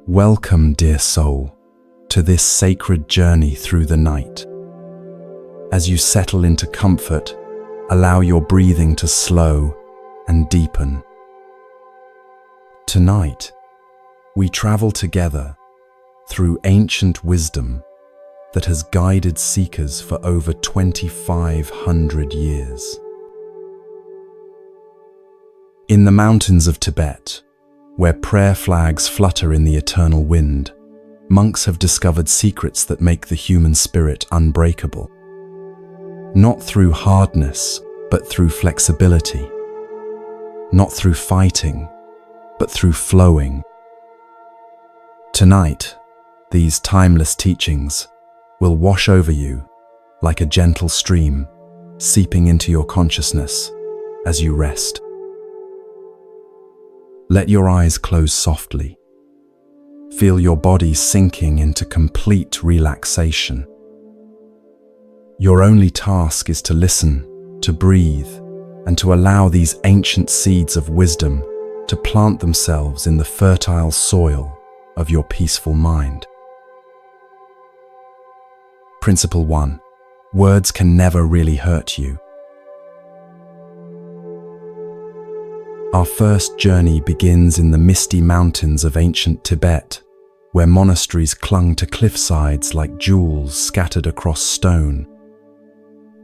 Welcome, dear soul, to this sacred journey through the night. As you settle into comfort, allow your breathing to slow and deepen. Tonight, we travel together through ancient wisdom that has guided seekers for over 2,500 years. In the mountains of Tibet, where prayer flags flutter in the eternal wind, monks have discovered secrets that make the human spirit unbreakable. Not through hardness, but through flexibility. Not through fighting, but through flowing. Tonight, these timeless teachings will wash over you like a gentle stream, seeping into your consciousness as you rest. Let your eyes close softly. Feel your body sinking into complete relaxation. Your only task is to listen, to breathe, and to allow these ancient seeds of wisdom to plant themselves in the fertile soil of your peaceful mind. Principle 1. Words can never really hurt you. Our first journey begins in the misty mountains of ancient Tibet, where monasteries clung to cliffsides like jewels scattered across stone.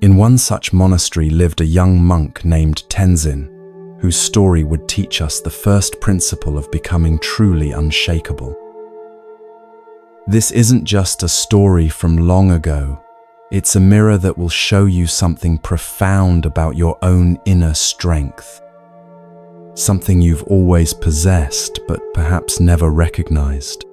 In one such monastery lived a young monk named Tenzin, whose story would teach us the first principle of becoming truly unshakable. This isn't just a story from long ago. It's a mirror that will show you something profound about your own inner strength. Something you've always possessed, but perhaps never recognized.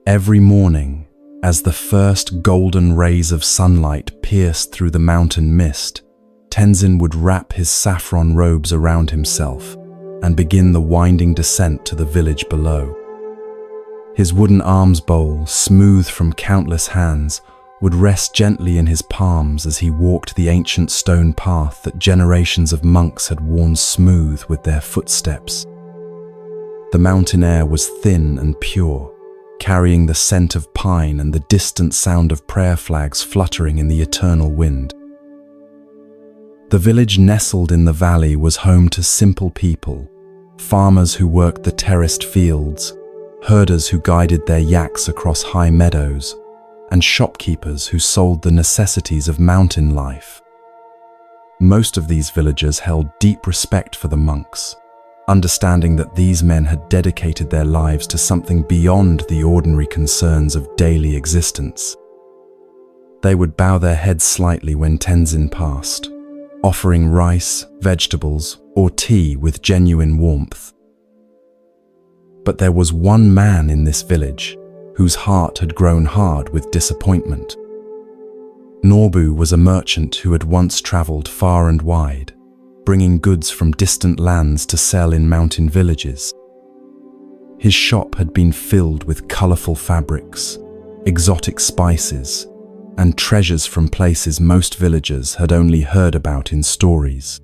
Every morning, as the first golden rays of sunlight pierced through the mountain mist, Tenzin would wrap his saffron robes around himself and begin the winding descent to the village below. His wooden alms bowl, smooth from countless hands, would rest gently in his palms as he walked the ancient stone path that generations of monks had worn smooth with their footsteps. The mountain air was thin and pure, carrying the scent of pine and the distant sound of prayer flags fluttering in the eternal wind. The village nestled in the valley was home to simple people, farmers who worked the terraced fields, herders who guided their yaks across high meadows, and shopkeepers who sold the necessities of mountain life. Most of these villagers held deep respect for the monks, understanding that these men had dedicated their lives to something beyond the ordinary concerns of daily existence. They would bow their heads slightly when Tenzin passed, offering rice, vegetables, or tea with genuine warmth. But there was one man in this village whose heart had grown hard with disappointment. Norbu was a merchant who had once traveled far and wide, bringing goods from distant lands to sell in mountain villages. His shop had been filled with colorful fabrics, exotic spices, and treasures from places most villagers had only heard about in stories.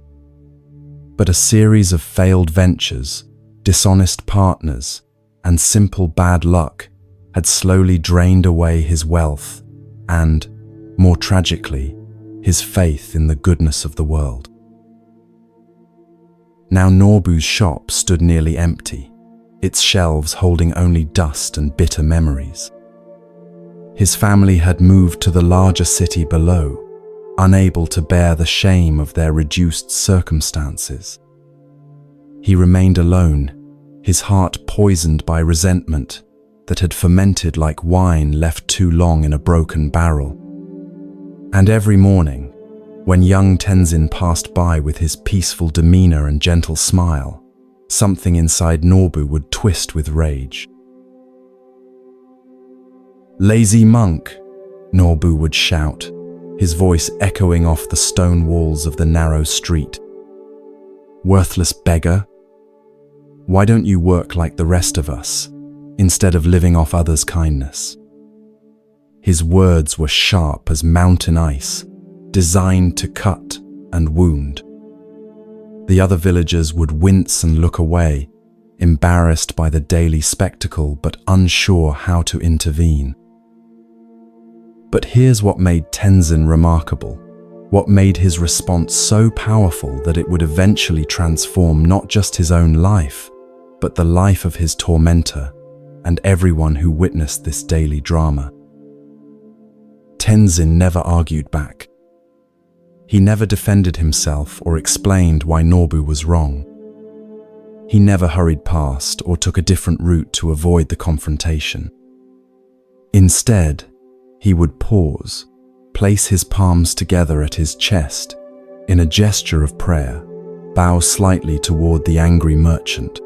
But a series of failed ventures, dishonest partners, and simple bad luck had slowly drained away his wealth and, more tragically, his faith in the goodness of the world. Now Norbu's shop stood nearly empty, its shelves holding only dust and bitter memories. His family had moved to the larger city below, unable to bear the shame of their reduced circumstances. He remained alone, his heart poisoned by resentment that had fermented like wine left too long in a broken barrel. And every morning, when young Tenzin passed by with his peaceful demeanor and gentle smile, something inside Norbu would twist with rage. "Lazy monk," Norbu would shout, his voice echoing off the stone walls of the narrow street. "Worthless beggar. Why don't you work like the rest of us, instead of living off others' kindness?" His words were sharp as mountain ice, designed to cut and wound. The other villagers would wince and look away, embarrassed by the daily spectacle but unsure how to intervene. But here's what made Tenzin remarkable, what made his response so powerful that it would eventually transform not just his own life, but the life of his tormentor and everyone who witnessed this daily drama. Tenzin never argued back. He never defended himself or explained why Nobu was wrong. He never hurried past or took a different route to avoid the confrontation. Instead, he would pause, place his palms together at his chest in a gesture of prayer, bow slightly toward the angry merchant,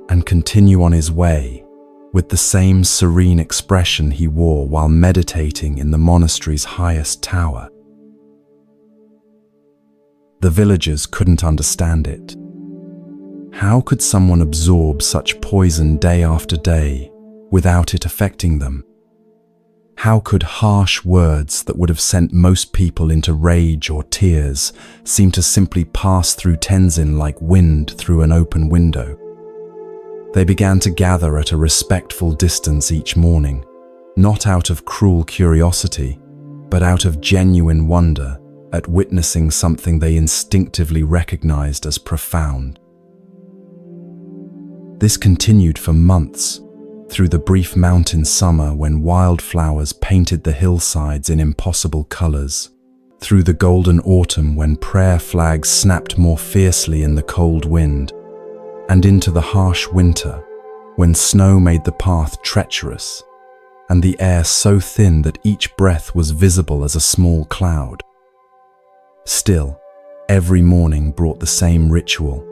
and continue on his way with the same serene expression he wore while meditating in the monastery's highest tower. The villagers couldn't understand it. How could someone absorb such poison day after day without it affecting them? How could harsh words that would have sent most people into rage or tears seem to simply pass through Tenzin like wind through an open window? They began to gather at a respectful distance each morning, not out of cruel curiosity, but out of genuine wonder at witnessing something they instinctively recognized as profound. This continued for months, through the brief mountain summer when wildflowers painted the hillsides in impossible colors, through the golden autumn when prayer flags snapped more fiercely in the cold wind, and into the harsh winter when snow made the path treacherous and the air so thin that each breath was visible as a small cloud. Still, every morning brought the same ritual,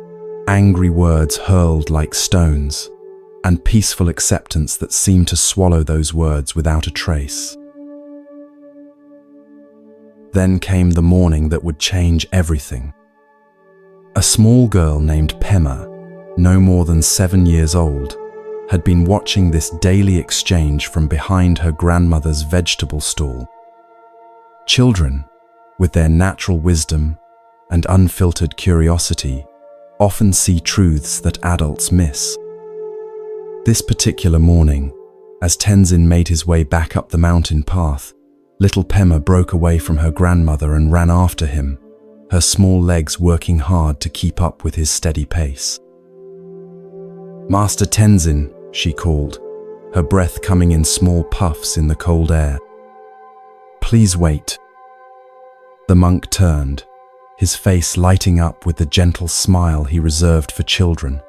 angry words hurled like stones, and peaceful acceptance that seemed to swallow those words without a trace. Then came the morning that would change everything. A small girl named Pema, no more than 7 years old, had been watching this daily exchange from behind her grandmother's vegetable stall. Children, with their natural wisdom and unfiltered curiosity, often see truths that adults miss. This particular morning, as Tenzin made his way back up the mountain path, little Pema broke away from her grandmother and ran after him, her small legs working hard to keep up with his steady pace. "Master Tenzin," she called, her breath coming in small puffs in the cold air. "Please wait." The monk turned, his face lighting up with the gentle smile he reserved for children,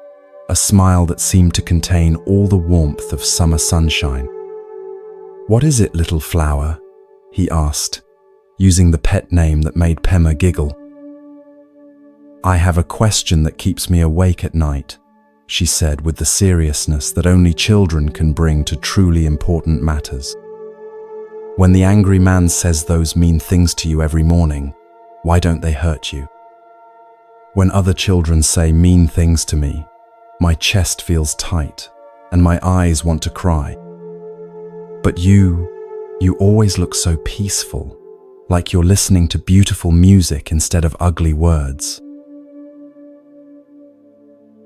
a smile that seemed to contain all the warmth of summer sunshine. "What is it, little flower?" he asked, using the pet name that made Pema giggle. "I have a question that keeps me awake at night," she said with the seriousness that only children can bring to truly important matters. "When the angry man says those mean things to you every morning, why don't they hurt you? When other children say mean things to me, my chest feels tight and my eyes want to cry. But you always look so peaceful, like you're listening to beautiful music instead of ugly words."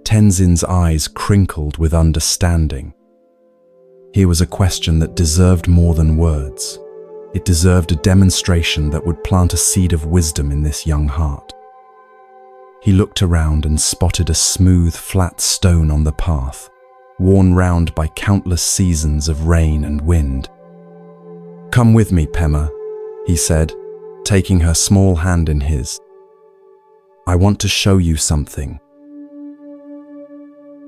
Tenzin's eyes crinkled with understanding. Here was a question that deserved more than words. It deserved a demonstration that would plant a seed of wisdom in this young heart. He looked around and spotted a smooth, flat stone on the path, worn round by countless seasons of rain and wind. "Come with me, Pema," he said, taking her small hand in his. "I want to show you something."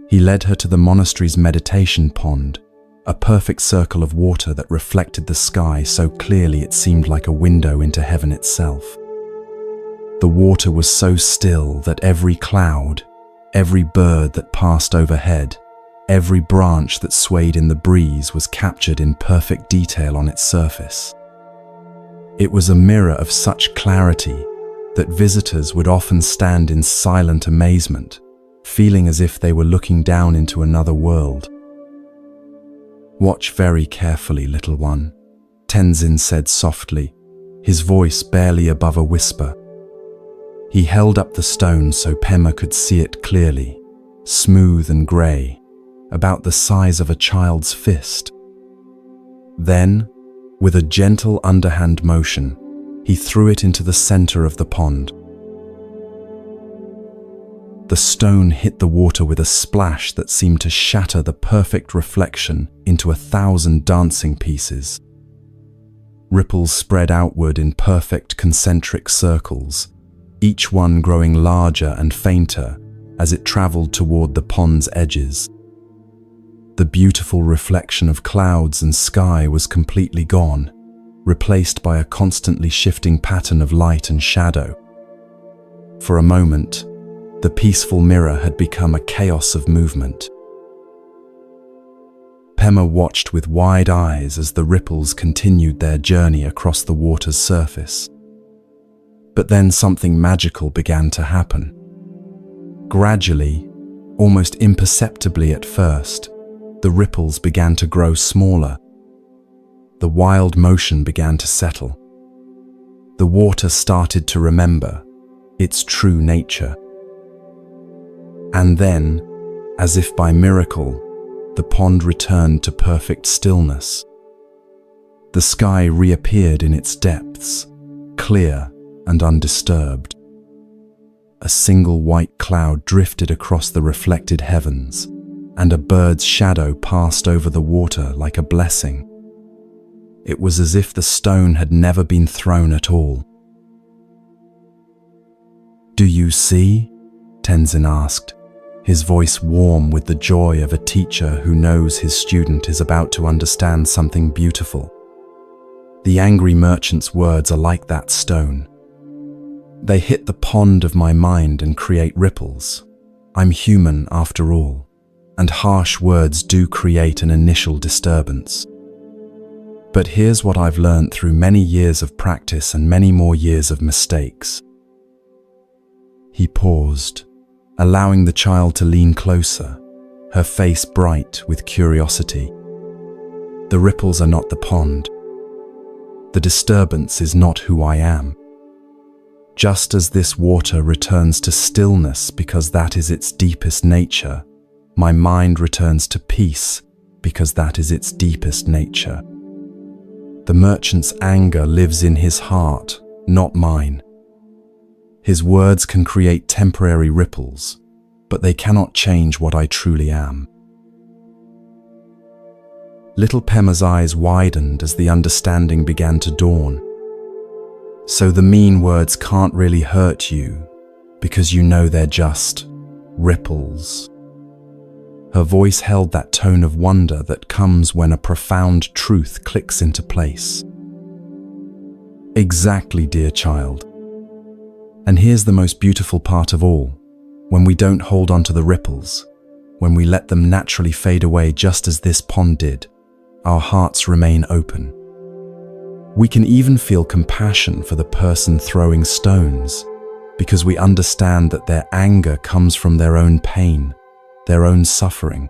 He led her to the monastery's meditation pond, a perfect circle of water that reflected the sky so clearly it seemed like a window into heaven itself. The water was so still that every cloud, every bird that passed overhead, every branch that swayed in the breeze was captured in perfect detail on its surface. It was a mirror of such clarity that visitors would often stand in silent amazement, feeling as if they were looking down into another world. "Watch very carefully, little one," Tenzin said softly, his voice barely above a whisper. He held up the stone so Pema could see it clearly, smooth and grey, about the size of a child's fist. Then, with a gentle underhand motion, he threw it into the center of the pond. The stone hit the water with a splash that seemed to shatter the perfect reflection into 1,000 dancing pieces. Ripples spread outward in perfect concentric circles, each one growing larger and fainter as it traveled toward the pond's edges. The beautiful reflection of clouds and sky was completely gone, replaced by a constantly shifting pattern of light and shadow. For a moment, the peaceful mirror had become a chaos of movement. Pema watched with wide eyes as the ripples continued their journey across the water's surface. But then something magical began to happen. Gradually, almost imperceptibly at first, the ripples began to grow smaller. The wild motion began to settle. The water started to remember its true nature. And then, as if by miracle, the pond returned to perfect stillness. The sky reappeared in its depths, clear and undisturbed. A single white cloud drifted across the reflected heavens, and a bird's shadow passed over the water like a blessing. It was as if the stone had never been thrown at all. "Do you see?" Tenzin asked, his voice warm with the joy of a teacher who knows his student is about to understand something beautiful. The angry merchant's words are like that stone. They hit the pond of my mind and create ripples. I'm human after all, and harsh words do create an initial disturbance. But here's what I've learned through many years of practice and many more years of mistakes. He paused, allowing the child to lean closer, her face bright with curiosity. The ripples are not the pond. The disturbance is not who I am. Just as this water returns to stillness because that is its deepest nature, my mind returns to peace because that is its deepest nature. The merchant's anger lives in his heart, not mine. His words can create temporary ripples, but they cannot change what I truly am. Little Pema's eyes widened as the understanding began to dawn. So the mean words can't really hurt you because you know they're just ripples. Her voice held that tone of wonder that comes when a profound truth clicks into place. Exactly, dear child. And here's the most beautiful part of all. When we don't hold on to the ripples, when we let them naturally fade away just as this pond did, our hearts remain open. We can even feel compassion for the person throwing stones, because we understand that their anger comes from their own pain, their own suffering.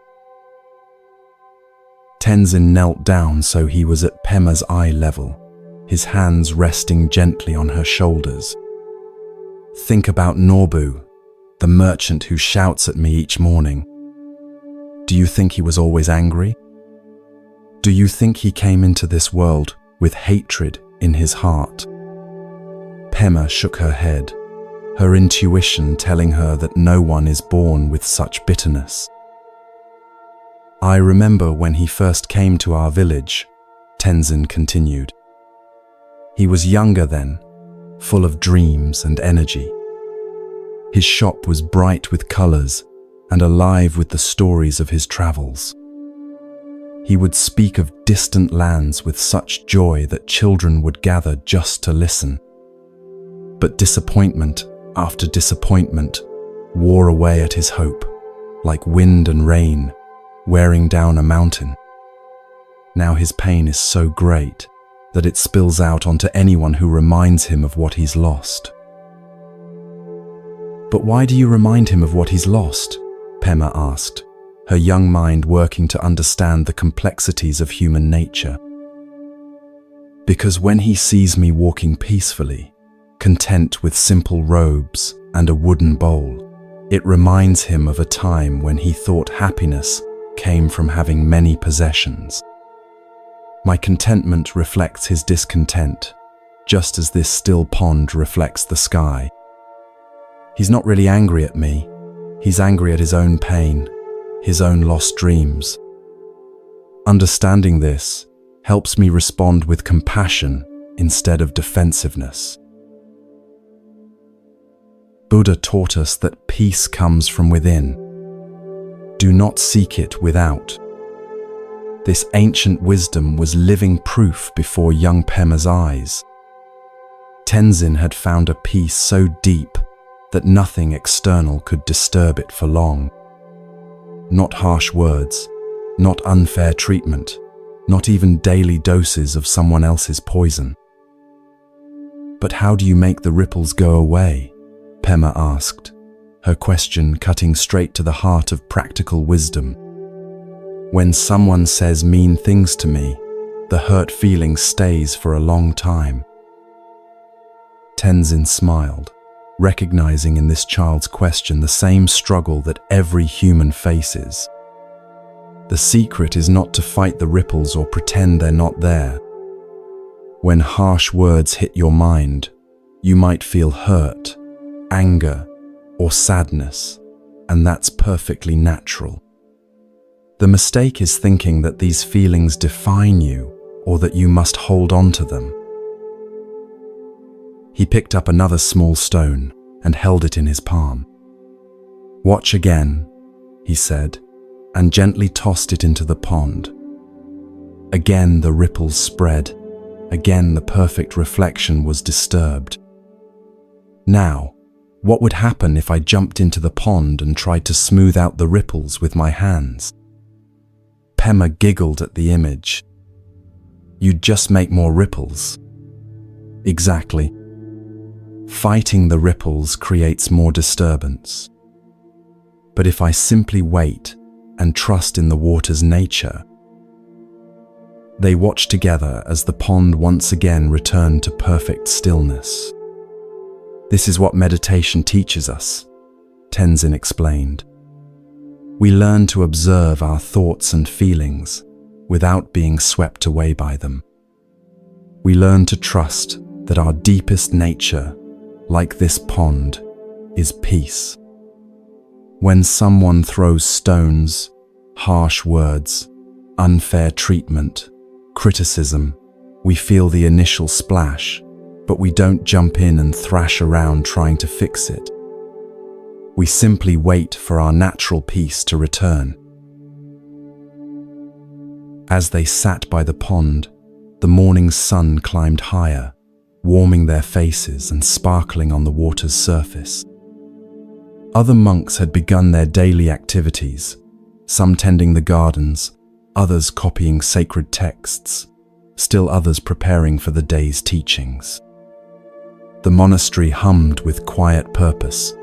Tenzin knelt down so he was at Pema's eye level, his hands resting gently on her shoulders. Think about Norbu, the merchant who shouts at me each morning. Do you think he was always angry? Do you think he came into this world with hatred in his heart? Pema shook her head, her intuition telling her that no one is born with such bitterness. I remember when he first came to our village, Tenzin continued. He was younger then, full of dreams and energy. His shop was bright with colors and alive with the stories of his travels. He would speak of distant lands with such joy that children would gather just to listen. But disappointment after disappointment wore away at his hope, like wind and rain wearing down a mountain. Now his pain is so great that it spills out onto anyone who reminds him of what he's lost. But why do you remind him of what he's lost? Pema asked, her young mind working to understand the complexities of human nature. Because when he sees me walking peacefully, content with simple robes and a wooden bowl, It reminds him of a time when he thought happiness came from having many possessions. My contentment reflects his discontent, just as this still pond reflects the sky. He's not really angry at me. He's angry at his own pain, his own lost dreams. Understanding this helps me respond with compassion instead of defensiveness. Buddha taught us that peace comes from within. Do not seek it without. This ancient wisdom was living proof before young Pema's eyes. Tenzin had found a peace so deep that nothing external could disturb it for long. Not harsh words, not unfair treatment, not even daily doses of someone else's poison. But how do you make the ripples go away? Pema asked, her question cutting straight to the heart of practical wisdom. When someone says mean things to me, the hurt feeling stays for a long time. Tenzin smiled, recognizing in this child's question the same struggle that every human faces. The secret is not to fight the ripples or pretend they're not there. When harsh words hit your mind, you might feel hurt, anger, or sadness, and that's perfectly natural. The mistake is thinking that these feelings define you or that you must hold on to them. He picked up another small stone and held it in his palm. "Watch again," he said, and gently tossed it into the pond. Again the ripples spread. Again the perfect reflection was disturbed. Now, what would happen if I jumped into the pond and tried to smooth out the ripples with my hands? Pema giggled at the image. "You'd just make more ripples." Exactly. Fighting the ripples creates more disturbance. But if I simply wait and trust in the water's nature. They watched together as the pond once again returned to perfect stillness. "This is what meditation teaches us," Tenzin explained. "We learn to observe our thoughts and feelings without being swept away by them. We learn to trust that our deepest nature, like this pond, is peace. When someone throws stones, harsh words, unfair treatment, criticism, we feel the initial splash, but we don't jump in and thrash around trying to fix it. We simply wait for our natural peace to return." As they sat by the pond, the morning sun climbed higher, warming their faces and sparkling on the water's surface. Other monks had begun their daily activities, some tending the gardens, others copying sacred texts, still others preparing for the day's teachings. The monastery hummed with quiet purpose,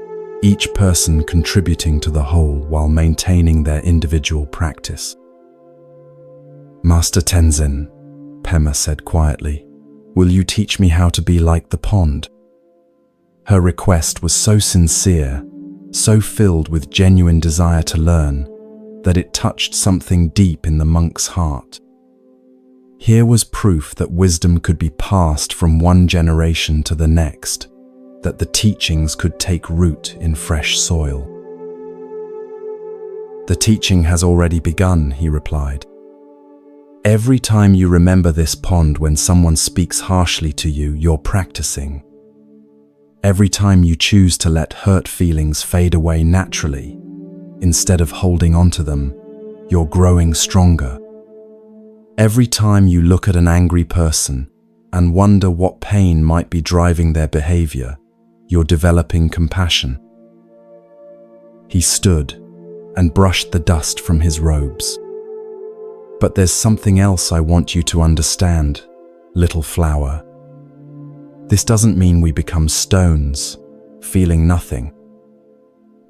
each person contributing to the whole while maintaining their individual practice. "Master Tenzin," Pema said quietly, "will you teach me how to be like the pond?" Her request was so sincere, so filled with genuine desire to learn, that it touched something deep in the monk's heart. Here was proof that wisdom could be passed from one generation to the next, that the teachings could take root in fresh soil. "The teaching has already begun," he replied. "Every time you remember this pond when someone speaks harshly to you, you're practicing. Every time you choose to let hurt feelings fade away naturally, instead of holding on to them, you're growing stronger. Every time you look at an angry person and wonder what pain might be driving their behavior, you're developing compassion." He stood and brushed the dust from his robes. "But there's something else I want you to understand, little flower. This doesn't mean we become stones, feeling nothing.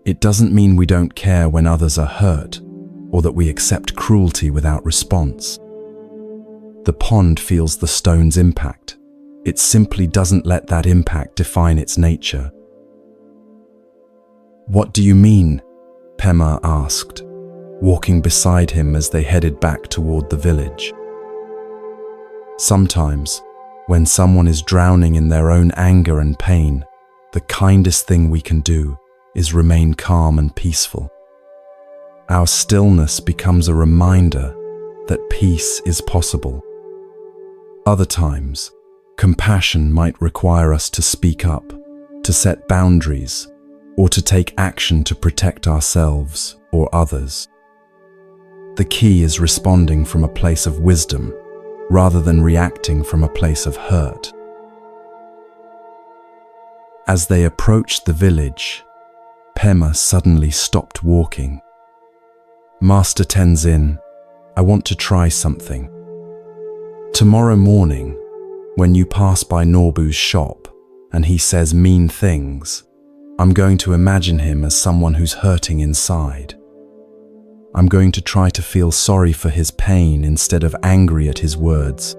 It doesn't mean we don't care when others are hurt, or that we accept cruelty without response. The pond feels the stone's impact. It simply doesn't let that impact define its nature. "What do you mean?" Pema asked, walking beside him as they headed back toward the village. "Sometimes, when someone is drowning in their own anger and pain, the kindest thing we can do is remain calm and peaceful. Our stillness becomes a reminder that peace is possible. Other times, compassion might require us to speak up, to set boundaries, or to take action to protect ourselves or others. The key is responding from a place of wisdom rather than reacting from a place of hurt." As they approached the village, Pema suddenly stopped walking. "Master Tenzin, I want to try something. Tomorrow morning, when you pass by Norbu's shop and he says mean things, I'm going to imagine him as someone who's hurting inside. I'm going to try to feel sorry for his pain instead of angry at his words."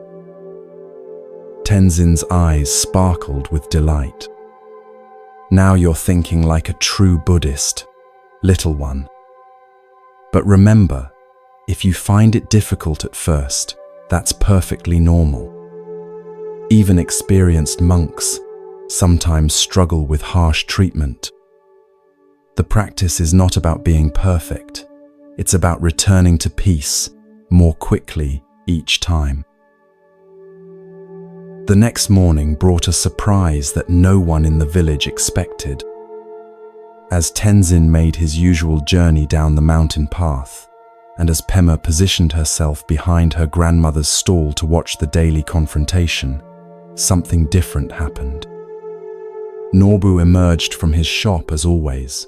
Tenzin's eyes sparkled with delight. "Now you're thinking like a true Buddhist, little one. But remember, if you find it difficult at first, that's perfectly normal. Even experienced monks sometimes struggle with harsh treatment. The practice is not about being perfect. It's about returning to peace more quickly each time." The next morning brought a surprise that no one in the village expected. As Tenzin made his usual journey down the mountain path, and as Pema positioned herself behind her grandmother's stall to watch the daily confrontation, something different happened. Norbu emerged from his shop as always,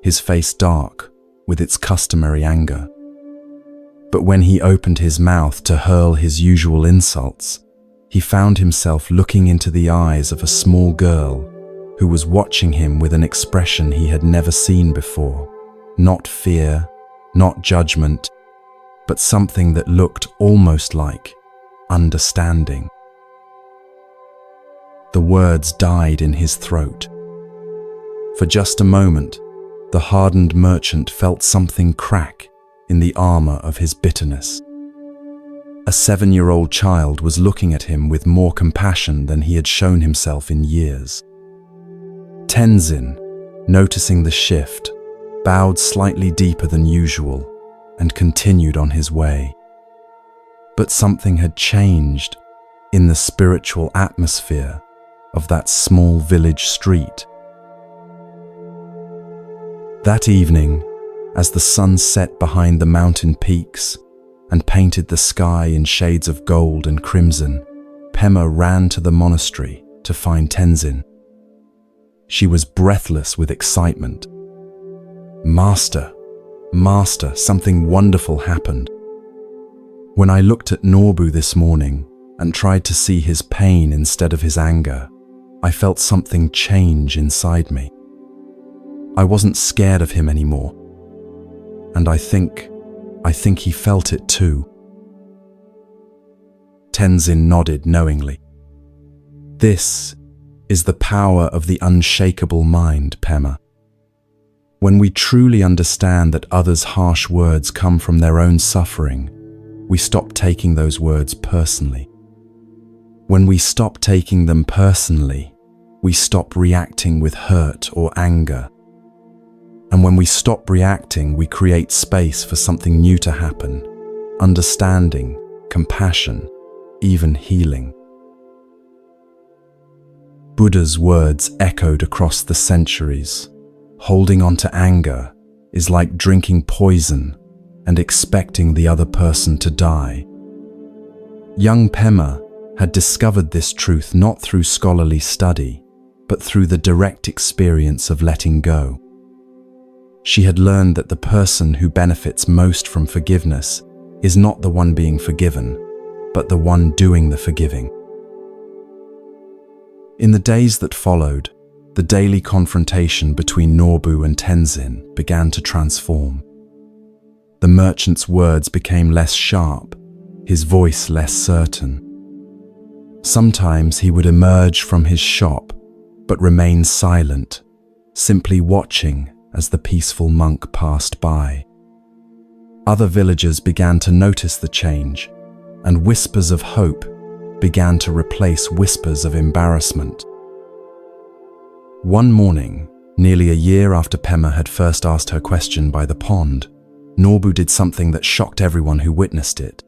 his face dark with its customary anger. But when he opened his mouth to hurl his usual insults, he found himself looking into the eyes of a small girl who was watching him with an expression he had never seen before. Not fear, not judgment, but something that looked almost like understanding. The words died in his throat. For just a moment, the hardened merchant felt something crack in the armor of his bitterness. A 7-year-old child was looking at him with more compassion than he had shown himself in years. Tenzin, noticing the shift, bowed slightly deeper than usual and continued on his way. But something had changed in the spiritual atmosphere of that small village street. That evening, as the sun set behind the mountain peaks and painted the sky in shades of gold and crimson, Pema ran to the monastery to find Tenzin. She was breathless with excitement. Master, something wonderful happened. When I looked at Norbu this morning and tried to see his pain instead of his anger, I felt something change inside me. I wasn't scared of him anymore. And I think he felt it too." Tenzin nodded knowingly. "This is the power of the unshakable mind, Pema. When we truly understand that others' harsh words come from their own suffering, we stop taking those words personally. When we stop taking them personally, we stop reacting with hurt or anger. And when we stop reacting, we create space for something new to happen: understanding, compassion, even healing." Buddha's words echoed across the centuries. Holding on to anger is like drinking poison and expecting the other person to die. Young Pema had discovered this truth not through scholarly study, but through the direct experience of letting go. She had learned that the person who benefits most from forgiveness is not the one being forgiven, but the one doing the forgiving. In the days that followed, the daily confrontation between Norbu and Tenzin began to transform. The merchant's words became less sharp, his voice less certain. Sometimes he would emerge from his shop, but remain silent, simply watching as the peaceful monk passed by. Other villagers began to notice the change, and whispers of hope began to replace whispers of embarrassment. One morning, nearly a year after Pema had first asked her question by the pond, Norbu did something that shocked everyone who witnessed it.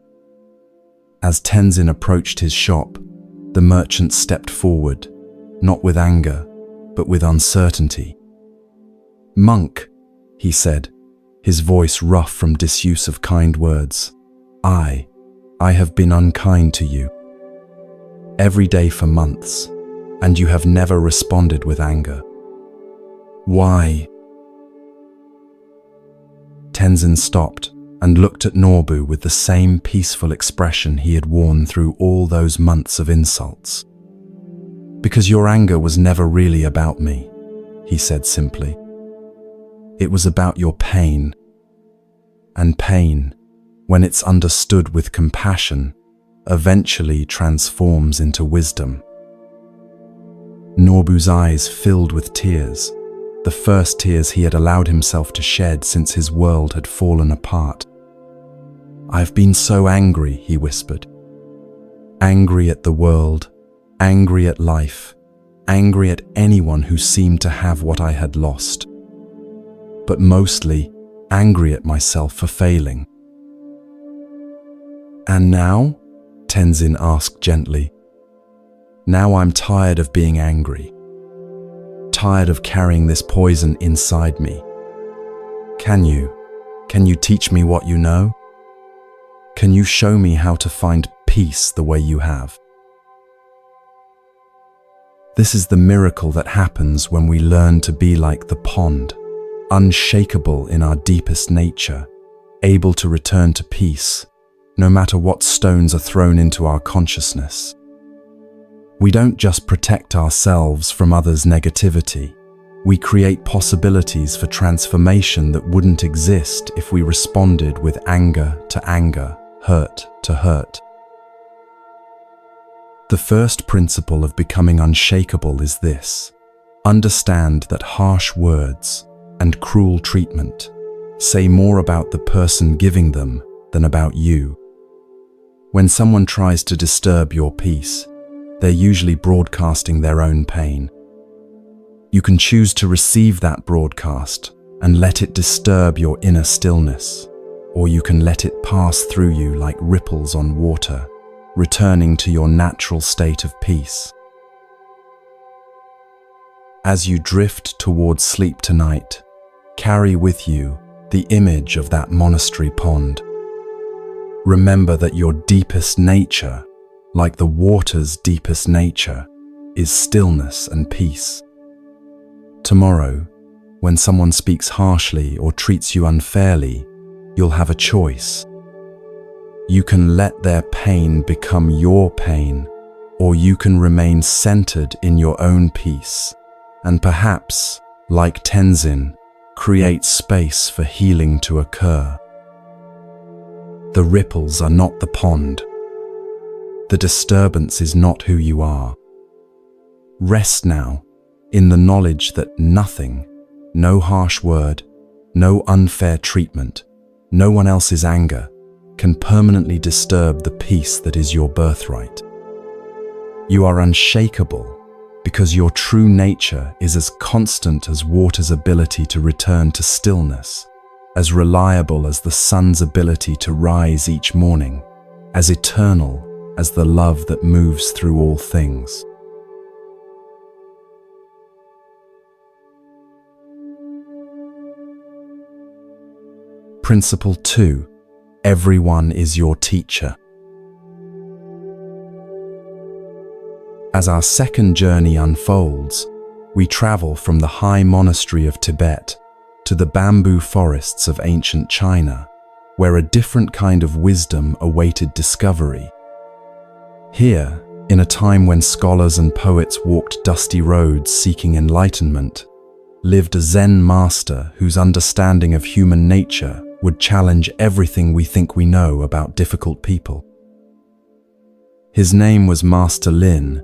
As Tenzin approached his shop, the merchant stepped forward, not with anger, but with uncertainty. "Monk," he said, his voice rough from disuse of kind words, I have been unkind to you. Every day for months, and you have never responded with anger. Why?" Tenzin stopped and looked at Norbu with the same peaceful expression he had worn through all those months of insults. "Because your anger was never really about me," he said simply. "It was about your pain. And pain, when it's understood with compassion, eventually transforms into wisdom." Norbu's eyes filled with tears, the first tears he had allowed himself to shed since his world had fallen apart. "I've been so angry," he whispered. Angry at the world, angry at life, angry at anyone who seemed to have what I had lost. But mostly, angry at myself for failing. "And now?" Tenzin asked gently. "Now I'm tired of being angry. Tired of carrying this poison inside me. Can you teach me what you know? Can you show me how to find peace the way you have?" This is the miracle that happens when we learn to be like the pond, unshakable in our deepest nature, able to return to peace, no matter what stones are thrown into our consciousness. We don't just protect ourselves from others' negativity. We create possibilities for transformation that wouldn't exist if we responded with anger to anger, hurt to hurt. The first principle of becoming unshakable is this: understand that harsh words and cruel treatment say more about the person giving them than about you. When someone tries to disturb your peace, they're usually broadcasting their own pain. You can choose to receive that broadcast and let it disturb your inner stillness, or you can let it pass through you like ripples on water, returning to your natural state of peace. As you drift towards sleep tonight, carry with you the image of that monastery pond. Remember that your deepest nature, like the water's deepest nature, is stillness and peace. Tomorrow, when someone speaks harshly or treats you unfairly, you'll have a choice. You can let their pain become your pain, or you can remain centered in your own peace, and perhaps, like Tenzin, create space for healing to occur. The ripples are not the pond. The disturbance is not who you are. Rest now in the knowledge that nothing, no harsh word, no unfair treatment, no one else's anger, can permanently disturb the peace that is your birthright. You are unshakable because your true nature is as constant as water's ability to return to stillness, as reliable as the sun's ability to rise each morning, as eternal as the love that moves through all things. Principle 2. Everyone is your teacher. As our second journey unfolds, we travel from the high monastery of Tibet to the bamboo forests of ancient China, where a different kind of wisdom awaited discovery. Here, in a time when scholars and poets walked dusty roads seeking enlightenment, lived a Zen master whose understanding of human nature would challenge everything we think we know about difficult people. His name was Master Lin,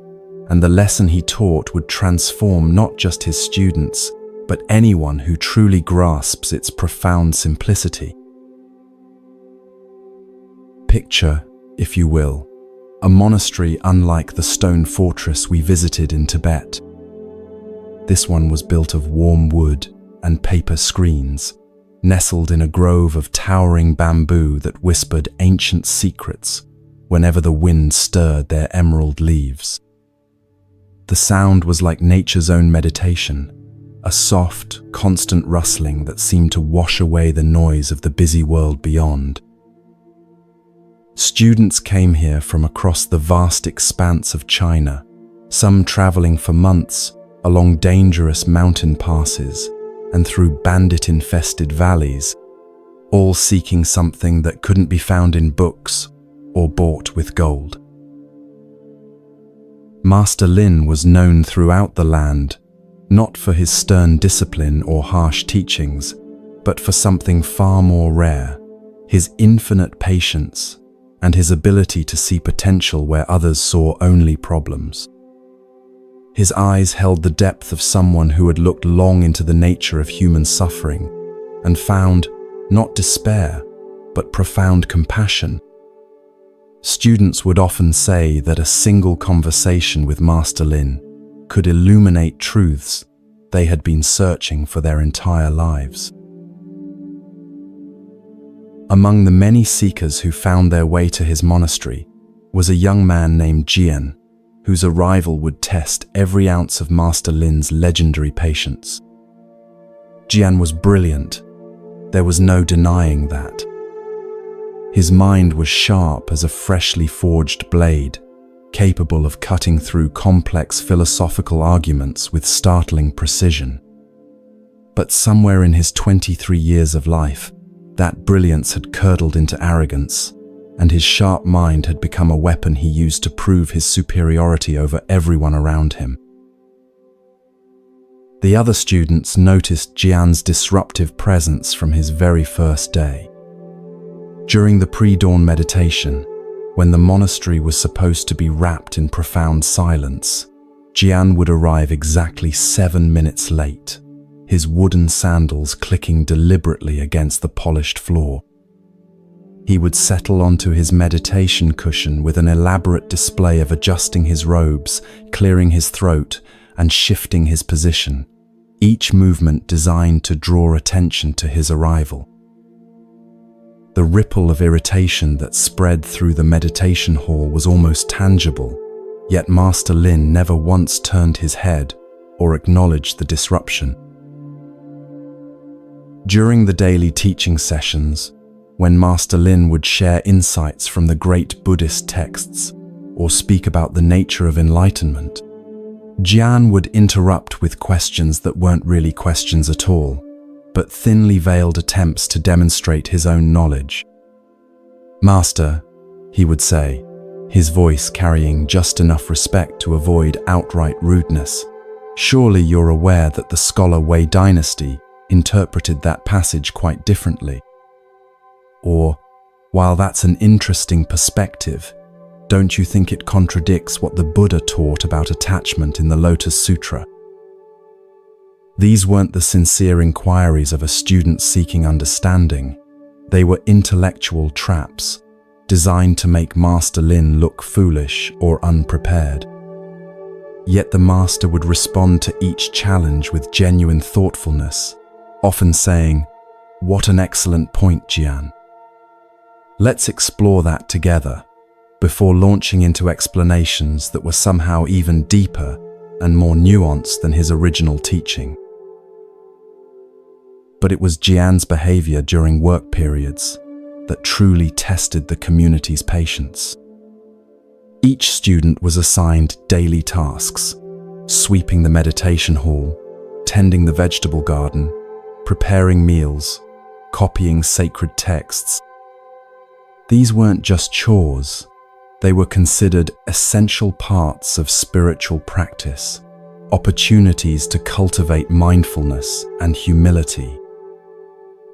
and the lesson he taught would transform not just his students, but anyone who truly grasps its profound simplicity. Picture, if you will, a monastery unlike the stone fortress we visited in Tibet. This one was built of warm wood and paper screens, nestled in a grove of towering bamboo that whispered ancient secrets whenever the wind stirred their emerald leaves. The sound was like nature's own meditation, a soft, constant rustling that seemed to wash away the noise of the busy world beyond. Students came here from across the vast expanse of China, some traveling for months along dangerous mountain passes and through bandit-infested valleys, all seeking something that couldn't be found in books or bought with gold. Master Lin was known throughout the land, not for his stern discipline or harsh teachings, but for something far more rare, his infinite patience and his ability to see potential where others saw only problems. His eyes held the depth of someone who had looked long into the nature of human suffering and found not despair, but profound compassion. Students would often say that a single conversation with Master Lin could illuminate truths they had been searching for their entire lives. Among the many seekers who found their way to his monastery was a young man named Jian, whose arrival would test every ounce of Master Lin's legendary patience. Jian was brilliant. There was no denying that. His mind was sharp as a freshly forged blade, capable of cutting through complex philosophical arguments with startling precision. But somewhere in his 23 years of life, that brilliance had curdled into arrogance, and his sharp mind had become a weapon he used to prove his superiority over everyone around him. The other students noticed Jian's disruptive presence from his very first day. During the pre-dawn meditation, when the monastery was supposed to be wrapped in profound silence, Jian would arrive exactly 7 minutes late, his wooden sandals clicking deliberately against the polished floor. He would settle onto his meditation cushion with an elaborate display of adjusting his robes, clearing his throat, and shifting his position, each movement designed to draw attention to his arrival. The ripple of irritation that spread through the meditation hall was almost tangible, yet Master Lin never once turned his head or acknowledged the disruption. During the daily teaching sessions, when Master Lin would share insights from the great Buddhist texts or speak about the nature of enlightenment, Jian would interrupt with questions that weren't really questions at all, but thinly veiled attempts to demonstrate his own knowledge. "Master," he would say, his voice carrying just enough respect to avoid outright rudeness, "surely you're aware that the scholar Wei dynasty interpreted that passage quite differently. Or, while that's an interesting perspective, don't you think it contradicts what the Buddha taught about attachment in the Lotus Sutra?" These weren't the sincere inquiries of a student seeking understanding. They were intellectual traps, designed to make Master Lin look foolish or unprepared. Yet the master would respond to each challenge with genuine thoughtfulness, often saying, "What an excellent point, Jian. Let's explore that together," before launching into explanations that were somehow even deeper and more nuanced than his original teaching. But it was Jian's behavior during work periods that truly tested the community's patience. Each student was assigned daily tasks: sweeping the meditation hall, tending the vegetable garden, preparing meals, copying sacred texts. These weren't just chores, they were considered essential parts of spiritual practice, opportunities to cultivate mindfulness and humility.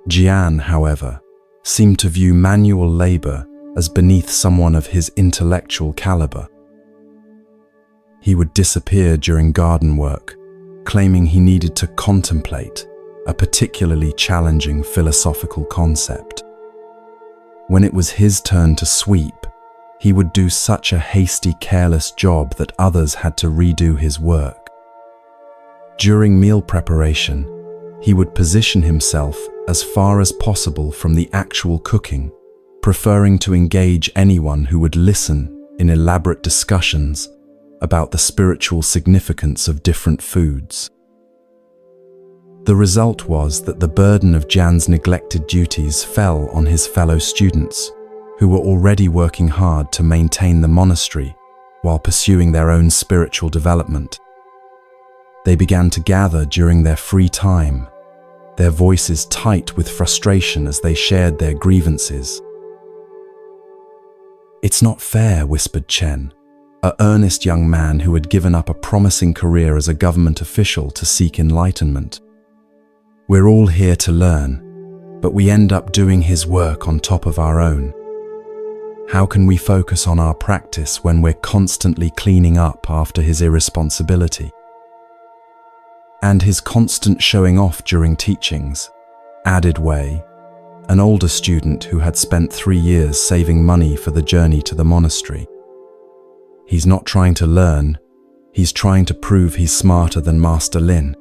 Jian, however, seemed to view manual labor as beneath someone of his intellectual caliber. He would disappear during garden work, claiming he needed to contemplate a particularly challenging philosophical concept. When it was his turn to sweep, he would do such a hasty, careless job that others had to redo his work. During meal preparation, he would position himself as far as possible from the actual cooking, preferring to engage anyone who would listen in elaborate discussions about the spiritual significance of different foods. The result was that the burden of Jan's neglected duties fell on his fellow students, who were already working hard to maintain the monastery while pursuing their own spiritual development. They began to gather during their free time, their voices tight with frustration as they shared their grievances. "It's not fair," whispered Chen, an earnest young man who had given up a promising career as a government official to seek enlightenment. "We're all here to learn, but we end up doing his work on top of our own. How can we focus on our practice when we're constantly cleaning up after his irresponsibility? And his constant showing off during teachings," added Wei, an older student who had spent 3 years saving money for the journey to the monastery. "He's not trying to learn, he's trying to prove he's smarter than Master Lin.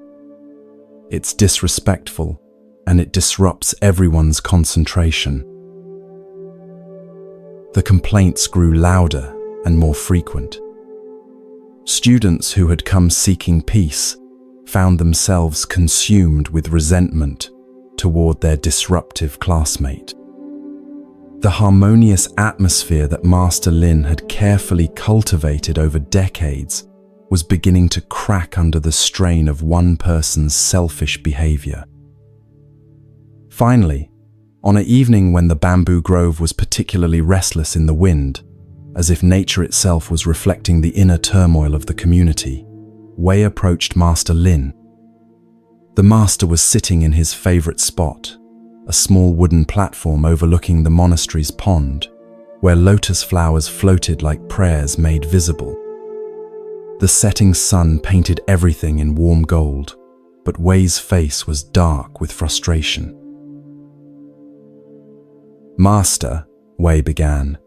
It's disrespectful, and it disrupts everyone's concentration." The complaints grew louder and more frequent. Students who had come seeking peace found themselves consumed with resentment toward their disruptive classmate. The harmonious atmosphere that Master Lin had carefully cultivated over decades was beginning to crack under the strain of one person's selfish behavior. Finally, on an evening when the bamboo grove was particularly restless in the wind, as if nature itself was reflecting the inner turmoil of the community, Wei approached Master Lin. The master was sitting in his favorite spot, a small wooden platform overlooking the monastery's pond, where lotus flowers floated like prayers made visible. The setting sun painted everything in warm gold, but Wei's face was dark with frustration. "Master," Wei began,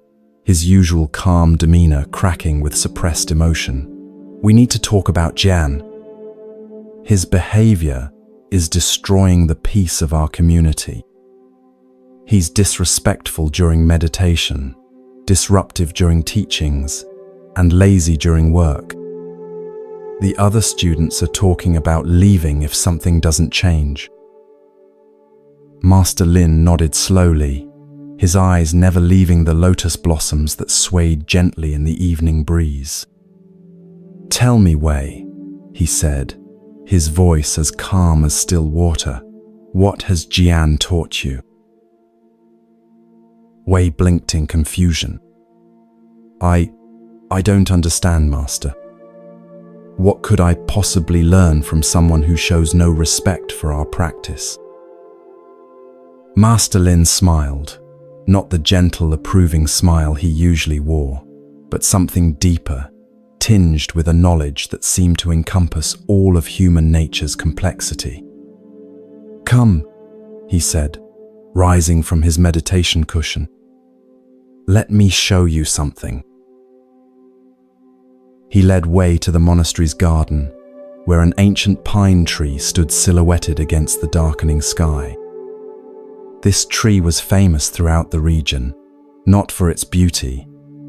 his usual calm demeanor cracking with suppressed emotion, "we need to talk about Jan. His behavior is destroying the peace of our community. He's disrespectful during meditation, disruptive during teachings, and lazy during work. The other students are talking about leaving if something doesn't change." Master Lin nodded slowly, his eyes never leaving the lotus blossoms that swayed gently in the evening breeze. "Tell me, Wei," he said, his voice as calm as still water, "what has Jian taught you?" Wei blinked in confusion. I don't understand, Master. What could I possibly learn from someone who shows no respect for our practice?" Master Lin smiled, not the gentle, approving smile he usually wore, but something deeper, tinged with a knowledge that seemed to encompass all of human nature's complexity. "Come," he said, rising from his meditation cushion. "Let me show you something." He led Wei to the monastery's garden, where an ancient pine tree stood silhouetted against the darkening sky. This tree was famous throughout the region, not for its beauty,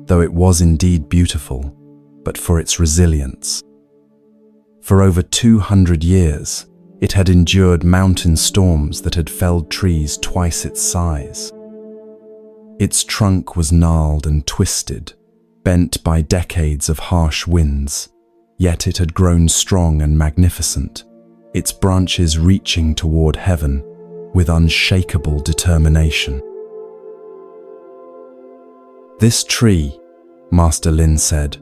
though it was indeed beautiful, but for its resilience. For over 200 years, it had endured mountain storms that had felled trees twice its size. Its trunk was gnarled and twisted, bent by decades of harsh winds, yet it had grown strong and magnificent, its branches reaching toward heaven with unshakable determination. "This tree," Master Lin said,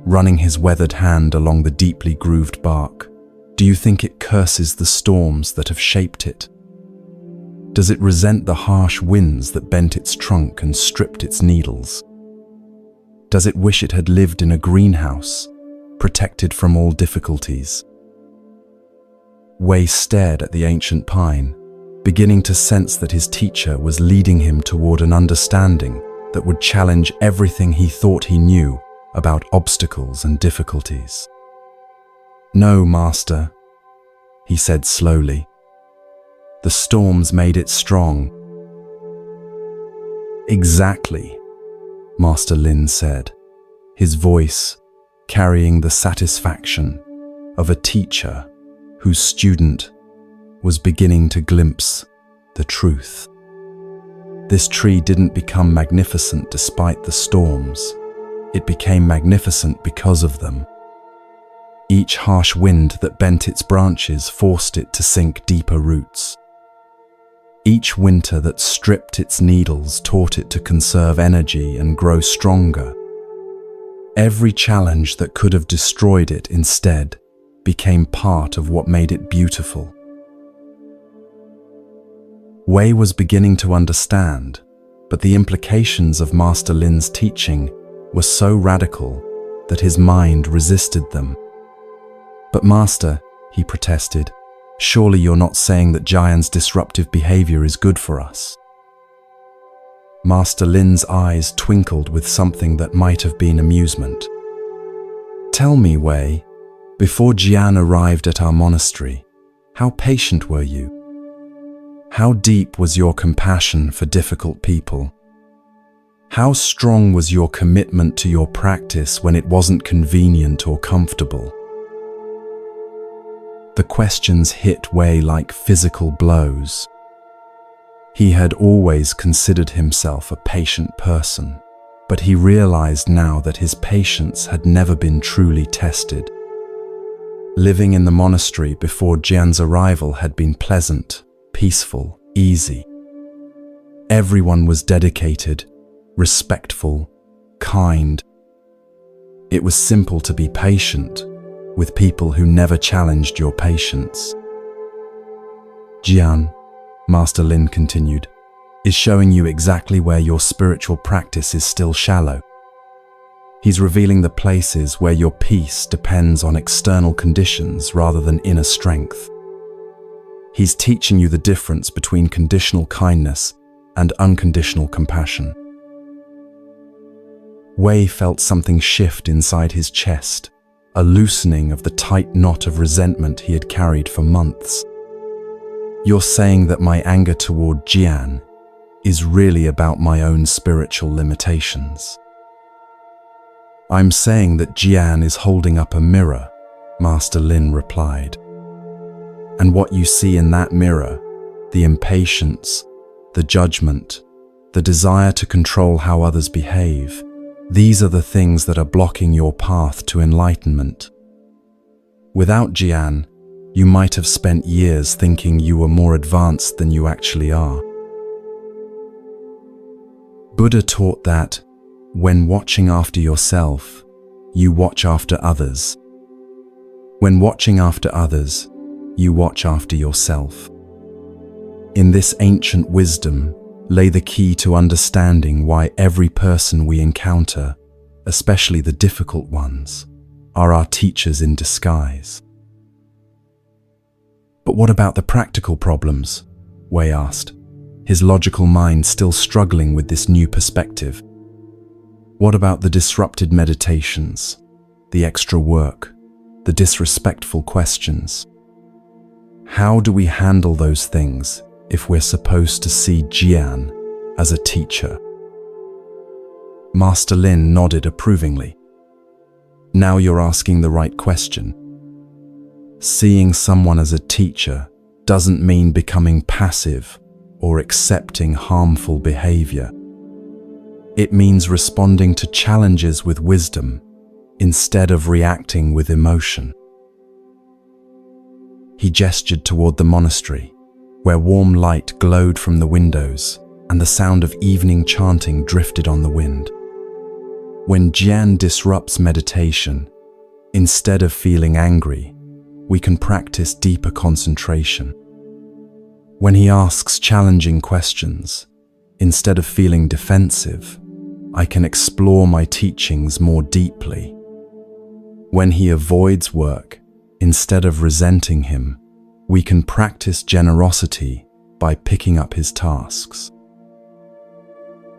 running his weathered hand along the deeply grooved bark, "do you think it curses the storms that have shaped it? Does it resent the harsh winds that bent its trunk and stripped its needles? Does it wish it had lived in a greenhouse, protected from all difficulties? Wei stared at the ancient pine, beginning to sense that his teacher was leading him toward an understanding that would challenge everything he thought he knew about obstacles and difficulties. "No, Master," he said slowly. "The storms made it strong." "Exactly," Master Lin said, his voice carrying the satisfaction of a teacher whose student was beginning to glimpse the truth. This tree didn't become magnificent despite the storms. It became magnificent because of them. Each harsh wind that bent its branches forced it to sink deeper roots. Each winter that stripped its needles taught it to conserve energy and grow stronger. Every challenge that could have destroyed it instead became part of what made it beautiful. Wei was beginning to understand, but the implications of Master Lin's teaching were so radical that his mind resisted them. "But Master," he protested, "surely you're not saying that Jian's disruptive behavior is good for us." Master Lin's eyes twinkled with something that might have been amusement. "Tell me, Wei, before Jian arrived at our monastery, how patient were you? How deep was your compassion for difficult people? How strong was your commitment to your practice when it wasn't convenient or comfortable?" The questions hit Wei like physical blows. He had always considered himself a patient person, but he realized now that his patience had never been truly tested. Living in the monastery before Jian's arrival had been pleasant, peaceful, easy. Everyone was dedicated, respectful, kind. It was simple to be patient with people who never challenged your patience. "Jian," Master Lin continued, "is showing you exactly where your spiritual practice is still shallow. He's revealing the places where your peace depends on external conditions rather than inner strength. He's teaching you the difference between conditional kindness and unconditional compassion." Wei felt something shift inside his chest, a loosening of the tight knot of resentment he had carried for months. "You're saying that my anger toward Jian is really about my own spiritual limitations." "I'm saying that Jian is holding up a mirror," Master Lin replied. "And what you see in that mirror, the impatience, the judgment, the desire to control how others behave, these are the things that are blocking your path to enlightenment. Without Jian, you might have spent years thinking you were more advanced than you actually are." Buddha taught that, when watching after yourself, you watch after others. When watching after others, you watch after yourself. In this ancient wisdom lay the key to understanding why every person we encounter, especially the difficult ones, are our teachers in disguise. "But what about the practical problems?" Wei asked, his logical mind still struggling with this new perspective. "What about the disrupted meditations, the extra work, the disrespectful questions? How do we handle those things if we're supposed to see Jian as a teacher?" Master Lin nodded approvingly. "Now you're asking the right question. Seeing someone as a teacher doesn't mean becoming passive or accepting harmful behavior. It means responding to challenges with wisdom instead of reacting with emotion." He gestured toward the monastery, where warm light glowed from the windows and the sound of evening chanting drifted on the wind. When Jian disrupts meditation, instead of feeling angry, we can practice deeper concentration. When he asks challenging questions, instead of feeling defensive, I can explore my teachings more deeply. When he avoids work, instead of resenting him, We can practice generosity by picking up his tasks.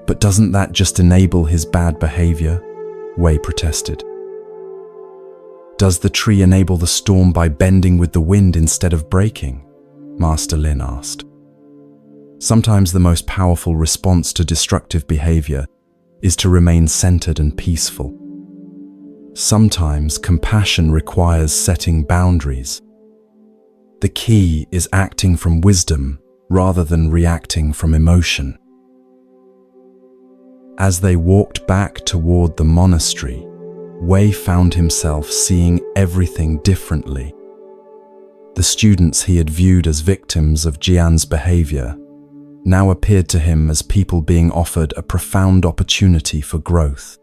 But doesn't that just enable his bad behavior? Wei protested. Does the tree enable the storm by bending with the wind instead of breaking? Master Lin asked. Sometimes the most powerful response to destructive behavior is to remain centered and peaceful. Sometimes compassion requires setting boundaries. The key is acting from wisdom rather than reacting from emotion. As they walked back toward the monastery, Wei found himself seeing everything differently. The students he had viewed as victims of Jian's behavior now appeared to him as people being offered a profound opportunity for growth.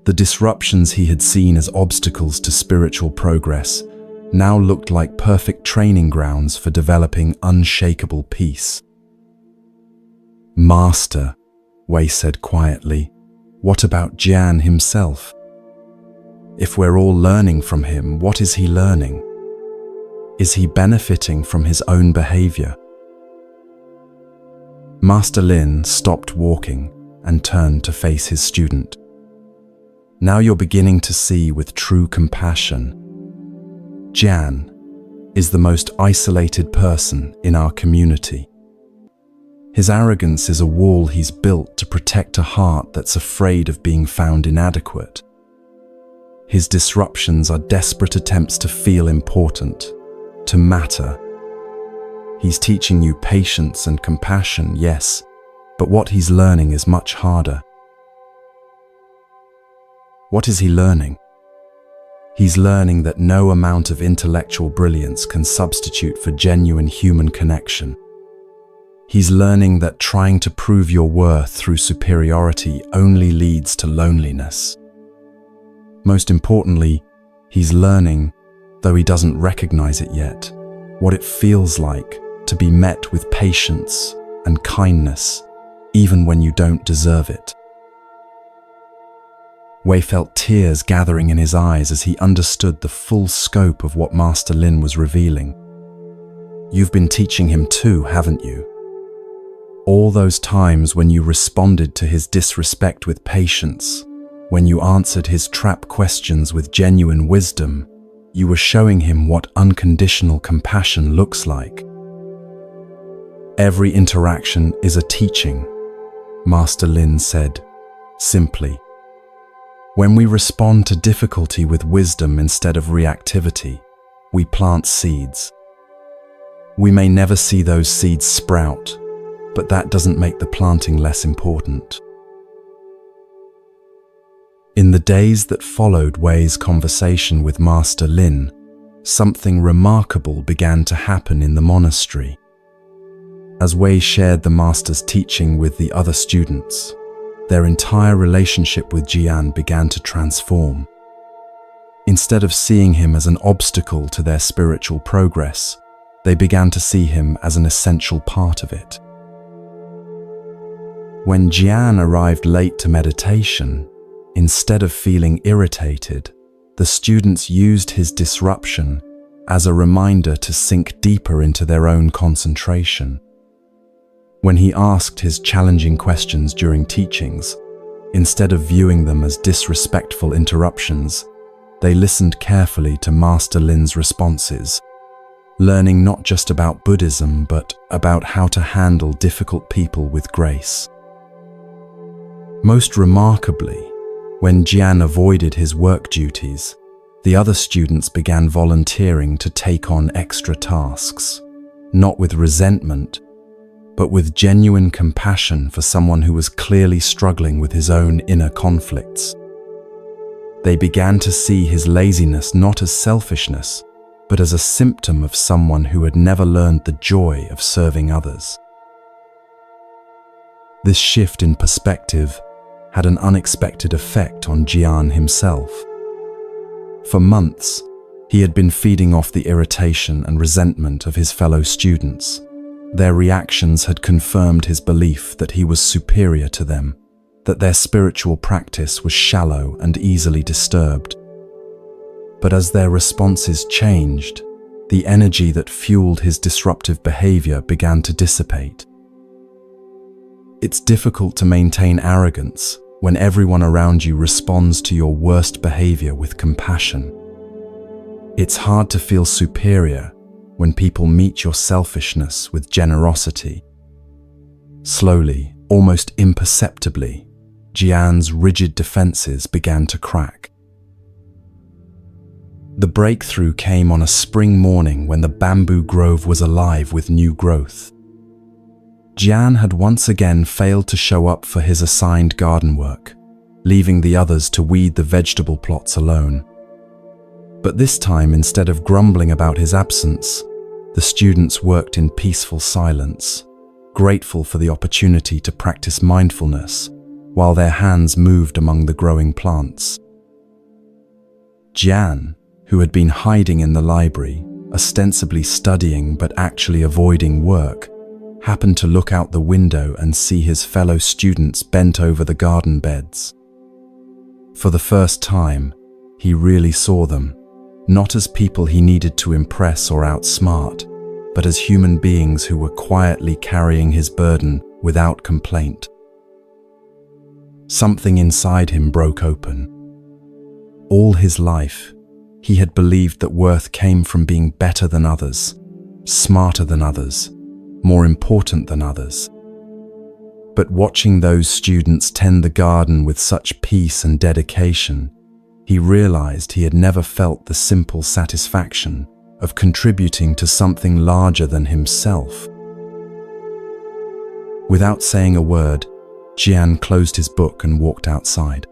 The disruptions he had seen as obstacles to spiritual progress now looked like perfect training grounds for developing unshakable peace. Master, Wei said quietly, what about Jian himself? If we're all learning from him, what is he learning? Is he benefiting from his own behavior? Master Lin stopped walking and turned to face his student. Now you're beginning to see with true compassion. Jian is the most isolated person in our community. His arrogance is a wall he's built to protect a heart that's afraid of being found inadequate. His disruptions are desperate attempts to feel important, to matter. He's teaching you patience and compassion, yes, but what he's learning is much harder. What is he learning? He's learning that no amount of intellectual brilliance can substitute for genuine human connection. He's learning that trying to prove your worth through superiority only leads to loneliness. Most importantly, he's learning, though he doesn't recognize it yet, what it feels like to be met with patience and kindness, even when you don't deserve it. Wei felt tears gathering in his eyes as he understood the full scope of what Master Lin was revealing. You've been teaching him too, haven't you? All those times when you responded to his disrespect with patience, when you answered his trap questions with genuine wisdom, you were showing him what unconditional compassion looks like. Every interaction is a teaching, Master Lin said, simply. When we respond to difficulty with wisdom instead of reactivity, we plant seeds. We may never see those seeds sprout, but that doesn't make the planting less important. In the days that followed Wei's conversation with Master Lin, something remarkable began to happen in the monastery. As Wei shared the master's teaching with the other students, their entire relationship with Jian began to transform. Instead of seeing him as an obstacle to their spiritual progress, they began to see him as an essential part of it. When Jian arrived late to meditation, instead of feeling irritated, the students used his disruption as a reminder to sink deeper into their own concentration. When he asked his challenging questions during teachings, instead of viewing them as disrespectful interruptions, they listened carefully to Master Lin's responses, learning not just about Buddhism but about how to handle difficult people with grace. Most remarkably, when Jian avoided his work duties, the other students began volunteering to take on extra tasks, not with resentment, but with genuine compassion for someone who was clearly struggling with his own inner conflicts. They began to see his laziness not as selfishness, but as a symptom of someone who had never learned the joy of serving others. This shift in perspective had an unexpected effect on Jian himself. For months, he had been feeding off the irritation and resentment of his fellow students. Their reactions had confirmed his belief that he was superior to them, that their spiritual practice was shallow and easily disturbed. But as their responses changed, the energy that fueled his disruptive behavior began to dissipate. It's difficult to maintain arrogance when everyone around you responds to your worst behavior with compassion. It's hard to feel superior when people meet your selfishness with generosity. Slowly, almost imperceptibly, Jian's rigid defenses began to crack. The breakthrough came on a spring morning when the bamboo grove was alive with new growth. Jian had once again failed to show up for his assigned garden work, leaving the others to weed the vegetable plots alone. But this time, instead of grumbling about his absence, the students worked in peaceful silence, grateful for the opportunity to practice mindfulness while their hands moved among the growing plants. Jian, who had been hiding in the library, ostensibly studying but actually avoiding work, happened to look out the window and see his fellow students bent over the garden beds. For the first time, he really saw them, not as people he needed to impress or outsmart, but as human beings who were quietly carrying his burden without complaint. Something inside him broke open. All his life, he had believed that worth came from being better than others, smarter than others, more important than others. But watching those students tend the garden with such peace and dedication, he realized he had never felt the simple satisfaction of contributing to something larger than himself. Without saying a word, Jian closed his book and walked outside.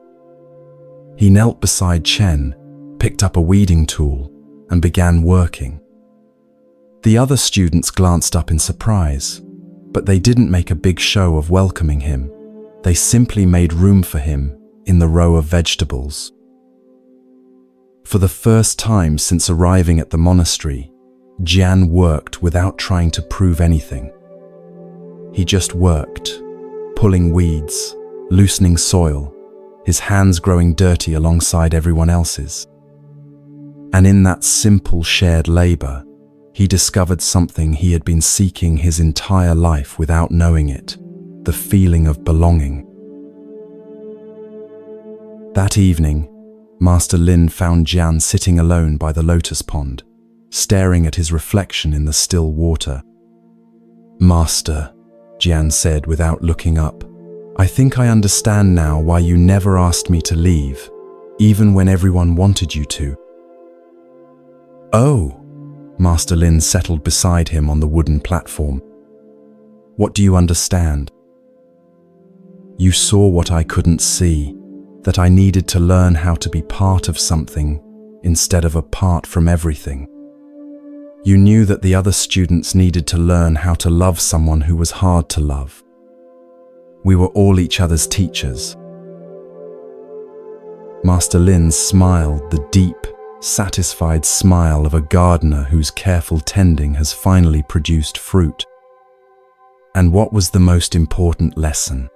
He knelt beside Chen, picked up a weeding tool, and began working. The other students glanced up in surprise, but they didn't make a big show of welcoming him. They simply made room for him in the row of vegetables. For the first time since arriving at the monastery, Jian worked without trying to prove anything. He just worked, pulling weeds, loosening soil, his hands growing dirty alongside everyone else's. And in that simple shared labor, he discovered something he had been seeking his entire life without knowing it, the feeling of belonging. That evening, Master Lin found Jian sitting alone by the lotus pond, staring at his reflection in the still water. "Master," Jian said without looking up, "I think I understand now why you never asked me to leave, even when everyone wanted you to." "Oh," Master Lin settled beside him on the wooden platform. "What do you understand?" "You saw what I couldn't see, that I needed to learn how to be part of something instead of apart from everything. You knew that the other students needed to learn how to love someone who was hard to love. We were all each other's teachers." Master Lin smiled, the deep, satisfied smile of a gardener whose careful tending has finally produced fruit. And what was the most important lesson?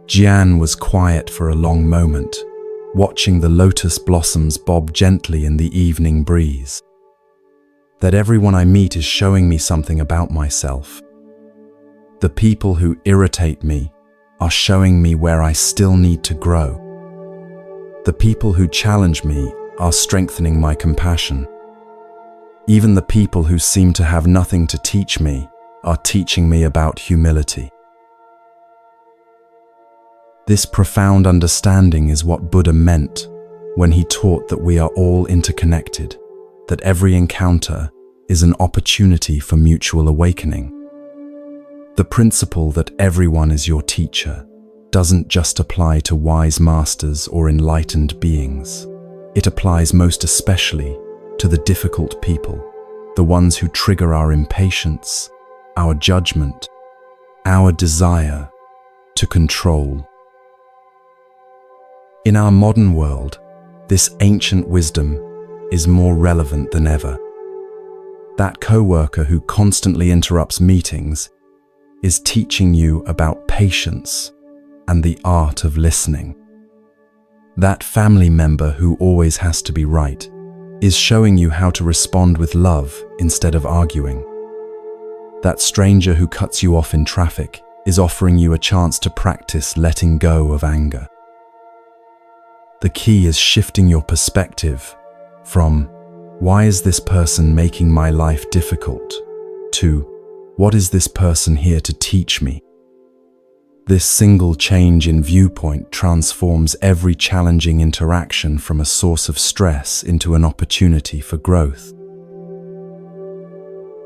Jian was quiet for a long moment, watching the lotus blossoms bob gently in the evening breeze. That everyone I meet is showing me something about myself. The people who irritate me are showing me where I still need to grow. The people who challenge me are strengthening my compassion. Even the people who seem to have nothing to teach me are teaching me about humility. This profound understanding is what Buddha meant when he taught that we are all interconnected, that every encounter is an opportunity for mutual awakening. The principle that everyone is your teacher doesn't just apply to wise masters or enlightened beings. It applies most especially to the difficult people, the ones who trigger our impatience, our judgment, our desire to control. In our modern world, this ancient wisdom is more relevant than ever. That coworker who constantly interrupts meetings is teaching you about patience and the art of listening. That family member who always has to be right is showing you how to respond with love instead of arguing. That stranger who cuts you off in traffic is offering you a chance to practice letting go of anger. The key is shifting your perspective from, "Why is this person making my life difficult?" to, "What is this person here to teach me?" This single change in viewpoint transforms every challenging interaction from a source of stress into an opportunity for growth.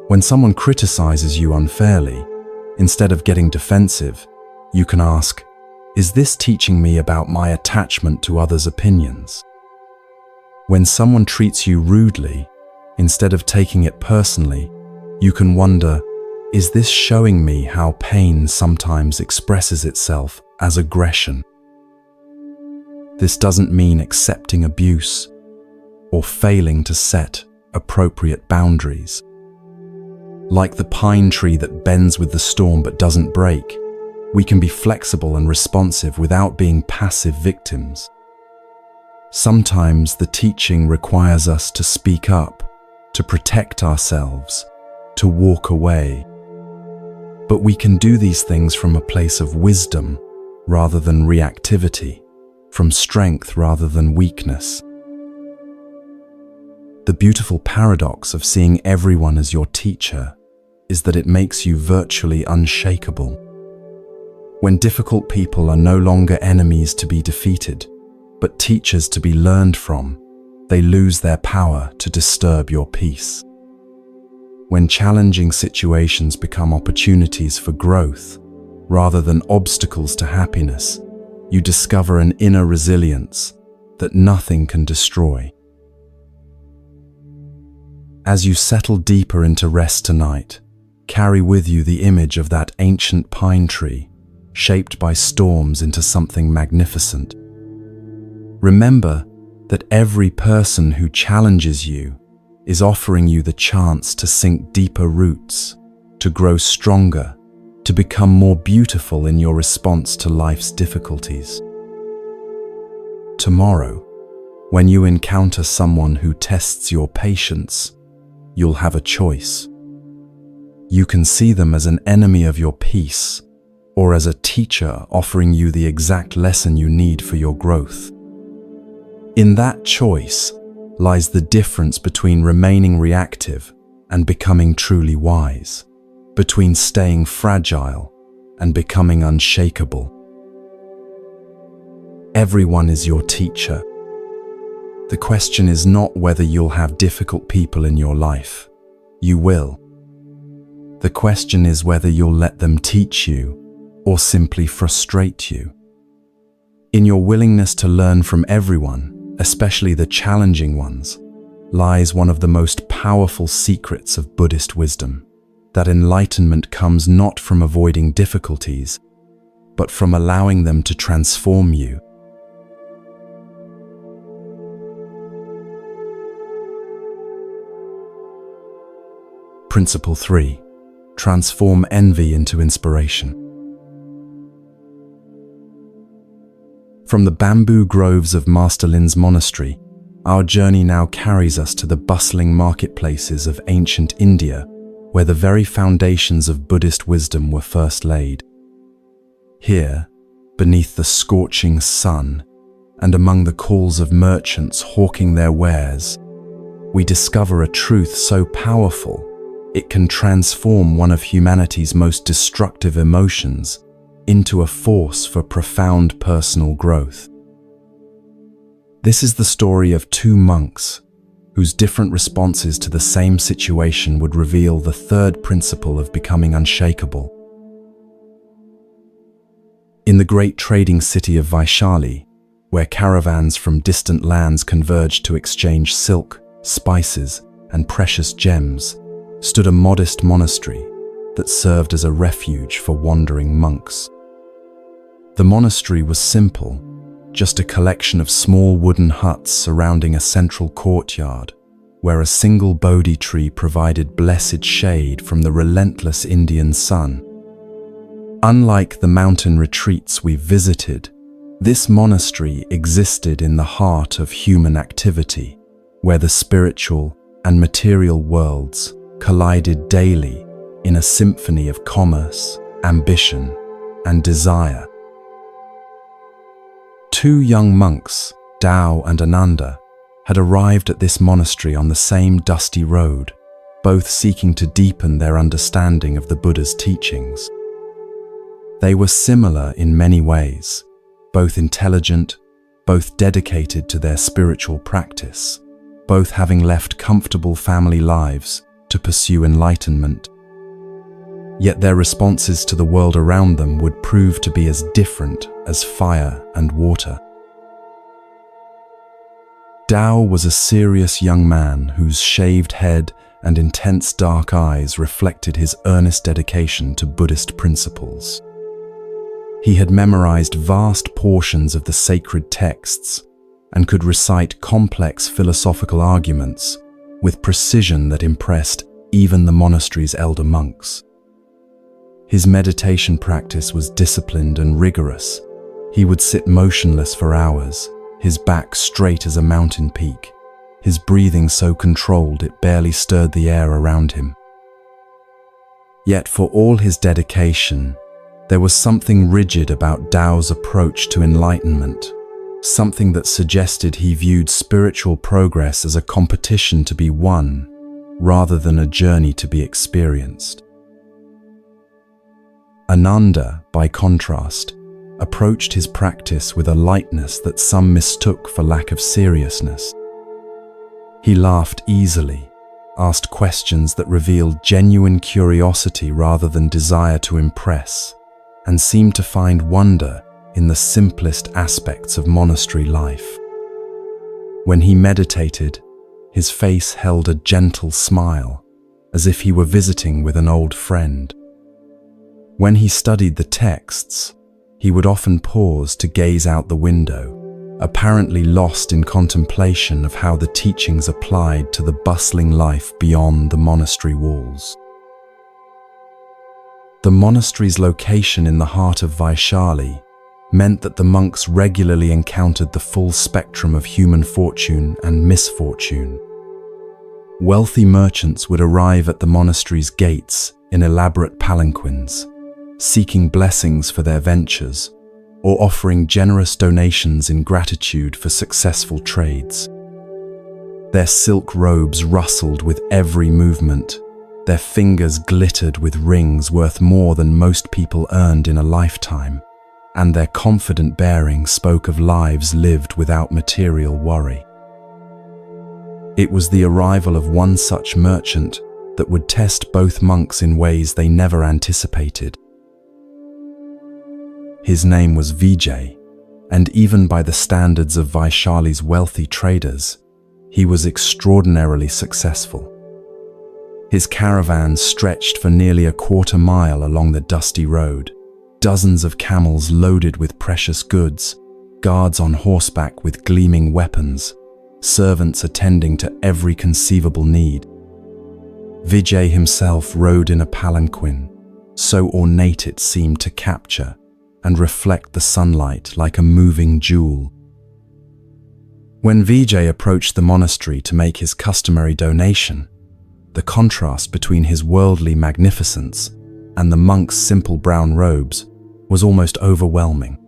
When someone criticizes you unfairly, instead of getting defensive, you can ask, "Is this teaching me about my attachment to others' opinions?" When someone treats you rudely, instead of taking it personally, you can wonder, "Is this showing me how pain sometimes expresses itself as aggression?" This doesn't mean accepting abuse or failing to set appropriate boundaries. Like the pine tree that bends with the storm but doesn't break, we can be flexible and responsive without being passive victims. Sometimes the teaching requires us to speak up, to protect ourselves, to walk away. But we can do these things from a place of wisdom rather than reactivity, from strength rather than weakness. The beautiful paradox of seeing everyone as your teacher is that it makes you virtually unshakable. When difficult people are no longer enemies to be defeated, but teachers to be learned from, they lose their power to disturb your peace. When challenging situations become opportunities for growth, rather than obstacles to happiness, you discover an inner resilience that nothing can destroy. As you settle deeper into rest tonight, carry with you the image of that ancient pine tree, shaped by storms into something magnificent. Remember that every person who challenges you is offering you the chance to sink deeper roots, to grow stronger, to become more beautiful in your response to life's difficulties. Tomorrow, when you encounter someone who tests your patience, you'll have a choice. You can see them as an enemy of your peace, or as a teacher offering you the exact lesson you need for your growth. In that choice lies the difference between remaining reactive and becoming truly wise, between staying fragile and becoming unshakable. Everyone is your teacher. The question is not whether you'll have difficult people in your life. You will. The question is whether you'll let them teach you or simply frustrate you. In your willingness to learn from everyone, especially the challenging ones, lies one of the most powerful secrets of Buddhist wisdom, that enlightenment comes not from avoiding difficulties, but from allowing them to transform you. Principle 3. Transform envy into inspiration. From the bamboo groves of Master Lin's monastery, our journey now carries us to the bustling marketplaces of ancient India, where the very foundations of Buddhist wisdom were first laid. Here, beneath the scorching sun, and among the calls of merchants hawking their wares, we discover a truth so powerful it can transform one of humanity's most destructive emotions into a force for profound personal growth. This is the story of two monks whose different responses to the same situation would reveal the third principle of becoming unshakable. In the great trading city of Vaishali, where caravans from distant lands converged to exchange silk, spices, and precious gems, stood a modest monastery that served as a refuge for wandering monks. The monastery was simple, just a collection of small wooden huts surrounding a central courtyard, where a single Bodhi tree provided blessed shade from the relentless Indian sun. Unlike the mountain retreats we visited, this monastery existed in the heart of human activity, where the spiritual and material worlds collided daily in a symphony of commerce, ambition, and desire. Two young monks, Tao and Ananda, had arrived at this monastery on the same dusty road, both seeking to deepen their understanding of the Buddha's teachings. They were similar in many ways, both intelligent, both dedicated to their spiritual practice, both having left comfortable family lives to pursue enlightenment. Yet their responses to the world around them would prove to be as different as fire and water. Tao was a serious young man whose shaved head and intense dark eyes reflected his earnest dedication to Buddhist principles. He had memorized vast portions of the sacred texts and could recite complex philosophical arguments with precision that impressed even the monastery's elder monks. His meditation practice was disciplined and rigorous. He would sit motionless for hours, his back straight as a mountain peak, his breathing so controlled it barely stirred the air around him. Yet for all his dedication, there was something rigid about Tao's approach to enlightenment, something that suggested he viewed spiritual progress as a competition to be won, rather than a journey to be experienced. Ananda, by contrast, approached his practice with a lightness that some mistook for lack of seriousness. He laughed easily, asked questions that revealed genuine curiosity rather than desire to impress, and seemed to find wonder in the simplest aspects of monastery life. When he meditated, his face held a gentle smile, as if he were visiting with an old friend. When he studied the texts, he would often pause to gaze out the window, apparently lost in contemplation of how the teachings applied to the bustling life beyond the monastery walls. The monastery's location in the heart of Vaishali meant that the monks regularly encountered the full spectrum of human fortune and misfortune. Wealthy merchants would arrive at the monastery's gates in elaborate palanquins, seeking blessings for their ventures, or offering generous donations in gratitude for successful trades. Their silk robes rustled with every movement, their fingers glittered with rings worth more than most people earned in a lifetime, and their confident bearing spoke of lives lived without material worry. It was the arrival of one such merchant that would test both monks in ways they never anticipated. His name was Vijay, and even by the standards of Vaishali's wealthy traders, he was extraordinarily successful. His caravan stretched for nearly a quarter mile along the dusty road, dozens of camels loaded with precious goods, guards on horseback with gleaming weapons, servants attending to every conceivable need. Vijay himself rode in a palanquin, so ornate it seemed to capture and reflect the sunlight like a moving jewel. When Vijay approached the monastery to make his customary donation, the contrast between his worldly magnificence and the monks' simple brown robes was almost overwhelming.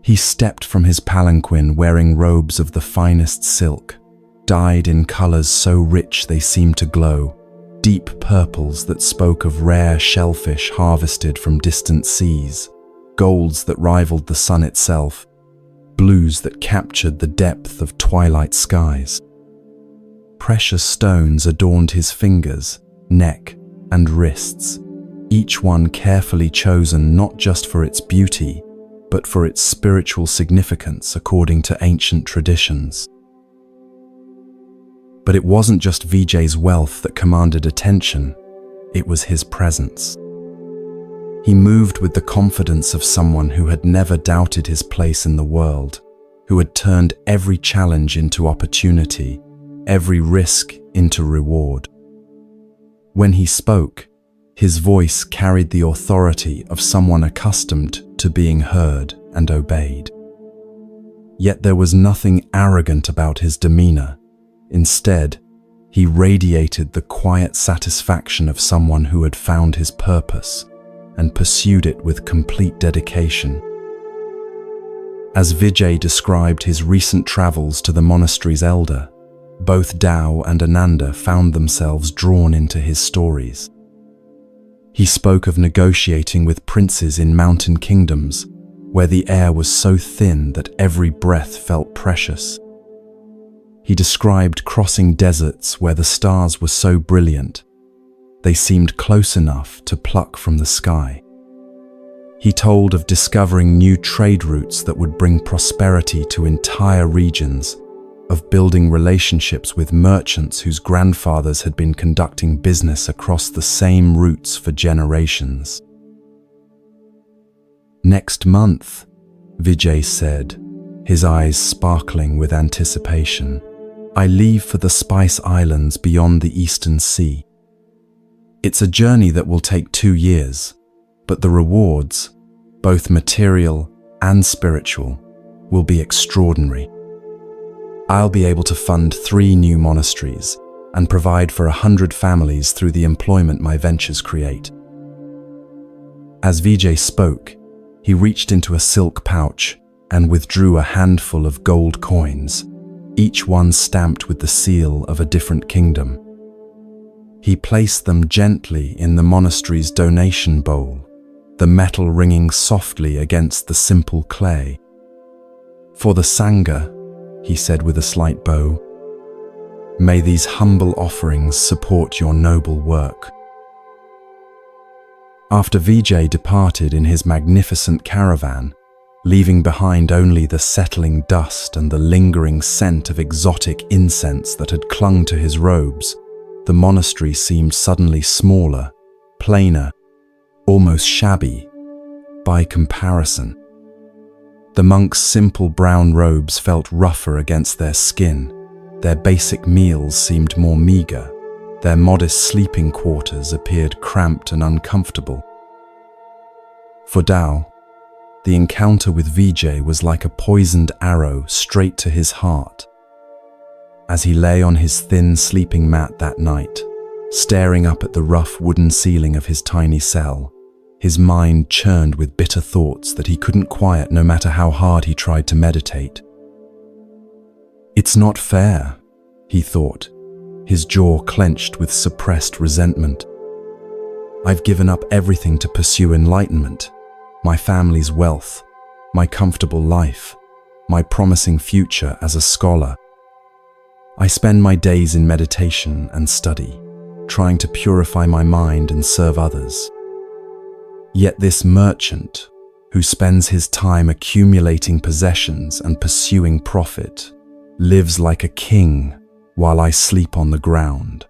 He stepped from his palanquin wearing robes of the finest silk, dyed in colors so rich they seemed to glow, deep purples that spoke of rare shellfish harvested from distant seas, golds that rivaled the sun itself, blues that captured the depth of twilight skies. Precious stones adorned his fingers, neck, and wrists, each one carefully chosen not just for its beauty, but for its spiritual significance according to ancient traditions. But it wasn't just Vijay's wealth that commanded attention, it was his presence. He moved with the confidence of someone who had never doubted his place in the world, who had turned every challenge into opportunity, every risk into reward. When he spoke, his voice carried the authority of someone accustomed to being heard and obeyed. Yet there was nothing arrogant about his demeanor, Instead, he radiated the quiet satisfaction of someone who had found his purpose and pursued it with complete dedication. As Vijay described his recent travels to the monastery's elder, both Tao and Ananda found themselves drawn into his stories. He spoke of negotiating with princes in mountain kingdoms, where the air was so thin that every breath felt precious. He described crossing deserts where the stars were so brilliant, they seemed close enough to pluck from the sky. He told of discovering new trade routes that would bring prosperity to entire regions, of building relationships with merchants whose grandfathers had been conducting business across the same routes for generations. "Next month," Vijay said, his eyes sparkling with anticipation, "I leave for the Spice Islands beyond the Eastern Sea. It's a journey that will take 2 years, but the rewards, both material and spiritual, will be extraordinary. I'll be able to fund 3 new monasteries and provide for 100 families through the employment my ventures create." As Vijay spoke, he reached into a silk pouch and withdrew a handful of gold coins, each one stamped with the seal of a different kingdom. He placed them gently in the monastery's donation bowl, the metal ringing softly against the simple clay. "For the Sangha," he said with a slight bow, "may these humble offerings support your noble work." After Vijay departed in his magnificent caravan, leaving behind only the settling dust and the lingering scent of exotic incense that had clung to his robes, the monastery seemed suddenly smaller, plainer, almost shabby, by comparison. The monks' simple brown robes felt rougher against their skin, their basic meals seemed more meager, their modest sleeping quarters appeared cramped and uncomfortable. For Tao, the encounter with Vijay was like a poisoned arrow straight to his heart. As he lay on his thin sleeping mat that night, staring up at the rough wooden ceiling of his tiny cell, his mind churned with bitter thoughts that he couldn't quiet no matter how hard he tried to meditate. "It's not fair," he thought, his jaw clenched with suppressed resentment. "I've given up everything to pursue enlightenment, my family's wealth, my comfortable life, my promising future as a scholar. I spend my days in meditation and study, trying to purify my mind and serve others. Yet this merchant, who spends his time accumulating possessions and pursuing profit, lives like a king while I sleep on the ground."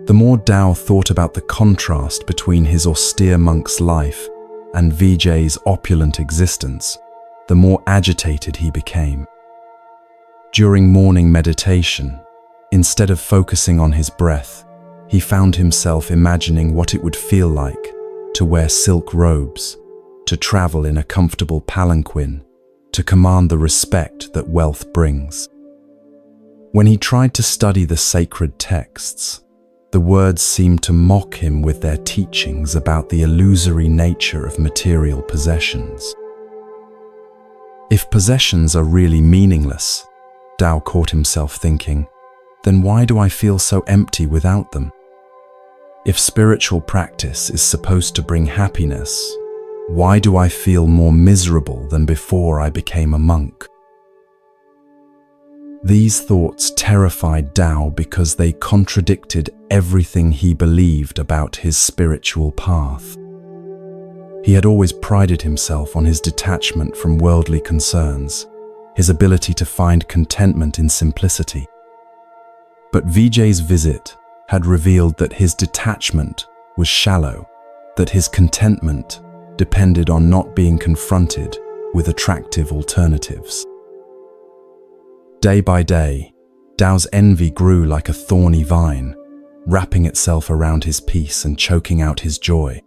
The more Tao thought about the contrast between his austere monk's life and Vijay's opulent existence, the more agitated he became. During morning meditation, instead of focusing on his breath, he found himself imagining what it would feel like to wear silk robes, to travel in a comfortable palanquin, to command the respect that wealth brings. When he tried to study the sacred texts, the words seemed to mock him with their teachings about the illusory nature of material possessions. If possessions are really meaningless, Tao caught himself thinking, then why do I feel so empty without them? If spiritual practice is supposed to bring happiness, why do I feel more miserable than before I became a monk? These thoughts terrified Tao because they contradicted everything he believed about his spiritual path. He had always prided himself on his detachment from worldly concerns, his ability to find contentment in simplicity. But Vijay's visit had revealed that his detachment was shallow, that his contentment depended on not being confronted with attractive alternatives. Day by day, Tao's envy grew like a thorny vine, wrapping itself around his peace and choking out his joy.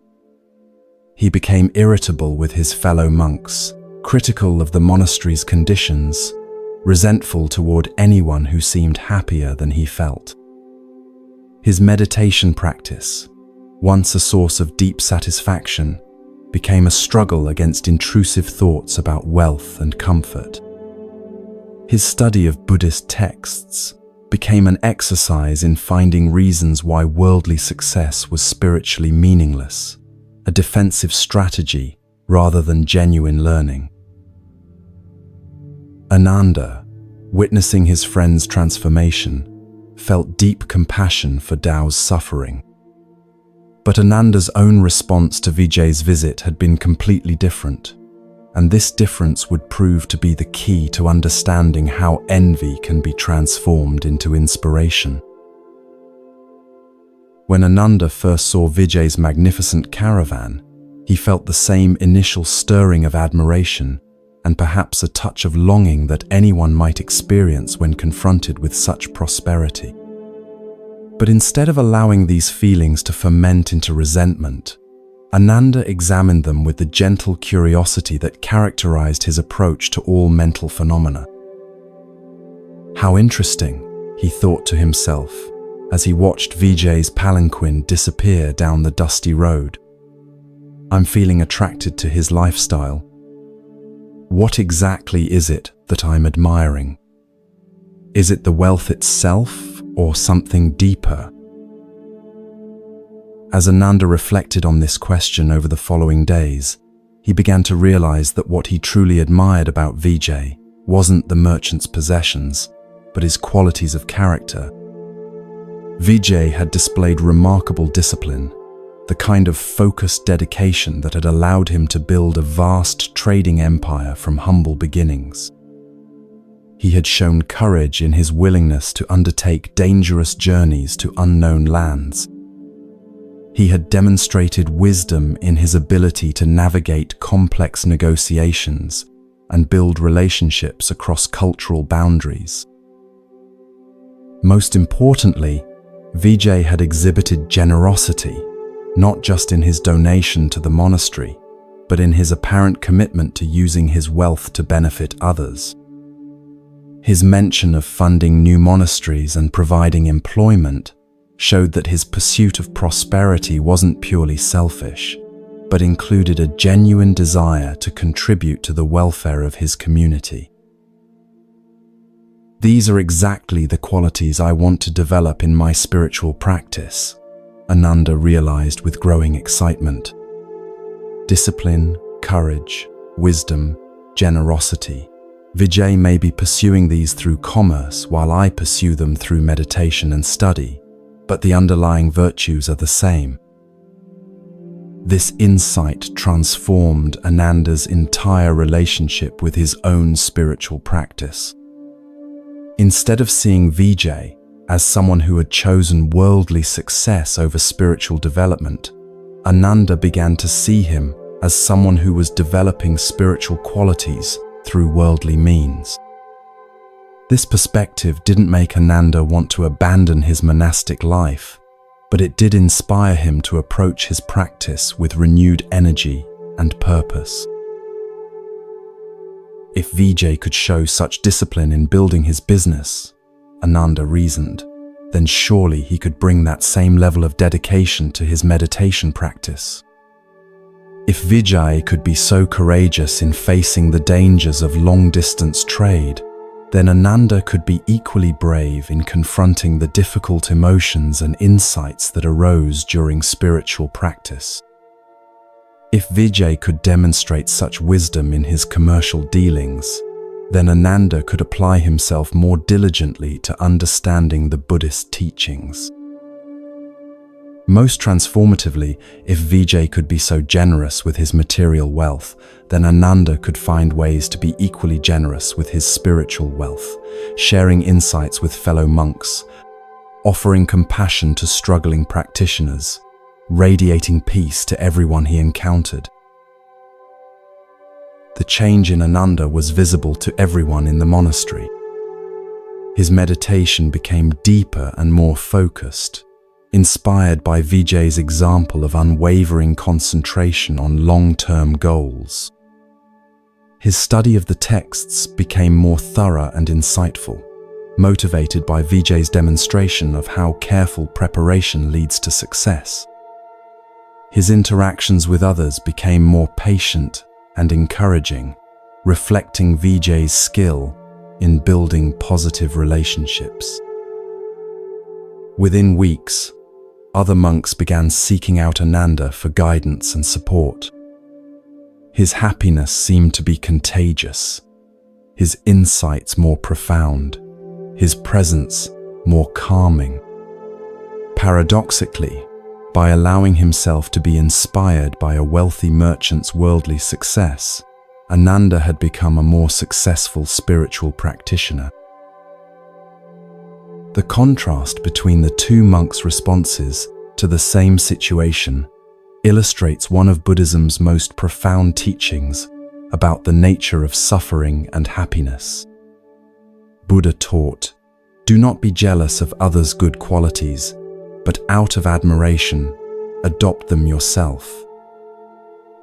He became irritable with his fellow monks, critical of the monastery's conditions, resentful toward anyone who seemed happier than he felt. His meditation practice, once a source of deep satisfaction, became a struggle against intrusive thoughts about wealth and comfort. His study of Buddhist texts became an exercise in finding reasons why worldly success was spiritually meaningless, a defensive strategy rather than genuine learning. Ananda, witnessing his friend's transformation, felt deep compassion for Tao's suffering. But Ananda's own response to Vijay's visit had been completely different, and this difference would prove to be the key to understanding how envy can be transformed into inspiration. When Ananda first saw Vijay's magnificent caravan, he felt the same initial stirring of admiration and perhaps a touch of longing that anyone might experience when confronted with such prosperity. But instead of allowing these feelings to ferment into resentment, Ananda examined them with the gentle curiosity that characterized his approach to all mental phenomena. How interesting, he thought to himself, as he watched Vijay's palanquin disappear down the dusty road. I'm feeling attracted to his lifestyle. What exactly is it that I'm admiring? Is it the wealth itself, or something deeper? As Ananda reflected on this question over the following days, he began to realize that what he truly admired about Vijay wasn't the merchant's possessions, but his qualities of character. Vijay had displayed remarkable discipline, the kind of focused dedication that had allowed him to build a vast trading empire from humble beginnings. He had shown courage in his willingness to undertake dangerous journeys to unknown lands. He had demonstrated wisdom in his ability to navigate complex negotiations and build relationships across cultural boundaries. Most importantly, Vijay had exhibited generosity, not just in his donation to the monastery, but in his apparent commitment to using his wealth to benefit others. His mention of funding new monasteries and providing employment showed that his pursuit of prosperity wasn't purely selfish, but included a genuine desire to contribute to the welfare of his community. These are exactly the qualities I want to develop in my spiritual practice, Ananda realized with growing excitement. Discipline, courage, wisdom, generosity. Vijay may be pursuing these through commerce while I pursue them through meditation and study, but the underlying virtues are the same. This insight transformed Ananda's entire relationship with his own spiritual practice. Instead of seeing Vijay as someone who had chosen worldly success over spiritual development, Ananda began to see him as someone who was developing spiritual qualities through worldly means. This perspective didn't make Ananda want to abandon his monastic life, but it did inspire him to approach his practice with renewed energy and purpose. If Vijay could show such discipline in building his business, Ananda reasoned, then surely he could bring that same level of dedication to his meditation practice. If Vijay could be so courageous in facing the dangers of long-distance trade, then Ananda could be equally brave in confronting the difficult emotions and insights that arose during spiritual practice. If Vijay could demonstrate such wisdom in his commercial dealings, then Ananda could apply himself more diligently to understanding the Buddhist teachings. Most transformatively, if Vijay could be so generous with his material wealth, then Ananda could find ways to be equally generous with his spiritual wealth, sharing insights with fellow monks, offering compassion to struggling practitioners, radiating peace to everyone he encountered. The change in Ananda was visible to everyone in the monastery. His meditation became deeper and more focused, inspired by Vijay's example of unwavering concentration on long-term goals. His study of the texts became more thorough and insightful, motivated by Vijay's demonstration of how careful preparation leads to success. His interactions with others became more patient and encouraging, reflecting Vijay's skill in building positive relationships. Within weeks, other monks began seeking out Ananda for guidance and support. His happiness seemed to be contagious, his insights more profound, his presence more calming. Paradoxically, by allowing himself to be inspired by a wealthy merchant's worldly success, Ananda had become a more successful spiritual practitioner. The contrast between the two monks' responses to the same situation illustrates one of Buddhism's most profound teachings about the nature of suffering and happiness. Buddha taught, "Do not be jealous of others' good qualities, but out of admiration, adopt them yourself."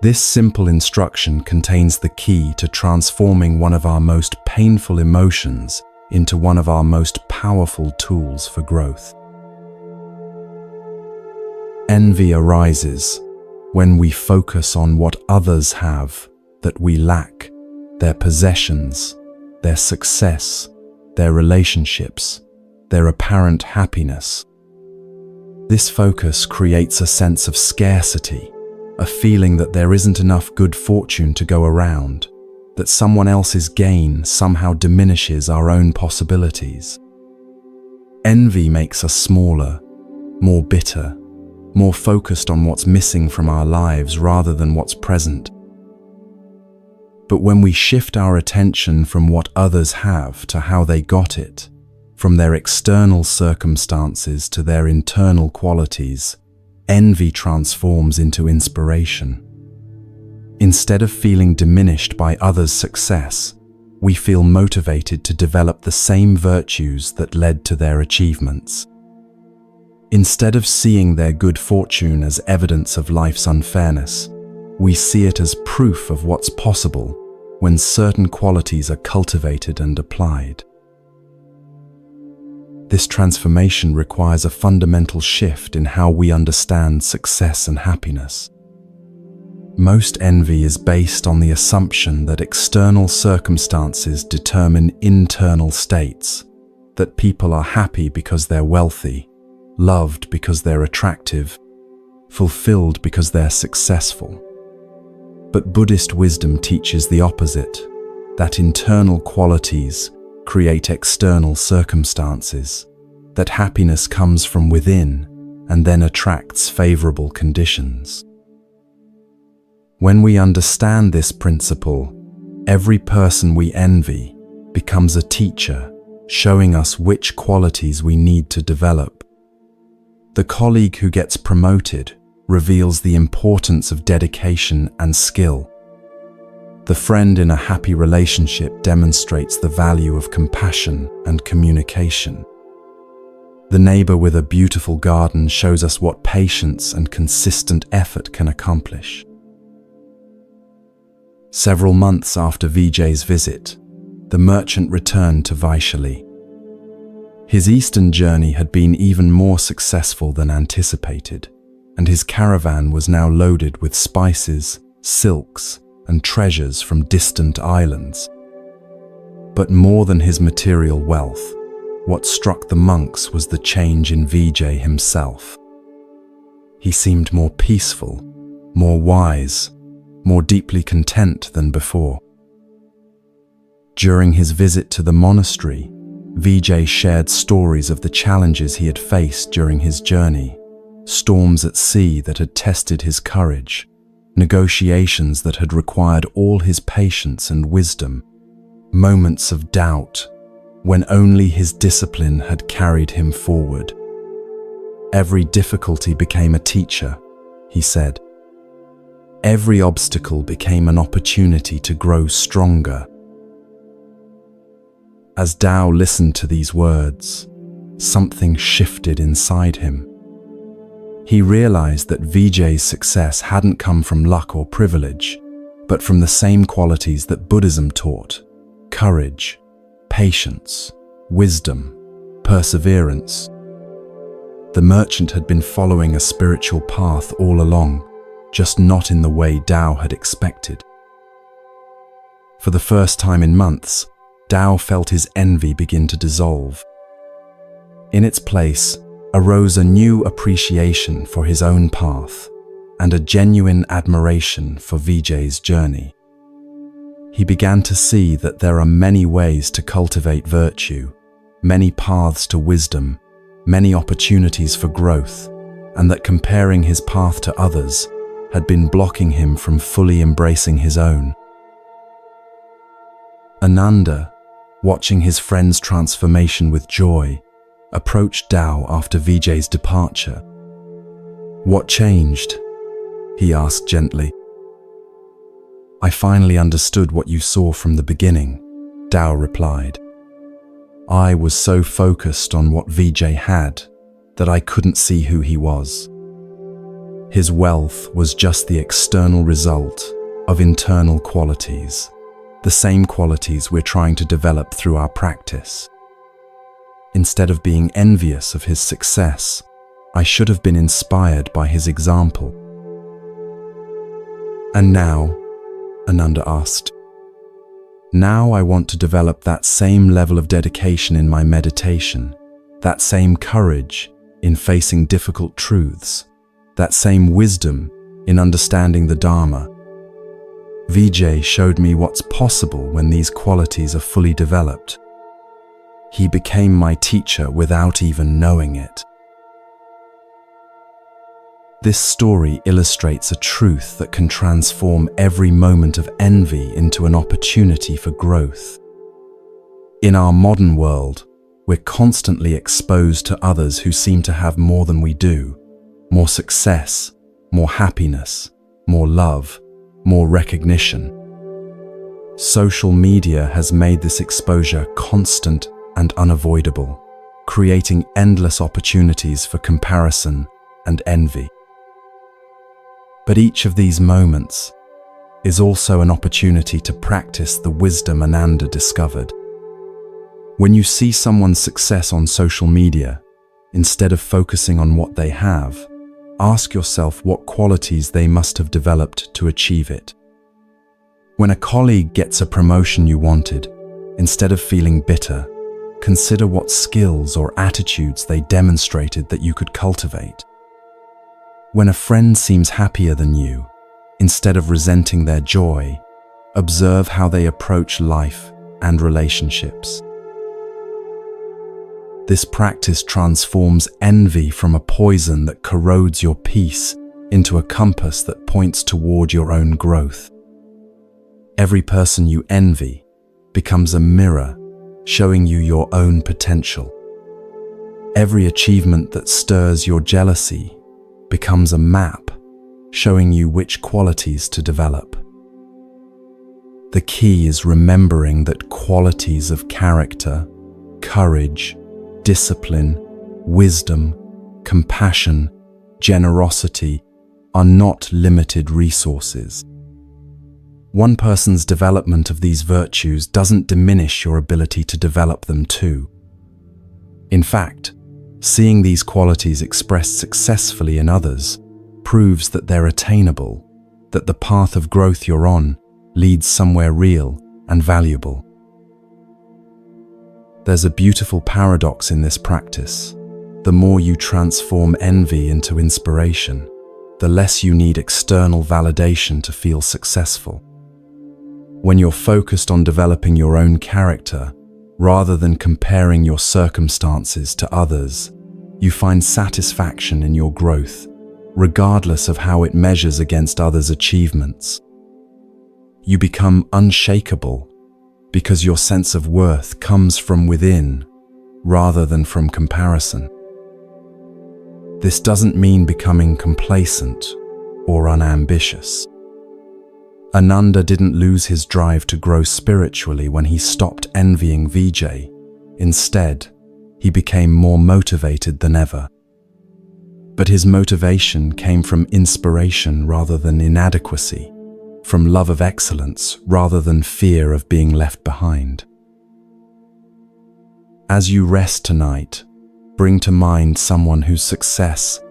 This simple instruction contains the key to transforming one of our most painful emotions into one of our most powerful tools for growth. Envy arises when we focus on what others have that we lack, their possessions, their success, their relationships, their apparent happiness. This focus creates a sense of scarcity, a feeling that there isn't enough good fortune to go around, that someone else's gain somehow diminishes our own possibilities. Envy makes us smaller, more bitter, more focused on what's missing from our lives rather than what's present. But when we shift our attention from what others have to how they got it, from their external circumstances to their internal qualities, envy transforms into inspiration. Instead of feeling diminished by others' success, we feel motivated to develop the same virtues that led to their achievements. Instead of seeing their good fortune as evidence of life's unfairness, we see it as proof of what's possible when certain qualities are cultivated and applied. This transformation requires a fundamental shift in how we understand success and happiness. Most envy is based on the assumption that external circumstances determine internal states, that people are happy because they're wealthy, loved because they're attractive, fulfilled because they're successful. But Buddhist wisdom teaches the opposite, that internal qualities create external circumstances, that happiness comes from within and then attracts favorable conditions. When we understand this principle, every person we envy becomes a teacher, showing us which qualities we need to develop. The colleague who gets promoted reveals the importance of dedication and skill. The friend in a happy relationship demonstrates the value of compassion and communication. The neighbor with a beautiful garden shows us what patience and consistent effort can accomplish. Several months after Vijay's visit, the merchant returned to Vaishali. His eastern journey had been even more successful than anticipated, and his caravan was now loaded with spices, silks, and treasures from distant islands. But more than his material wealth, what struck the monks was the change in Vijay himself. He seemed more peaceful, more wise, more deeply content than before. During his visit to the monastery, Vijay shared stories of the challenges he had faced during his journey, storms at sea that had tested his courage, negotiations that had required all his patience and wisdom, moments of doubt when only his discipline had carried him forward. Every difficulty became a teacher, he said. Every obstacle became an opportunity to grow stronger. As Tao listened to these words, something shifted inside him. He realized that Vijay's success hadn't come from luck or privilege, but from the same qualities that Buddhism taught: courage, patience, wisdom, perseverance. The merchant had been following a spiritual path all along, just not in the way Dao had expected. For the first time in months, Dao felt his envy begin to dissolve. In its place arose a new appreciation for his own path and a genuine admiration for Vijay's journey. He began to see that there are many ways to cultivate virtue, many paths to wisdom, many opportunities for growth, and that comparing his path to others had been blocking him from fully embracing his own. Ananda, watching his friend's transformation with joy, approached Dao after Vijay's departure. "What changed?" he asked gently. "I finally understood what you saw from the beginning," Dao replied. "I was so focused on what Vijay had that I couldn't see who he was. His wealth was just the external result of internal qualities, the same qualities we're trying to develop through our practice. Instead of being envious of his success, I should have been inspired by his example." "And now?" Ananda asked. "Now I want to develop that same level of dedication in my meditation, that same courage in facing difficult truths, that same wisdom in understanding the Dharma. Vijay showed me what's possible when these qualities are fully developed. He became my teacher without even knowing it." This story illustrates a truth that can transform every moment of envy into an opportunity for growth. In our modern world, we're constantly exposed to others who seem to have more than we do: more success, more happiness, more love, more recognition. Social media has made this exposure constant and unavoidable, creating endless opportunities for comparison and envy. But each of these moments is also an opportunity to practice the wisdom Ananda discovered. When you see someone's success on social media, instead of focusing on what they have, ask yourself what qualities they must have developed to achieve it. When a colleague gets a promotion you wanted, instead of feeling bitter, consider what skills or attitudes they demonstrated that you could cultivate. When a friend seems happier than you, instead of resenting their joy, observe how they approach life and relationships. This practice transforms envy from a poison that corrodes your peace into a compass that points toward your own growth. Every person you envy becomes a mirror showing you your own potential. Every achievement that stirs your jealousy becomes a map showing you which qualities to develop. The key is remembering that qualities of character, courage, discipline, wisdom, compassion, generosity are not limited resources. One person's development of these virtues doesn't diminish your ability to develop them too. In fact, seeing these qualities expressed successfully in others proves that they're attainable, that the path of growth you're on leads somewhere real and valuable. There's a beautiful paradox in this practice. The more you transform envy into inspiration, the less you need external validation to feel successful. When you're focused on developing your own character, rather than comparing your circumstances to others, you find satisfaction in your growth, regardless of how it measures against others' achievements. You become unshakable because your sense of worth comes from within, rather than from comparison. This doesn't mean becoming complacent or unambitious. Ananda didn't lose his drive to grow spiritually when he stopped envying Vijay. Instead, he became more motivated than ever. But his motivation came from inspiration rather than inadequacy, from love of excellence rather than fear of being left behind. As you rest tonight, bring to mind someone whose success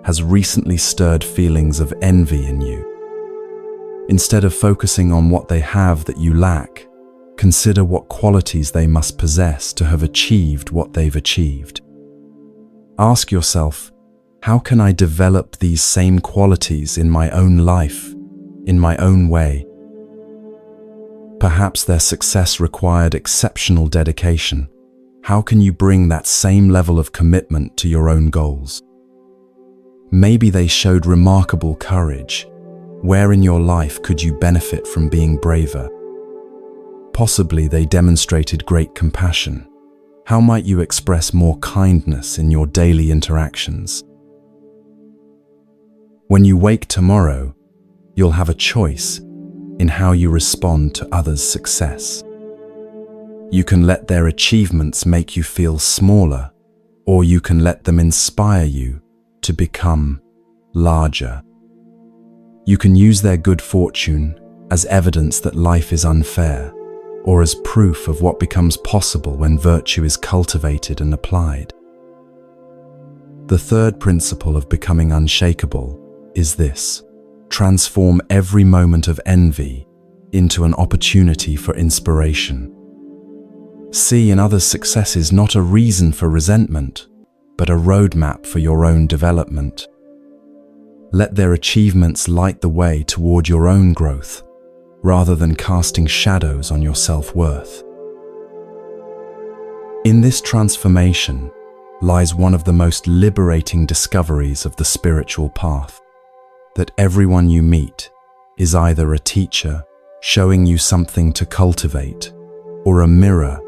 has recently stirred feelings of envy in you. Instead of focusing on what they have that you lack, consider what qualities they must possess to have achieved what they've achieved. Ask yourself, how can I develop these same qualities in my own life, in my own way? Perhaps their success required exceptional dedication. How can you bring that same level of commitment to your own goals? Maybe they showed remarkable courage. Where in your life could you benefit from being braver? Possibly they demonstrated great compassion. How might you express more kindness in your daily interactions? When you wake tomorrow, you'll have a choice in how you respond to others' success. You can let their achievements make you feel smaller, or you can let them inspire you to become larger. You can use their good fortune as evidence that life is unfair, or as proof of what becomes possible when virtue is cultivated and applied. The third principle of becoming unshakable is this: transform every moment of envy into an opportunity for inspiration. See in others' successes not a reason for resentment, but a roadmap for your own development. Let their achievements light the way toward your own growth, rather than casting shadows on your self-worth. In this transformation lies one of the most liberating discoveries of the spiritual path, that everyone you meet is either a teacher showing you something to cultivate, or a mirror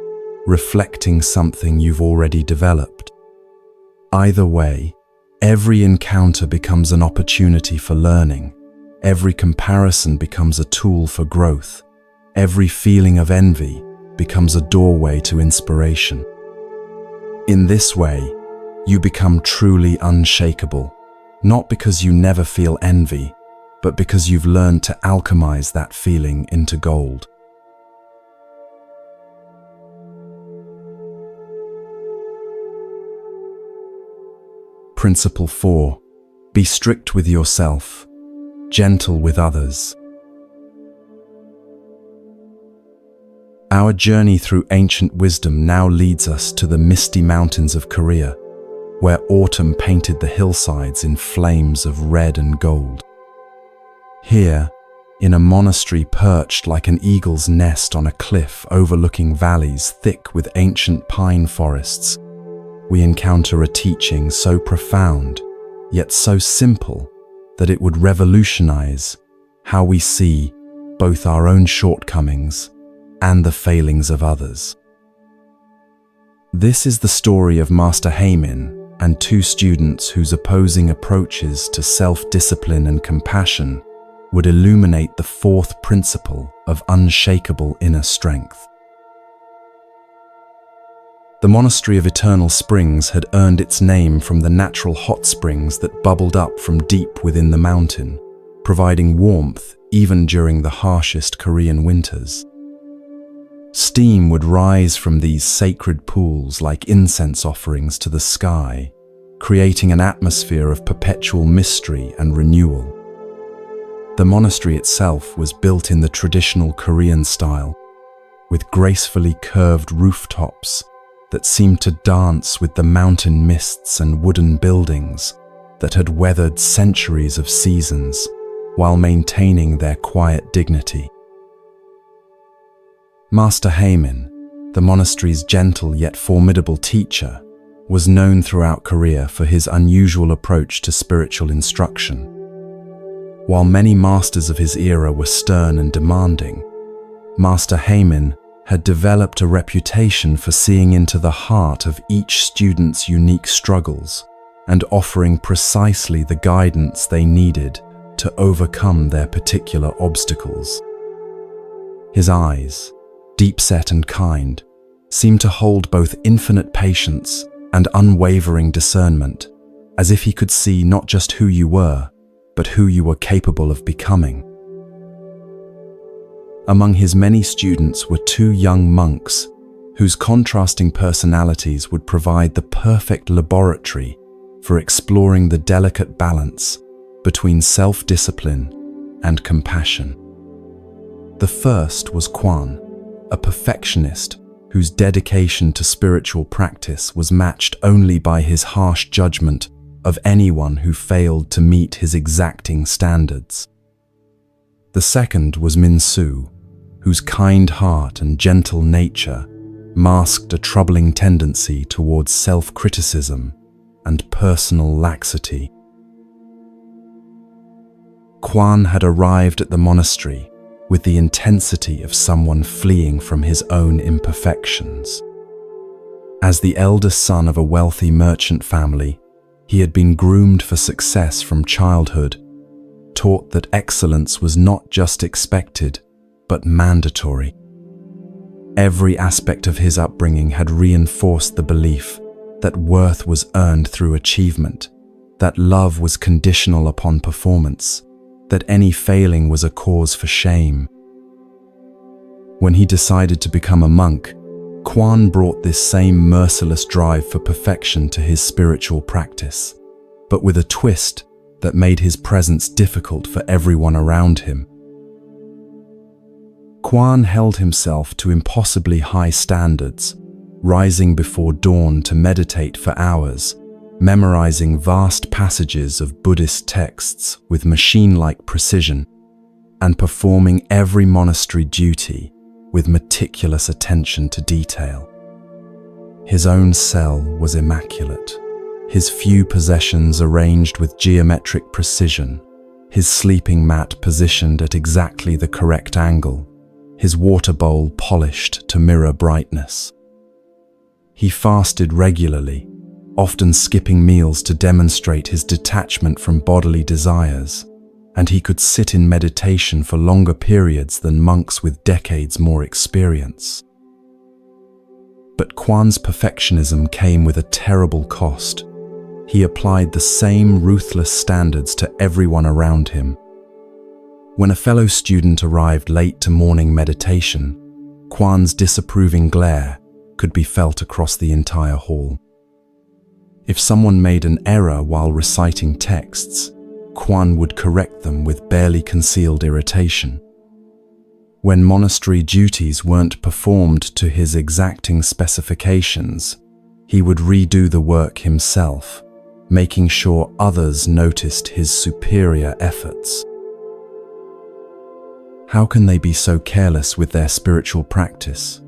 reflecting something you've already developed. Either way, every encounter becomes an opportunity for learning. Every comparison becomes a tool for growth. Every feeling of envy becomes a doorway to inspiration. In this way, you become truly unshakable, not because you never feel envy, but because you've learned to alchemize that feeling into gold. Principle 4. Be strict with yourself, gentle with others. Our journey through ancient wisdom now leads us to the misty mountains of Korea, where autumn painted the hillsides in flames of red and gold. Here, in a monastery perched like an eagle's nest on a cliff overlooking valleys thick with ancient pine forests, we encounter a teaching so profound, yet so simple, that it would revolutionize how we see both our own shortcomings and the failings of others. This is the story of Master Heimin and two students whose opposing approaches to self-discipline and compassion would illuminate the fourth principle of unshakable inner strength. The Monastery of Eternal Springs had earned its name from the natural hot springs that bubbled up from deep within the mountain, providing warmth even during the harshest Korean winters. Steam would rise from these sacred pools like incense offerings to the sky, creating an atmosphere of perpetual mystery and renewal. The monastery itself was built in the traditional Korean style, with gracefully curved rooftops that seemed to dance with the mountain mists and wooden buildings that had weathered centuries of seasons while maintaining their quiet dignity. Master Heimin, the monastery's gentle yet formidable teacher, was known throughout Korea for his unusual approach to spiritual instruction. While many masters of his era were stern and demanding, Master Heimin had developed a reputation for seeing into the heart of each student's unique struggles and offering precisely the guidance they needed to overcome their particular obstacles. His eyes, deep-set and kind, seemed to hold both infinite patience and unwavering discernment, as if he could see not just who you were, but who you were capable of becoming. Among his many students were two young monks whose contrasting personalities would provide the perfect laboratory for exploring the delicate balance between self-discipline and compassion. The first was Quan, a perfectionist whose dedication to spiritual practice was matched only by his harsh judgment of anyone who failed to meet his exacting standards. The second was Minsu, whose kind heart and gentle nature masked a troubling tendency towards self-criticism and personal laxity. Quan had arrived at the monastery with the intensity of someone fleeing from his own imperfections. As the eldest son of a wealthy merchant family, he had been groomed for success from childhood, taught that excellence was not just expected, but mandatory. Every aspect of his upbringing had reinforced the belief that worth was earned through achievement, that love was conditional upon performance, that any failing was a cause for shame. When he decided to become a monk, Quan brought this same merciless drive for perfection to his spiritual practice, but with a twist that made his presence difficult for everyone around him. Quan held himself to impossibly high standards, rising before dawn to meditate for hours, memorizing vast passages of Buddhist texts with machine-like precision, and performing every monastery duty with meticulous attention to detail. His own cell was immaculate, his few possessions arranged with geometric precision, his sleeping mat positioned at exactly the correct angle, his water bowl polished to mirror brightness. He fasted regularly, often skipping meals to demonstrate his detachment from bodily desires, and he could sit in meditation for longer periods than monks with decades more experience. But Quan's perfectionism came with a terrible cost. He applied the same ruthless standards to everyone around him. When a fellow student arrived late to morning meditation, Quan's disapproving glare could be felt across the entire hall. If someone made an error while reciting texts, Quan would correct them with barely concealed irritation. When monastery duties weren't performed to his exacting specifications, he would redo the work himself, making sure others noticed his superior efforts. How can they be so careless with their spiritual practice?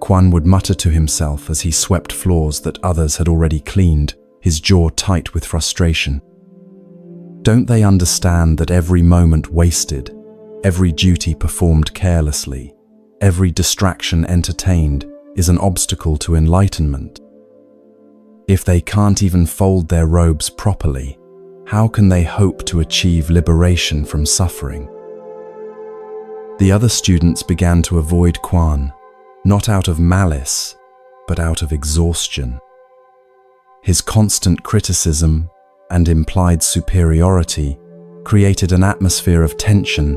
Quan would mutter to himself as he swept floors that others had already cleaned, his jaw tight with frustration. Don't they understand that every moment wasted, every duty performed carelessly, every distraction entertained is an obstacle to enlightenment? If they can't even fold their robes properly, how can they hope to achieve liberation from suffering? The other students began to avoid Quan, not out of malice, but out of exhaustion. His constant criticism and implied superiority created an atmosphere of tension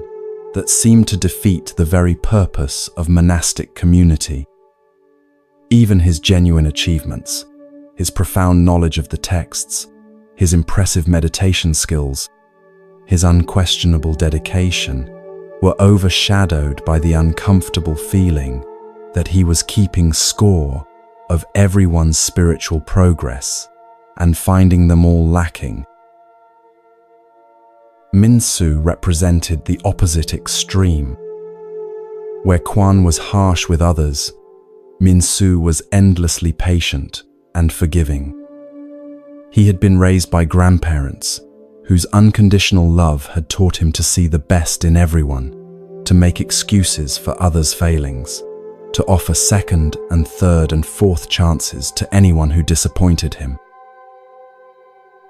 that seemed to defeat the very purpose of monastic community. Even his genuine achievements, his profound knowledge of the texts, his impressive meditation skills, his unquestionable dedication, were overshadowed by the uncomfortable feeling that he was keeping score of everyone's spiritual progress and finding them all lacking. Minsu represented the opposite extreme. Where Quan was harsh with others, Minsu was endlessly patient and forgiving. He had been raised by grandparents whose unconditional love had taught him to see the best in everyone, to make excuses for others' failings, to offer second and third and fourth chances to anyone who disappointed him.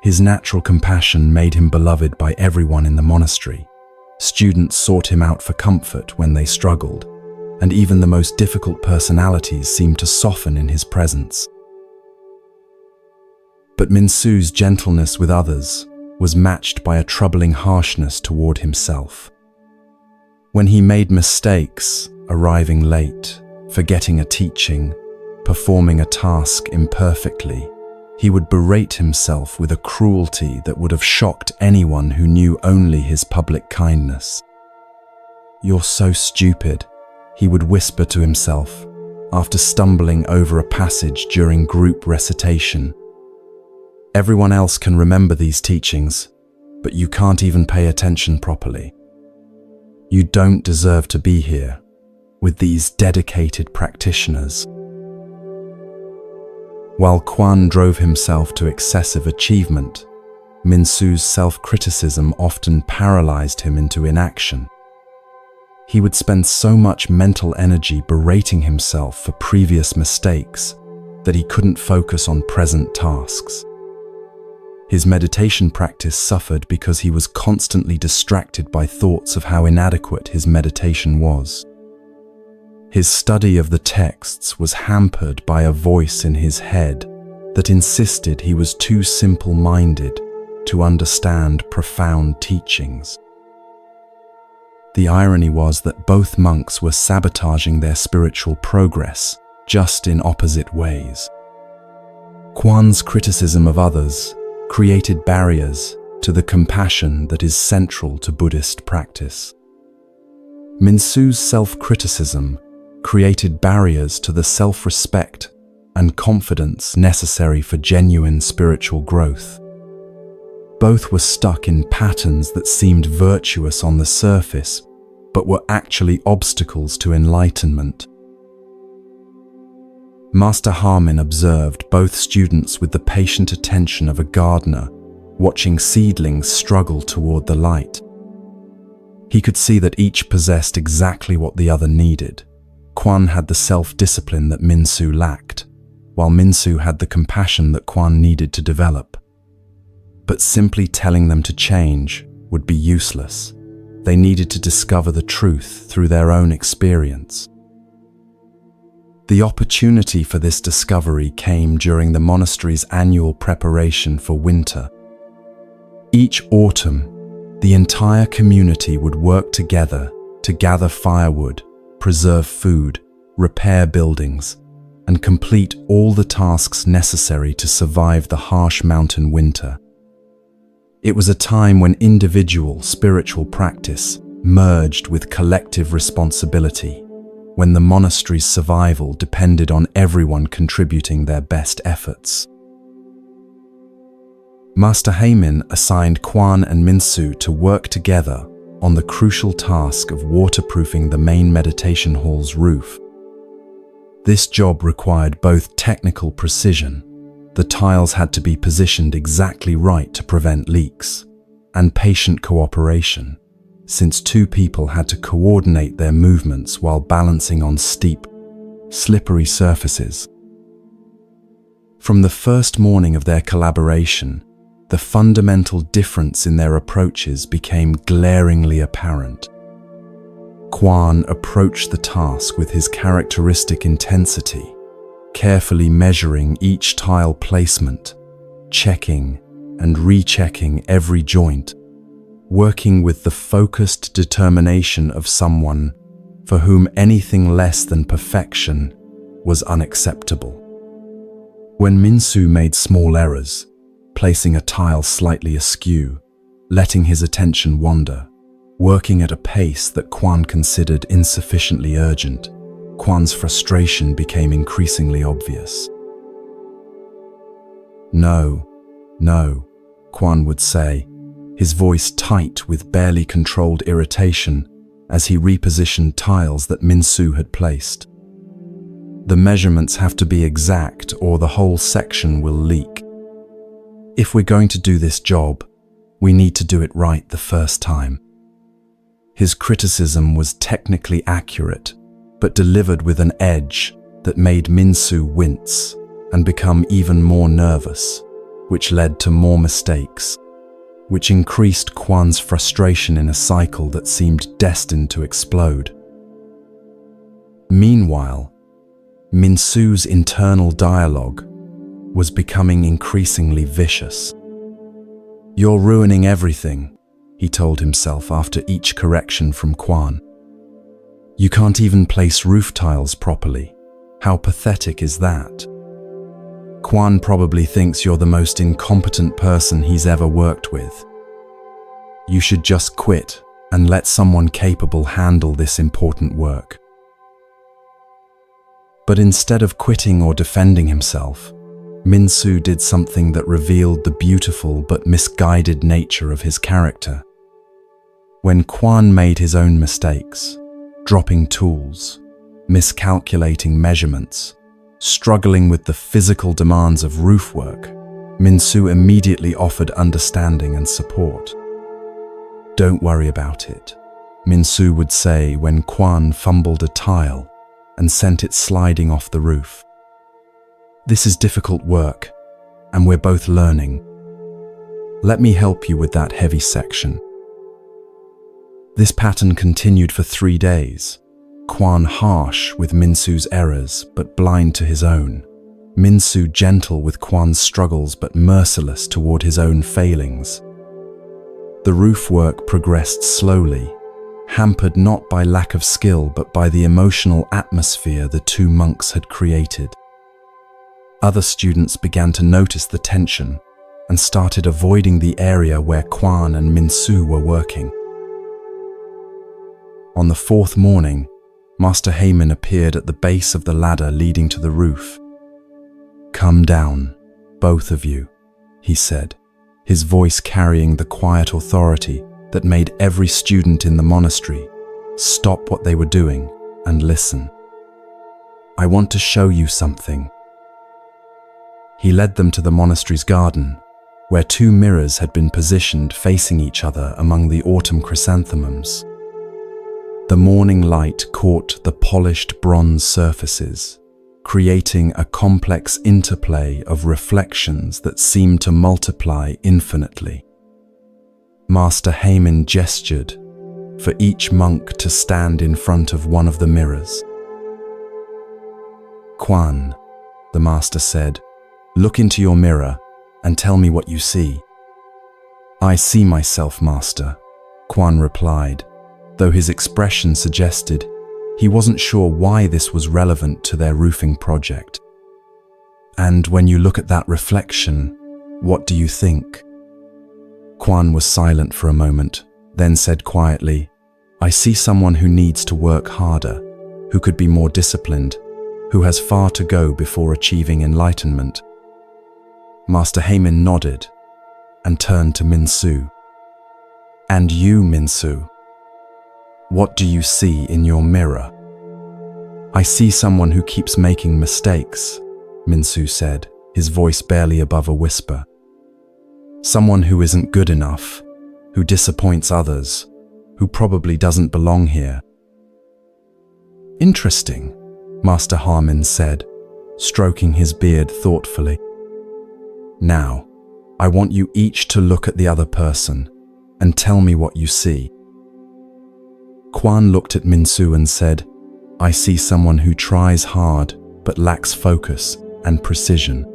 His natural compassion made him beloved by everyone in the monastery. Students sought him out for comfort when they struggled, and even the most difficult personalities seemed to soften in his presence. But Minsu's gentleness with others was matched by a troubling harshness toward himself. When he made mistakes, arriving late, forgetting a teaching, performing a task imperfectly, he would berate himself with a cruelty that would have shocked anyone who knew only his public kindness. "You're so stupid," he would whisper to himself after stumbling over a passage during group recitation. "Everyone else can remember these teachings, but you can't even pay attention properly. You don't deserve to be here with these dedicated practitioners." While Quan drove himself to excessive achievement, Minsu's self-criticism often paralyzed him into inaction. He would spend so much mental energy berating himself for previous mistakes that he couldn't focus on present tasks. His meditation practice suffered because he was constantly distracted by thoughts of how inadequate his meditation was. His study of the texts was hampered by a voice in his head that insisted he was too simple-minded to understand profound teachings. The irony was that both monks were sabotaging their spiritual progress, just in opposite ways. Quan's criticism of others created barriers to the compassion that is central to Buddhist practice. Minsu's self-criticism created barriers to the self-respect and confidence necessary for genuine spiritual growth. Both were stuck in patterns that seemed virtuous on the surface, but were actually obstacles to enlightenment. Master Harmin observed both students with the patient attention of a gardener, watching seedlings struggle toward the light. He could see that each possessed exactly what the other needed. Quan had the self-discipline that Minsu lacked, while Minsu had the compassion that Quan needed to develop. But simply telling them to change would be useless. They needed to discover the truth through their own experience. The opportunity for this discovery came during the monastery's annual preparation for winter. Each autumn, the entire community would work together to gather firewood, preserve food, repair buildings, and complete all the tasks necessary to survive the harsh mountain winter. It was a time when individual spiritual practice merged with collective responsibility, when the monastery's survival depended on everyone contributing their best efforts. Master Heimin assigned Quan and Minsu to work together on the crucial task of waterproofing the main meditation hall's roof. This job required both technical precision — the tiles had to be positioned exactly right to prevent leaks — and patient cooperation, since two people had to coordinate their movements while balancing on steep, slippery surfaces. From the first morning of their collaboration, the fundamental difference in their approaches became glaringly apparent. Quan approached the task with his characteristic intensity, carefully measuring each tile placement, checking and rechecking every joint, working with the focused determination of someone for whom anything less than perfection was unacceptable. When Minsu made small errors, placing a tile slightly askew, letting his attention wander, working at a pace that Quan considered insufficiently urgent, Quan's frustration became increasingly obvious. "No, no," Quan would say, his voice tight with barely controlled irritation as he repositioned tiles that Minsu had placed. "The measurements have to be exact or the whole section will leak. If we're going to do this job, we need to do it right the first time." His criticism was technically accurate, but delivered with an edge that made Minsu wince and become even more nervous, which led to more mistakes, which increased Quan's frustration in a cycle that seemed destined to explode. Meanwhile, Minsu's internal dialogue was becoming increasingly vicious. "You're ruining everything," he told himself after each correction from Quan. You can't even place roof tiles properly. How pathetic is that? Quan probably thinks you're the most incompetent person he's ever worked with. You should just quit and let someone capable handle this important work. But instead of quitting or defending himself, Min-soo did something that revealed the beautiful but misguided nature of his character. When Quan made his own mistakes, dropping tools, miscalculating measurements, struggling with the physical demands of roof work, Min-soo immediately offered understanding and support. "Don't worry about it," Min-soo would say when Quan fumbled a tile and sent it sliding off the roof. "This is difficult work, and we're both learning. Let me help you with that heavy section." This pattern continued for 3 days. Quan harsh with Min-soo's errors but blind to his own. Min-soo gentle with Quan's struggles but merciless toward his own failings. The roof work progressed slowly, hampered not by lack of skill but by the emotional atmosphere the two monks had created. Other students began to notice the tension and started avoiding the area where Quan and Min-soo were working. On the 4th morning, Master Heyman appeared at the base of the ladder leading to the roof. "Come down, both of you," he said, his voice carrying the quiet authority that made every student in the monastery stop what they were doing and listen. "I want to show you something." He led them to the monastery's garden, where 2 mirrors had been positioned facing each other among the autumn chrysanthemums. The morning light caught the polished bronze surfaces, creating a complex interplay of reflections that seemed to multiply infinitely. Master Heyman gestured for each monk to stand in front of one of the mirrors. "Quan," the master said, "look into your mirror and tell me what you see." "I see myself, master," Quan replied, though his expression suggested he wasn't sure why this was relevant to their roofing project. "And when you look at that reflection, what do you think?" Quan was silent for a moment, then said quietly, "I see someone who needs to work harder, who could be more disciplined, who has far to go before achieving enlightenment." Master Heyman nodded and turned to Min-soo. "And you, Min-soo? What do you see in your mirror?" "I see someone who keeps making mistakes," Min-soo said, his voice barely above a whisper. "Someone who isn't good enough, who disappoints others, who probably doesn't belong here." "Interesting," Master Harmon said, stroking his beard thoughtfully. "Now, I want you each to look at the other person and tell me what you see." Quan looked at Min-soo and said, "I see someone who tries hard but lacks focus and precision.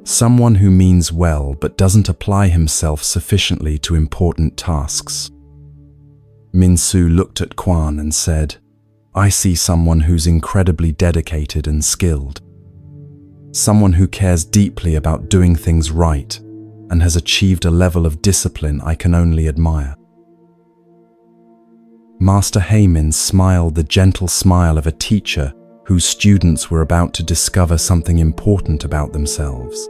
Someone who means well but doesn't apply himself sufficiently to important tasks." Min-soo looked at Quan and said, "I see someone who's incredibly dedicated and skilled. Someone who cares deeply about doing things right and has achieved a level of discipline I can only admire." Master Heyman smiled the gentle smile of a teacher whose students were about to discover something important about themselves.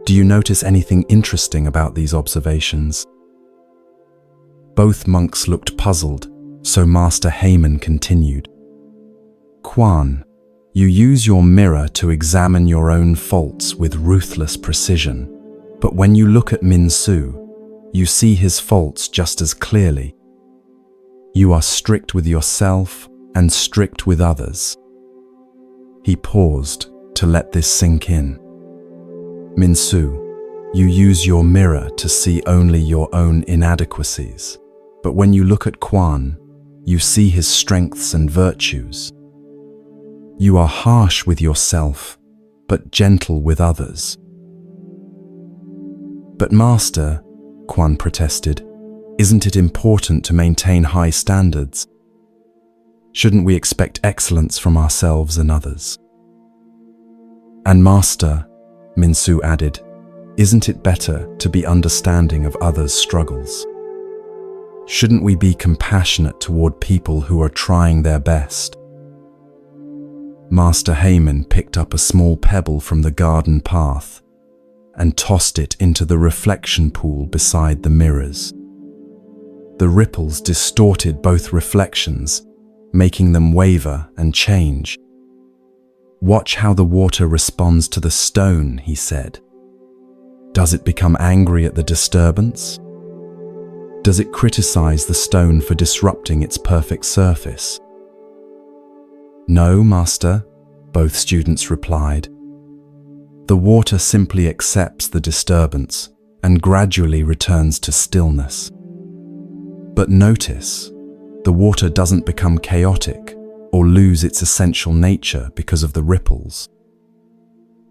"Do you notice anything interesting about these observations?" Both monks looked puzzled, so Master Heyman continued. "Quan, you use your mirror to examine your own faults with ruthless precision, but when you look at Min-soo, you see his faults just as clearly. You are strict with yourself and strict with others." He paused to let this sink in. "Min-soo, you use your mirror to see only your own inadequacies, but when you look at Quan, you see his strengths and virtues. You are harsh with yourself, but gentle with others." "But Master," Quan protested, "isn't it important to maintain high standards?" Shouldn't we expect excellence from ourselves and others? And Master, Minsu added, isn't it better to be understanding of others' struggles? Shouldn't we be compassionate toward people who are trying their best? Master Heyman picked up a small pebble from the garden path and tossed it into the reflection pool beside the mirrors. The ripples distorted both reflections, making them waver and change. Watch how the water responds to the stone, he said. Does it become angry at the disturbance? Does it criticize the stone for disrupting its perfect surface? No, Master, both students replied. The water simply accepts the disturbance and gradually returns to stillness. But notice, the water doesn't become chaotic or lose its essential nature because of the ripples.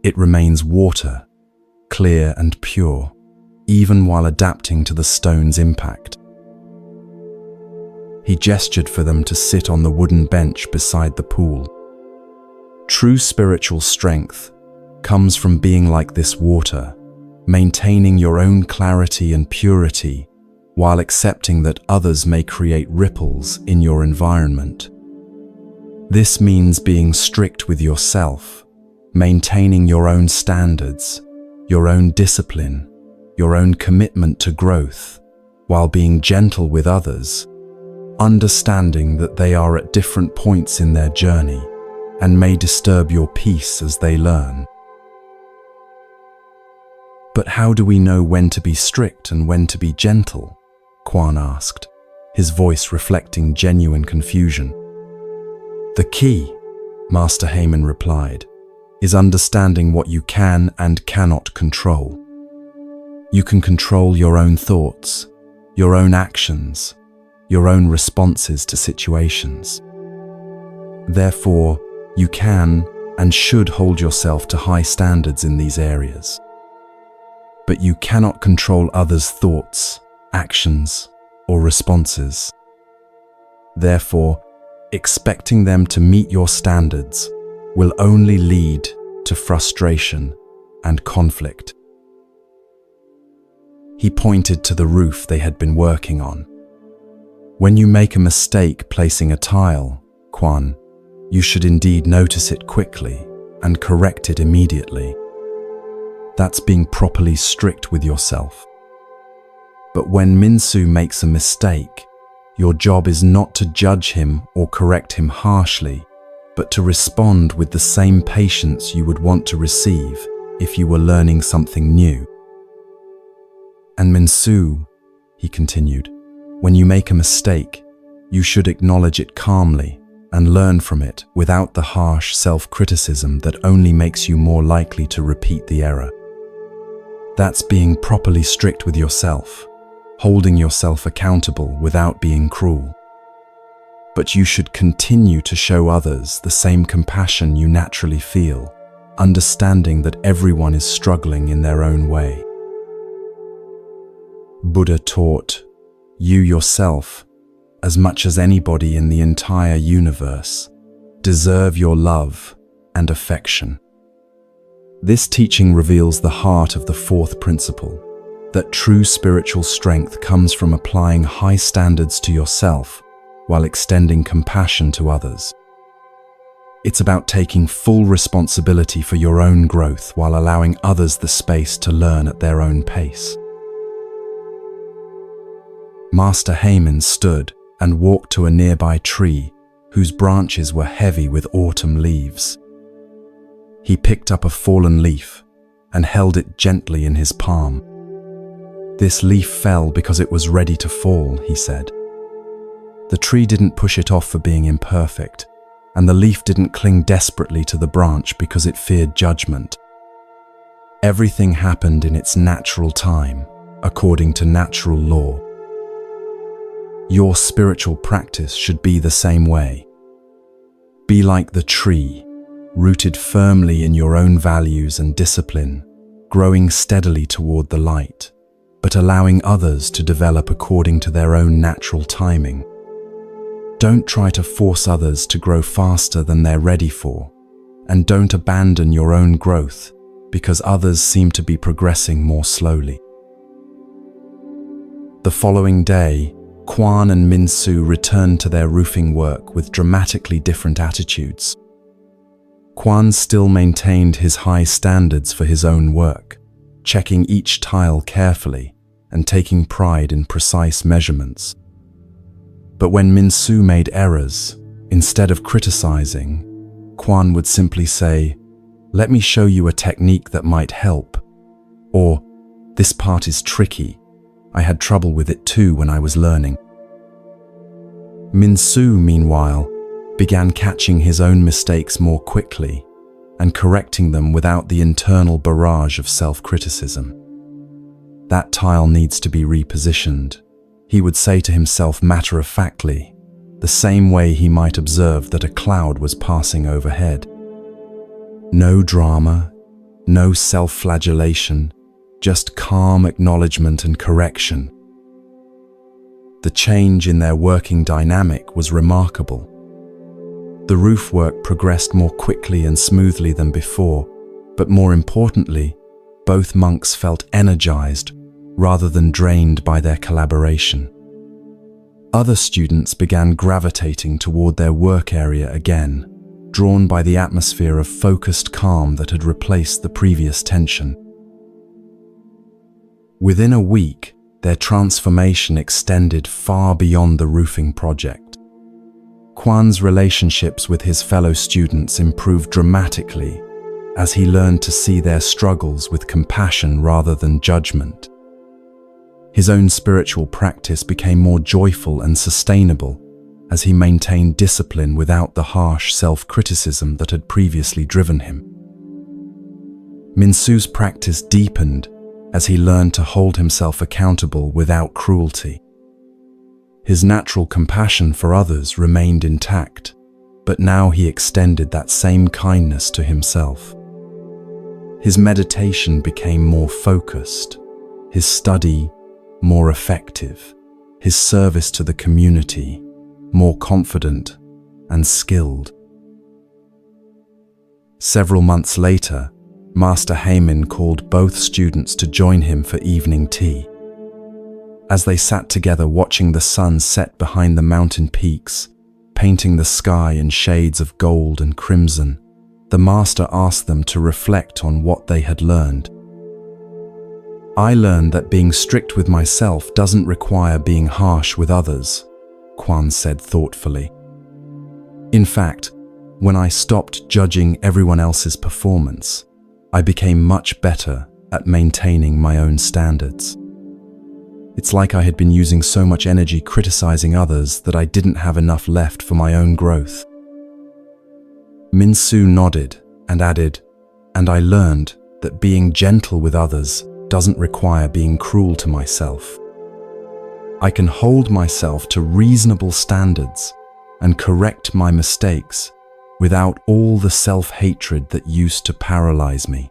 It remains water, clear and pure, even while adapting to the stone's impact. He gestured for them to sit on the wooden bench beside the pool. True spiritual strength comes from being like this water, maintaining your own clarity and purity while accepting that others may create ripples in your environment. This means being strict with yourself, maintaining your own standards, your own discipline, your own commitment to growth, while being gentle with others, understanding that they are at different points in their journey and may disturb your peace as they learn. But how do we know when to be strict and when to be gentle? Quan asked, his voice reflecting genuine confusion. The key, Master Heyman replied, is understanding what you can and cannot control. You can control your own thoughts, your own actions, your own responses to situations. Therefore, you can and should hold yourself to high standards in these areas. But you cannot control others' thoughts, actions, or responses. Therefore, expecting them to meet your standards will only lead to frustration and conflict. He pointed to the roof they had been working on. When you make a mistake placing a tile, Quan, you should indeed notice it quickly and correct it immediately. That's being properly strict with yourself. But when Minsu makes a mistake, your job is not to judge him or correct him harshly, but to respond with the same patience you would want to receive if you were learning something new. And Minsu, he continued, when you make a mistake, you should acknowledge it calmly and learn from it without the harsh self-criticism that only makes you more likely to repeat the error. That's being properly strict with yourself, holding yourself accountable without being cruel. But you should continue to show others the same compassion you naturally feel, understanding that everyone is struggling in their own way. Buddha taught, you yourself, as much as anybody in the entire universe, deserve your love and affection. This teaching reveals the heart of the fourth principle, that true spiritual strength comes from applying high standards to yourself while extending compassion to others. It's about taking full responsibility for your own growth while allowing others the space to learn at their own pace. Master Heyman stood and walked to a nearby tree whose branches were heavy with autumn leaves. He picked up a fallen leaf and held it gently in his palm. This leaf fell because it was ready to fall, he said. The tree didn't push it off for being imperfect, and the leaf didn't cling desperately to the branch because it feared judgment. Everything happened in its natural time, according to natural law. Your spiritual practice should be the same way. Be like the tree, rooted firmly in your own values and discipline, growing steadily toward the light, but allowing others to develop according to their own natural timing. Don't try to force others to grow faster than they're ready for, and don't abandon your own growth because others seem to be progressing more slowly. The following day, Kwan and Min-soo returned to their roofing work with dramatically different attitudes. Kwan still maintained his high standards for his own work, checking each tile carefully and taking pride in precise measurements. But when Min-soo made errors, instead of criticizing, Kwan would simply say, "Let me show you a technique that might help," or "This part is tricky. I had trouble with it too when I was learning." Min-soo, meanwhile, began catching his own mistakes more quickly and correcting them without the internal barrage of self-criticism. "That tile needs to be repositioned," he would say to himself matter-of-factly, the same way he might observe that a cloud was passing overhead. No drama, no self-flagellation, just calm acknowledgement and correction. The change in their working dynamic was remarkable. The roof work progressed more quickly and smoothly than before, but more importantly, both monks felt energized rather than drained by their collaboration. Other students began gravitating toward their work area again, drawn by the atmosphere of focused calm that had replaced the previous tension. Within a week, their transformation extended far beyond the roofing project. Kwan's relationships with his fellow students improved dramatically as he learned to see their struggles with compassion rather than judgment. His own spiritual practice became more joyful and sustainable as he maintained discipline without the harsh self-criticism that had previously driven him. Min-soo's practice deepened as he learned to hold himself accountable without cruelty. His natural compassion for others remained intact, but now he extended that same kindness to himself. His meditation became more focused, his study more effective, his service to the community more confident and skilled. Several months later, Master Heyman called both students to join him for evening tea. As they sat together watching the sun set behind the mountain peaks, painting the sky in shades of gold and crimson, the master asked them to reflect on what they had learned. "I learned that being strict with myself doesn't require being harsh with others," Kwan said thoughtfully. "In fact, when I stopped judging everyone else's performance, I became much better at maintaining my own standards. It's like I had been using so much energy criticizing others that I didn't have enough left for my own growth." Min-soo nodded and added, "And I learned that being gentle with others doesn't require being cruel to myself. I can hold myself to reasonable standards and correct my mistakes without all the self-hatred that used to paralyze me.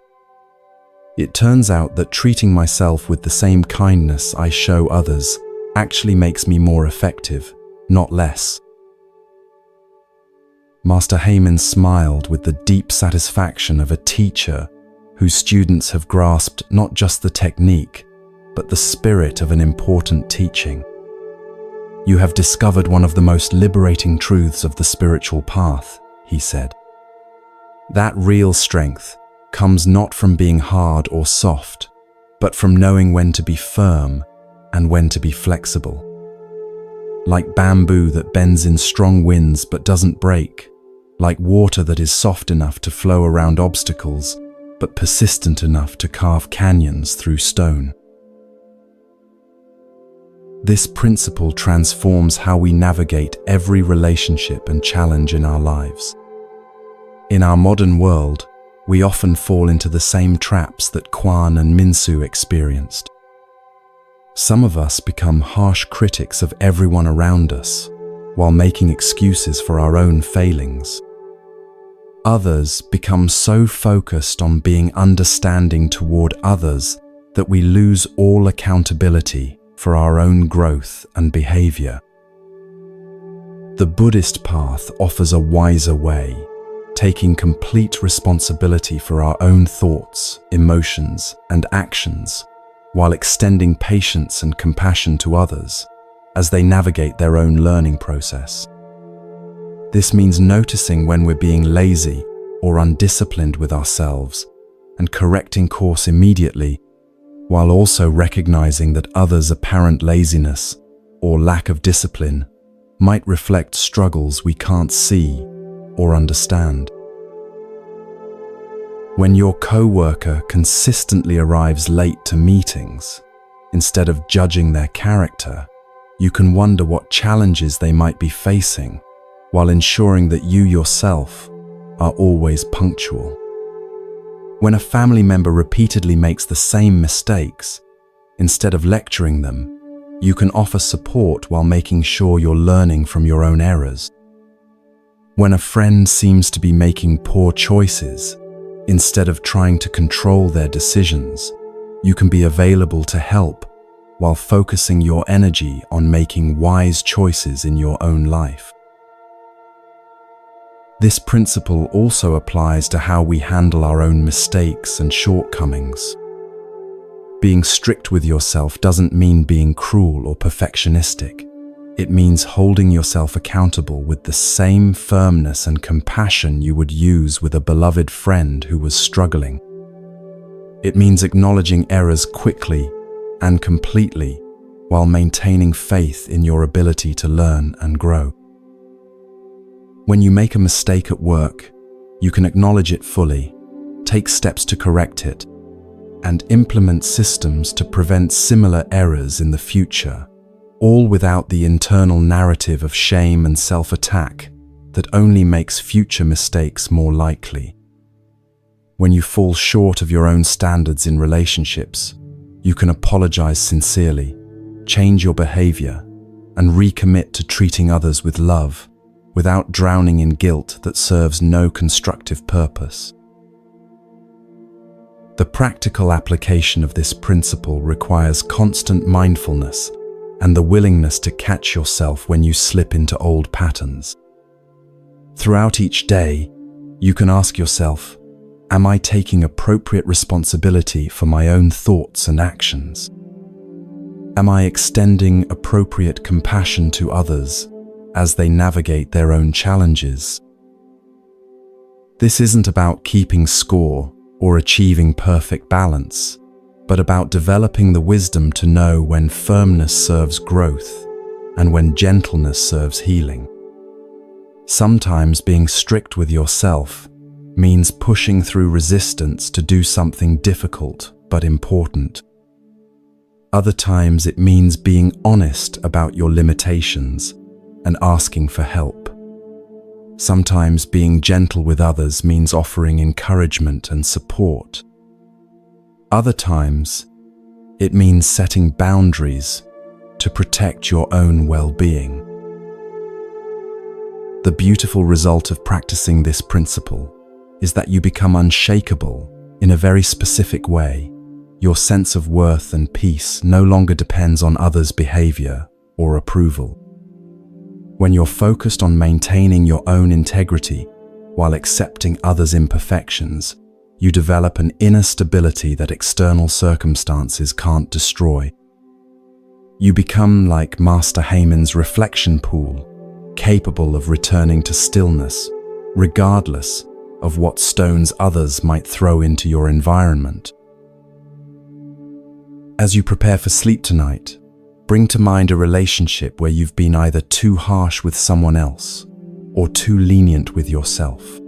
It turns out that treating myself with the same kindness I show others actually makes me more effective, not less." Master Heyman smiled with the deep satisfaction of a teacher whose students have grasped not just the technique, but the spirit of an important teaching. "You have discovered one of the most liberating truths of the spiritual path," he said. "That real strength comes not from being hard or soft, but from knowing when to be firm and when to be flexible. Like bamboo that bends in strong winds but doesn't break, like water that is soft enough to flow around obstacles, but persistent enough to carve canyons through stone. This principle transforms how we navigate every relationship and challenge in our lives. In our modern world, we often fall into the same traps that Kwan and Min-soo experienced. Some of us become harsh critics of everyone around us, while making excuses for our own failings. Others become so focused on being understanding toward others that we lose all accountability for our own growth and behavior. The Buddhist path offers a wiser way, taking complete responsibility for our own thoughts, emotions, and actions, while extending patience and compassion to others as they navigate their own learning process. This means noticing when we're being lazy or undisciplined with ourselves and correcting course immediately, while also recognizing that others' apparent laziness or lack of discipline might reflect struggles we can't see or understand. When your co-worker consistently arrives late to meetings, instead of judging their character, you can wonder what challenges they might be facing, while ensuring that you yourself are always punctual. When a family member repeatedly makes the same mistakes, instead of lecturing them, you can offer support while making sure you're learning from your own errors. When a friend seems to be making poor choices, instead of trying to control their decisions, you can be available to help while focusing your energy on making wise choices in your own life. This principle also applies to how we handle our own mistakes and shortcomings. Being strict with yourself doesn't mean being cruel or perfectionistic. It means holding yourself accountable with the same firmness and compassion you would use with a beloved friend who was struggling. It means acknowledging errors quickly and completely while maintaining faith in your ability to learn and grow. When you make a mistake at work, you can acknowledge it fully, take steps to correct it, and implement systems to prevent similar errors in the future, all without the internal narrative of shame and self-attack that only makes future mistakes more likely. When you fall short of your own standards in relationships, you can apologize sincerely, change your behavior, and recommit to treating others with love, without drowning in guilt that serves no constructive purpose. The practical application of this principle requires constant mindfulness and the willingness to catch yourself when you slip into old patterns. Throughout each day, you can ask yourself, am I taking appropriate responsibility for my own thoughts and actions? Am I extending appropriate compassion to others as they navigate their own challenges? This isn't about keeping score or achieving perfect balance, but about developing the wisdom to know when firmness serves growth and when gentleness serves healing. Sometimes being strict with yourself means pushing through resistance to do something difficult but important. Other times it means being honest about your limitations and asking for help. Sometimes being gentle with others means offering encouragement and support. Other times, it means setting boundaries to protect your own well-being. The beautiful result of practicing this principle is that you become unshakable in a very specific way. Your sense of worth and peace no longer depends on others' behavior or approval. When you're focused on maintaining your own integrity while accepting others' imperfections, you develop an inner stability that external circumstances can't destroy. You become like Master Haemon's reflection pool, capable of returning to stillness, regardless of what stones others might throw into your environment. As you prepare for sleep tonight, bring to mind a relationship where you've been either too harsh with someone else or too lenient with yourself.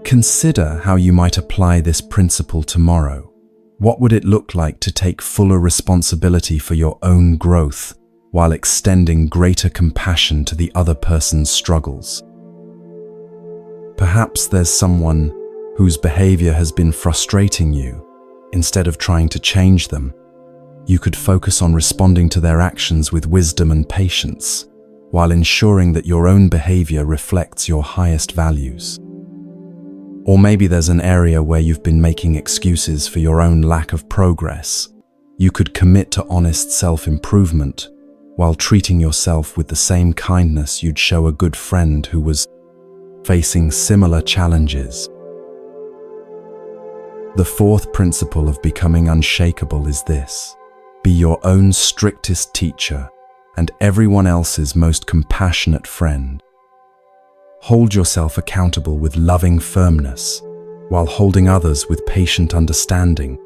Consider how you might apply this principle tomorrow. What would it look like to take fuller responsibility for your own growth while extending greater compassion to the other person's struggles? Perhaps there's someone whose behavior has been frustrating you. Instead of trying to change them, you could focus on responding to their actions with wisdom and patience, while ensuring that your own behavior reflects your highest values. Or maybe there's an area where you've been making excuses for your own lack of progress. You could commit to honest self-improvement while treating yourself with the same kindness you'd show a good friend who was facing similar challenges. The fourth principle of becoming unshakable is this: be your own strictest teacher and everyone else's most compassionate friend. Hold yourself accountable with loving firmness, while holding others with patient understanding.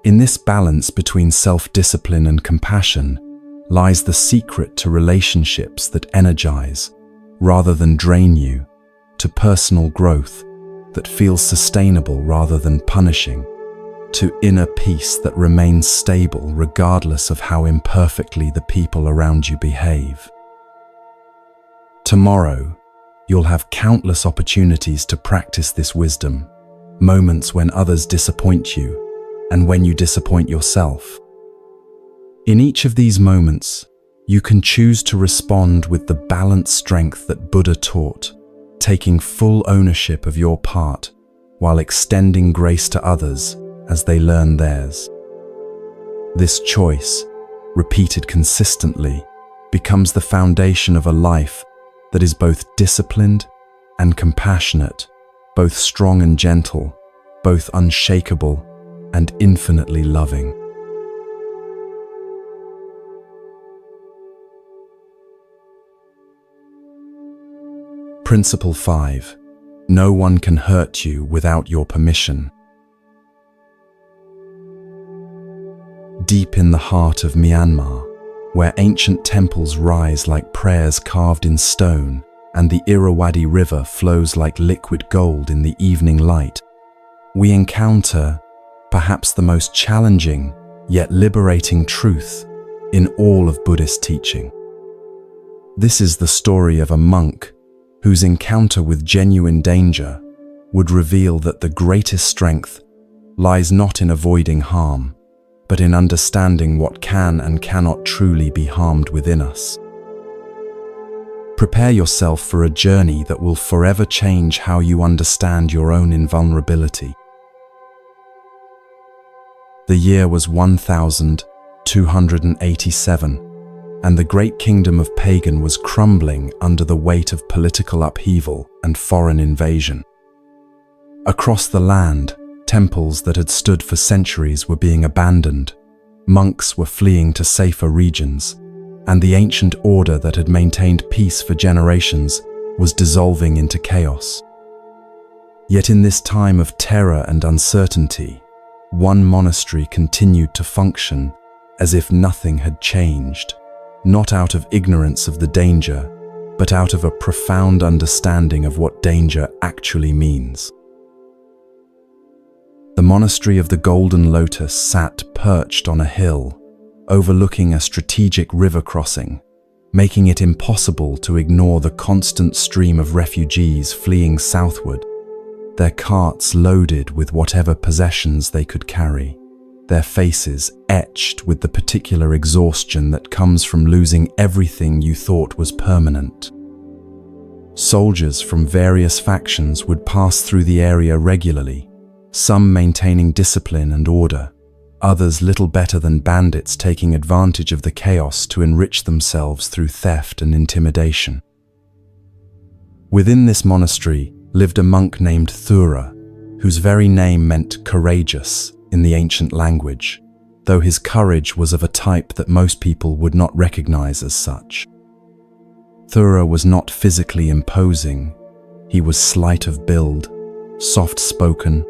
In this balance between self-discipline and compassion lies the secret to relationships that energize, rather than drain you, to personal growth that feels sustainable rather than punishing, to inner peace that remains stable regardless of how imperfectly the people around you behave. Tomorrow, you'll have countless opportunities to practice this wisdom, moments when others disappoint you, and when you disappoint yourself. In each of these moments, you can choose to respond with the balanced strength that Buddha taught, taking full ownership of your part while extending grace to others as they learn theirs. This choice, repeated consistently, becomes the foundation of a life that is both disciplined and compassionate, both strong and gentle, both unshakable and infinitely loving. Principle 5. No one can hurt you without your permission. Deep in the heart of Myanmar, where ancient temples rise like prayers carved in stone and the Irrawaddy River flows like liquid gold in the evening light, we encounter perhaps the most challenging yet liberating truth in all of Buddhist teaching. This is the story of a monk whose encounter with genuine danger would reveal that the greatest strength lies not in avoiding harm, but in understanding what can and cannot truly be harmed within us. Prepare yourself for a journey that will forever change how you understand your own invulnerability. The year was 1287, and the great kingdom of Pagan was crumbling under the weight of political upheaval and foreign invasion. Across the land, temples that had stood for centuries were being abandoned, monks were fleeing to safer regions, and the ancient order that had maintained peace for generations was dissolving into chaos. Yet in this time of terror and uncertainty, one monastery continued to function as if nothing had changed, not out of ignorance of the danger, but out of a profound understanding of what danger actually means. The monastery of the Golden Lotus sat perched on a hill, overlooking a strategic river crossing, making it impossible to ignore the constant stream of refugees fleeing southward, their carts loaded with whatever possessions they could carry, their faces etched with the particular exhaustion that comes from losing everything you thought was permanent. Soldiers from various factions would pass through the area regularly, some maintaining discipline and order, others little better than bandits taking advantage of the chaos to enrich themselves through theft and intimidation. Within this monastery lived a monk named Thura, whose very name meant courageous in the ancient language, though his courage was of a type that most people would not recognize as such. Thura was not physically imposing. He was slight of build, soft-spoken,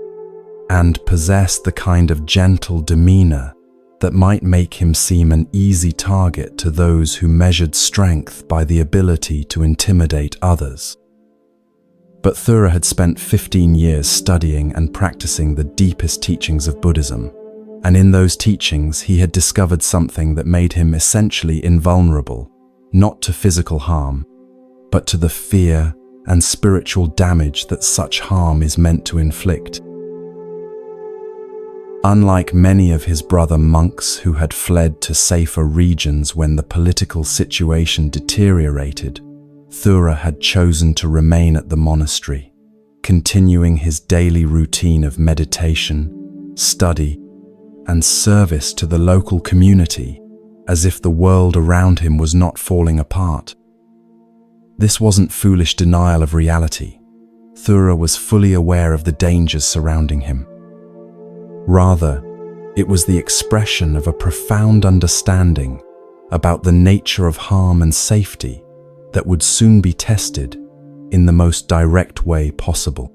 and possessed the kind of gentle demeanor that might make him seem an easy target to those who measured strength by the ability to intimidate others. But Thura had spent 15 years studying and practicing the deepest teachings of Buddhism, and in those teachings he had discovered something that made him essentially invulnerable, not to physical harm, but to the fear and spiritual damage that such harm is meant to inflict. Unlike many of his brother monks who had fled to safer regions when the political situation deteriorated, Thura had chosen to remain at the monastery, continuing his daily routine of meditation, study, and service to the local community as if the world around him was not falling apart. This wasn't foolish denial of reality. Thura was fully aware of the dangers surrounding him. Rather, it was the expression of a profound understanding about the nature of harm and safety that would soon be tested in the most direct way possible.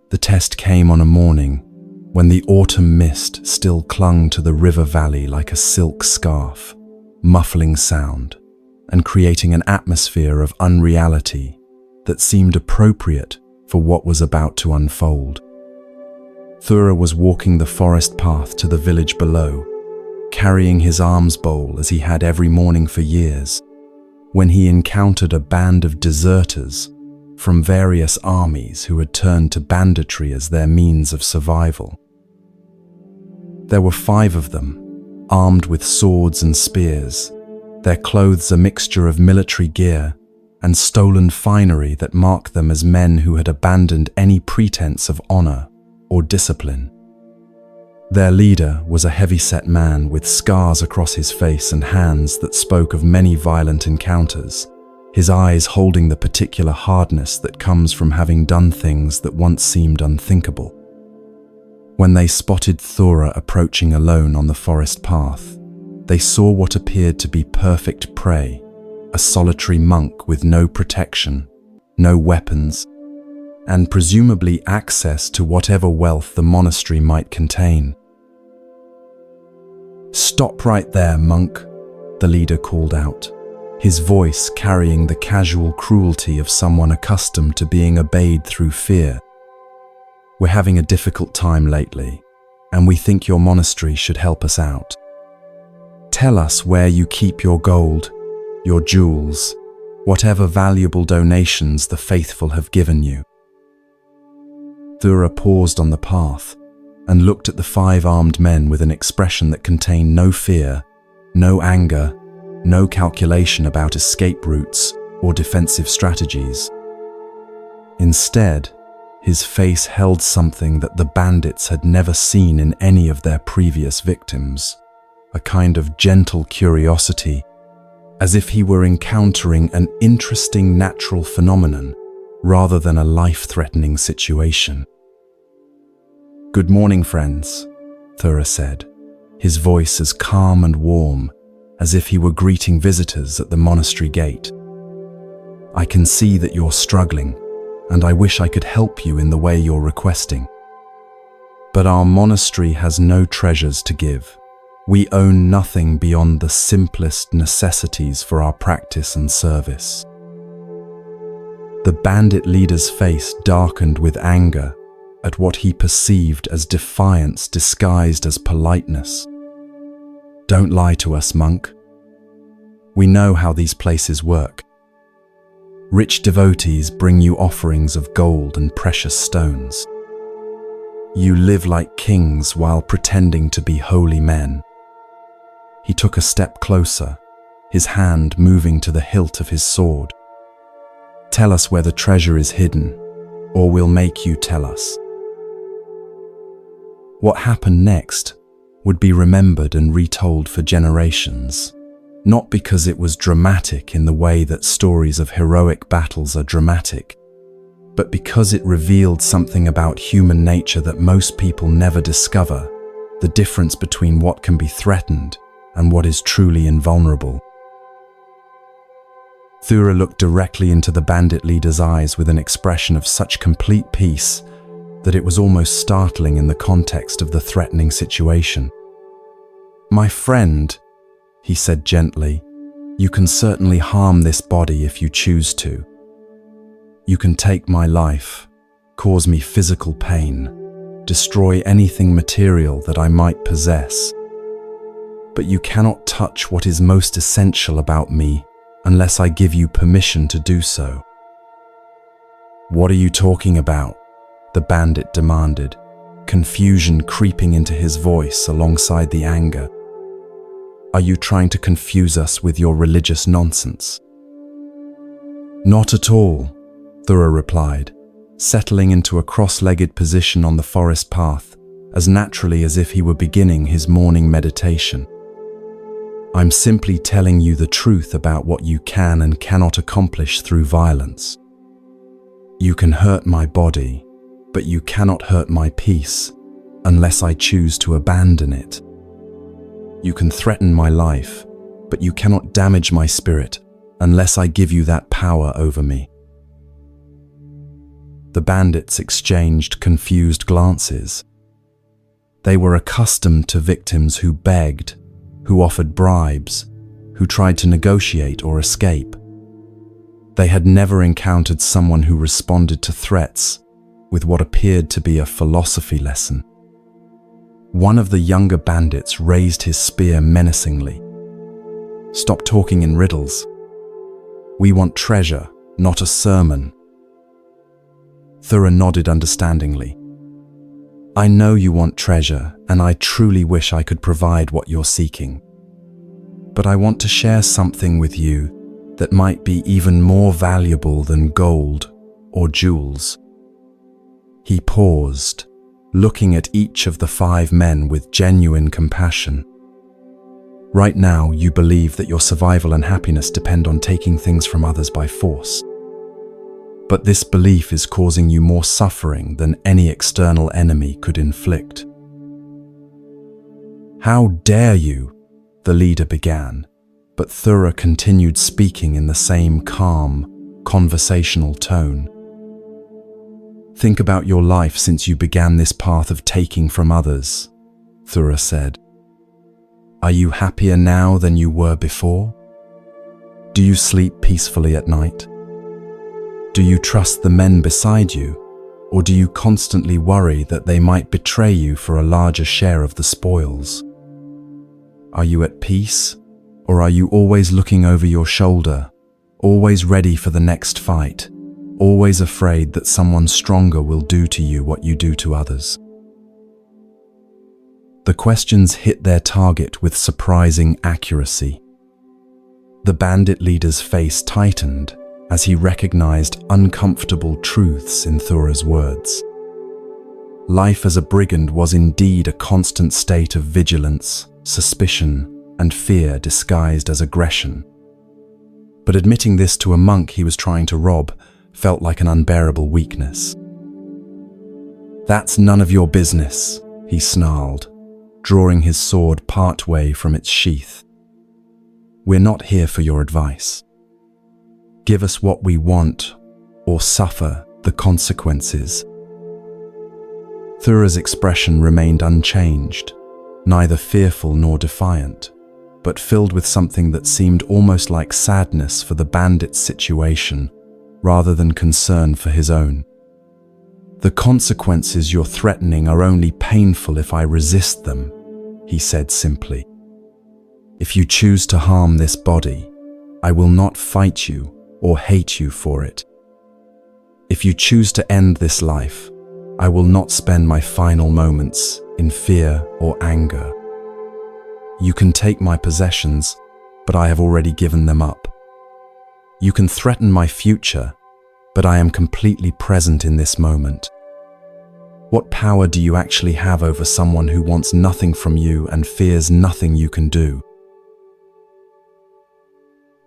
The test came on a morning when the autumn mist still clung to the river valley like a silk scarf, muffling sound and creating an atmosphere of unreality that seemed appropriate for what was about to unfold. Thura was walking the forest path to the village below, carrying his alms bowl as he had every morning for years, when he encountered a band of deserters from various armies who had turned to banditry as their means of survival. There were 5 of them, armed with swords and spears, their clothes a mixture of military gear and stolen finery that marked them as men who had abandoned any pretense of honor or discipline. Their leader was a heavy-set man with scars across his face and hands that spoke of many violent encounters, his eyes holding the particular hardness that comes from having done things that once seemed unthinkable. When they spotted Thura approaching alone on the forest path, they saw what appeared to be perfect prey, a solitary monk with no protection, no weapons, and presumably access to whatever wealth the monastery might contain. "Stop right there, monk," the leader called out, his voice carrying the casual cruelty of someone accustomed to being obeyed through fear. "We're having a difficult time lately, and we think your monastery should help us out. Tell us where you keep your gold, your jewels, whatever valuable donations the faithful have given you." Thura paused on the path and looked at the 5 armed men with an expression that contained no fear, no anger, no calculation about escape routes or defensive strategies. Instead, his face held something that the bandits had never seen in any of their previous victims, a kind of gentle curiosity, as if he were encountering an interesting natural phenomenon rather than a life-threatening situation. "Good morning, friends," Thura said, his voice as calm and warm as if he were greeting visitors at the monastery gate. "I can see that you're struggling, and I wish I could help you in the way you're requesting. But our monastery has no treasures to give. We own nothing beyond the simplest necessities for our practice and service." The bandit leader's face darkened with anger at what he perceived as defiance disguised as politeness. "Don't lie to us, monk. We know how these places work. Rich devotees bring you offerings of gold and precious stones. You live like kings while pretending to be holy men." He took a step closer, his hand moving to the hilt of his sword. "Tell us where the treasure is hidden, or we'll make you tell us." What happened next would be remembered and retold for generations, not because it was dramatic in the way that stories of heroic battles are dramatic, but because it revealed something about human nature that most people never discover, the difference between what can be threatened and what is truly invulnerable. Thura looked directly into the bandit leader's eyes with an expression of such complete peace that it was almost startling in the context of the threatening situation. "My friend," he said gently, "you can certainly harm this body if you choose to. You can take my life, cause me physical pain, destroy anything material that I might possess. But you cannot touch what is most essential about me unless I give you permission to do so." "What are you talking about?" the bandit demanded, confusion creeping into his voice alongside the anger. "Are you trying to confuse us with your religious nonsense?" "Not at all," Thura replied, settling into a cross-legged position on the forest path, as naturally as if he were beginning his morning meditation. "I'm simply telling you the truth about what you can and cannot accomplish through violence. You can hurt my body, but you cannot hurt my peace unless I choose to abandon it. You can threaten my life, but you cannot damage my spirit unless I give you that power over me." The bandits exchanged confused glances. They were accustomed to victims who begged, who offered bribes, who tried to negotiate or escape. They had never encountered someone who responded to threats with what appeared to be a philosophy lesson. One of the younger bandits raised his spear menacingly. "Stop talking in riddles. We want treasure, not a sermon." Thura nodded understandingly. "I know you want treasure, and I truly wish I could provide what you're seeking. But I want to share something with you that might be even more valuable than gold or jewels." He paused, looking at each of the 5 men with genuine compassion. "Right now, you believe that your survival and happiness depend on taking things from others by force. But this belief is causing you more suffering than any external enemy could inflict." "How dare you?" the leader began, but Thura continued speaking in the same calm, conversational tone. "Think about your life since you began this path of taking from others," Thura said. "Are you happier now than you were before? Do you sleep peacefully at night? Do you trust the men beside you, or do you constantly worry that they might betray you for a larger share of the spoils? Are you at peace, or are you always looking over your shoulder, always ready for the next fight, always afraid that someone stronger will do to you what you do to others?" The questions hit their target with surprising accuracy. The bandit leader's face tightened as he recognized uncomfortable truths in Thura's words. Life as a brigand was indeed a constant state of vigilance, suspicion, and fear disguised as aggression. But admitting this to a monk he was trying to rob felt like an unbearable weakness. "That's none of your business," he snarled, drawing his sword partway from its sheath. "We're not here for your advice. Give us what we want, or suffer the consequences." Thura's expression remained unchanged, neither fearful nor defiant, but filled with something that seemed almost like sadness for the bandit's situation, rather than concern for his own. "The consequences you're threatening are only painful if I resist them," he said simply. "If you choose to harm this body, I will not fight you or hate you for it. If you choose to end this life, I will not spend my final moments in fear or anger. You can take my possessions, but I have already given them up. You can threaten my future, but I am completely present in this moment. What power do you actually have over someone who wants nothing from you and fears nothing you can do?"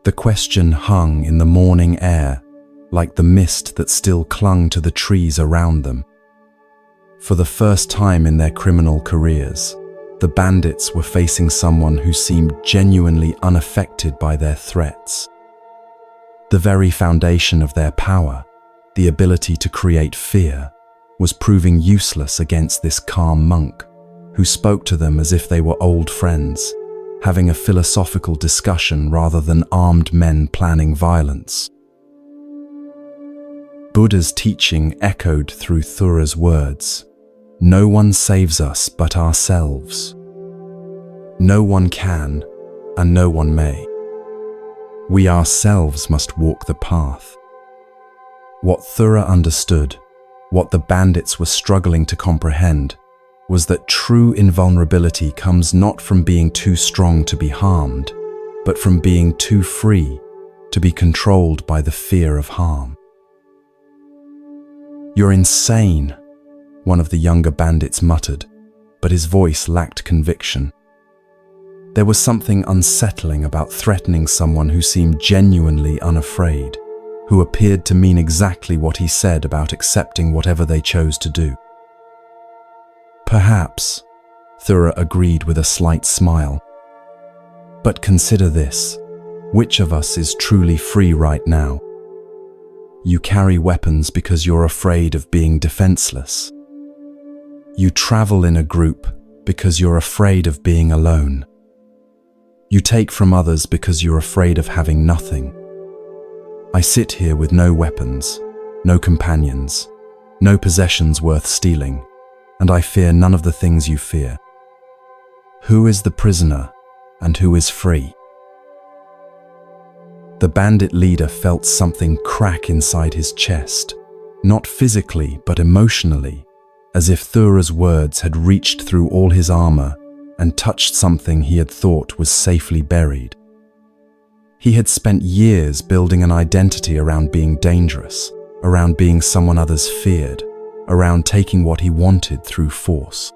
The question hung in the morning air, like the mist that still clung to the trees around them. For the first time in their criminal careers, the bandits were facing someone who seemed genuinely unaffected by their threats. The very foundation of their power, the ability to create fear, was proving useless against this calm monk, who spoke to them as if they were old friends, having a philosophical discussion rather than armed men planning violence. Buddha's teaching echoed through Thura's words. "No one saves us but ourselves. No one can, and no one may. We ourselves must walk the path." What Thura understood, what the bandits were struggling to comprehend, was that true invulnerability comes not from being too strong to be harmed, but from being too free to be controlled by the fear of harm. "You're insane," one of the younger bandits muttered, but his voice lacked conviction. There was something unsettling about threatening someone who seemed genuinely unafraid, who appeared to mean exactly what he said about accepting whatever they chose to do. Perhaps, Thura agreed with a slight smile. But consider this. Which of us is truly free right now? You carry weapons because you're afraid of being defenseless. You travel in a group because you're afraid of being alone. You take from others because you're afraid of having nothing. I sit here with no weapons, no companions, no possessions worth stealing, and I fear none of the things you fear. Who is the prisoner and who is free? The bandit leader felt something crack inside his chest, not physically but emotionally, as if Thura's words had reached through all his armor and touched something he had thought was safely buried. He had spent years building an identity around being dangerous, around being someone others feared, around taking what he wanted through force.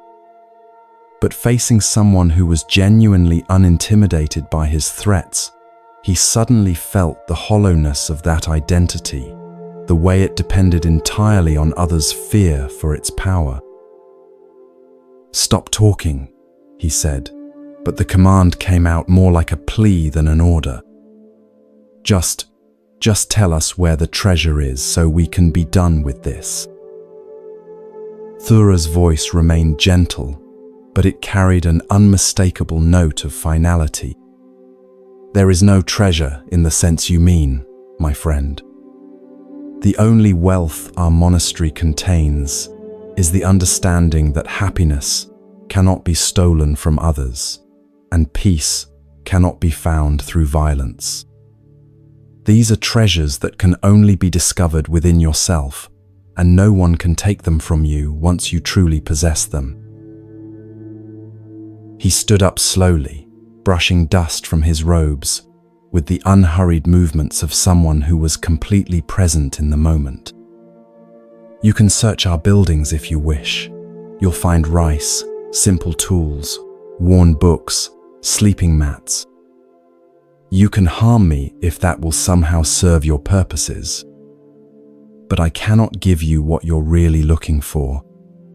But facing someone who was genuinely unintimidated by his threats, he suddenly felt the hollowness of that identity, the way it depended entirely on others' fear for its power. "Stop talking," he said, but the command came out more like a plea than an order. Just tell us where the treasure is so we can be done with this." Thura's voice remained gentle, but it carried an unmistakable note of finality. "There is no treasure in the sense you mean, my friend. The only wealth our monastery contains is the understanding that happiness cannot be stolen from others, and peace cannot be found through violence. These are treasures that can only be discovered within yourself, and no one can take them from you once you truly possess them." He stood up slowly, brushing dust from his robes, with the unhurried movements of someone who was completely present in the moment. "You can search our buildings if you wish. You'll find rice, simple tools, worn books, sleeping mats. You can harm me if that will somehow serve your purposes. But I cannot give you what you're really looking for,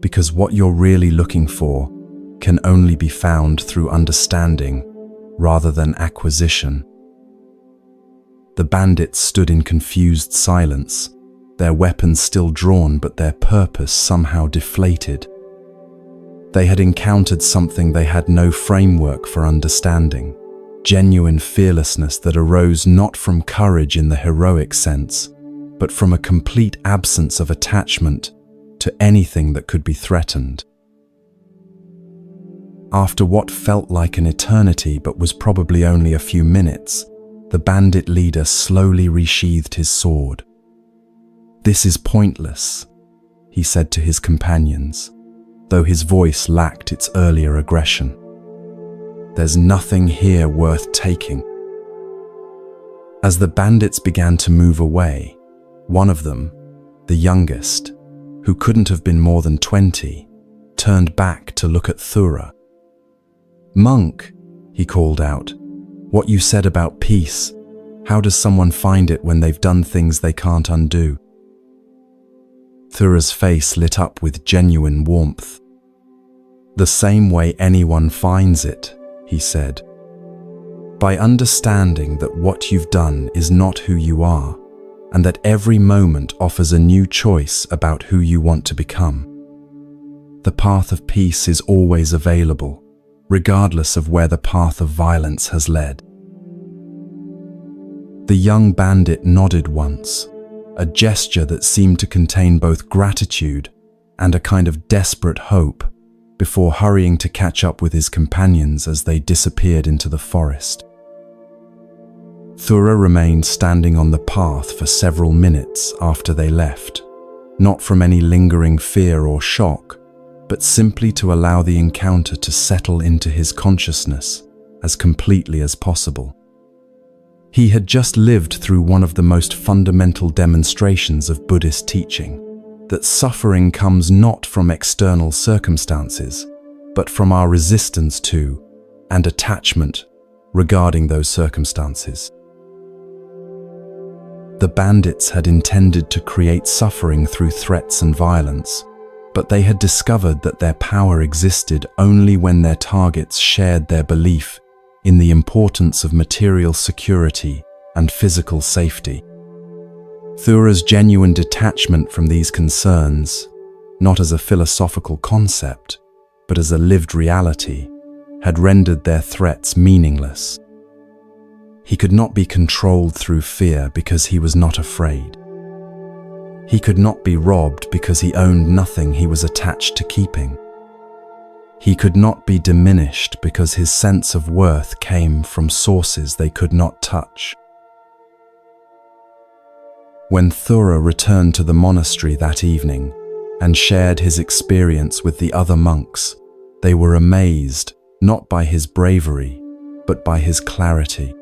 because what you're really looking for can only be found through understanding rather than acquisition." The bandits stood in confused silence, their weapons still drawn but their purpose somehow deflated. They had encountered something they had no framework for understanding, genuine fearlessness that arose not from courage in the heroic sense, but from a complete absence of attachment to anything that could be threatened. After what felt like an eternity but was probably only a few minutes, the bandit leader slowly resheathed his sword. "This is pointless," he said to his companions, though his voice lacked its earlier aggression. "There's nothing here worth taking." As the bandits began to move away, one of them, the youngest, who couldn't have been more than 20, turned back to look at Thura. "Monk," he called out, "what you said about peace, how does someone find it when they've done things they can't undo?" Thura's face lit up with genuine warmth. "The same way anyone finds it," he said. "By understanding that what you've done is not who you are, and that every moment offers a new choice about who you want to become. The path of peace is always available, regardless of where the path of violence has led." The young bandit nodded once, a gesture that seemed to contain both gratitude and a kind of desperate hope, before hurrying to catch up with his companions as they disappeared into the forest. Thura remained standing on the path for several minutes after they left, not from any lingering fear or shock, but simply to allow the encounter to settle into his consciousness as completely as possible. He had just lived through one of the most fundamental demonstrations of Buddhist teaching, that suffering comes not from external circumstances, but from our resistance to and attachment regarding those circumstances. The bandits had intended to create suffering through threats and violence, but they had discovered that their power existed only when their targets shared their belief in the importance of material security and physical safety. Thura's genuine detachment from these concerns, not as a philosophical concept, but as a lived reality, had rendered their threats meaningless. He could not be controlled through fear because he was not afraid. He could not be robbed because he owned nothing he was attached to keeping. He could not be diminished because his sense of worth came from sources they could not touch. When Thura returned to the monastery that evening and shared his experience with the other monks, they were amazed not by his bravery, but by his clarity.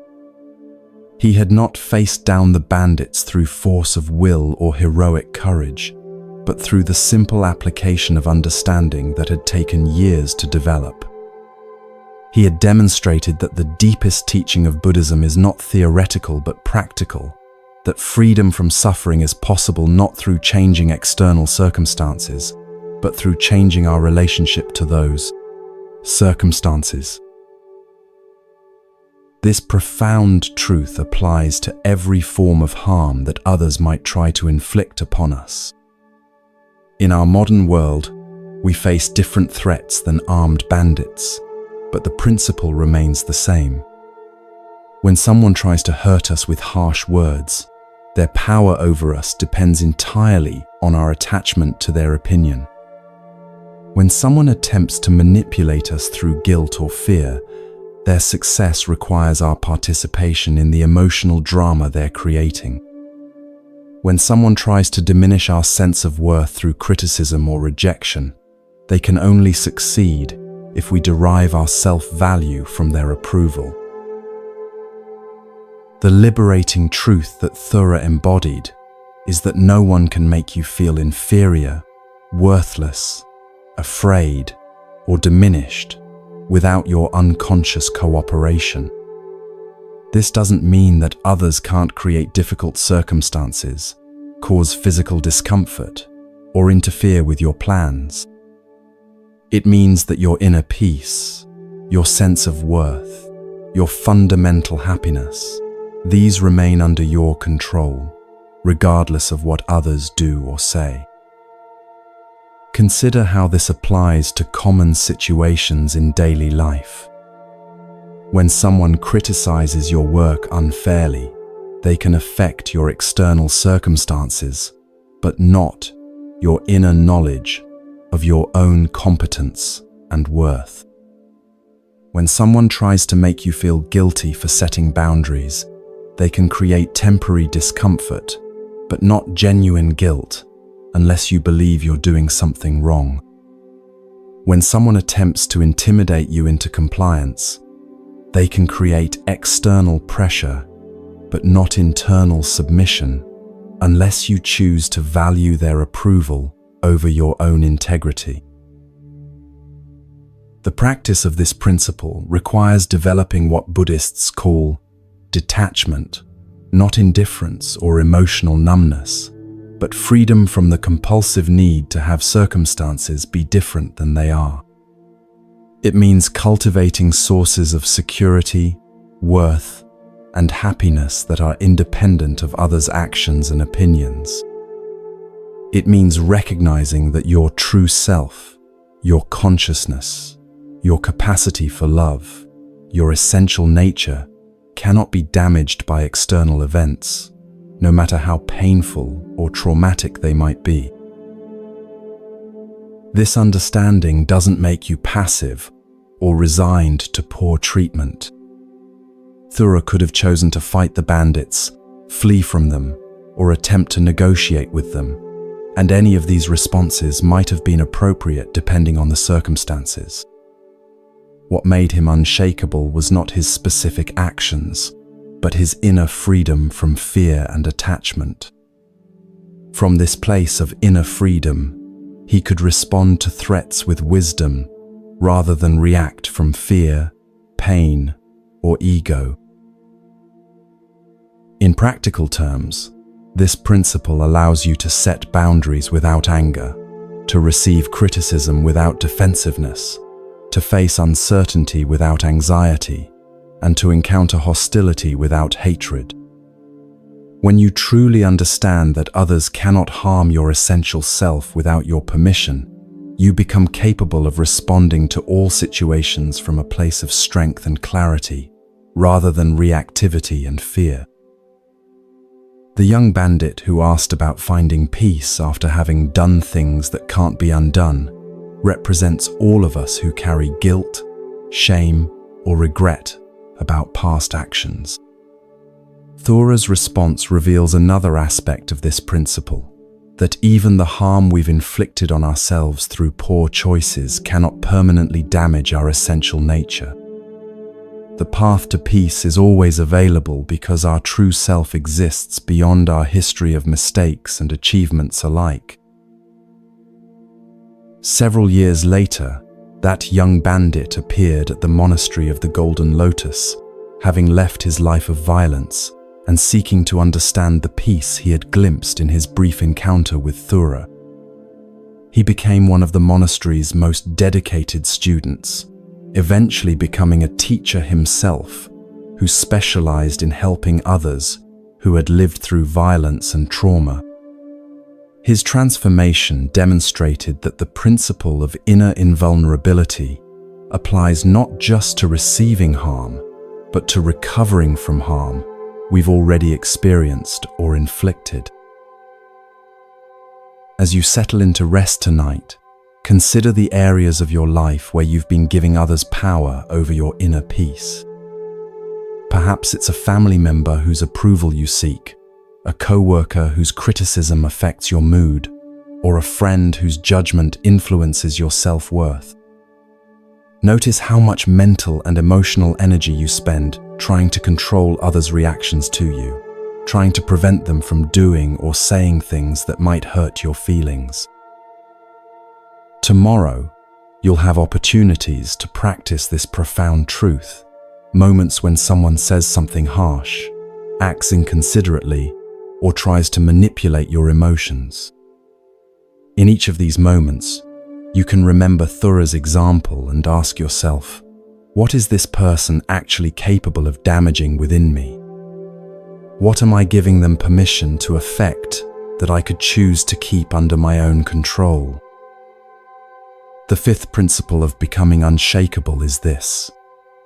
He had not faced down the bandits through force of will or heroic courage, but through the simple application of understanding that had taken years to develop. He had demonstrated that the deepest teaching of Buddhism is not theoretical but practical, that freedom from suffering is possible not through changing external circumstances, but through changing our relationship to those circumstances. This profound truth applies to every form of harm that others might try to inflict upon us. In our modern world, we face different threats than armed bandits, but the principle remains the same. When someone tries to hurt us with harsh words, their power over us depends entirely on our attachment to their opinion. When someone attempts to manipulate us through guilt or fear, their success requires our participation in the emotional drama they're creating. When someone tries to diminish our sense of worth through criticism or rejection, they can only succeed if we derive our self-value from their approval. The liberating truth that Thura embodied is that no one can make you feel inferior, worthless, afraid, or diminished without your unconscious cooperation. This doesn't mean that others can't create difficult circumstances, cause physical discomfort, or interfere with your plans. It means that your inner peace, your sense of worth, your fundamental happiness, these remain under your control, regardless of what others do or say. Consider how this applies to common situations in daily life. When someone criticizes your work unfairly, they can affect your external circumstances, but not your inner knowledge of your own competence and worth. When someone tries to make you feel guilty for setting boundaries, they can create temporary discomfort, but not genuine guilt, unless you believe you're doing something wrong. When someone attempts to intimidate you into compliance, they can create external pressure, but not internal submission, unless you choose to value their approval over your own integrity. The practice of this principle requires developing what Buddhists call detachment, not indifference or emotional numbness, but freedom from the compulsive need to have circumstances be different than they are. It means cultivating sources of security, worth, and happiness that are independent of others' actions and opinions. It means recognizing that your true self, your consciousness, your capacity for love, your essential nature, cannot be damaged by external events, no matter how painful or traumatic they might be. This understanding doesn't make you passive or resigned to poor treatment. Thura could have chosen to fight the bandits, flee from them, or attempt to negotiate with them, and any of these responses might have been appropriate depending on the circumstances. What made him unshakable was not his specific actions, but his inner freedom from fear and attachment. From this place of inner freedom, he could respond to threats with wisdom rather than react from fear, pain, or ego. In practical terms, this principle allows you to set boundaries without anger, to receive criticism without defensiveness, to face uncertainty without anxiety, and to encounter hostility without hatred. When you truly understand that others cannot harm your essential self without your permission, you become capable of responding to all situations from a place of strength and clarity, rather than reactivity and fear. The young bandit who asked about finding peace after having done things that can't be undone represents all of us who carry guilt, shame, or regret about past actions. Thora's response reveals another aspect of this principle, that even the harm we've inflicted on ourselves through poor choices cannot permanently damage our essential nature. The path to peace is always available because our true self exists beyond our history of mistakes and achievements alike. Several years later, that young bandit appeared at the monastery of the Golden Lotus, having left his life of violence and seeking to understand the peace he had glimpsed in his brief encounter with Thora. He became one of the monastery's most dedicated students, eventually becoming a teacher himself who specialized in helping others who had lived through violence and trauma. His transformation demonstrated that the principle of inner invulnerability applies not just to receiving harm, but to recovering from harm we've already experienced or inflicted. As you settle into rest tonight, consider the areas of your life where you've been giving others power over your inner peace. Perhaps it's a family member whose approval you seek, a coworker whose criticism affects your mood, or a friend whose judgment influences your self-worth. Notice how much mental and emotional energy you spend trying to control others' reactions to you, trying to prevent them from doing or saying things that might hurt your feelings. Tomorrow, you'll have opportunities to practice this profound truth, moments when someone says something harsh, acts inconsiderately, or tries to manipulate your emotions. In each of these moments, you can remember Thora's example and ask yourself, what is this person actually capable of damaging within me? What am I giving them permission to affect that I could choose to keep under my own control? The fifth principle of becoming unshakable is this: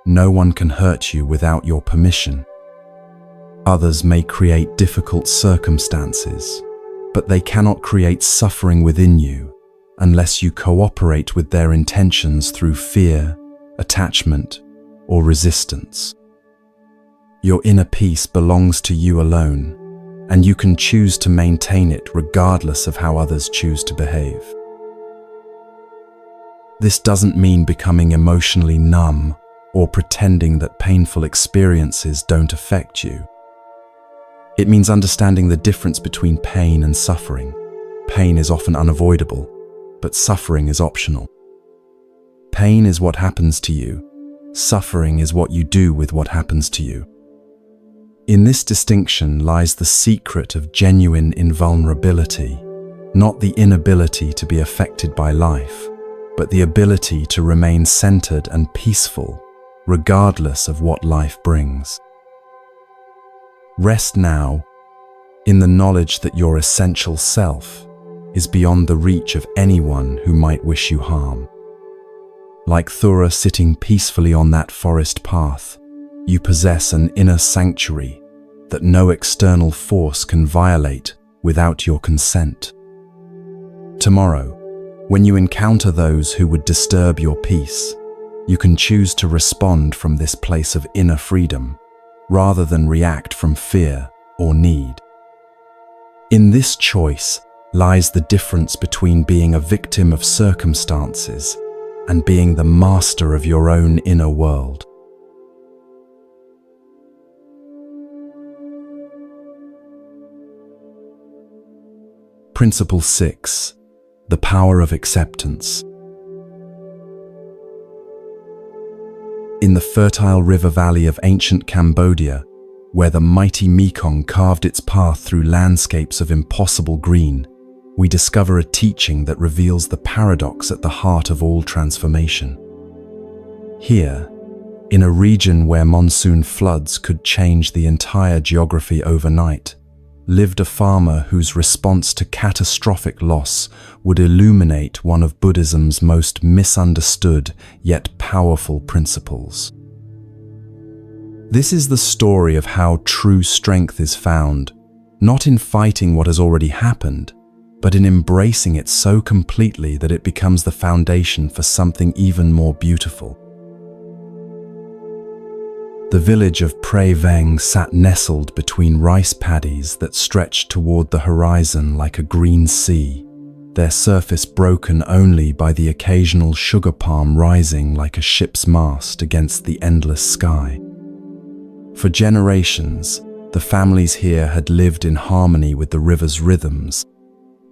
no one can hurt you without your permission. Others may create difficult circumstances, but they cannot create suffering within you unless you cooperate with their intentions through fear, attachment, or resistance. Your inner peace belongs to you alone, and you can choose to maintain it regardless of how others choose to behave. This doesn't mean becoming emotionally numb or pretending that painful experiences don't affect you. It means understanding the difference between pain and suffering. Pain is often unavoidable, but suffering is optional. Pain is what happens to you. Suffering is what you do with what happens to you. In this distinction lies the secret of genuine invulnerability, not the inability to be affected by life, but the ability to remain centered and peaceful, regardless of what life brings. Rest now in the knowledge that your essential self is beyond the reach of anyone who might wish you harm. Like Thora sitting peacefully on that forest path, you possess an inner sanctuary that no external force can violate without your consent. Tomorrow, when you encounter those who would disturb your peace, you can choose to respond from this place of inner freedom, rather than react from fear or need. In this choice lies the difference between being a victim of circumstances and being the master of your own inner world. Principle 6. The power of acceptance. In the fertile river valley of ancient Cambodia, where the mighty Mekong carved its path through landscapes of impossible green, we discover a teaching that reveals the paradox at the heart of all transformation. Here, in a region where monsoon floods could change the entire geography overnight, lived a farmer whose response to catastrophic loss would illuminate one of Buddhism's most misunderstood yet powerful principles. This is the story of how true strength is found, not in fighting what has already happened, but in embracing it so completely that it becomes the foundation for something even more beautiful. The village of Pre Veng sat nestled between rice paddies that stretched toward the horizon like a green sea, their surface broken only by the occasional sugar palm rising like a ship's mast against the endless sky. For generations, the families here had lived in harmony with the river's rhythms,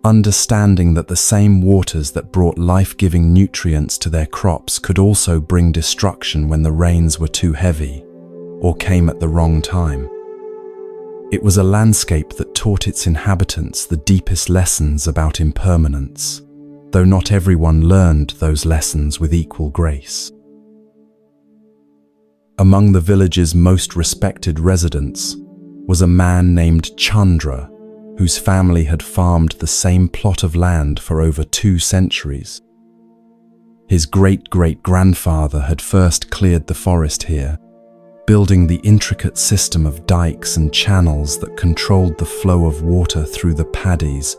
understanding that the same waters that brought life-giving nutrients to their crops could also bring destruction when the rains were too heavy or came at the wrong time. It was a landscape that taught its inhabitants the deepest lessons about impermanence, though not everyone learned those lessons with equal grace. Among the village's most respected residents was a man named Chandra, whose family had farmed the same plot of land for over 2 centuries. His great-great-grandfather had first cleared the forest here, building the intricate system of dikes and channels that controlled the flow of water through the paddies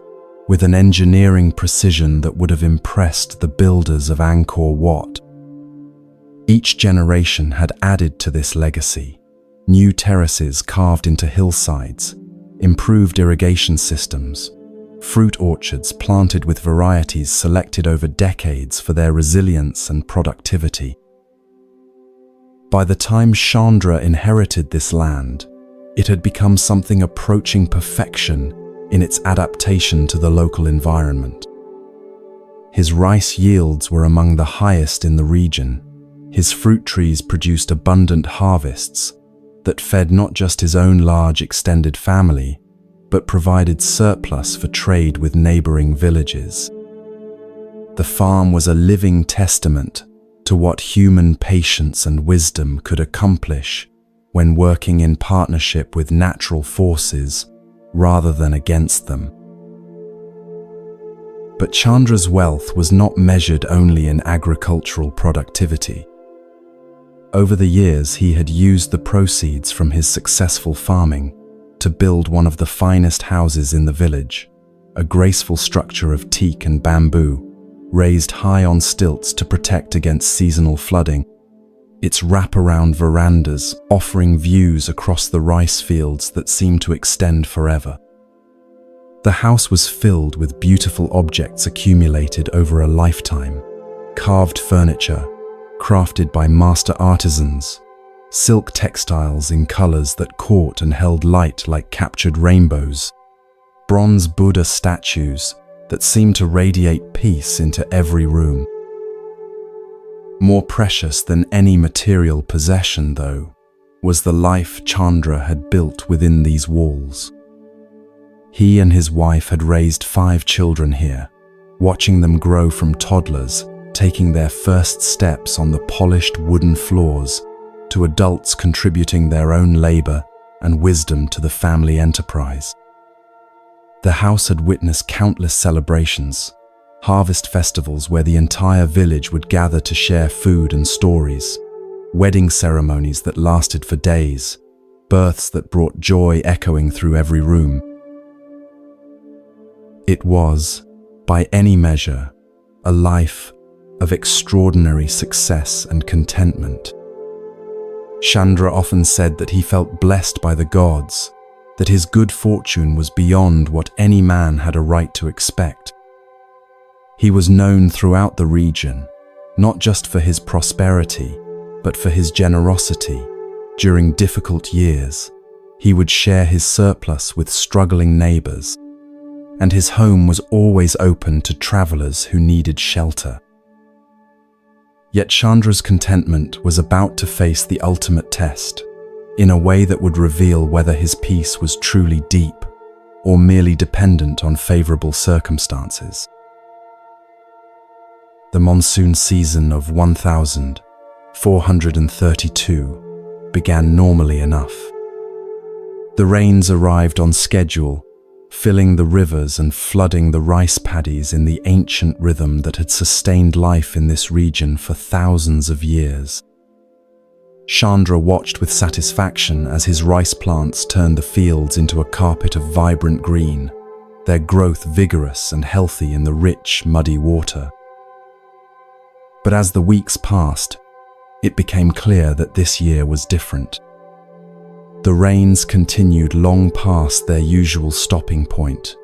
with an engineering precision that would have impressed the builders of Angkor Wat. Each generation had added to this legacy: new terraces carved into hillsides, improved irrigation systems, fruit orchards planted with varieties selected over decades for their resilience and productivity. By the time Chandra inherited this land, it had become something approaching perfection in its adaptation to the local environment. His rice yields were among the highest in the region. His fruit trees produced abundant harvests that fed not just his own large extended family, but provided surplus for trade with neighboring villages. The farm was a living testament to what human patience and wisdom could accomplish when working in partnership with natural forces rather than against them. But Chandra's wealth was not measured only in agricultural productivity. Over the years, he had used the proceeds from his successful farming to build one of the finest houses in the village, a graceful structure of teak and bamboo, raised high on stilts to protect against seasonal flooding, its wraparound verandas offering views across the rice fields that seemed to extend forever. The house was filled with beautiful objects accumulated over a lifetime: carved furniture, crafted by master artisans, silk textiles in colors that caught and held light like captured rainbows, bronze Buddha statues that seemed to radiate peace into every room. More precious than any material possession, though, was the life Chandra had built within these walls. He and his wife had raised 5 children here, watching them grow from toddlers, taking their first steps on the polished wooden floors, to adults contributing their own labor and wisdom to the family enterprise. The house had witnessed countless celebrations, harvest festivals where the entire village would gather to share food and stories, wedding ceremonies that lasted for days, births that brought joy echoing through every room. It was, by any measure, a life of extraordinary success and contentment. Chandra often said that he felt blessed by the gods, that his good fortune was beyond what any man had a right to expect. He was known throughout the region, not just for his prosperity, but for his generosity. During difficult years, he would share his surplus with struggling neighbors, and his home was always open to travelers who needed shelter. Yet Chandra's contentment was about to face the ultimate test, in a way that would reveal whether his peace was truly deep or merely dependent on favorable circumstances. The monsoon season of 1432 began normally enough. The rains arrived on schedule, filling the rivers and flooding the rice paddies in the ancient rhythm that had sustained life in this region for thousands of years. Chandra watched with satisfaction as his rice plants turned the fields into a carpet of vibrant green, their growth vigorous and healthy in the rich, muddy water. But as the weeks passed, it became clear that this year was different. The rains continued long past their usual stopping point,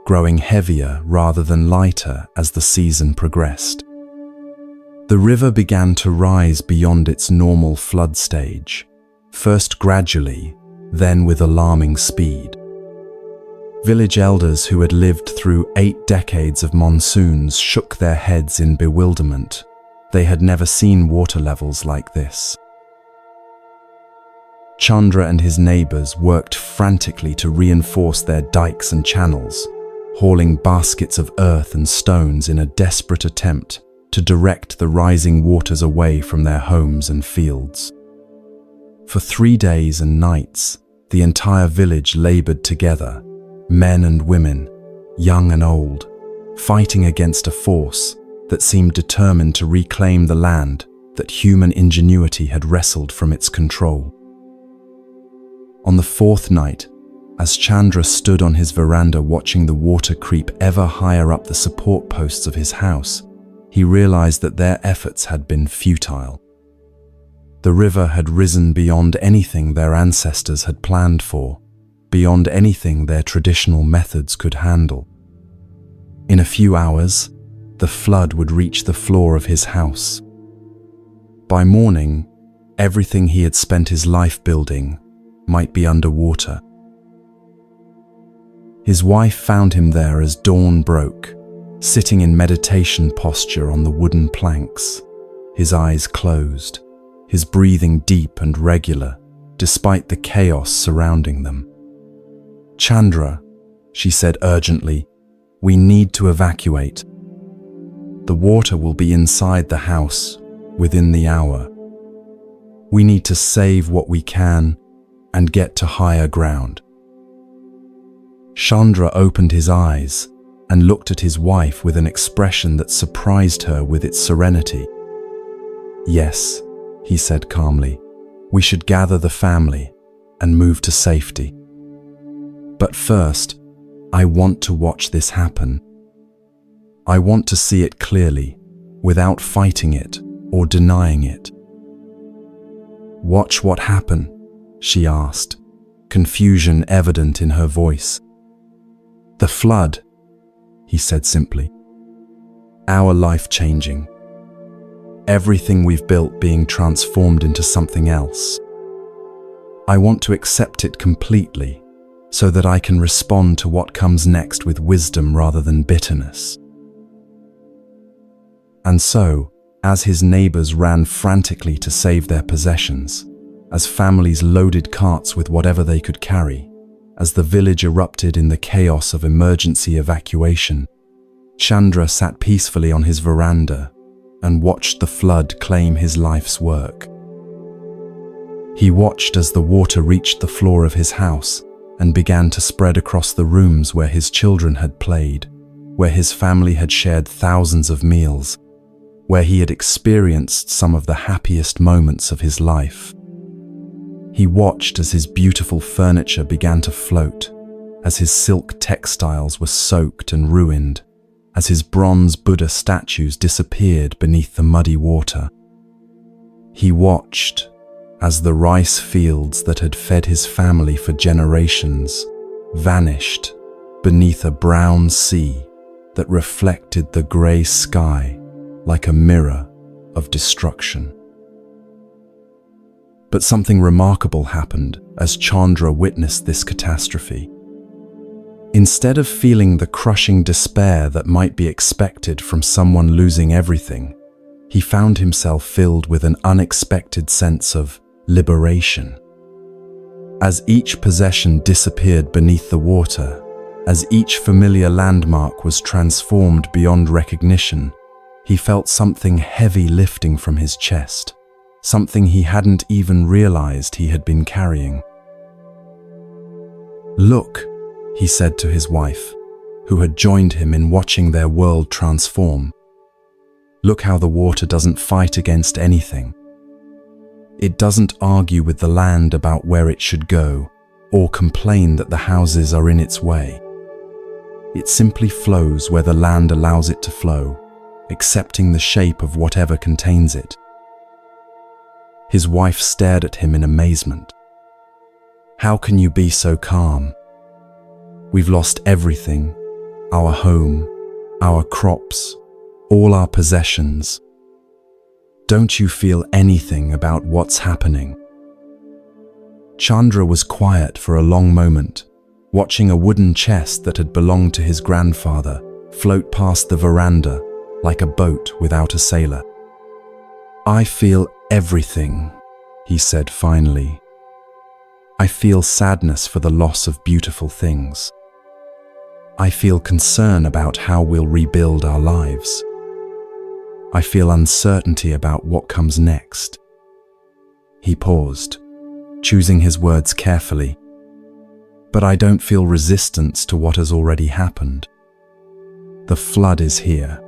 growing heavier rather than lighter as the season progressed. The river began to rise beyond its normal flood stage, first gradually, then with alarming speed. Village elders who had lived through 8 decades of monsoons shook their heads in bewilderment. They had never seen water levels like this. Chandra and his neighbors worked frantically to reinforce their dikes and channels, hauling baskets of earth and stones in a desperate attempt to direct the rising waters away from their homes and fields. For 3 days and nights, the entire village labored together, men and women, young and old, fighting against a force that seemed determined to reclaim the land that human ingenuity had wrestled from its control. On the 4th night, as Chandra stood on his veranda watching the water creep ever higher up the support posts of his house, he realized that their efforts had been futile. The river had risen beyond anything their ancestors had planned for, beyond anything their traditional methods could handle. In a few hours, the flood would reach the floor of his house. By morning, everything he had spent his life building might be underwater. His wife found him there as dawn broke, sitting in meditation posture on the wooden planks, his eyes closed, his breathing deep and regular, despite the chaos surrounding them. "Chandra," she said urgently, "we need to evacuate. The water will be inside the house within the hour. We need to save what we can and get to higher ground." Chandra opened his eyes and looked at his wife with an expression that surprised her with its serenity. "Yes," he said calmly, "we should gather the family and move to safety. But first, I want to watch this happen. I want to see it clearly, without fighting it or denying it." "Watch what happened?" she asked, confusion evident in her voice. "The flood," he said simply. "Our life changing. Everything we've built being transformed into something else. I want to accept it completely, so that I can respond to what comes next with wisdom rather than bitterness." And so, as his neighbors ran frantically to save their possessions, as families loaded carts with whatever they could carry, as the village erupted in the chaos of emergency evacuation, Chandra sat peacefully on his veranda and watched the flood claim his life's work. He watched as the water reached the floor of his house and began to spread across the rooms where his children had played, where his family had shared thousands of meals, where he had experienced some of the happiest moments of his life. He watched as his beautiful furniture began to float, as his silk textiles were soaked and ruined, as his bronze Buddha statues disappeared beneath the muddy water. He watched as the rice fields that had fed his family for generations vanished beneath a brown sea that reflected the grey sky like a mirror of destruction. But something remarkable happened as Chandra witnessed this catastrophe. Instead of feeling the crushing despair that might be expected from someone losing everything, he found himself filled with an unexpected sense of liberation. As each possession disappeared beneath the water, as each familiar landmark was transformed beyond recognition, he felt something heavy lifting from his chest, something he hadn't even realized he had been carrying. "Look," he said to his wife, who had joined him in watching their world transform. "Look how the water doesn't fight against anything. It doesn't argue with the land about where it should go, or complain that the houses are in its way. It simply flows where the land allows it to flow, accepting the shape of whatever contains it." His wife stared at him in amazement. "How can you be so calm? We've lost everything, our home, our crops, all our possessions. Don't you feel anything about what's happening?" Chandra was quiet for a long moment, watching a wooden chest that had belonged to his grandfather float past the veranda like a boat without a sailor. "I feel everything," he said finally. "I feel sadness for the loss of beautiful things. I feel concern about how we'll rebuild our lives. I feel uncertainty about what comes next." He paused, choosing his words carefully. "But I don't feel resistance to what has already happened. The flood is here.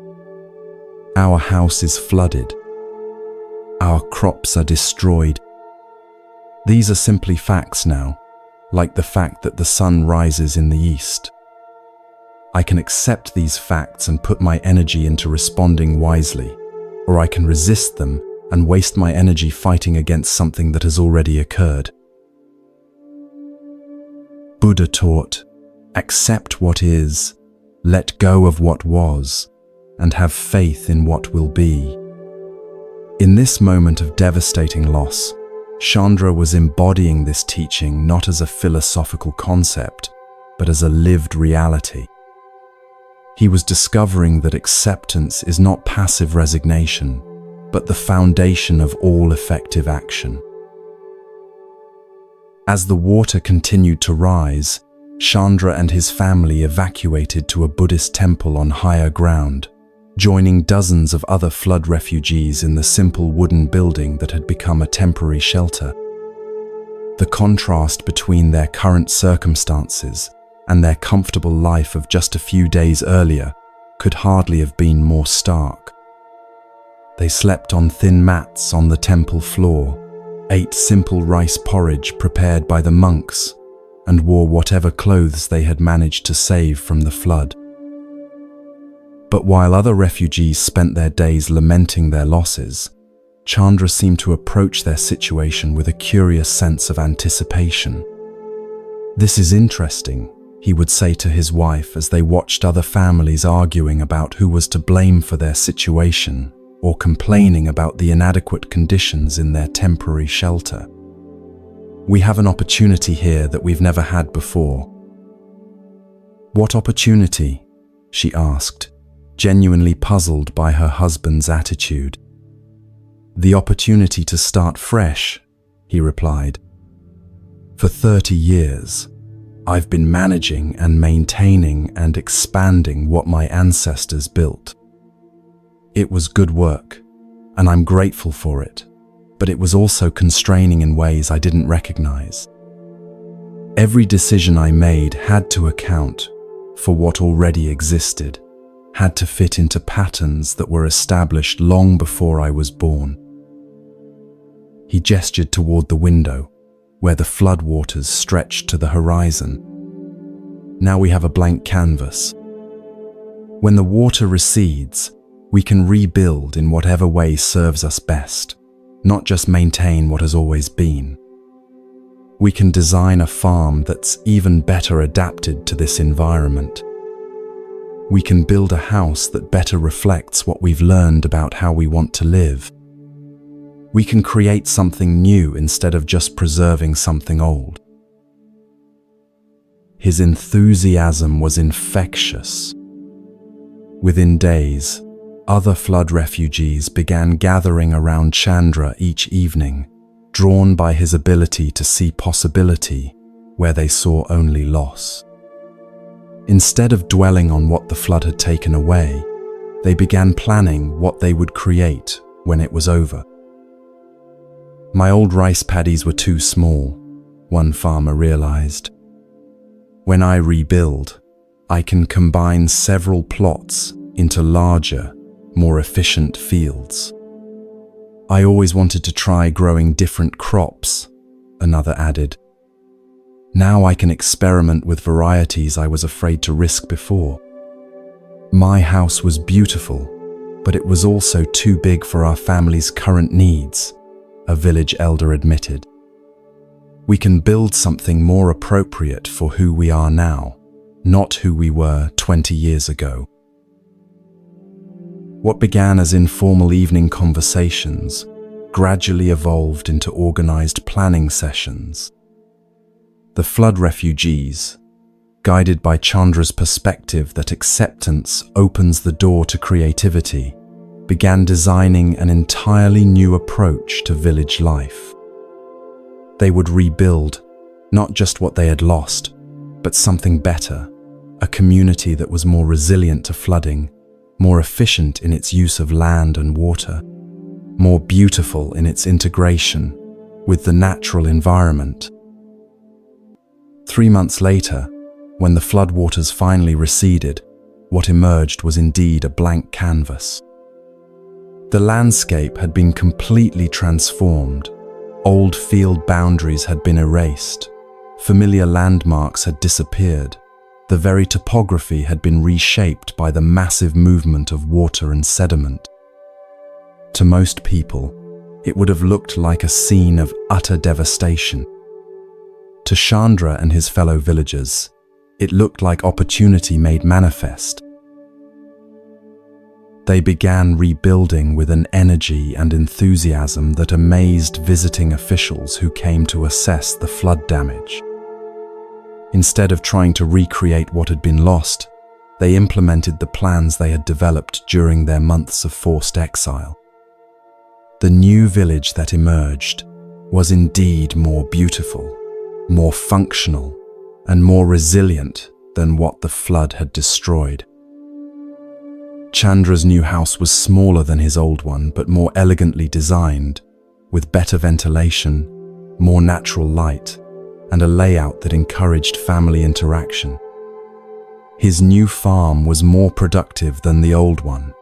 Our house is flooded. Our crops are destroyed. These are simply facts now, like the fact that the sun rises in the east. I can accept these facts and put my energy into responding wisely, or I can resist them and waste my energy fighting against something that has already occurred." Buddha taught, accept what is, let go of what was, and have faith in what will be. In this moment of devastating loss, Chandra was embodying this teaching not as a philosophical concept, but as a lived reality. He was discovering that acceptance is not passive resignation, but the foundation of all effective action. As the water continued to rise, Chandra and his family evacuated to a Buddhist temple on higher ground, joining dozens of other flood refugees in the simple wooden building that had become a temporary shelter. The contrast between their current circumstances and their comfortable life of just a few days earlier could hardly have been more stark. They slept on thin mats on the temple floor, ate simple rice porridge prepared by the monks, and wore whatever clothes they had managed to save from the flood. But while other refugees spent their days lamenting their losses, Chandra seemed to approach their situation with a curious sense of anticipation. "This is interesting," he would say to his wife as they watched other families arguing about who was to blame for their situation or complaining about the inadequate conditions in their temporary shelter. "We have an opportunity here that we've never had before." "What opportunity?" she asked, genuinely puzzled by her husband's attitude. "The opportunity to start fresh," he replied. "For 30 years, I've been managing and maintaining and expanding what my ancestors built. It was good work, and I'm grateful for it, but it was also constraining in ways I didn't recognize. Every decision I made had to account for what already existed, had to fit into patterns that were established long before I was born." He gestured toward the window, where the floodwaters stretched to the horizon. "Now we have a blank canvas. When the water recedes, we can rebuild in whatever way serves us best, not just maintain what has always been. We can design a farm that's even better adapted to this environment. We can build a house that better reflects what we've learned about how we want to live. We can create something new instead of just preserving something old." His enthusiasm was infectious. Within days, other flood refugees began gathering around Chandra each evening, drawn by his ability to see possibility where they saw only loss. Instead of dwelling on what the flood had taken away, they began planning what they would create when it was over. "My old rice paddies were too small," one farmer realized. "When I rebuild, I can combine several plots into larger, more efficient fields." "I always wanted to try growing different crops," another added. "Now I can experiment with varieties I was afraid to risk before." "My house was beautiful, but it was also too big for our family's current needs," a village elder admitted. "We can build something more appropriate for who we are now, not who we were 20 years ago." What began as informal evening conversations gradually evolved into organized planning sessions. The flood refugees, guided by Chandra's perspective that acceptance opens the door to creativity, began designing an entirely new approach to village life. They would rebuild not just what they had lost, but something better, a community that was more resilient to flooding, more efficient in its use of land and water, more beautiful in its integration with the natural environment. 3 months later, when the floodwaters finally receded, what emerged was indeed a blank canvas. The landscape had been completely transformed. Old field boundaries had been erased. Familiar landmarks had disappeared. The very topography had been reshaped by the massive movement of water and sediment. To most people, it would have looked like a scene of utter devastation. To Chandra and his fellow villagers, it looked like opportunity made manifest. They began rebuilding with an energy and enthusiasm that amazed visiting officials who came to assess the flood damage. Instead of trying to recreate what had been lost, they implemented the plans they had developed during their months of forced exile. The new village that emerged was indeed more beautiful, more functional, and more resilient than what the flood had destroyed. Chandra's new house was smaller than his old one, but more elegantly designed, with better ventilation, more natural light, and a layout that encouraged family interaction. His new farm was more productive than the old one,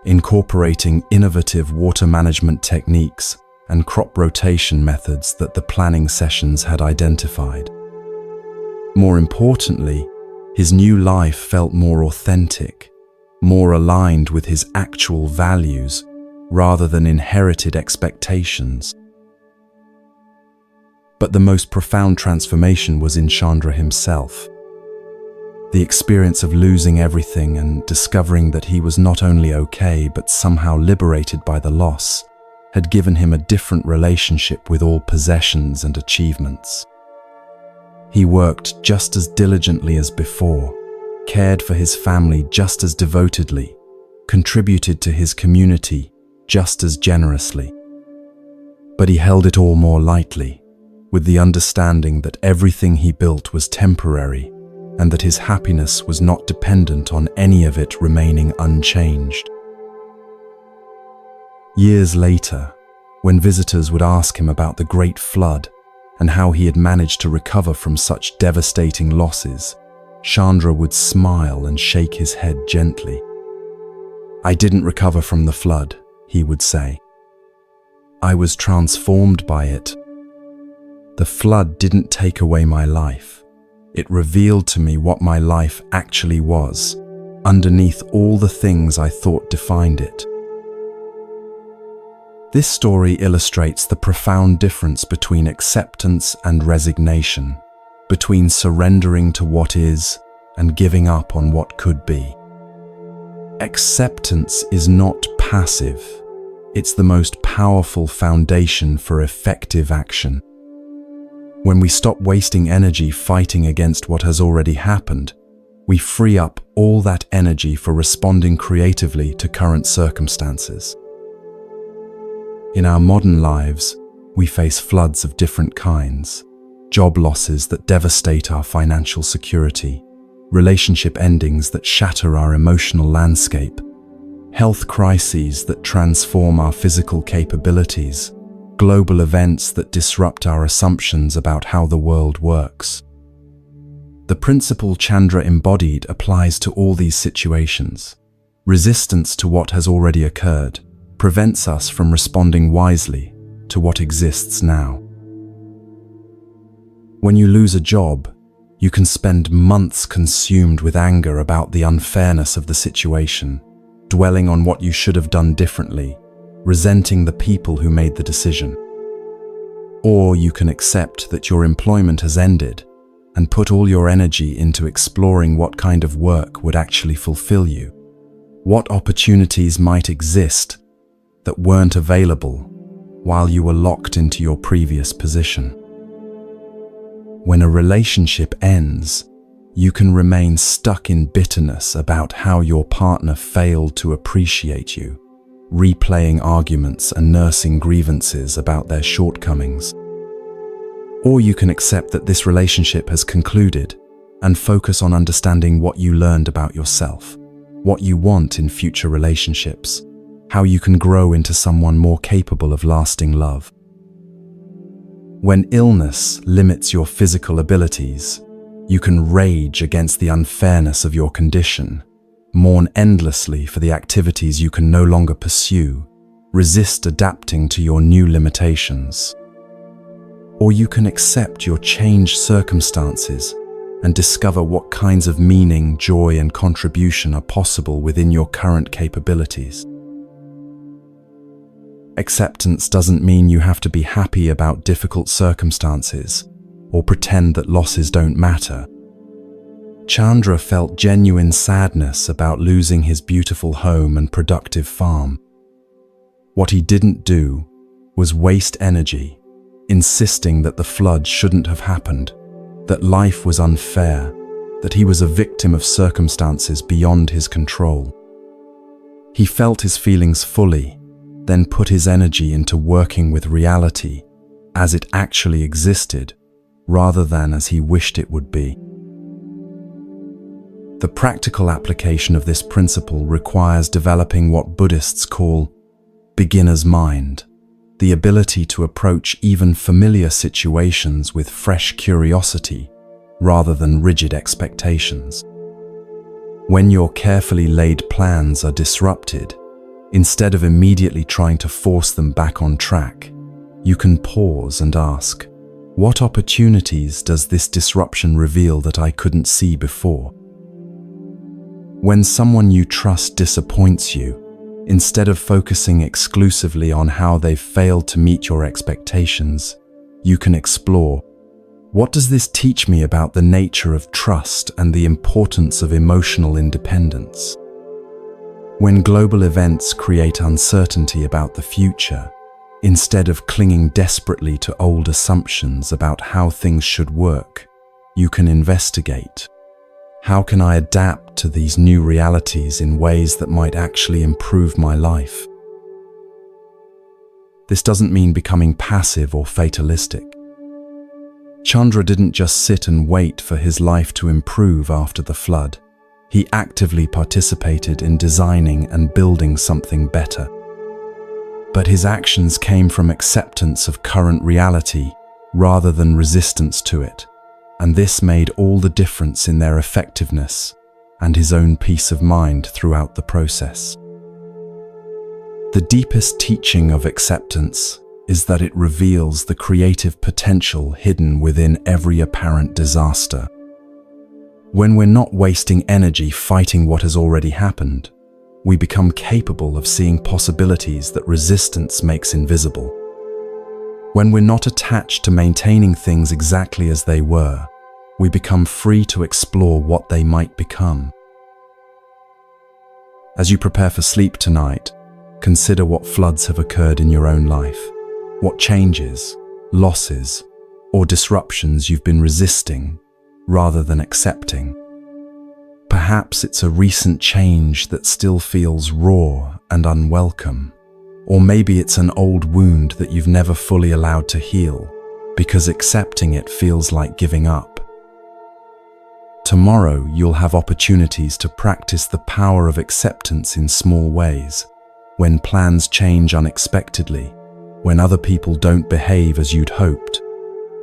incorporating innovative water management techniques and crop rotation methods that the planning sessions had identified. More importantly, his new life felt more authentic, more aligned with his actual values rather than inherited expectations. But the most profound transformation was in Chandra himself. The experience of losing everything and discovering that he was not only okay but somehow liberated by the loss had given him a different relationship with all possessions and achievements. He worked just as diligently as before, cared for his family just as devotedly, contributed to his community just as generously. But he held it all more lightly, with the understanding that everything he built was temporary and that his happiness was not dependent on any of it remaining unchanged. Years later, when visitors would ask him about the Great Flood and how he had managed to recover from such devastating losses, Chandra would smile and shake his head gently. "I didn't recover from the flood," he would say. "I was transformed by it. The flood didn't take away my life. It revealed to me what my life actually was, underneath all the things I thought defined it." This story illustrates the profound difference between acceptance and resignation, between surrendering to what is and giving up on what could be. Acceptance is not passive. It's the most powerful foundation for effective action. When we stop wasting energy fighting against what has already happened, we free up all that energy for responding creatively to current circumstances. In our modern lives, we face floods of different kinds: job losses that devastate our financial security, relationship endings that shatter our emotional landscape, health crises that transform our physical capabilities, global events that disrupt our assumptions about how the world works. The principle Chandra embodied applies to all these situations. Resistance to what has already occurred prevents us from responding wisely to what exists now. When you lose a job, you can spend months consumed with anger about the unfairness of the situation, dwelling on what you should have done differently, resenting the people who made the decision. Or you can accept that your employment has ended and put all your energy into exploring what kind of work would actually fulfill you. What opportunities might exist that weren't available while you were locked into your previous position. When a relationship ends, you can remain stuck in bitterness about how your partner failed to appreciate you, replaying arguments and nursing grievances about their shortcomings. Or you can accept that this relationship has concluded and focus on understanding what you learned about yourself, what you want in future relationships, how you can grow into someone more capable of lasting love. When illness limits your physical abilities, you can rage against the unfairness of your condition, mourn endlessly for the activities you can no longer pursue, resist adapting to your new limitations. Or you can accept your changed circumstances and discover what kinds of meaning, joy, and contribution are possible within your current capabilities. Acceptance doesn't mean you have to be happy about difficult circumstances or pretend that losses don't matter. Chandra felt genuine sadness about losing his beautiful home and productive farm. What he didn't do was waste energy, insisting that the flood shouldn't have happened, that life was unfair, that he was a victim of circumstances beyond his control. He felt his feelings fully, then put his energy into working with reality as it actually existed, rather than as he wished it would be. The practical application of this principle requires developing what Buddhists call beginner's mind, the ability to approach even familiar situations with fresh curiosity rather than rigid expectations. When your carefully laid plans are disrupted, instead of immediately trying to force them back on track, you can pause and ask, what opportunities does this disruption reveal that I couldn't see before? When someone you trust disappoints you, instead of focusing exclusively on how they've failed to meet your expectations, you can explore, what does this teach me about the nature of trust and the importance of emotional independence? When global events create uncertainty about the future, instead of clinging desperately to old assumptions about how things should work, you can investigate. How can I adapt to these new realities in ways that might actually improve my life? This doesn't mean becoming passive or fatalistic. Chandra didn't just sit and wait for his life to improve after the flood. He actively participated in designing and building something better. But his actions came from acceptance of current reality rather than resistance to it, and this made all the difference in their effectiveness and his own peace of mind throughout the process. The deepest teaching of acceptance is that it reveals the creative potential hidden within every apparent disaster. When we're not wasting energy fighting what has already happened, we become capable of seeing possibilities that resistance makes invisible. When we're not attached to maintaining things exactly as they were, we become free to explore what they might become. As you prepare for sleep tonight, consider what floods have occurred in your own life, what changes, losses, or disruptions you've been resisting rather than accepting. Perhaps it's a recent change that still feels raw and unwelcome. Or maybe it's an old wound that you've never fully allowed to heal, because accepting it feels like giving up. Tomorrow, you'll have opportunities to practice the power of acceptance in small ways, when plans change unexpectedly, when other people don't behave as you'd hoped,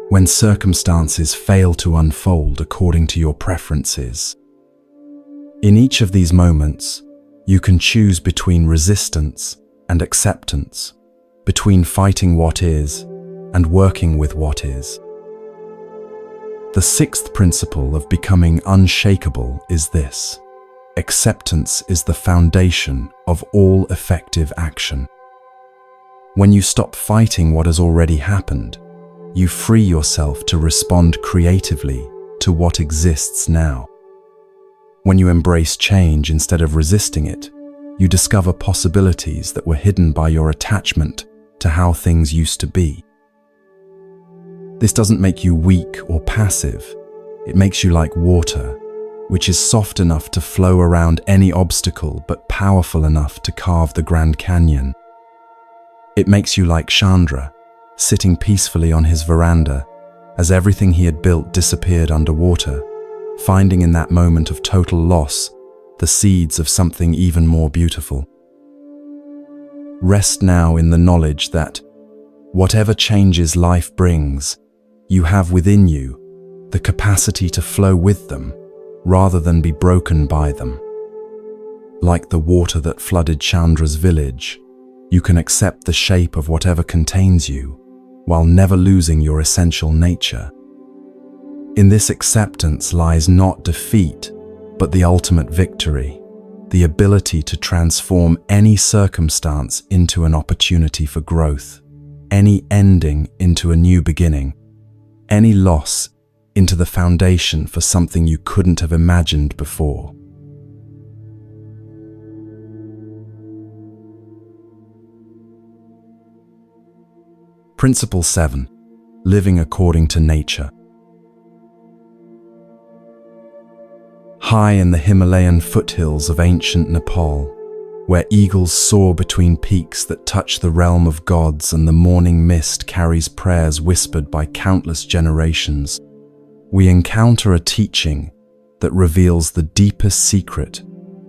when circumstances fail to unfold according to your preferences. In each of these moments, you can choose between resistance and acceptance, between fighting what is and working with what is. The sixth principle of becoming unshakable is this: acceptance is the foundation of all effective action. When you stop fighting what has already happened, you free yourself to respond creatively to what exists now. When you embrace change instead of resisting it, you discover possibilities that were hidden by your attachment to how things used to be. This doesn't make you weak or passive. It makes you like water, which is soft enough to flow around any obstacle but powerful enough to carve the Grand Canyon. It makes you like Chandra, sitting peacefully on his veranda as everything he had built disappeared underwater, finding in that moment of total loss the seeds of something even more beautiful. Rest now in the knowledge that, whatever changes life brings, you have within you the capacity to flow with them rather than be broken by them. Like the water that flooded Chandra's village, you can accept the shape of whatever contains you while never losing your essential nature. In this acceptance lies not defeat, but the ultimate victory, the ability to transform any circumstance into an opportunity for growth, any ending into a new beginning, any loss into the foundation for something you couldn't have imagined before. Principle 7. Living according to nature. High in the Himalayan foothills of ancient Nepal, where eagles soar between peaks that touch the realm of gods and the morning mist carries prayers whispered by countless generations, we encounter a teaching that reveals the deepest secret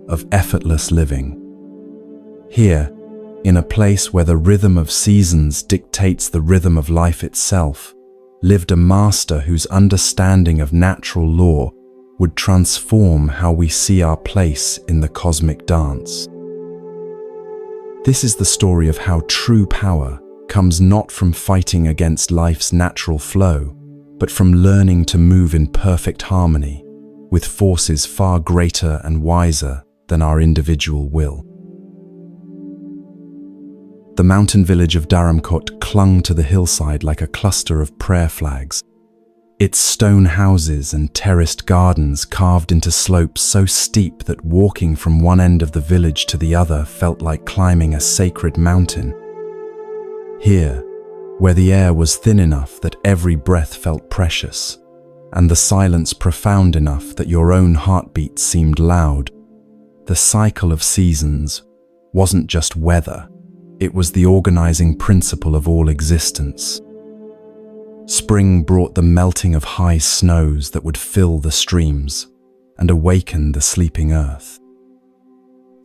of effortless living. Here, in a place where the rhythm of seasons dictates the rhythm of life itself, lived a master whose understanding of natural law would transform how we see our place in the cosmic dance. This is the story of how true power comes not from fighting against life's natural flow, but from learning to move in perfect harmony with forces far greater and wiser than our individual will. The mountain village of Dharamkot clung to the hillside like a cluster of prayer flags. Its stone houses and terraced gardens carved into slopes so steep that walking from one end of the village to the other felt like climbing a sacred mountain. Here, where the air was thin enough that every breath felt precious, and the silence profound enough that your own heartbeat seemed loud, the cycle of seasons wasn't just weather, it was the organizing principle of all existence. Spring brought the melting of high snows that would fill the streams and awaken the sleeping earth.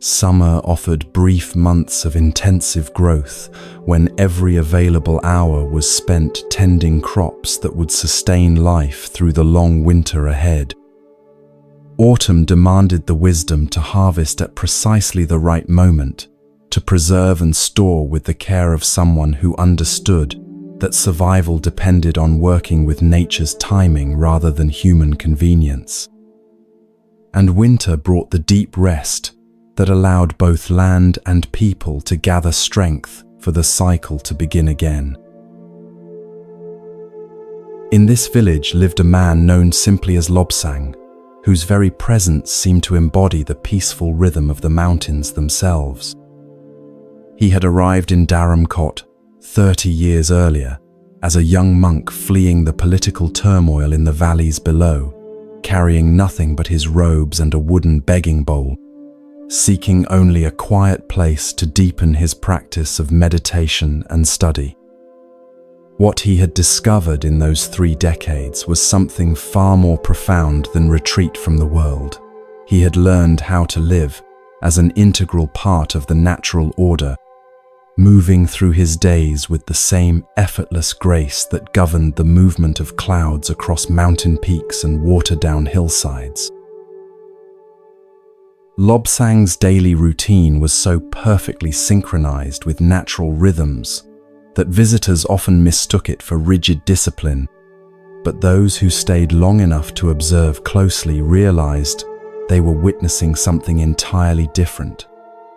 Summer offered brief months of intensive growth when every available hour was spent tending crops that would sustain life through the long winter ahead. Autumn demanded the wisdom to harvest at precisely the right moment, to preserve and store with the care of someone who understood that survival depended on working with nature's timing rather than human convenience. And winter brought the deep rest that allowed both land and people to gather strength for the cycle to begin again. In this village lived a man known simply as Lobsang, whose very presence seemed to embody the peaceful rhythm of the mountains themselves. He had arrived in Dharamkot 30 years earlier as a young monk fleeing the political turmoil in the valleys below, carrying nothing but his robes and a wooden begging bowl, seeking only a quiet place to deepen his practice of meditation and study. What he had discovered in those 3 decades was something far more profound than retreat from the world. He had learned how to live as an integral part of the natural order, moving through his days with the same effortless grace that governed the movement of clouds across mountain peaks and water-down hillsides. Lobsang's daily routine was so perfectly synchronized with natural rhythms that visitors often mistook it for rigid discipline, but those who stayed long enough to observe closely realized they were witnessing something entirely different.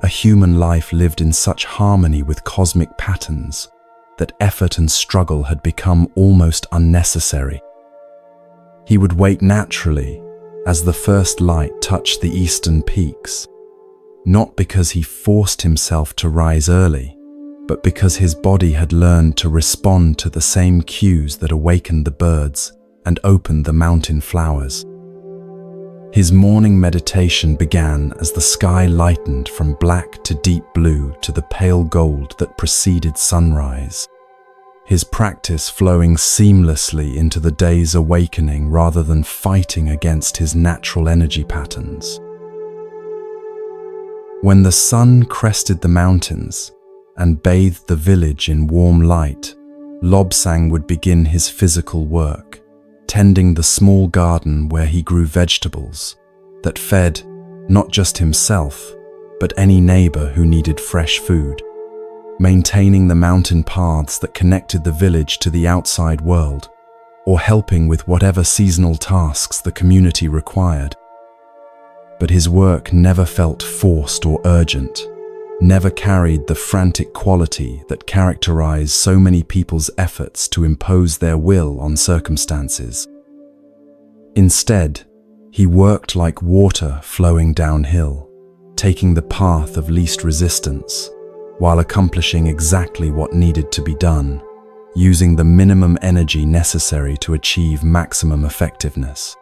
A human life lived in such harmony with cosmic patterns that effort and struggle had become almost unnecessary. He would wake naturally as the first light touched the eastern peaks, not because he forced himself to rise early, but because his body had learned to respond to the same cues that awakened the birds and opened the mountain flowers. His morning meditation began as the sky lightened from black to deep blue to the pale gold that preceded sunrise, his practice flowing seamlessly into the day's awakening rather than fighting against his natural energy patterns. When the sun crested the mountains and bathed the village in warm light, Lobsang would begin his physical work, tending the small garden where he grew vegetables that fed not just himself, but any neighbor who needed fresh food, maintaining the mountain paths that connected the village to the outside world, or helping with whatever seasonal tasks the community required. But his work never felt forced or urgent, never carried the frantic quality that characterized so many people's efforts to impose their will on circumstances. Instead, he worked like water flowing downhill, taking the path of least resistance, while accomplishing exactly what needed to be done, using the minimum energy necessary to achieve maximum effectiveness.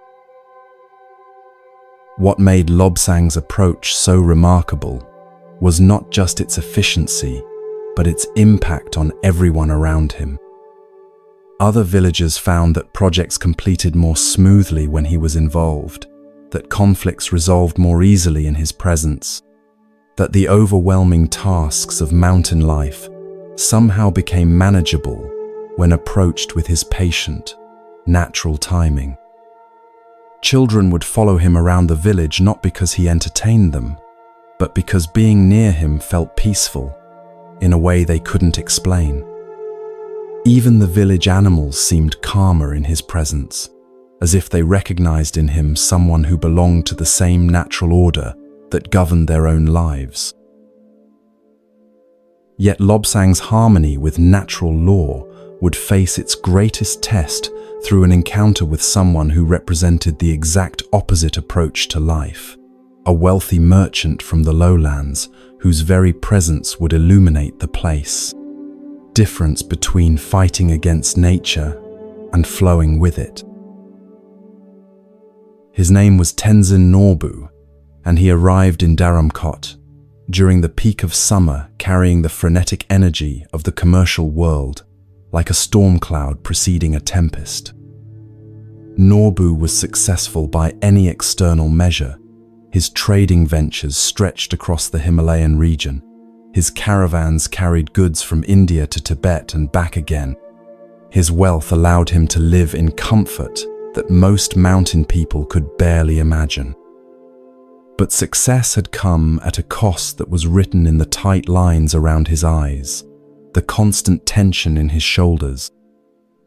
What made Lobsang's approach so remarkable was not just its efficiency, but its impact on everyone around him. Other villagers found that projects completed more smoothly when he was involved, that conflicts resolved more easily in his presence, that the overwhelming tasks of mountain life somehow became manageable when approached with his patient, natural timing. Children would follow him around the village not because he entertained them, but because being near him felt peaceful, in a way they couldn't explain. Even the village animals seemed calmer in his presence, as if they recognized in him someone who belonged to the same natural order that governed their own lives. Yet Lobsang's harmony with natural law would face its greatest test through an encounter with someone who represented the exact opposite approach to life. A wealthy merchant from the lowlands whose very presence would illuminate the place. Difference between fighting against nature and flowing with it. His name was Tenzin Norbu, and he arrived in Dharamkot during the peak of summer, carrying the frenetic energy of the commercial world like a storm cloud preceding a tempest. Norbu was successful by any external measure. His trading ventures stretched across the Himalayan region. His caravans carried goods from India to Tibet and back again. His wealth allowed him to live in comfort that most mountain people could barely imagine. But success had come at a cost that was written in the tight lines around his eyes, the constant tension in his shoulders,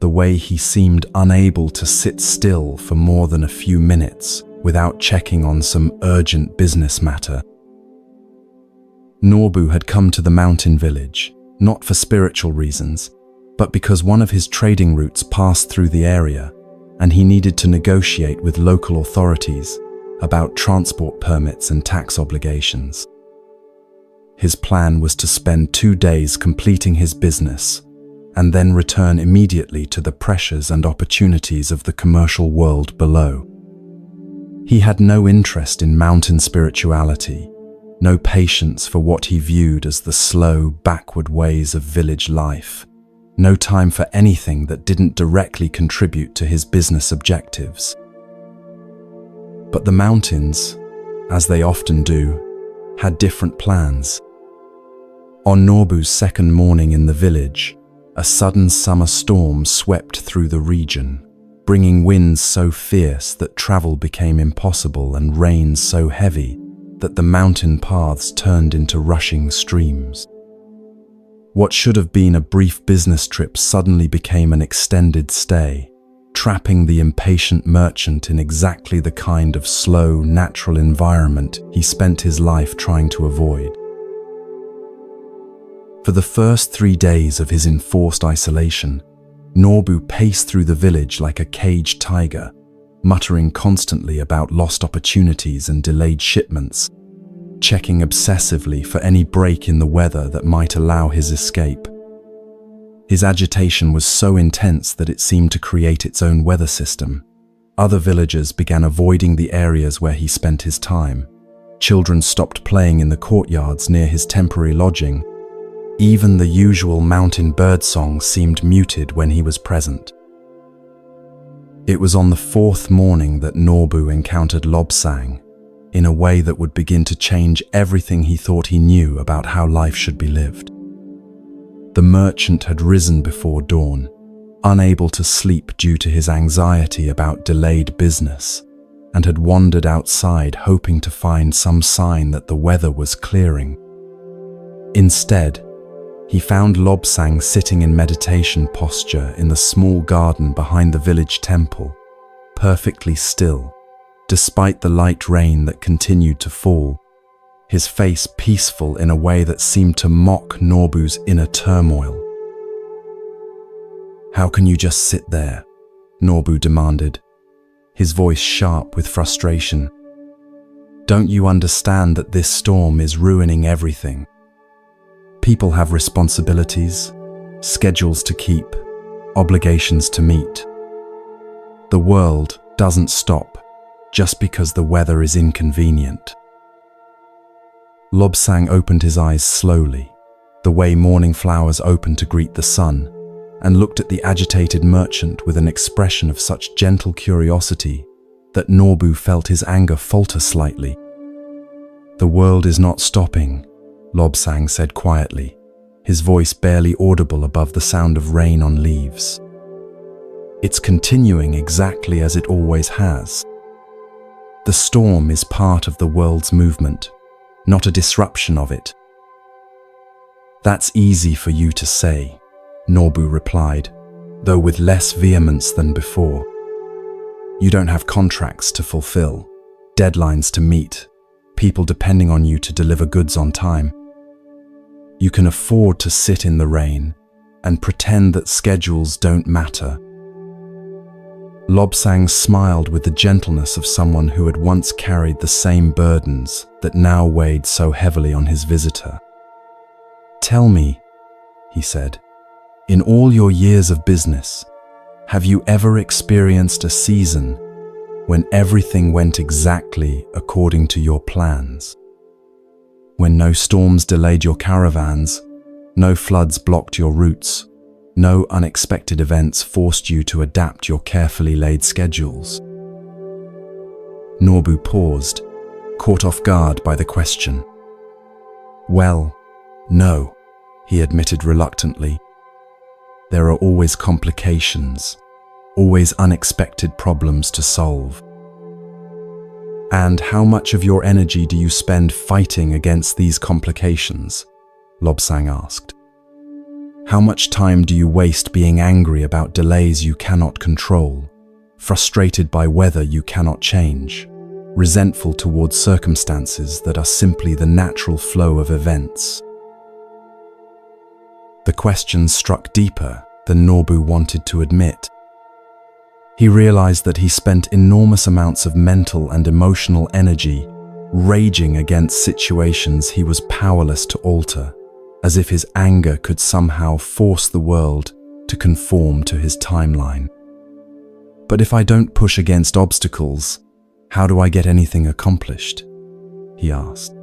the way he seemed unable to sit still for more than a few minutes without checking on some urgent business matter. Norbu had come to the mountain village, not for spiritual reasons, but because one of his trading routes passed through the area, and he needed to negotiate with local authorities about transport permits and tax obligations. His plan was to spend 2 days completing his business and then return immediately to the pressures and opportunities of the commercial world below. He had no interest in mountain spirituality, no patience for what he viewed as the slow, backward ways of village life, no time for anything that didn't directly contribute to his business objectives. But the mountains, as they often do, had different plans. On Nobu's second morning in the village, a sudden summer storm swept through the region, bringing winds so fierce that travel became impossible and rain so heavy that the mountain paths turned into rushing streams. What should have been a brief business trip suddenly became an extended stay, trapping the impatient merchant in exactly the kind of slow, natural environment he spent his life trying to avoid. For the first 3 days of his enforced isolation, Nobu paced through the village like a caged tiger, muttering constantly about lost opportunities and delayed shipments, checking obsessively for any break in the weather that might allow his escape. His agitation was so intense that it seemed to create its own weather system. Other villagers began avoiding the areas where he spent his time. Children stopped playing in the courtyards near his temporary lodging. Even the usual mountain birdsong seemed muted when he was present. It was on the 4th morning that Nobu encountered Lobsang in a way that would begin to change everything he thought he knew about how life should be lived. The merchant had risen before dawn, unable to sleep due to his anxiety about delayed business, and had wandered outside hoping to find some sign that the weather was clearing. Instead, he found Lobsang sitting in meditation posture in the small garden behind the village temple, perfectly still, despite the light rain that continued to fall, his face peaceful in a way that seemed to mock Nobu's inner turmoil. "How can you just sit there?" Nobu demanded, his voice sharp with frustration. "Don't you understand that this storm is ruining everything? People have responsibilities, schedules to keep, obligations to meet. The world doesn't stop just because the weather is inconvenient." Lobsang opened his eyes slowly, the way morning flowers open to greet the sun, and looked at the agitated merchant with an expression of such gentle curiosity that Nobu felt his anger falter slightly. "The world is not stopping," Lobsang said quietly, his voice barely audible above the sound of rain on leaves. "It's continuing exactly as it always has. The storm is part of the world's movement, not a disruption of it." "That's easy for you to say," Nobu replied, though with less vehemence than before. "You don't have contracts to fulfill, deadlines to meet, people depending on you to deliver goods on time. You can afford to sit in the rain and pretend that schedules don't matter." Lobsang smiled with the gentleness of someone who had once carried the same burdens that now weighed so heavily on his visitor. "Tell me," he said, "in all your years of business, have you ever experienced a season when everything went exactly according to your plans? When no storms delayed your caravans, no floods blocked your routes, no unexpected events forced you to adapt your carefully laid schedules?" Nobu paused, caught off guard by the question. "Well, no," he admitted reluctantly. "There are always complications, always unexpected problems to solve." "And how much of your energy do you spend fighting against these complications?" Lobsang asked. "How much time do you waste being angry about delays you cannot control, frustrated by weather you cannot change, resentful towards circumstances that are simply the natural flow of events?" The question struck deeper than Nobu wanted to admit. He realized that he spent enormous amounts of mental and emotional energy raging against situations he was powerless to alter, as if his anger could somehow force the world to conform to his timeline. "But if I don't push against obstacles, How do I get anything accomplished? He asked.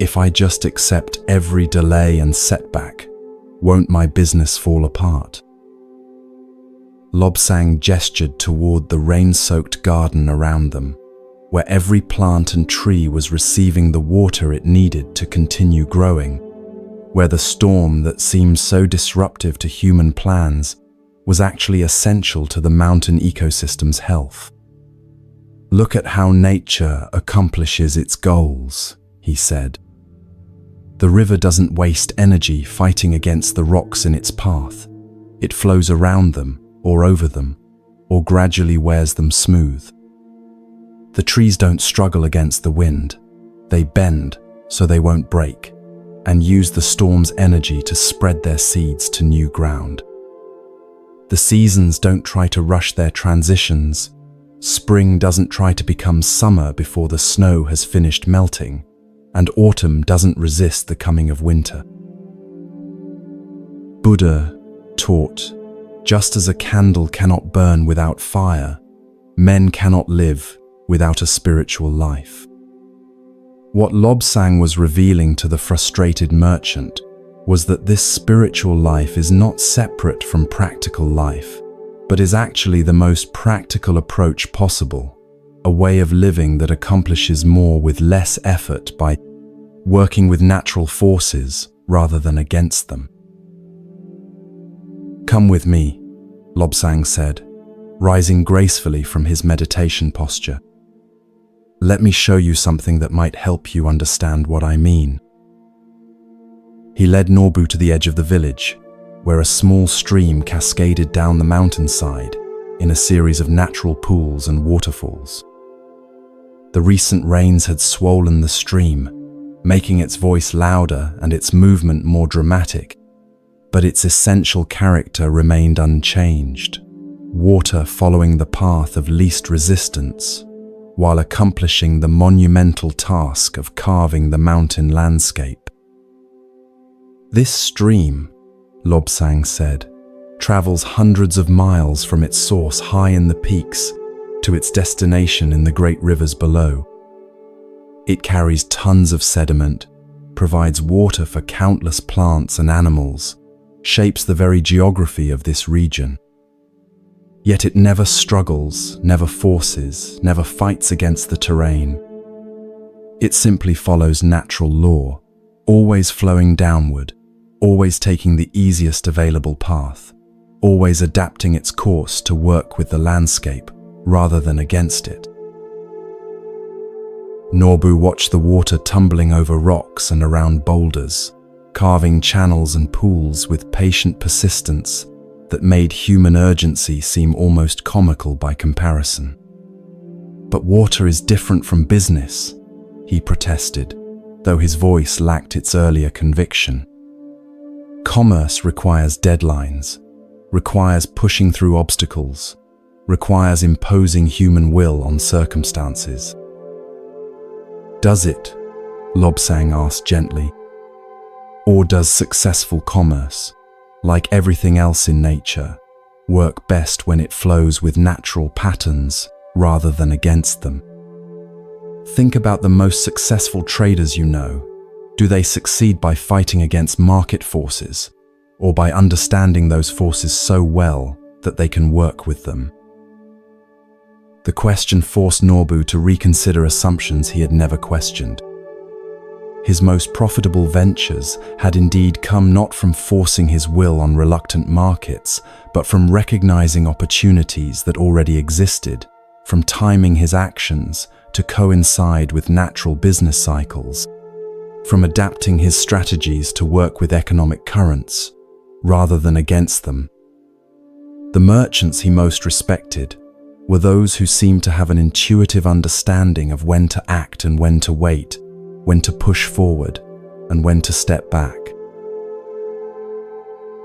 If I just accept every delay and setback, won't my business fall apart? Lobsang gestured toward the rain-soaked garden around them, where every plant and tree was receiving the water it needed to continue growing, where the storm that seemed so disruptive to human plans was actually essential to the mountain ecosystem's health. Look at how nature accomplishes its goals, he said. The river doesn't waste energy fighting against the rocks in its path. It flows around them, or over them, or gradually wears them smooth. The trees don't struggle against the wind. They bend so they won't break, and use the storm's energy to spread their seeds to new ground. The seasons don't try to rush their transitions. Spring doesn't try to become summer before the snow has finished melting, and autumn doesn't resist the coming of winter. Buddha taught, just as a candle cannot burn without fire, men cannot live without a spiritual life. What Lobsang was revealing to the frustrated merchant was that this spiritual life is not separate from practical life, but is actually the most practical approach possible, a way of living that accomplishes more with less effort by working with natural forces rather than against them. Come with me, Lobsang said, rising gracefully from his meditation posture. Let me show you something that might help you understand what I mean. He led Norbu to the edge of the village, where a small stream cascaded down the mountainside in a series of natural pools and waterfalls. The recent rains had swollen the stream, making its voice louder and its movement more dramatic, but its essential character remained unchanged, water following the path of least resistance, while accomplishing the monumental task of carving the mountain landscape. This stream, Lobsang said, travels hundreds of miles from its source high in the peaks to its destination in the great rivers below. It carries tons of sediment, provides water for countless plants and animals, shapes the very geography of this region. Yet it never struggles, never forces, never fights against the terrain. It simply follows natural law, always flowing downward, always taking the easiest available path, always adapting its course to work with the landscape rather than against it. Norbu watched the water tumbling over rocks and around boulders, carving channels and pools with patient persistence that made human urgency seem almost comical by comparison. But water is different from business, he protested, though his voice lacked its earlier conviction. Commerce requires deadlines, requires pushing through obstacles, requires imposing human will on circumstances. Does it? Lobsang asked gently. Or does successful commerce, like everything else in nature, work best when it flows with natural patterns rather than against them? Think about the most successful traders you know. Do they succeed by fighting against market forces, or by understanding those forces so well that they can work with them? The question forced Norbu to reconsider assumptions he had never questioned. His most profitable ventures had indeed come not from forcing his will on reluctant markets, but from recognizing opportunities that already existed, from timing his actions to coincide with natural business cycles, from adapting his strategies to work with economic currents, rather than against them. The merchants he most respected were those who seemed to have an intuitive understanding of when to act and when to wait, when to push forward and when to step back.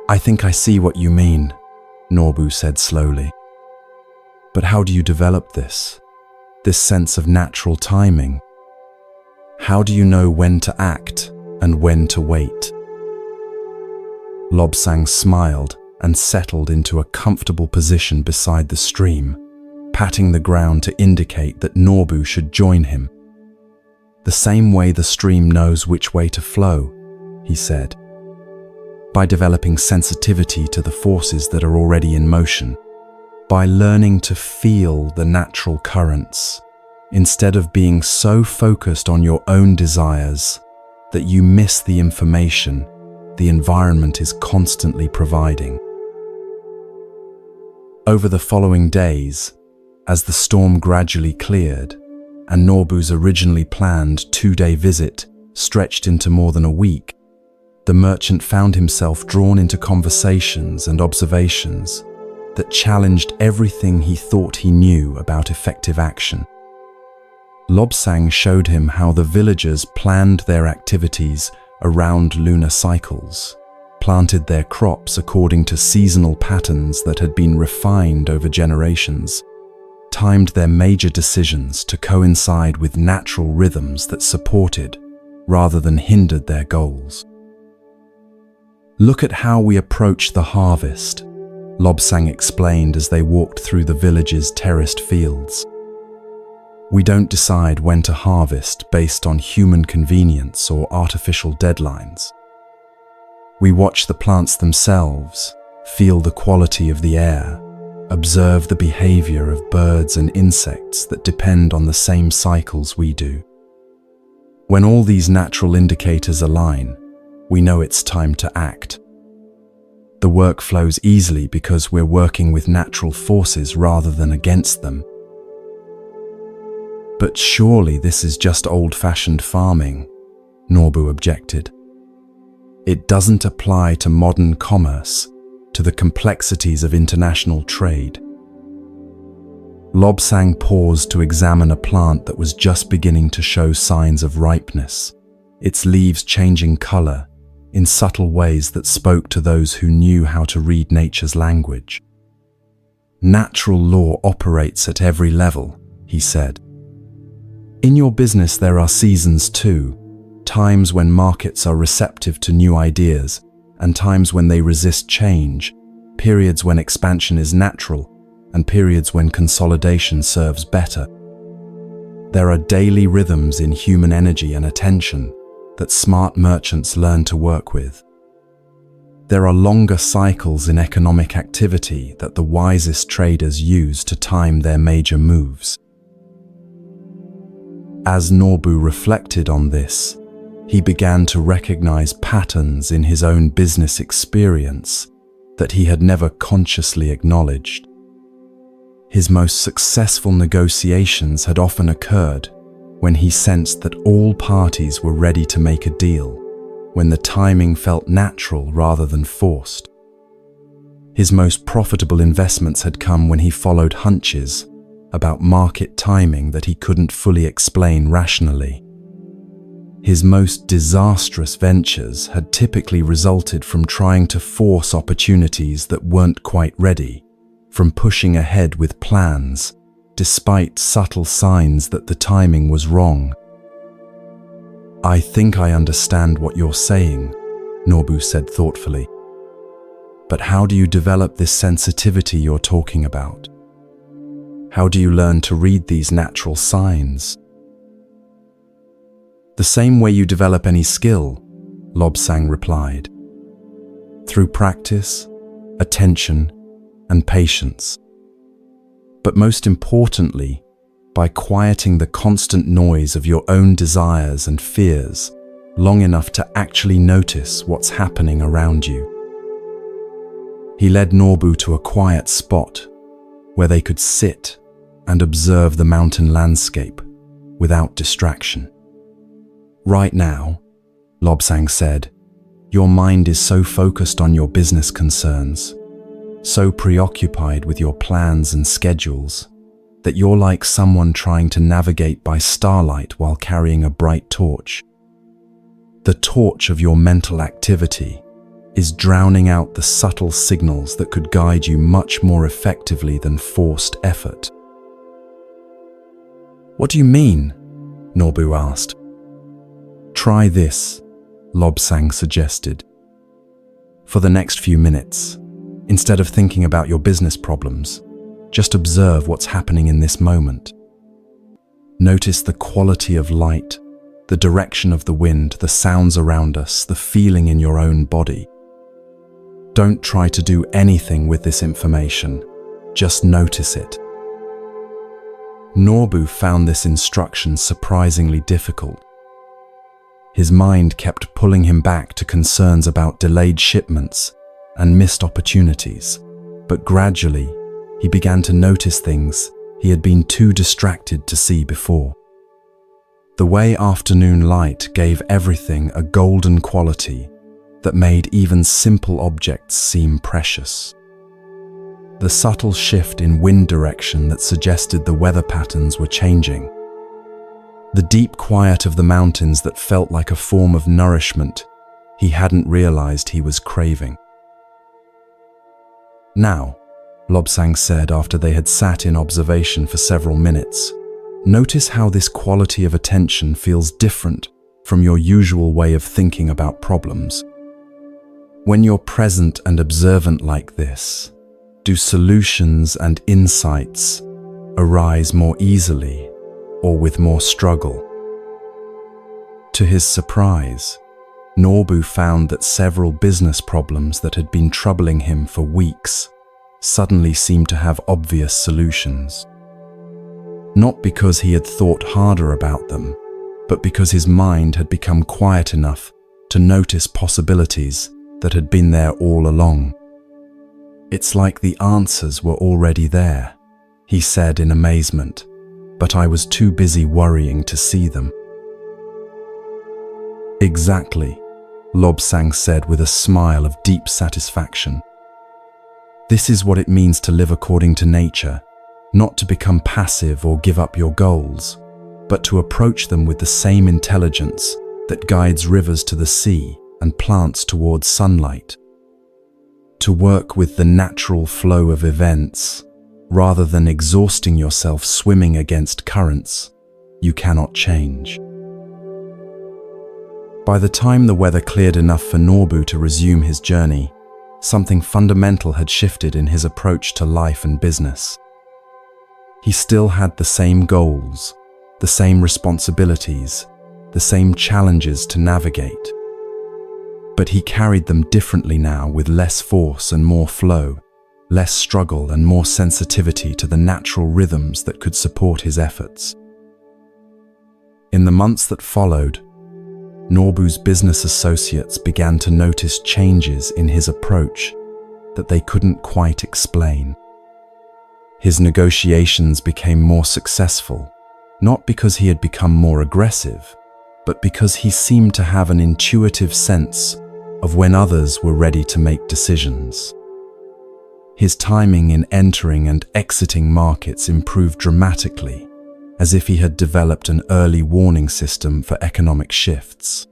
I think I see what you mean, Norbu said slowly. But how do you develop this sense of natural timing? How do you know when to act and when to wait? Lobsang smiled and settled into a comfortable position beside the stream, patting the ground to indicate that Norbu should join him. "The same way the stream knows which way to flow," he said. "By developing sensitivity to the forces that are already in motion, by learning to feel the natural currents, instead of being so focused on your own desires that you miss the information the environment is constantly providing." Over the following days, as the storm gradually cleared, and Norbu's originally planned 2-day visit stretched into more than a week, the merchant found himself drawn into conversations and observations that challenged everything he thought he knew about effective action. Lobsang showed him how the villagers planned their activities around lunar cycles, planted their crops according to seasonal patterns that had been refined over generations, timed their major decisions to coincide with natural rhythms that supported rather than hindered their goals. "Look at how we approach the harvest," Lobsang explained as they walked through the village's terraced fields. "We don't decide when to harvest based on human convenience or artificial deadlines. We watch the plants themselves, feel the quality of the air, observe the behavior of birds and insects that depend on the same cycles we do. When all these natural indicators align, we know it's time to act. The work flows easily because we're working with natural forces rather than against them." "But surely this is just old-fashioned farming," Norbu objected. "It doesn't apply to modern commerce, to the complexities of international trade." Lobsang paused to examine a plant that was just beginning to show signs of ripeness, its leaves changing color in subtle ways that spoke to those who knew how to read nature's language. "Natural law operates at every level," he said. "In your business there are seasons too, times when markets are receptive to new ideas and times when they resist change, periods when expansion is natural and periods when consolidation serves better. There are daily rhythms in human energy and attention that smart merchants learn to work with. There are longer cycles in economic activity that the wisest traders use to time their major moves." As Norbu reflected on this, he began to recognize patterns in his own business experience that he had never consciously acknowledged. His most successful negotiations had often occurred when he sensed that all parties were ready to make a deal, when the timing felt natural rather than forced. His most profitable investments had come when he followed hunches about market timing that he couldn't fully explain rationally. His most disastrous ventures had typically resulted from trying to force opportunities that weren't quite ready, from pushing ahead with plans, despite subtle signs that the timing was wrong. "I think I understand what you're saying," Norbu said thoughtfully. "But how do you develop this sensitivity you're talking about? How do you learn to read these natural signs?" "The same way you develop any skill," Lobsang replied. "Through practice, attention, and patience. But most importantly, by quieting the constant noise of your own desires and fears long enough to actually notice what's happening around you." He led Norbu to a quiet spot where they could sit and observe the mountain landscape without distraction. "Right now," Lobsang said, "your mind is so focused on your business concerns, so preoccupied with your plans and schedules, that you're like someone trying to navigate by starlight while carrying a bright torch. The torch of your mental activity is drowning out the subtle signals that could guide you much more effectively than forced effort." "What do you mean?" Norbu asked. "Try this," Lobsang suggested. "For the next few minutes, instead of thinking about your business problems, Just observe what's happening in this moment. Notice the quality of light, the direction of the wind, the sounds around us, the feeling in your own body. Don't try to do anything with this information. Just notice it. Norbu found this instruction surprisingly difficult. His mind kept pulling him back to concerns about delayed shipments and missed opportunities, but gradually he began to notice things he had been too distracted to see before. The way afternoon light gave everything a golden quality that made even simple objects seem precious. The subtle shift in wind direction that suggested the weather patterns were changing. The deep quiet of the mountains that felt like a form of nourishment he hadn't realized he was craving. "Now," Lobsang said after they had sat in observation for several minutes, "notice how this quality of attention feels different from your usual way of thinking about problems. When you're present and observant like this, do solutions and insights arise more easily or with more struggle?" To his surprise, Norbu found that several business problems that had been troubling him for weeks suddenly seemed to have obvious solutions. Not because he had thought harder about them, but because his mind had become quiet enough to notice possibilities that had been there all along. "It's like the answers were already there," he said in amazement, "but I was too busy worrying to see them." "Exactly," Lobsang said with a smile of deep satisfaction. "This is what it means to live according to nature, not to become passive or give up your goals, but to approach them with the same intelligence that guides rivers to the sea and plants towards sunlight. To work with the natural flow of events, rather than exhausting yourself swimming against currents you cannot change." By the time the weather cleared enough for Norbu to resume his journey, something fundamental had shifted in his approach to life and business. He still had the same goals, the same responsibilities, the same challenges to navigate. But he carried them differently now, with less force and more flow, less struggle and more sensitivity to the natural rhythms that could support his efforts. In the months that followed, Norbu's business associates began to notice changes in his approach that they couldn't quite explain. His negotiations became more successful, not because he had become more aggressive, but because he seemed to have an intuitive sense of when others were ready to make decisions. His timing in entering and exiting markets improved dramatically, as if he had developed an early warning system for economic shifts.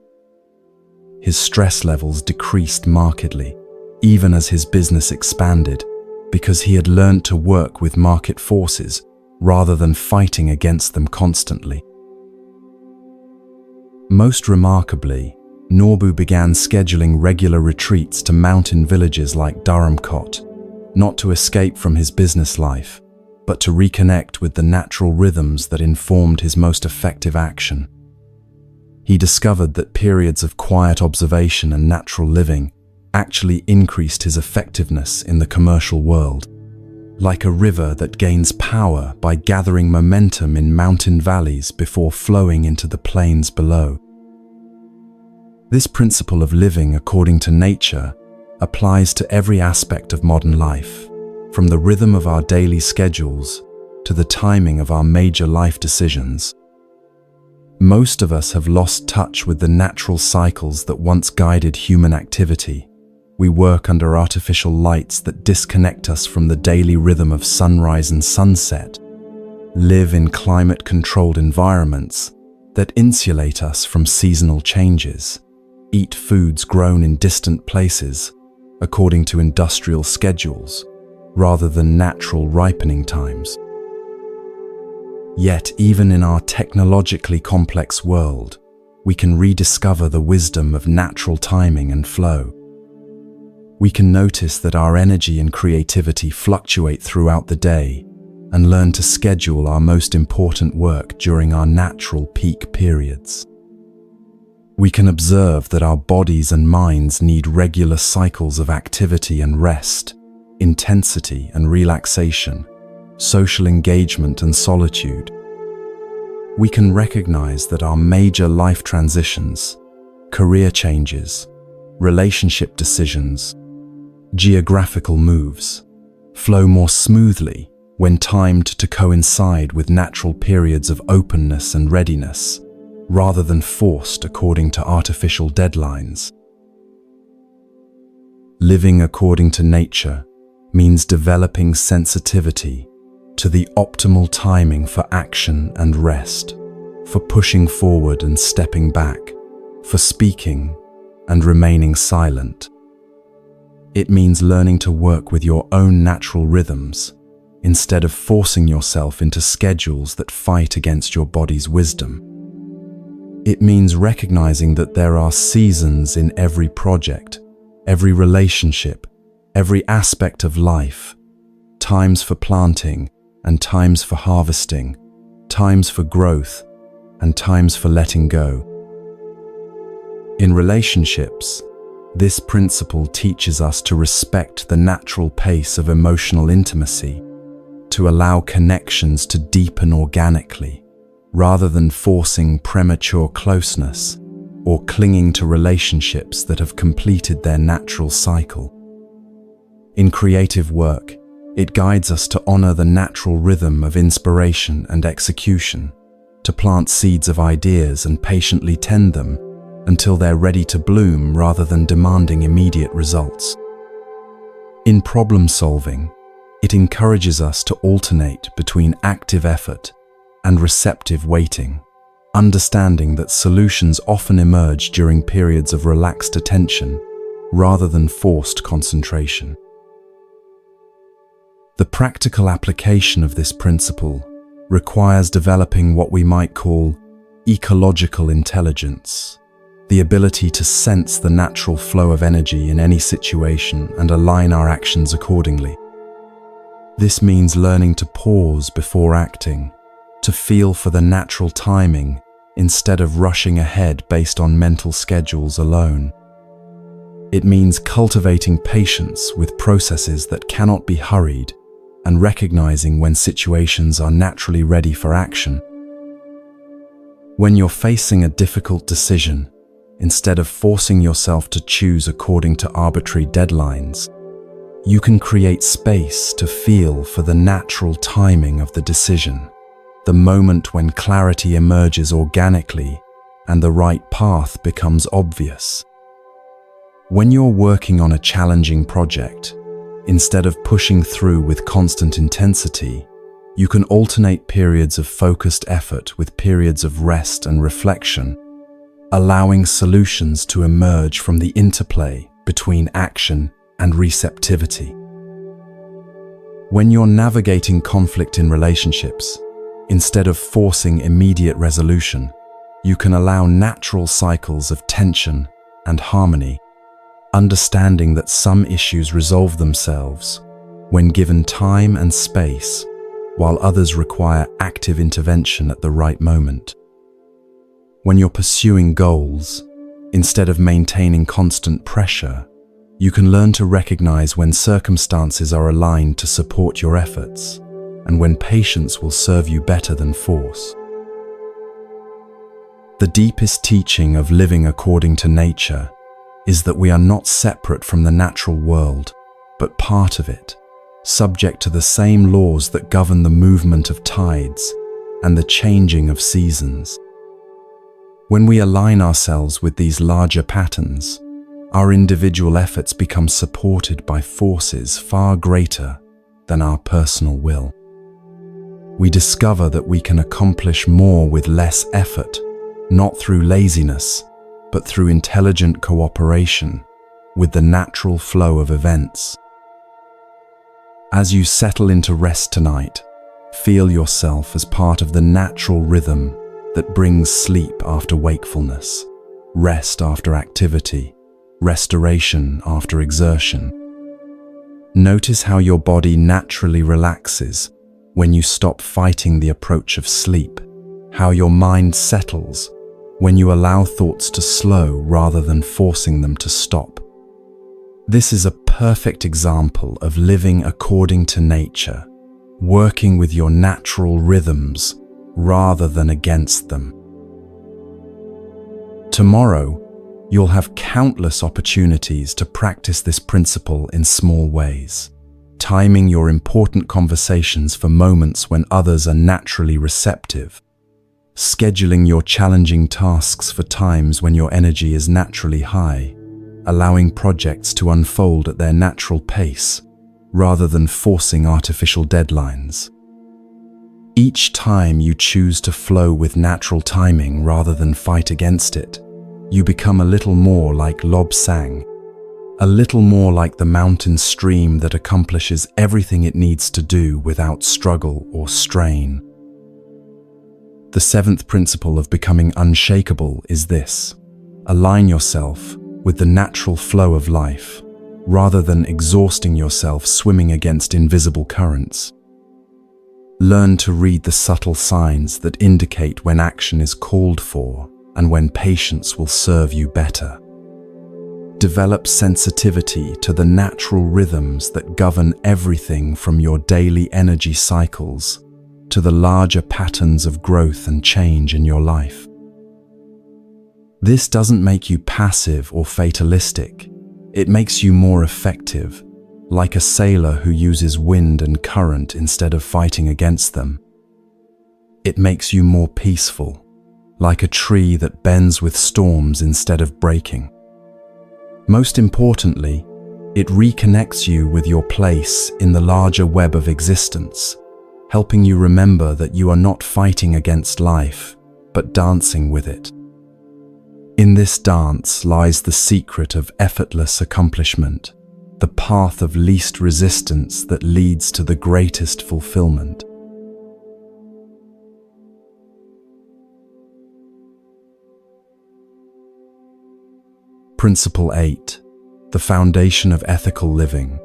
His stress levels decreased markedly, even as his business expanded, because he had learned to work with market forces rather than fighting against them constantly. Most remarkably, Norbu began scheduling regular retreats to mountain villages like Dharamkot, not to escape from his business life, but to reconnect with the natural rhythms that informed his most effective action. He discovered that periods of quiet observation and natural living actually increased his effectiveness in the commercial world, like a river that gains power by gathering momentum in mountain valleys before flowing into the plains below. This principle of living according to nature applies to every aspect of modern life, from the rhythm of our daily schedules to the timing of our major life decisions. Most of us have lost touch with the natural cycles that once guided human activity. We work under artificial lights that disconnect us from the daily rhythm of sunrise and sunset, live in climate-controlled environments that insulate us from seasonal changes, eat foods grown in distant places according to industrial schedules, rather than natural ripening times. Yet, even in our technologically complex world, we can rediscover the wisdom of natural timing and flow. We can notice that our energy and creativity fluctuate throughout the day, and learn to schedule our most important work during our natural peak periods. We can observe that our bodies and minds need regular cycles of activity and rest, intensity and relaxation, social engagement and solitude. We can recognize that our major life transitions, career changes, relationship decisions, geographical moves, flow more smoothly when timed to coincide with natural periods of openness and readiness, rather than forced according to artificial deadlines. Living according to nature means developing sensitivity to the optimal timing for action and rest, for pushing forward and stepping back, for speaking and remaining silent. It means learning to work with your own natural rhythms instead of forcing yourself into schedules that fight against your body's wisdom. It means recognizing that there are seasons in every project, every relationship, every aspect of life, times for planting and times for harvesting, times for growth and times for letting go. In relationships, this principle teaches us to respect the natural pace of emotional intimacy, to allow connections to deepen organically, rather than forcing premature closeness or clinging to relationships that have completed their natural cycle. In creative work, it guides us to honor the natural rhythm of inspiration and execution, to plant seeds of ideas and patiently tend them until they're ready to bloom rather than demanding immediate results. In problem solving, it encourages us to alternate between active effort and receptive waiting, understanding that solutions often emerge during periods of relaxed attention rather than forced concentration. The practical application of this principle requires developing what we might call ecological intelligence, the ability to sense the natural flow of energy in any situation and align our actions accordingly. This means learning to pause before acting, to feel for the natural timing instead of rushing ahead based on mental schedules alone. It means cultivating patience with processes that cannot be hurried and recognizing when situations are naturally ready for action. When you're facing a difficult decision, instead of forcing yourself to choose according to arbitrary deadlines, you can create space to feel for the natural timing of the decision, the moment when clarity emerges organically and the right path becomes obvious. When you're working on a challenging project, instead of pushing through with constant intensity, you can alternate periods of focused effort with periods of rest and reflection, allowing solutions to emerge from the interplay between action and receptivity. When you're navigating conflict in relationships, instead of forcing immediate resolution, you can allow natural cycles of tension and harmony, understanding that some issues resolve themselves when given time and space, while others require active intervention at the right moment. When you're pursuing goals, instead of maintaining constant pressure, you can learn to recognize when circumstances are aligned to support your efforts and when patience will serve you better than force. The deepest teaching of living according to nature is that we are not separate from the natural world, but part of it, subject to the same laws that govern the movement of tides and the changing of seasons. When we align ourselves with these larger patterns, our individual efforts become supported by forces far greater than our personal will. We discover that we can accomplish more with less effort, not through laziness, but through intelligent cooperation with the natural flow of events. As you settle into rest tonight, feel yourself as part of the natural rhythm that brings sleep after wakefulness, rest after activity, restoration after exertion. Notice how your body naturally relaxes when you stop fighting the approach of sleep, how your mind settles when you allow thoughts to slow rather than forcing them to stop. This is a perfect example of living according to nature, working with your natural rhythms rather than against them. Tomorrow, you'll have countless opportunities to practice this principle in small ways, timing your important conversations for moments when others are naturally receptive, scheduling your challenging tasks for times when your energy is naturally high, allowing projects to unfold at their natural pace, rather than forcing artificial deadlines. Each time you choose to flow with natural timing rather than fight against it, you become a little more like Lobsang, a little more like the mountain stream that accomplishes everything it needs to do without struggle or strain. The seventh principle of becoming unshakable is this: align yourself with the natural flow of life, rather than exhausting yourself swimming against invisible currents. Learn to read the subtle signs that indicate when action is called for and when patience will serve you better. Develop sensitivity to the natural rhythms that govern everything from your daily energy cycles to the larger patterns of growth and change in your life. This doesn't make you passive or fatalistic. It makes you more effective, like a sailor who uses wind and current instead of fighting against them. It makes you more peaceful, like a tree that bends with storms instead of breaking. Most importantly, it reconnects you with your place in the larger web of existence, helping you remember that you are not fighting against life, but dancing with it. In this dance lies the secret of effortless accomplishment, the path of least resistance that leads to the greatest fulfillment. Principle 8. The foundation of ethical living.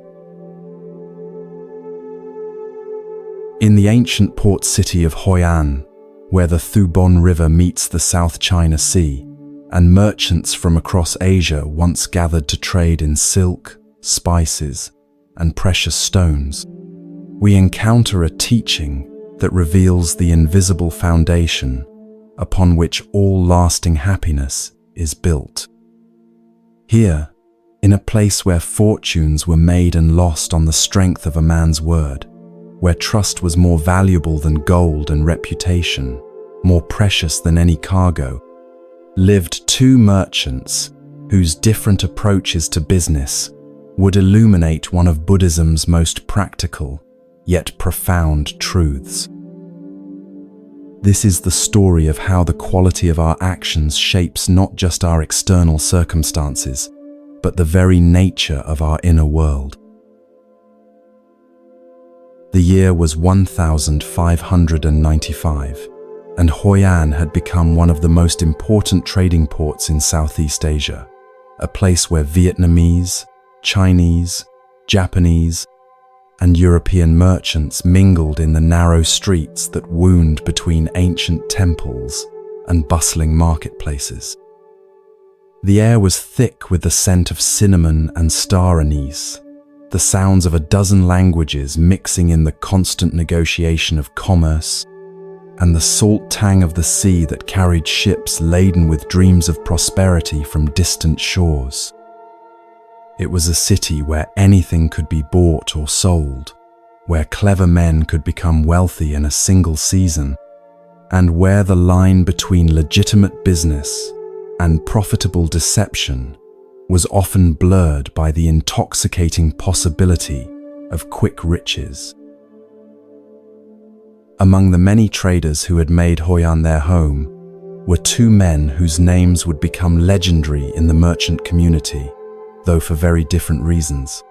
In the ancient port city of Hoi An, where the Thubon River meets the South China Sea, and merchants from across Asia once gathered to trade in silk, spices, and precious stones, we encounter a teaching that reveals the invisible foundation upon which all lasting happiness is built. Here, in a place where fortunes were made and lost on the strength of a man's word, where trust was more valuable than gold and reputation, more precious than any cargo, lived two merchants whose different approaches to business would illuminate one of Buddhism's most practical, yet profound truths. This is the story of how the quality of our actions shapes not just our external circumstances, but the very nature of our inner world. The year was 1595, and Hoi An had become one of the most important trading ports in Southeast Asia, a place where Vietnamese, Chinese, Japanese, and European merchants mingled in the narrow streets that wound between ancient temples and bustling marketplaces. The air was thick with the scent of cinnamon and star anise, the sounds of a dozen languages mixing in the constant negotiation of commerce, and the salt tang of the sea that carried ships laden with dreams of prosperity from distant shores. It was a city where anything could be bought or sold, where clever men could become wealthy in a single season, and where the line between legitimate business and profitable deception was often blurred by the intoxicating possibility of quick riches. Among the many traders who had made Hoi An their home were two men whose names would become legendary in the merchant community, though for very different reasons.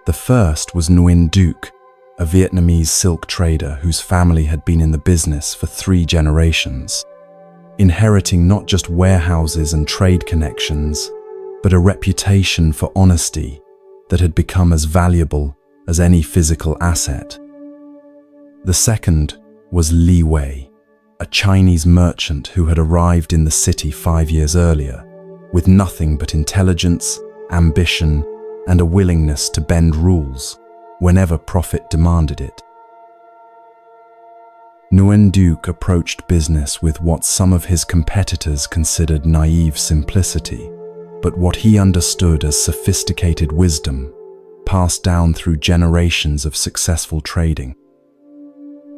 The first was Nguyen Duc, a Vietnamese silk trader whose family had been in the business for 3 generations, inheriting not just warehouses and trade connections, but a reputation for honesty that had become as valuable as any physical asset. The second was Li Wei, a Chinese merchant who had arrived in the city 5 years earlier, with nothing but intelligence, ambition, and a willingness to bend rules whenever profit demanded it. Nguyen Duc approached business with what some of his competitors considered naive simplicity, but what he understood as sophisticated wisdom, passed down through generations of successful trading.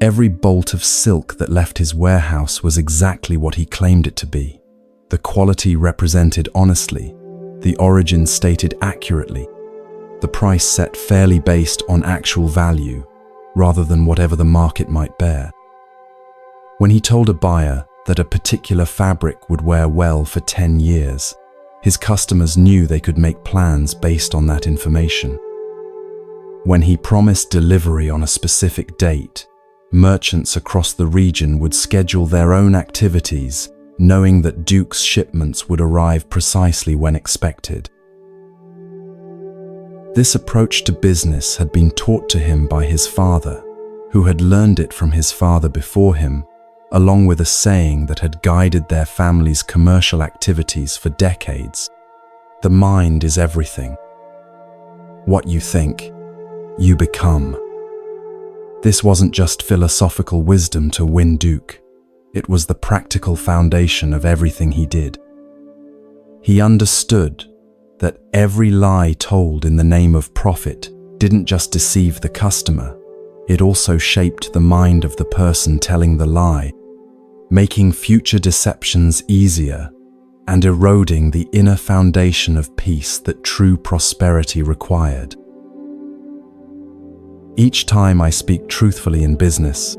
Every bolt of silk that left his warehouse was exactly what he claimed it to be. The quality represented honestly, the origin stated accurately, the price set fairly based on actual value, rather than whatever the market might bear. When he told a buyer that a particular fabric would wear well for 10 years, his customers knew they could make plans based on that information. When he promised delivery on a specific date, merchants across the region would schedule their own activities, knowing that Duc's shipments would arrive precisely when expected. This approach to business had been taught to him by his father, who had learned it from his father before him, along with a saying that had guided their family's commercial activities for decades: "The mind is everything. What you think, you become." This wasn't just philosophical wisdom to Nguyen Duc. It was the practical foundation of everything he did. He understood that every lie told in the name of profit didn't just deceive the customer, it also shaped the mind of the person telling the lie, making future deceptions easier and eroding the inner foundation of peace that true prosperity required. Each time I speak truthfully in business,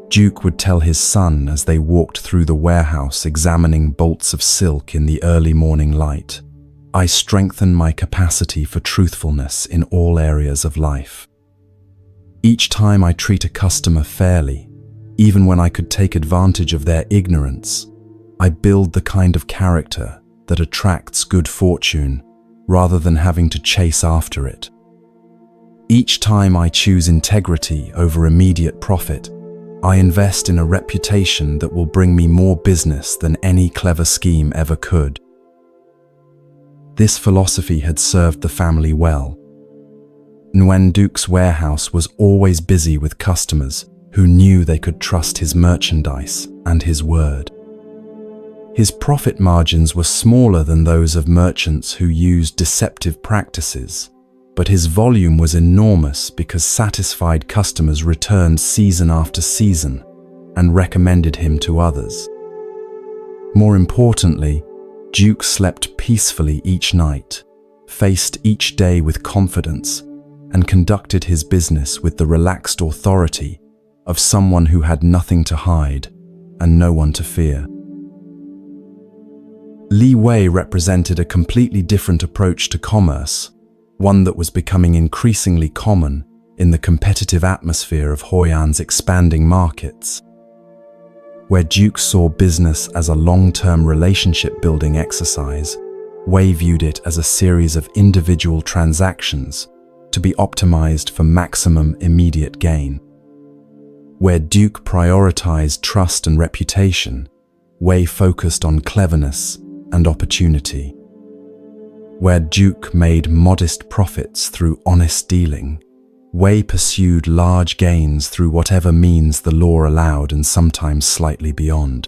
Duc would tell his son as they walked through the warehouse examining bolts of silk in the early morning light, I strengthen my capacity for truthfulness in all areas of life. Each time I treat a customer fairly, even when I could take advantage of their ignorance, I build the kind of character that attracts good fortune rather than having to chase after it. Each time I choose integrity over immediate profit, I invest in a reputation that will bring me more business than any clever scheme ever could. This philosophy had served the family well. Nguyen Duc's warehouse was always busy with customers who knew they could trust his merchandise and his word. His profit margins were smaller than those of merchants who used deceptive practices, but his volume was enormous because satisfied customers returned season after season and recommended him to others. More importantly, Duc slept peacefully each night, faced each day with confidence, and conducted his business with the relaxed authority of someone who had nothing to hide and no one to fear. Li Wei represented a completely different approach to commerce, one that was becoming increasingly common in the competitive atmosphere of Hoi An's expanding markets. Where Duc saw business as a long-term relationship-building exercise, Wei viewed it as a series of individual transactions to be optimized for maximum immediate gain. Where Duc prioritized trust and reputation, Wei focused on cleverness and opportunity. Where Duc made modest profits through honest dealing, Wei pursued large gains through whatever means the law allowed and sometimes slightly beyond.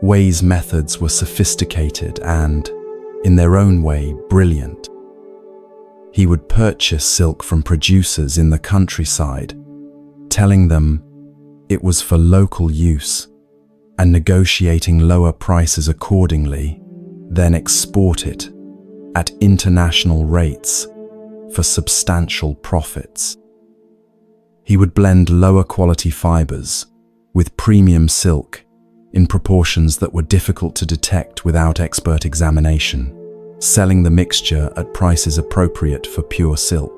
Wei's methods were sophisticated and, in their own way, brilliant. He would purchase silk from producers in the countryside, telling them it was for local use and negotiating lower prices accordingly, then export it at international rates for substantial profits. He would blend lower quality fibers with premium silk in proportions that were difficult to detect without expert examination, selling the mixture at prices appropriate for pure silk.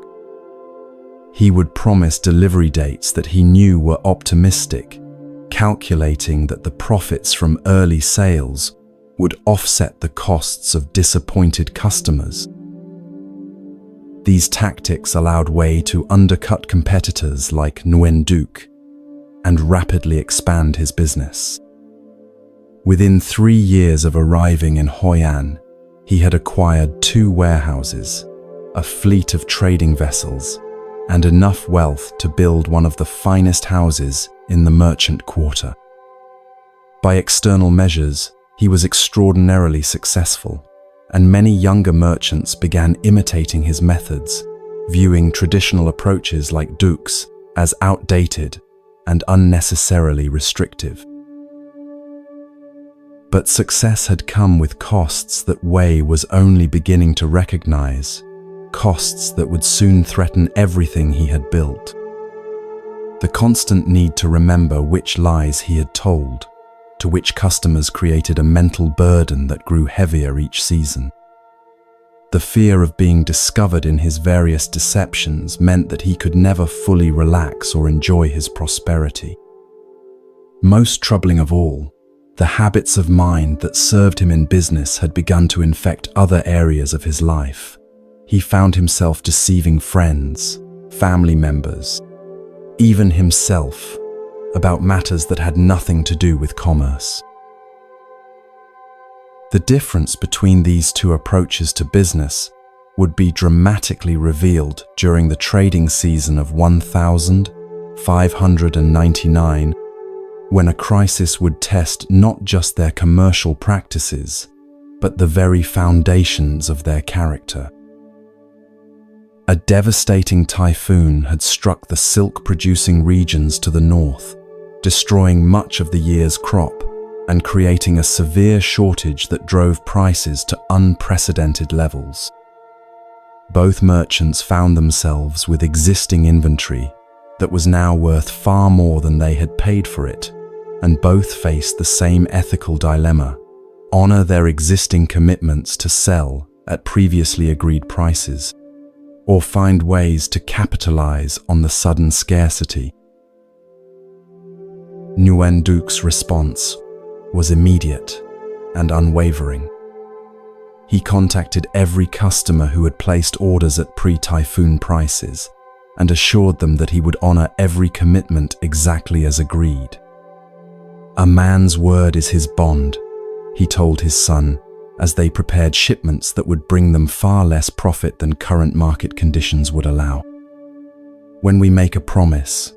He would promise delivery dates that he knew were optimistic, calculating that the profits from early sales would offset the costs of disappointed customers. These tactics allowed Wei to undercut competitors like Nguyen Duc and rapidly expand his business. Within 3 years of arriving in Hoi An, he had acquired 2 warehouses, a fleet of trading vessels, and enough wealth to build one of the finest houses in the merchant quarter. By external measures, he was extraordinarily successful, and many younger merchants began imitating his methods, viewing traditional approaches like Duc's as outdated and unnecessarily restrictive. But success had come with costs that Wei was only beginning to recognize, costs that would soon threaten everything he had built. The constant need to remember which lies he had told, to which customers created a mental burden that grew heavier each season. The fear of being discovered in his various deceptions meant that he could never fully relax or enjoy his prosperity. Most troubling of all, the habits of mind that served him in business had begun to infect other areas of his life. He found himself deceiving friends, family members, even himself, about matters that had nothing to do with commerce. The difference between these 2 approaches to business would be dramatically revealed during the trading season of 1599, when a crisis would test not just their commercial practices, but the very foundations of their character. A devastating typhoon had struck the silk-producing regions to the north, destroying much of the year's crop and creating a severe shortage that drove prices to unprecedented levels. Both merchants found themselves with existing inventory that was now worth far more than they had paid for it, and both faced the same ethical dilemma: honor their existing commitments to sell at previously agreed prices, or find ways to capitalize on the sudden scarcity. Nguyen Duc's response was immediate and unwavering. He contacted every customer who had placed orders at pre-typhoon prices and assured them that he would honor every commitment exactly as agreed. "A man's word is his bond," he told his son, as they prepared shipments that would bring them far less profit than current market conditions would allow. When we make a promise,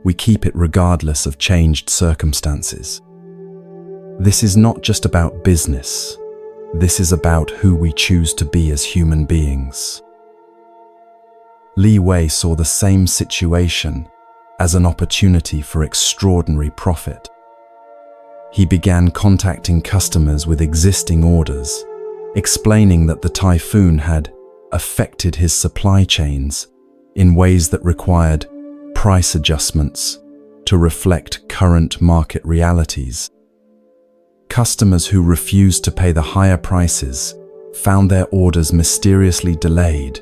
we keep it regardless of changed circumstances. This is not just about business. This is about who we choose to be as human beings. Li Wei saw the same situation as an opportunity for extraordinary profit. He began contacting customers with existing orders, explaining that the typhoon had affected his supply chains in ways that required price adjustments to reflect current market realities. Customers who refused to pay the higher prices found their orders mysteriously delayed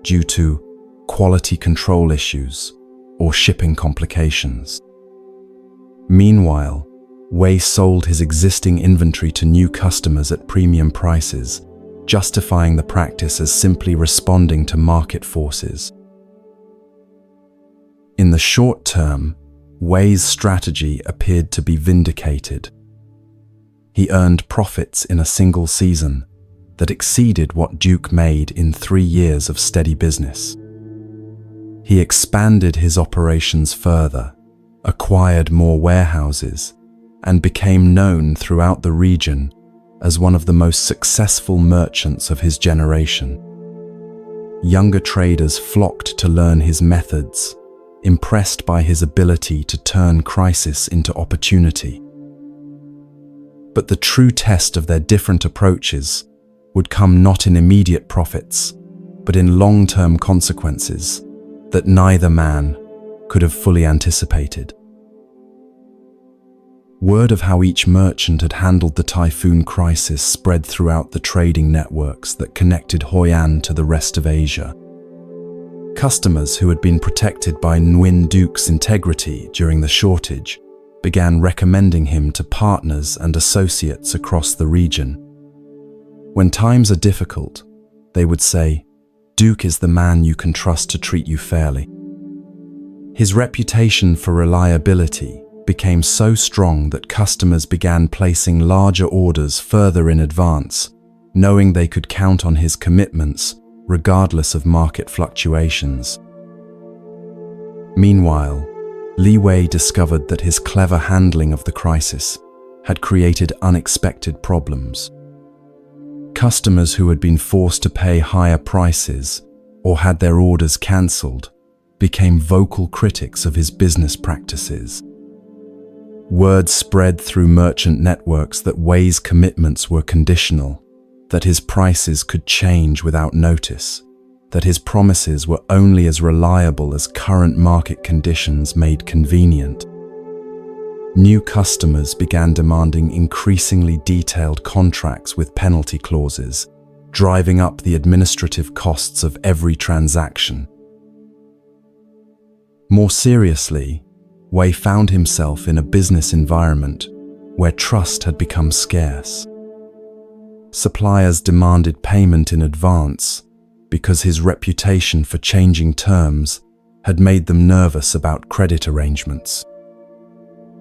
due to quality control issues or shipping complications. Meanwhile, Wei sold his existing inventory to new customers at premium prices, justifying the practice as simply responding to market forces. In the short term, Wei's strategy appeared to be vindicated. He earned profits in a single season that exceeded what Duc made in 3 years of steady business. He expanded his operations further, acquired more warehouses, and became known throughout the region as one of the most successful merchants of his generation. Younger traders flocked to learn his methods, impressed by his ability to turn crisis into opportunity. But the true test of their different approaches would come not in immediate profits, but in long-term consequences that neither man could have fully anticipated. Word of how each merchant had handled the typhoon crisis spread throughout the trading networks that connected Hoi An to the rest of Asia. Customers who had been protected by Nguyen Duc's integrity during the shortage began recommending him to partners and associates across the region. When times are difficult, they would say, Duke is the man you can trust to treat you fairly. His reputation for reliability became so strong that customers began placing larger orders further in advance, knowing they could count on his commitments regardless of market fluctuations. Meanwhile, Li Wei discovered that his clever handling of the crisis had created unexpected problems. Customers who had been forced to pay higher prices or had their orders cancelled became vocal critics of his business practices. Word spread through merchant networks that Wei's commitments were conditional, that his prices could change without notice, that his promises were only as reliable as current market conditions made convenient. New customers began demanding increasingly detailed contracts with penalty clauses, driving up the administrative costs of every transaction. More seriously, Wei found himself in a business environment where trust had become scarce. Suppliers demanded payment in advance because his reputation for changing terms had made them nervous about credit arrangements.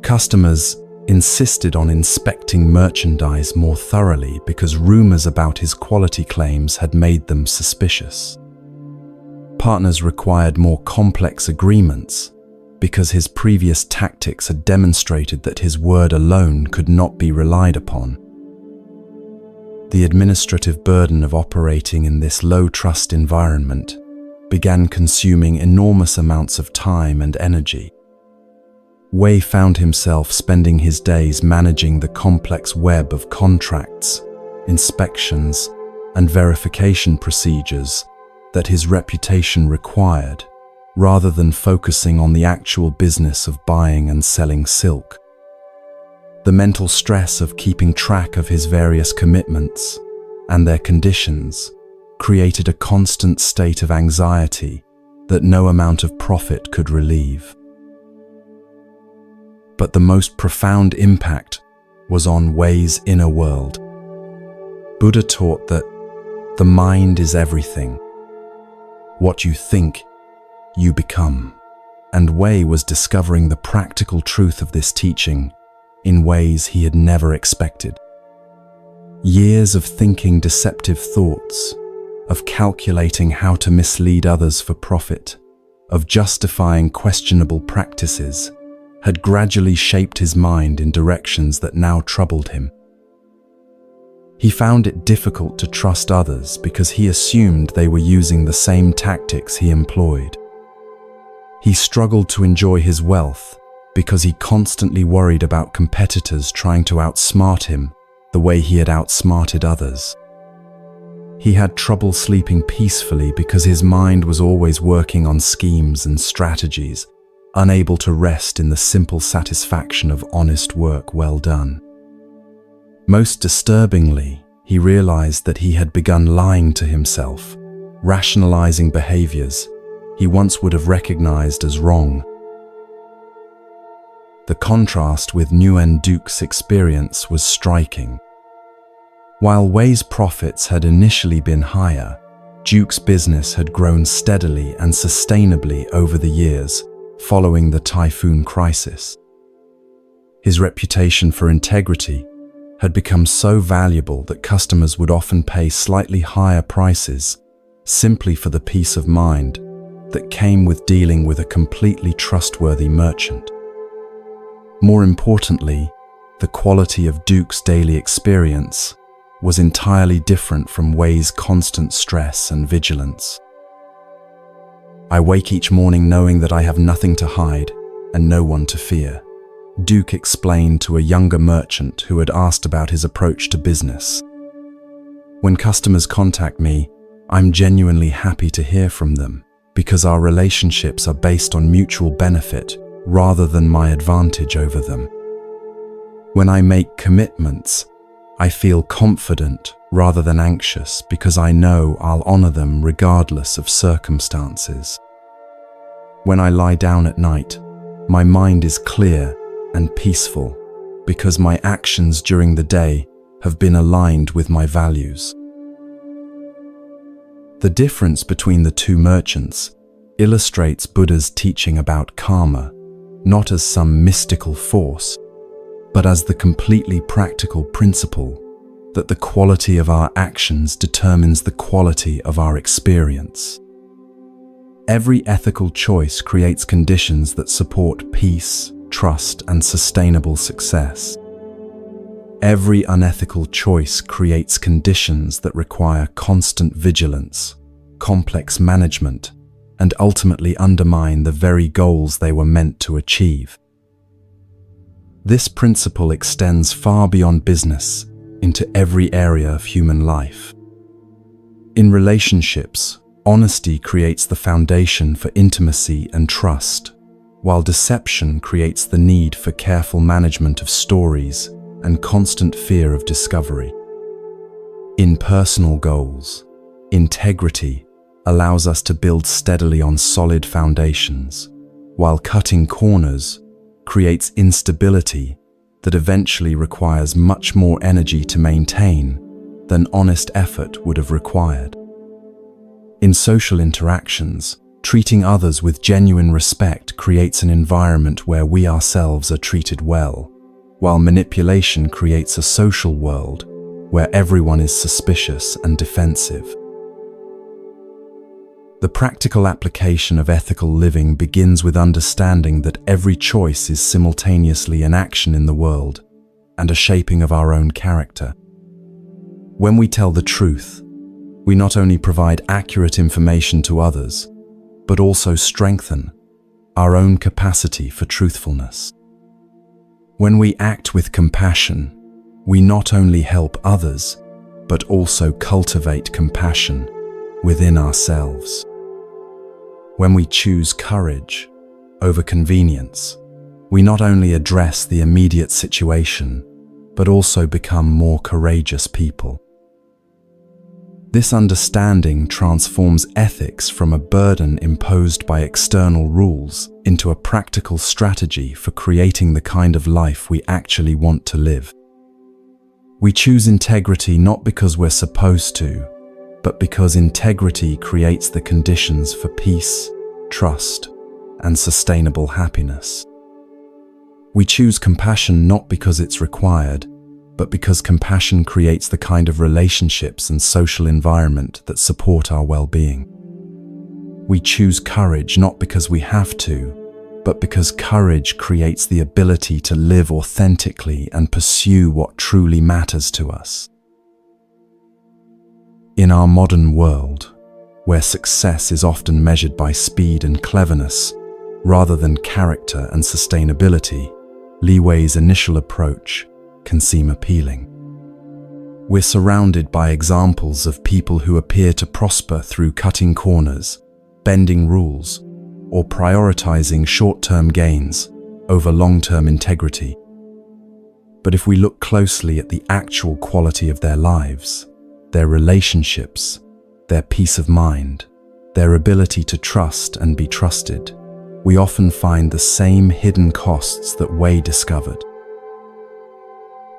Customers insisted on inspecting merchandise more thoroughly because rumors about his quality claims had made them suspicious. Partners required more complex agreements because his previous tactics had demonstrated that his word alone could not be relied upon. The administrative burden of operating in this low-trust environment began consuming enormous amounts of time and energy. Wei found himself spending his days managing the complex web of contracts, inspections, and verification procedures that his reputation required, rather than focusing on the actual business of buying and selling silk. The mental stress of keeping track of his various commitments and their conditions created a constant state of anxiety that no amount of profit could relieve. But the most profound impact was on Wei's inner world. Buddha taught that the mind is everything. What you think, you become. And Wei was discovering the practical truth of this teaching in ways he had never expected. Years of thinking deceptive thoughts, of calculating how to mislead others for profit, of justifying questionable practices, had gradually shaped his mind in directions that now troubled him. He found it difficult to trust others because he assumed they were using the same tactics he employed. He struggled to enjoy his wealth because he constantly worried about competitors trying to outsmart him the way he had outsmarted others. He had trouble sleeping peacefully because his mind was always working on schemes and strategies, unable to rest in the simple satisfaction of honest work well done. Most disturbingly, he realized that he had begun lying to himself, rationalizing behaviors he once would have recognized as wrong. The contrast with Nguyen Duc's experience was striking. While Wei's profits had initially been higher, Duke's business had grown steadily and sustainably over the years following the typhoon crisis. His reputation for integrity had become so valuable that customers would often pay slightly higher prices simply for the peace of mind that came with dealing with a completely trustworthy merchant. More importantly, the quality of Duke's daily experience was entirely different from Wei's constant stress and vigilance. I wake each morning knowing that I have nothing to hide and no one to fear, Duke explained to a younger merchant who had asked about his approach to business. When customers contact me, I'm genuinely happy to hear from them because our relationships are based on mutual benefit rather than my advantage over them. When I make commitments, I feel confident rather than anxious because I know I'll honor them regardless of circumstances. When I lie down at night, my mind is clear and peaceful because my actions during the day have been aligned with my values. The difference between the two merchants illustrates Buddha's teaching about karma, not as some mystical force, but as the completely practical principle that the quality of our actions determines the quality of our experience. Every ethical choice creates conditions that support peace, trust, and sustainable success. Every unethical choice creates conditions that require constant vigilance, complex management, and ultimately undermine the very goals they were meant to achieve. This principle extends far beyond business into every area of human life. In relationships, honesty creates the foundation for intimacy and trust, while deception creates the need for careful management of stories and constant fear of discovery. In personal goals, integrity allows us to build steadily on solid foundations, while cutting corners creates instability that eventually requires much more energy to maintain than honest effort would have required. In social interactions, treating others with genuine respect creates an environment where we ourselves are treated well, while manipulation creates a social world where everyone is suspicious and defensive. The practical application of ethical living begins with understanding that every choice is simultaneously an action in the world and a shaping of our own character. When we tell the truth, we not only provide accurate information to others, but also strengthen our own capacity for truthfulness. When we act with compassion, we not only help others, but also cultivate compassion within ourselves. When we choose courage over convenience, we not only address the immediate situation, but also become more courageous people. This understanding transforms ethics from a burden imposed by external rules into a practical strategy for creating the kind of life we actually want to live. We choose integrity not because we're supposed to, but because integrity creates the conditions for peace, trust, and sustainable happiness. We choose compassion not because it's required, but because compassion creates the kind of relationships and social environment that support our well-being. We choose courage not because we have to, but because courage creates the ability to live authentically and pursue what truly matters to us. In our modern world, where success is often measured by speed and cleverness, rather than character and sustainability, Li Wei's initial approach can seem appealing. We're surrounded by examples of people who appear to prosper through cutting corners, bending rules, or prioritizing short-term gains over long-term integrity. But if we look closely at the actual quality of their lives, their relationships, their peace of mind, their ability to trust and be trusted, we often find the same hidden costs that Wei discovered.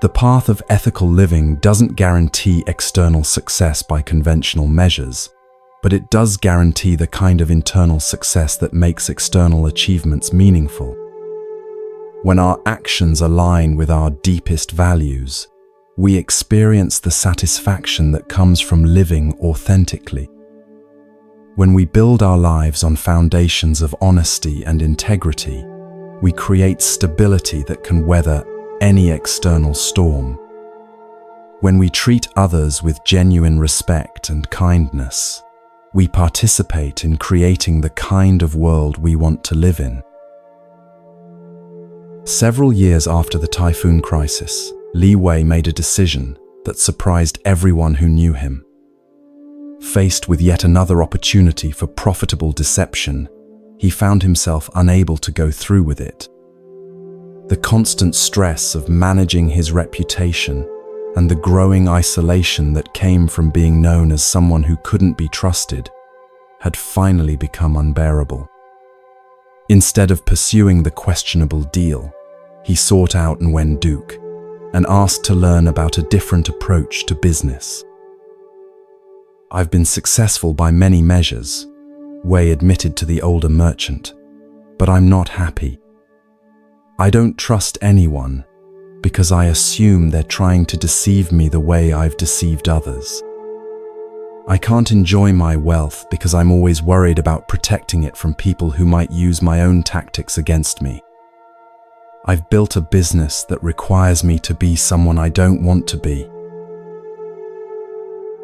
The path of ethical living doesn't guarantee external success by conventional measures, but it does guarantee the kind of internal success that makes external achievements meaningful. When our actions align with our deepest values, we experience the satisfaction that comes from living authentically. When we build our lives on foundations of honesty and integrity, we create stability that can weather any external storm. When we treat others with genuine respect and kindness, we participate in creating the kind of world we want to live in. Several years after the typhoon crisis, Li Wei made a decision that surprised everyone who knew him. Faced with yet another opportunity for profitable deception, he found himself unable to go through with it. The constant stress of managing his reputation and the growing isolation that came from being known as someone who couldn't be trusted had finally become unbearable. Instead of pursuing the questionable deal, he sought out Nguyen Duc and asked to learn about a different approach to business. I've been successful by many measures," Wei admitted to the older merchant, "but I'm not happy. I don't trust anyone because I assume they're trying to deceive me the way I've deceived others. I can't enjoy my wealth because I'm always worried about protecting it from people who might use my own tactics against me. I've built a business that requires me to be someone I don't want to be."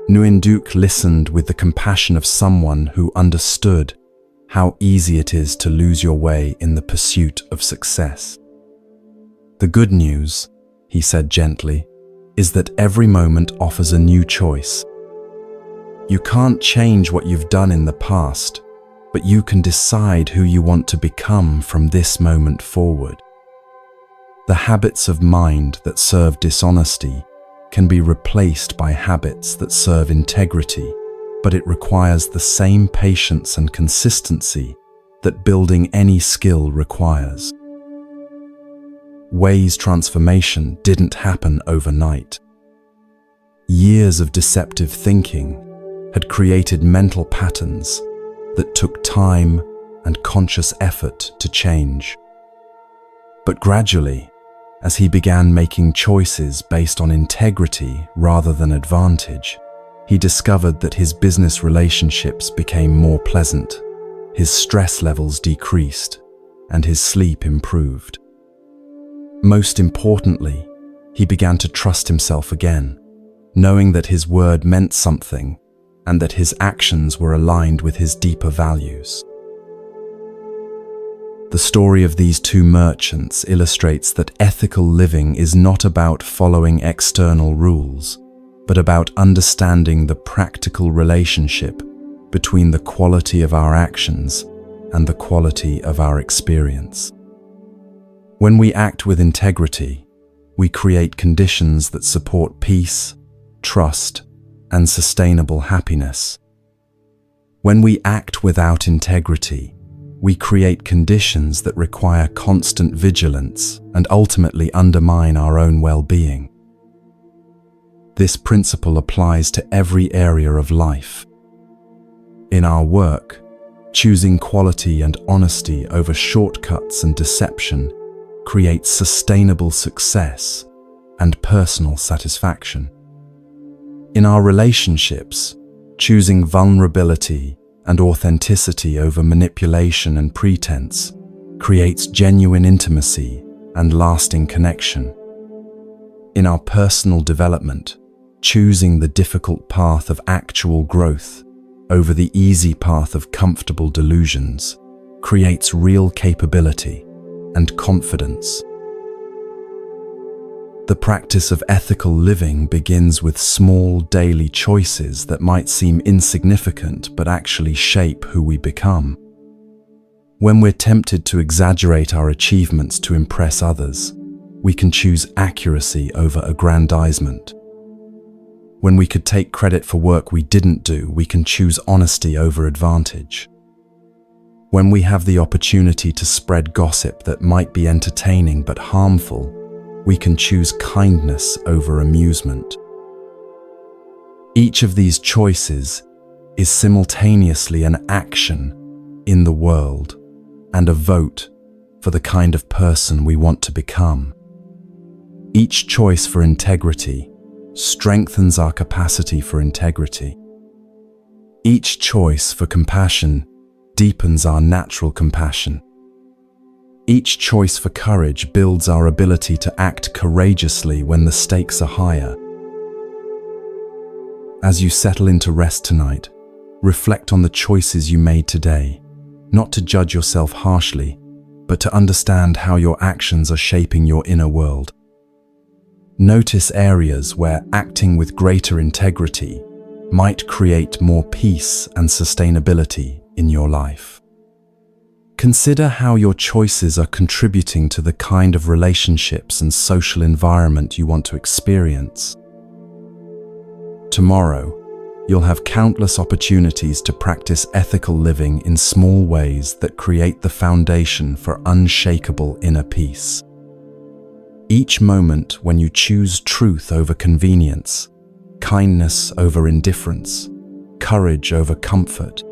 Nguyen Duc listened with the compassion of someone who understood how easy it is to lose your way in the pursuit of success. "The good news," he said gently, "is that every moment offers a new choice. You can't change what you've done in the past, but you can decide who you want to become from this moment forward. The habits of mind that serve dishonesty can be replaced by habits that serve integrity, but it requires the same patience and consistency that building any skill requires." Wei's transformation didn't happen overnight. Years of deceptive thinking had created mental patterns that took time and conscious effort to change. But gradually, as he began making choices based on integrity rather than advantage, he discovered that his business relationships became more pleasant, his stress levels decreased, and his sleep improved. Most importantly, he began to trust himself again, knowing that his word meant something and that his actions were aligned with his deeper values. The story of these two merchants illustrates that ethical living is not about following external rules, but about understanding the practical relationship between the quality of our actions and the quality of our experience. When we act with integrity, we create conditions that support peace, trust, and sustainable happiness. When we act without integrity, we create conditions that require constant vigilance and ultimately undermine our own well-being. This principle applies to every area of life. In our work, choosing quality and honesty over shortcuts and deception creates sustainable success and personal satisfaction. In our relationships, choosing vulnerability and authenticity over manipulation and pretense creates genuine intimacy and lasting connection. In our personal development, choosing the difficult path of actual growth over the easy path of comfortable delusions creates real capability and confidence. The practice of ethical living begins with small daily choices that might seem insignificant but actually shape who we become. When we're tempted to exaggerate our achievements to impress others, we can choose accuracy over aggrandizement. When we could take credit for work we didn't do, we can choose honesty over advantage. When we have the opportunity to spread gossip that might be entertaining but harmful, we can choose kindness over amusement. Each of these choices is simultaneously an action in the world and a vote for the kind of person we want to become. Each choice for integrity strengthens our capacity for integrity. Each choice for compassion deepens our natural compassion. Each choice for courage builds our ability to act courageously when the stakes are higher. As you settle into rest tonight, reflect on the choices you made today, not to judge yourself harshly, but to understand how your actions are shaping your inner world. Notice areas where acting with greater integrity might create more peace and sustainability in your life. Consider how your choices are contributing to the kind of relationships and social environment you want to experience. Tomorrow, you'll have countless opportunities to practice ethical living in small ways that create the foundation for unshakable inner peace. Each moment when you choose truth over convenience, kindness over indifference, courage over comfort.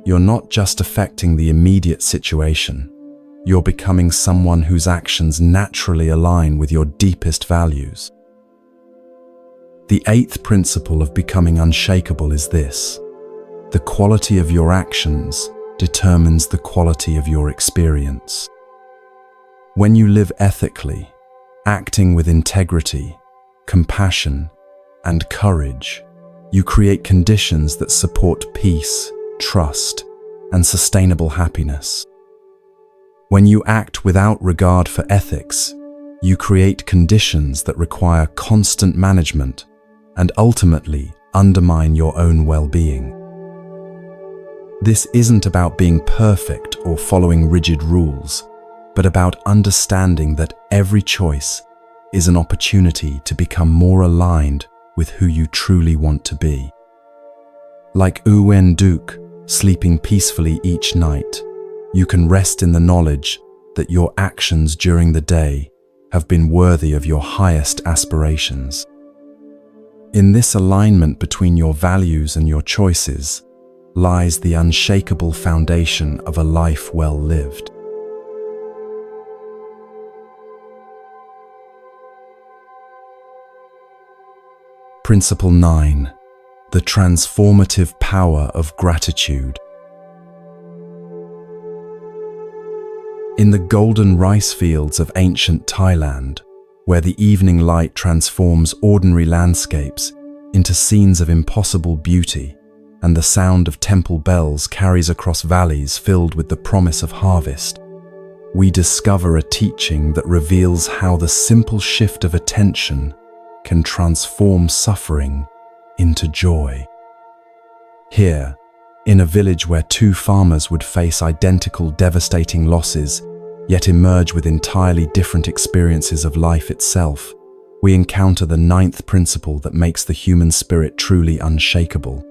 You're not just affecting the immediate situation, you're becoming someone whose actions naturally align with your deepest values. The eighth principle of becoming unshakable is this: the quality of your actions determines the quality of your experience. When you live ethically, acting with integrity, compassion, and courage, you create conditions that support peace, trust, and sustainable happiness. When you act without regard for ethics, you create conditions that require constant management and ultimately undermine your own well-being. This isn't about being perfect or following rigid rules, but about understanding that every choice is an opportunity to become more aligned with who you truly want to be. Like Uwen Duke, sleeping peacefully each night, you can rest in the knowledge that your actions during the day have been worthy of your highest aspirations. In this alignment between your values and your choices lies the unshakable foundation of a life well lived. Principle 9. The transformative power of gratitude. In the golden rice fields of ancient Thailand, where the evening light transforms ordinary landscapes into scenes of impossible beauty, and the sound of temple bells carries across valleys filled with the promise of harvest, we discover a teaching that reveals how the simple shift of attention can transform suffering into joy. Here, in a village where two farmers would face identical devastating losses, yet emerge with entirely different experiences of life itself, we encounter the ninth principle that makes the human spirit truly unshakable.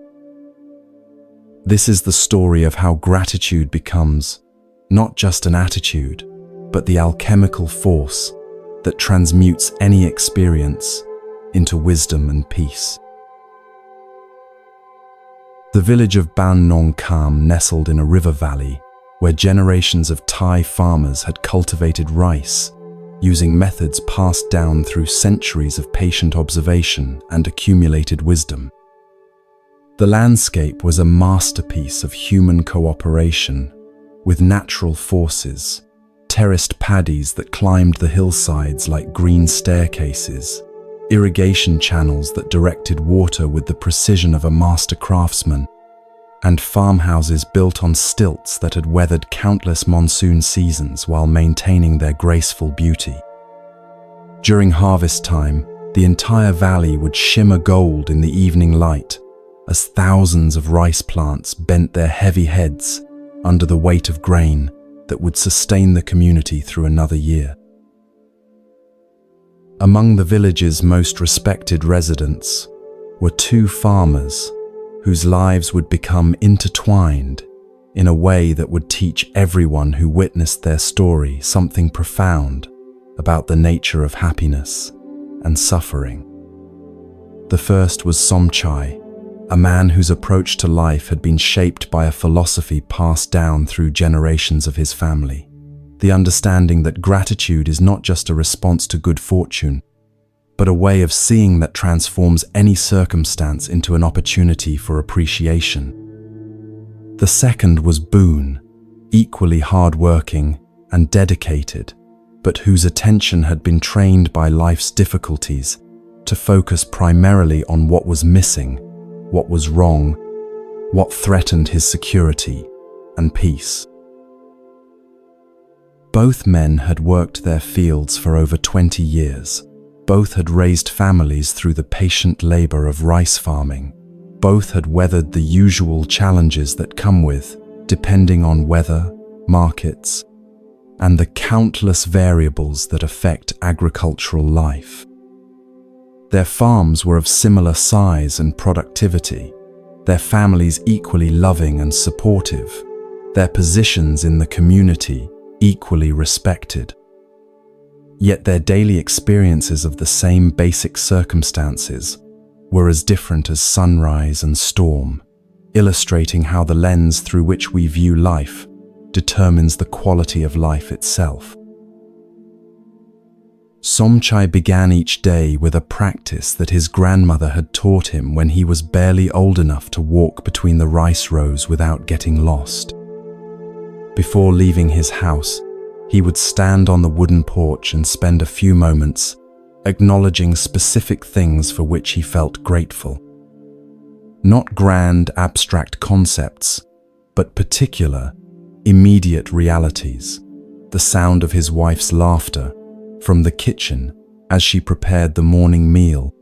This is the story of how gratitude becomes not just an attitude, but the alchemical force that transmutes any experience into wisdom and peace. The village of Ban Nong Kham nestled in a river valley where generations of Thai farmers had cultivated rice, using methods passed down through centuries of patient observation and accumulated wisdom. The landscape was a masterpiece of human cooperation, with natural forces, terraced paddies that climbed the hillsides like green staircases, irrigation channels that directed water with the precision of a master craftsman, and farmhouses built on stilts that had weathered countless monsoon seasons while maintaining their graceful beauty. During harvest time, the entire valley would shimmer gold in the evening light as thousands of rice plants bent their heavy heads under the weight of grain that would sustain the community through another year. Among the village's most respected residents were two farmers whose lives would become intertwined in a way that would teach everyone who witnessed their story something profound about the nature of happiness and suffering. The first was Somchai, a man whose approach to life had been shaped by a philosophy passed down through generations of his family. The understanding that gratitude is not just a response to good fortune, but a way of seeing that transforms any circumstance into an opportunity for appreciation. The second was Boone, equally hard-working and dedicated, but whose attention had been trained by life's difficulties to focus primarily on what was missing, what was wrong, what threatened his security and peace. Both men had worked their fields for over 20 years. Both had raised families through the patient labor of rice farming. Both had weathered the usual challenges that come with, depending on weather, markets, and the countless variables that affect agricultural life. Their farms were of similar size and productivity, their families equally loving and supportive, their positions in the community equally respected. Yet their daily experiences of the same basic circumstances were as different as sunrise and storm, illustrating how the lens through which we view life determines the quality of life itself. Somchai began each day with a practice that his grandmother had taught him when he was barely old enough to walk between the rice rows without getting lost. Before leaving his house, he would stand on the wooden porch and spend a few moments acknowledging specific things for which he felt grateful. Not grand, abstract concepts, but particular, immediate realities. The sound of his wife's laughter from the kitchen as she prepared the morning meal,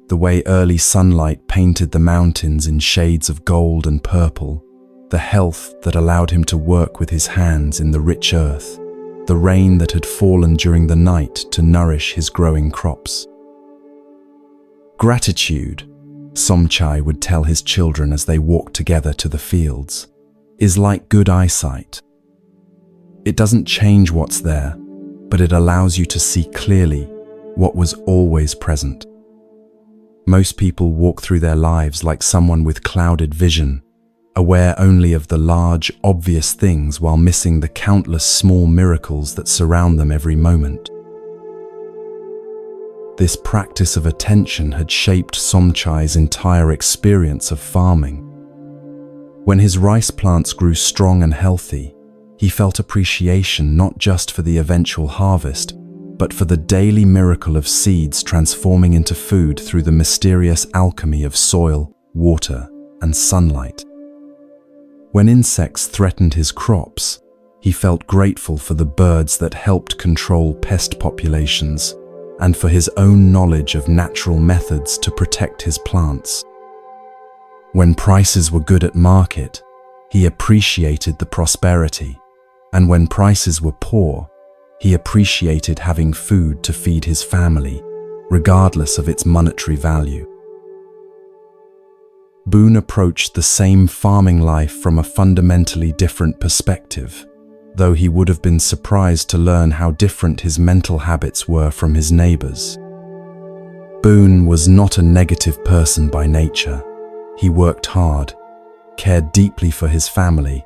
the way early sunlight painted the mountains in shades of gold and purple, the health that allowed him to work with his hands in the rich earth, the rain that had fallen during the night to nourish his growing crops. Gratitude, Somchai would tell his children as they walked together to the fields, is like good eyesight. It doesn't change what's there, but it allows you to see clearly what was always present. Most people walk through their lives like someone with clouded vision, aware only of the large, obvious things while missing the countless small miracles that surround them every moment. This practice of attention had shaped Somchai's entire experience of farming. When his rice plants grew strong and healthy, he felt appreciation not just for the eventual harvest, but for the daily miracle of seeds transforming into food through the mysterious alchemy of soil, water, and sunlight. When insects threatened his crops, he felt grateful for the birds that helped control pest populations and for his own knowledge of natural methods to protect his plants. When prices were good at market, he appreciated the prosperity, and when prices were poor, he appreciated having food to feed his family, regardless of its monetary value. Boone approached the same farming life from a fundamentally different perspective, though he would have been surprised to learn how different his mental habits were from his neighbors. Boone was not a negative person by nature. He worked hard, cared deeply for his family,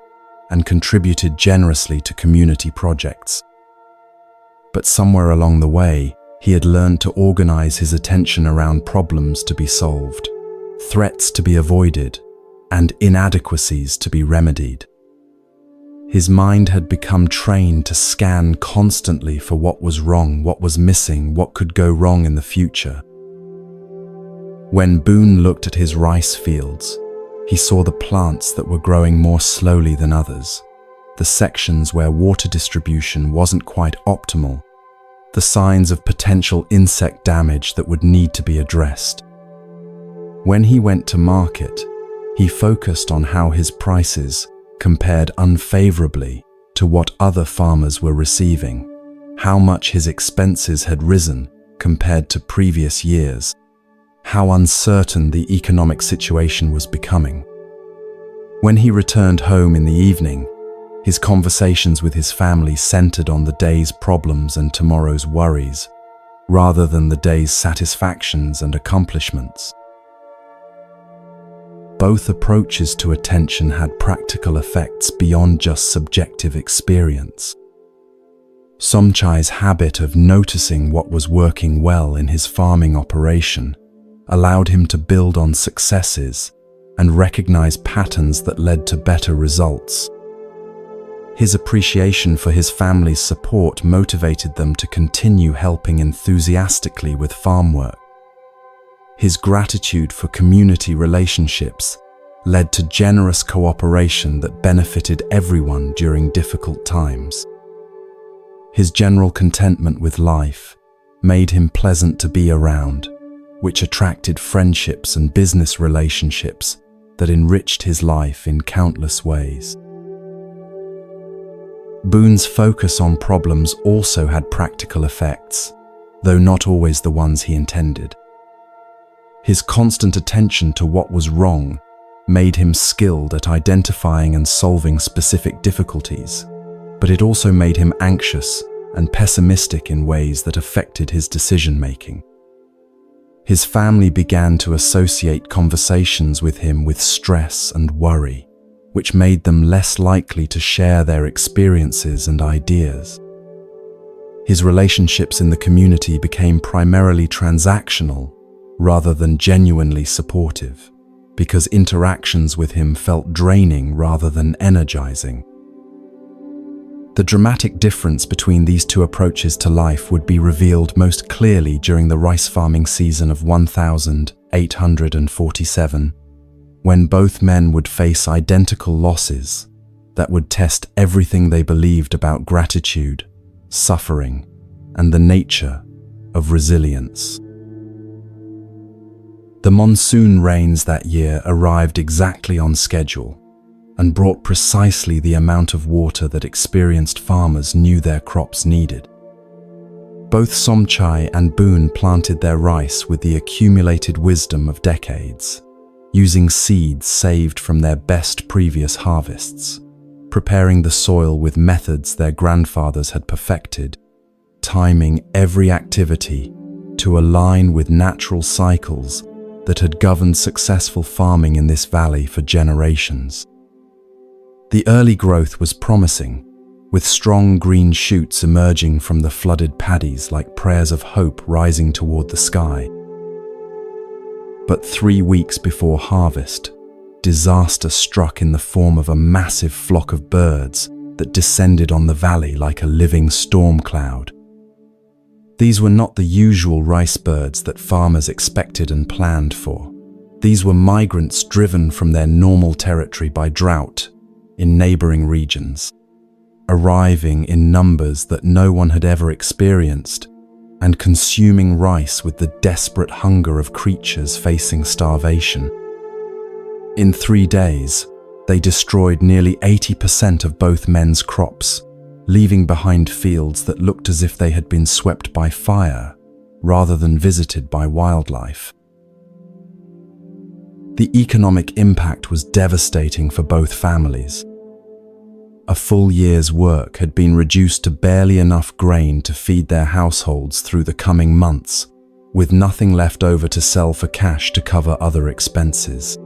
and contributed generously to community projects. But somewhere along the way, he had learned to organize his attention around problems to be solved, threats to be avoided, and inadequacies to be remedied. His mind had become trained to scan constantly for what was wrong, what was missing, what could go wrong in the future. When Boone looked at his rice fields, he saw the plants that were growing more slowly than others, the sections where water distribution wasn't quite optimal, the signs of potential insect damage that would need to be addressed. When he went to market, he focused on how his prices compared unfavorably to what other farmers were receiving, how much his expenses had risen compared to previous years, how uncertain the economic situation was becoming. When he returned home in the evening, his conversations with his family centered on the day's problems and tomorrow's worries, rather than the day's satisfactions and accomplishments. Both approaches to attention had practical effects beyond just subjective experience. Somchai's habit of noticing what was working well in his farming operation allowed him to build on successes and recognize patterns that led to better results. His appreciation for his family's support motivated them to continue helping enthusiastically with farm work. His gratitude for community relationships led to generous cooperation that benefited everyone during difficult times. His general contentment with life made him pleasant to be around, which attracted friendships and business relationships that enriched his life in countless ways. Boone's focus on problems also had practical effects, though not always the ones he intended. His constant attention to what was wrong made him skilled at identifying and solving specific difficulties, but it also made him anxious and pessimistic in ways that affected his decision-making. His family began to associate conversations with him with stress and worry, which made them less likely to share their experiences and ideas. His relationships in the community became primarily transactional rather than genuinely supportive, because interactions with him felt draining rather than energizing. The dramatic difference between these two approaches to life would be revealed most clearly during the rice farming season of 1847, when both men would face identical losses that would test everything they believed about gratitude, suffering, and the nature of resilience. The monsoon rains that year arrived exactly on schedule and brought precisely the amount of water that experienced farmers knew their crops needed. Both Somchai and Boone planted their rice with the accumulated wisdom of decades, using seeds saved from their best previous harvests, preparing the soil with methods their grandfathers had perfected, timing every activity to align with natural cycles that had governed successful farming in this valley for generations. The early growth was promising, with strong green shoots emerging from the flooded paddies like prayers of hope rising toward the sky. But 3 weeks before harvest, disaster struck in the form of a massive flock of birds that descended on the valley like a living storm cloud. These were not the usual rice birds that farmers expected and planned for. These were migrants driven from their normal territory by drought in neighboring regions, arriving in numbers that no one had ever experienced and consuming rice with the desperate hunger of creatures facing starvation. In 3 days, they destroyed nearly 80% of both men's crops, leaving behind fields that looked as if they had been swept by fire rather than visited by wildlife. The economic impact was devastating for both families. A full year's work had been reduced to barely enough grain to feed their households through the coming months, with nothing left over to sell for cash to cover other expenses.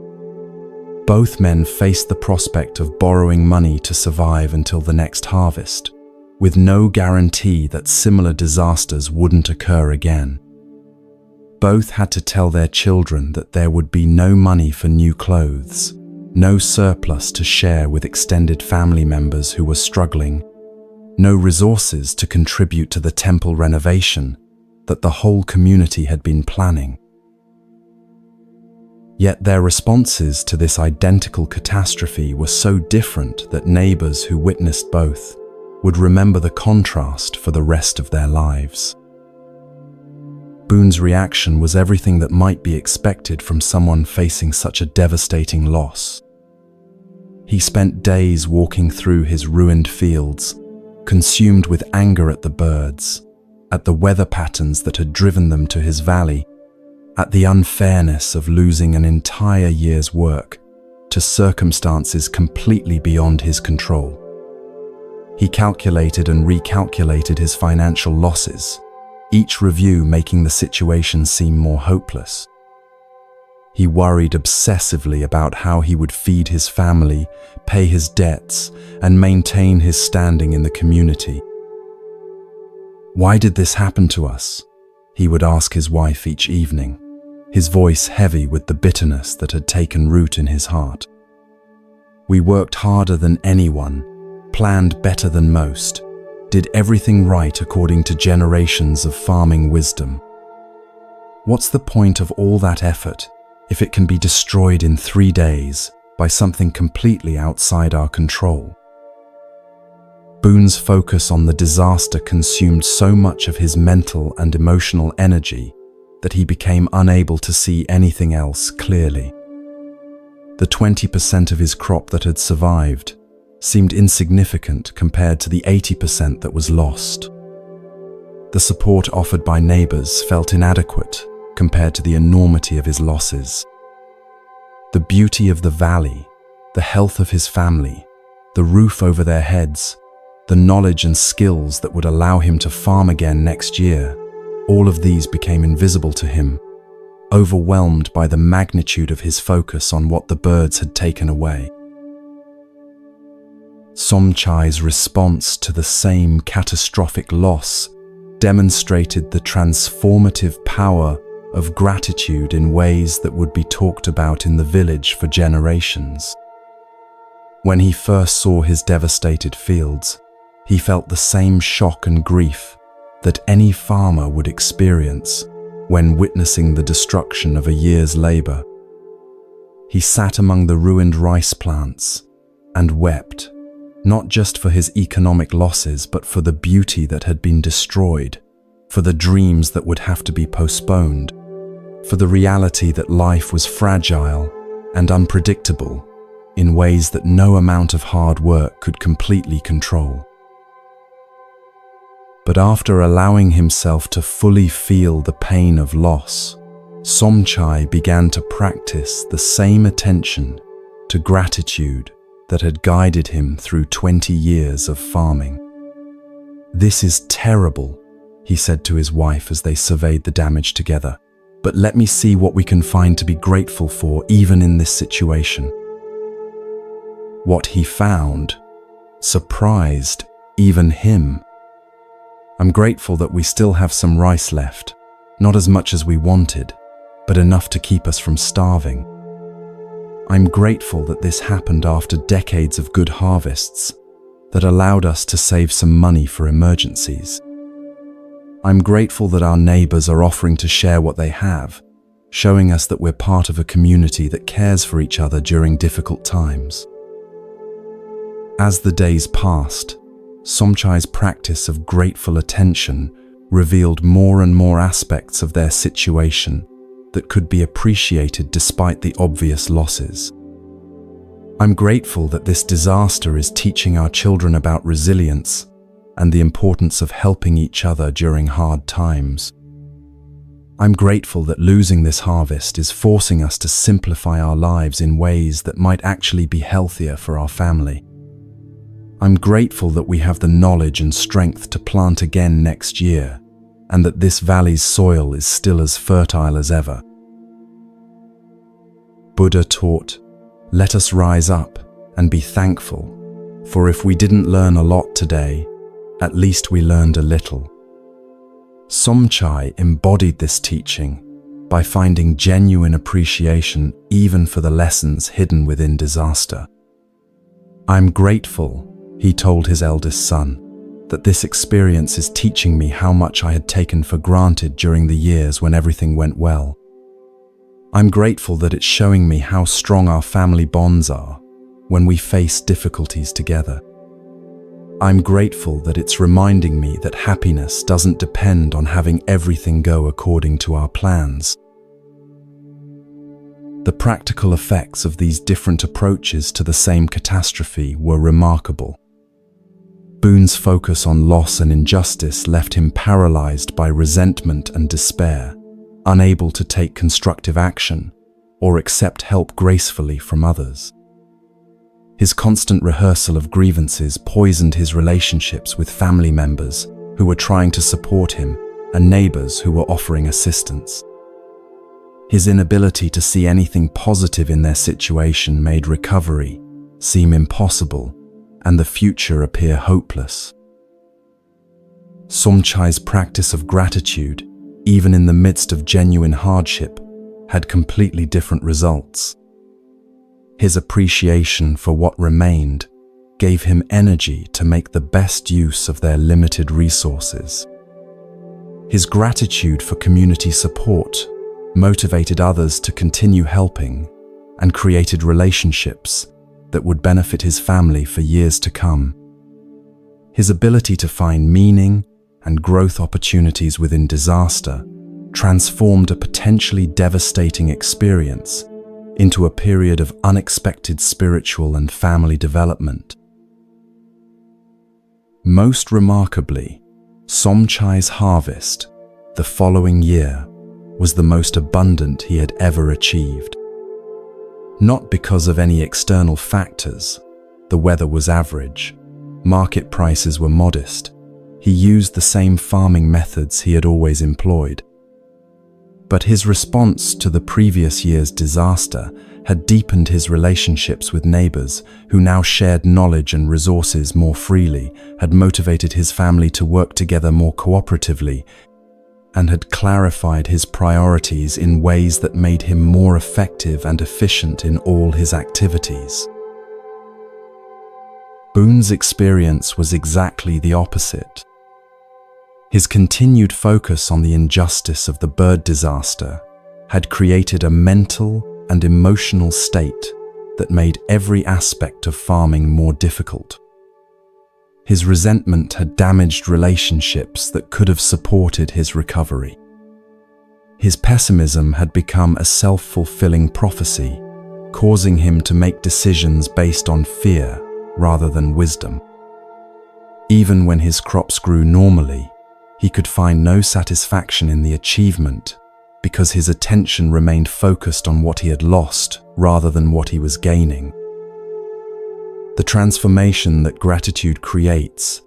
Both men faced the prospect of borrowing money to survive until the next harvest, with no guarantee that similar disasters wouldn't occur again. Both had to tell their children that there would be no money for new clothes, no surplus to share with extended family members who were struggling, no resources to contribute to the temple renovation that the whole community had been planning. Yet their responses to this identical catastrophe were so different that neighbors who witnessed both would remember the contrast for the rest of their lives. Boone's reaction was everything that might be expected from someone facing such a devastating loss. He spent days walking through his ruined fields, consumed with anger at the birds, at the weather patterns that had driven them to his valley, at the unfairness of losing an entire year's work to circumstances completely beyond his control. He calculated and recalculated his financial losses, each review making the situation seem more hopeless. He worried obsessively about how he would feed his family, pay his debts, and maintain his standing in the community. "Why did this happen to us?" he would ask his wife each evening, his voice heavy with the bitterness that had taken root in his heart. "We worked harder than anyone, planned better than most, did everything right according to generations of farming wisdom. What's the point of all that effort if it can be destroyed in 3 days by something completely outside our control?" Boone's focus on the disaster consumed so much of his mental and emotional energy that he became unable to see anything else clearly. The 20% of his crop that had survived seemed insignificant compared to the 80% that was lost. The support offered by neighbors felt inadequate compared to the enormity of his losses. The beauty of the valley, the health of his family, the roof over their heads, the knowledge and skills that would allow him to farm again next year, all of these became invisible to him overwhelmed by the magnitude of his focus on what the birds had taken away. Somchai's response to the same catastrophic loss demonstrated the transformative power of gratitude in ways that would be talked about in the village for generations. When he first saw his devastated fields, he felt the same shock and grief that any farmer would experience when witnessing the destruction of a year's labor. He sat among the ruined rice plants and wept, not just for his economic losses, but for the beauty that had been destroyed, for the dreams that would have to be postponed, for the reality that life was fragile and unpredictable in ways that no amount of hard work could completely control. But after allowing himself to fully feel the pain of loss, Somchai began to practice the same attention to gratitude that had guided him through 20 years of farming. "This is terrible," he said to his wife as they surveyed the damage together, "but let me see what we can find to be grateful for even in this situation." What he found surprised even him. "I'm grateful that we still have some rice left, not as much as we wanted, but enough to keep us from starving. I'm grateful that this happened after decades of good harvests that allowed us to save some money for emergencies. I'm grateful that our neighbors are offering to share what they have, showing us that we're part of a community that cares for each other during difficult times." As the days passed, Somchai's practice of grateful attention revealed more and more aspects of their situation that could be appreciated despite the obvious losses. "I'm grateful that this disaster is teaching our children about resilience and the importance of helping each other during hard times. I'm grateful that losing this harvest is forcing us to simplify our lives in ways that might actually be healthier for our family. I'm grateful that we have the knowledge and strength to plant again next year, and that this valley's soil is still as fertile as ever." Buddha taught, "Let us rise up and be thankful, for if we didn't learn a lot today, at least we learned a little." Somchai embodied this teaching by finding genuine appreciation even for the lessons hidden within disaster. "I'm grateful," he told his eldest son, "that this experience is teaching me how much I had taken for granted during the years when everything went well. I'm grateful that it's showing me how strong our family bonds are when we face difficulties together. I'm grateful that it's reminding me that happiness doesn't depend on having everything go according to our plans." The practical effects of these different approaches to the same catastrophe were remarkable. Boone's focus on loss and injustice left him paralyzed by resentment and despair, unable to take constructive action or accept help gracefully from others. His constant rehearsal of grievances poisoned his relationships with family members who were trying to support him and neighbors who were offering assistance. His inability to see anything positive in their situation made recovery seem impossible and the future appear hopeless. Somchai's practice of gratitude, even in the midst of genuine hardship, had completely different results. His appreciation for what remained gave him energy to make the best use of their limited resources. His gratitude for community support motivated others to continue helping and created relationships that would benefit his family for years to come. His ability to find meaning and growth opportunities within disaster transformed a potentially devastating experience into a period of unexpected spiritual and family development. Most remarkably, Somchai's harvest the following year was the most abundant he had ever achieved. Not because of any external factors. The weather was average, market prices were modest. He used the same farming methods he had always employed. But his response to the previous year's disaster had deepened his relationships with neighbors who now shared knowledge and resources more freely, had motivated his family to work together more cooperatively, and had clarified his priorities in ways that made him more effective and efficient in all his activities. Boone's experience was exactly the opposite. His continued focus on the injustice of the bird disaster had created a mental and emotional state that made every aspect of farming more difficult. His resentment had damaged relationships that could have supported his recovery. His pessimism had become a self-fulfilling prophecy, causing him to make decisions based on fear rather than wisdom. Even when his crops grew normally, he could find no satisfaction in the achievement because his attention remained focused on what he had lost rather than what he was gaining. The transformation that gratitude creates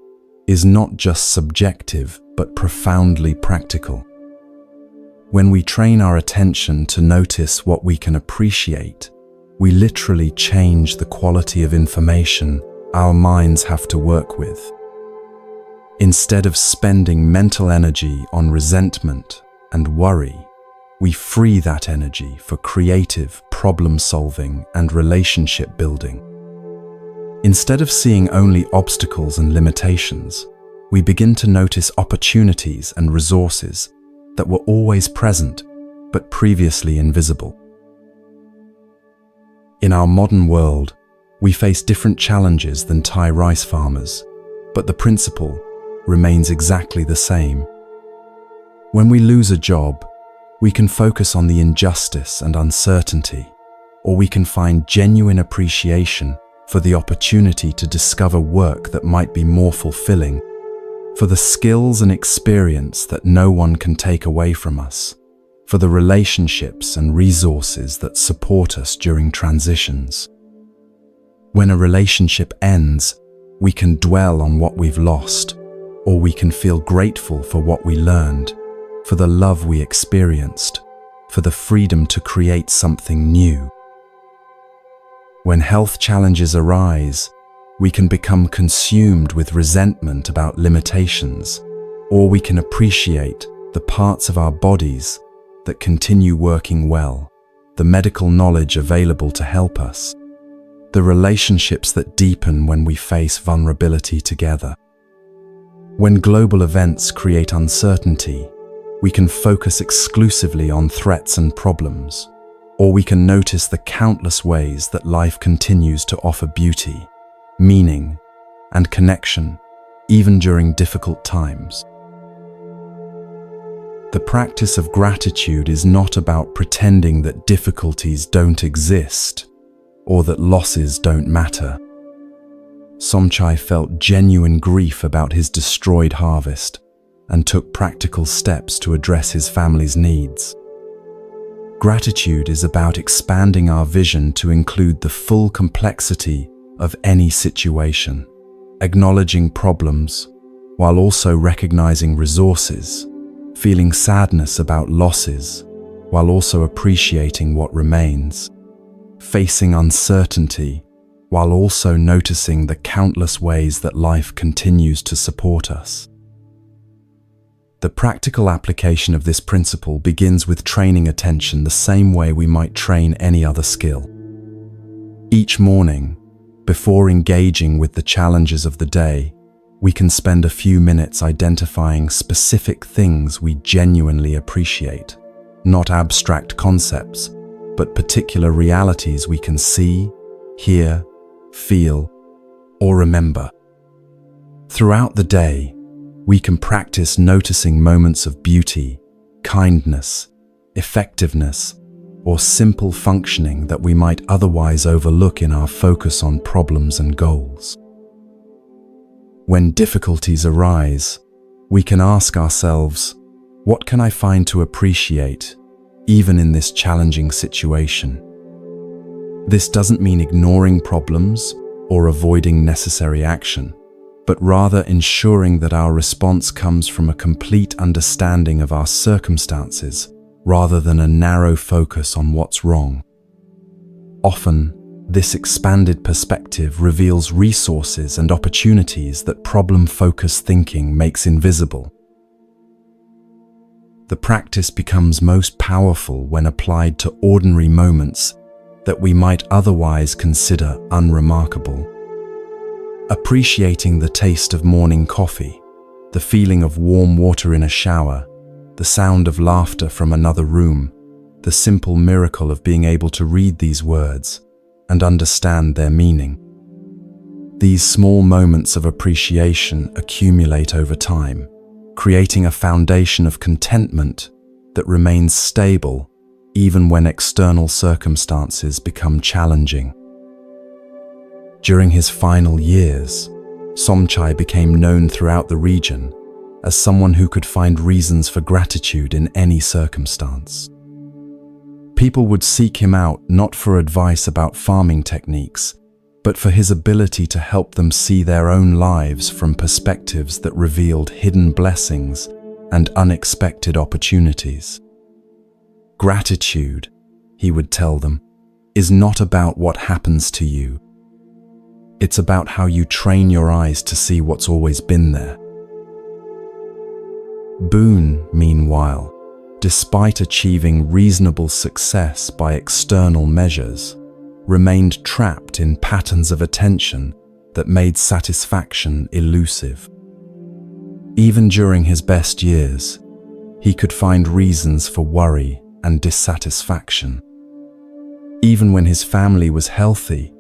is not just subjective but profoundly practical. When we train our attention to notice what we can appreciate, we literally change the quality of information our minds have to work with. Instead of spending mental energy on resentment and worry, we free that energy for creative problem-solving and relationship building. Instead of seeing only obstacles and limitations, we begin to notice opportunities and resources that were always present but previously invisible. In our modern world, we face different challenges than Thai rice farmers, but the principle remains exactly the same. When we lose a job, we can focus on the injustice and uncertainty, or we can find genuine appreciation for the opportunity to discover work that might be more fulfilling, for the skills and experience that no one can take away from us, for the relationships and resources that support us during transitions. When a relationship ends, we can dwell on what we've lost, or we can feel grateful for what we learned, for the love we experienced, for the freedom to create something new. When health challenges arise, we can become consumed with resentment about limitations, or we can appreciate the parts of our bodies that continue working well, the medical knowledge available to help us, the relationships that deepen when we face vulnerability together. When global events create uncertainty, we can focus exclusively on threats and problems, or we can notice the countless ways that life continues to offer beauty, meaning, and connection, even during difficult times. The practice of gratitude is not about pretending that difficulties don't exist or that losses don't matter. Somchai felt genuine grief about his destroyed harvest and took practical steps to address his family's needs. Gratitude is about expanding our vision to include the full complexity of any situation, acknowledging problems while also recognizing resources, feeling sadness about losses while also appreciating what remains, facing uncertainty while also noticing the countless ways that life continues to support us. The practical application of this principle begins with training attention the same way we might train any other skill. Each morning, before engaging with the challenges of the day, we can spend a few minutes identifying specific things we genuinely appreciate, not abstract concepts, but particular realities we can see, hear, feel, or remember. Throughout the day, we can practice noticing moments of beauty, kindness, effectiveness, or simple functioning that we might otherwise overlook in our focus on problems and goals. When difficulties arise, we can ask ourselves, what can I find to appreciate, even in this challenging situation? This doesn't mean ignoring problems or avoiding necessary action, but rather ensuring that our response comes from a complete understanding of our circumstances rather than a narrow focus on what's wrong. Often, this expanded perspective reveals resources and opportunities that problem-focused thinking makes invisible. The practice becomes most powerful when applied to ordinary moments that we might otherwise consider unremarkable. Appreciating the taste of morning coffee, the feeling of warm water in a shower, the sound of laughter from another room, the simple miracle of being able to read these words and understand their meaning. These small moments of appreciation accumulate over time, creating a foundation of contentment that remains stable even when external circumstances become challenging. During his final years, Somchai became known throughout the region as someone who could find reasons for gratitude in any circumstance. People would seek him out not for advice about farming techniques, but for his ability to help them see their own lives from perspectives that revealed hidden blessings and unexpected opportunities. Gratitude, he would tell them, is not about what happens to you. It's about how you train your eyes to see what's always been there. Boone, meanwhile, despite achieving reasonable success by external measures, remained trapped in patterns of attention that made satisfaction elusive. Even during his best years, he could find reasons for worry and dissatisfaction. Even when his family was healthy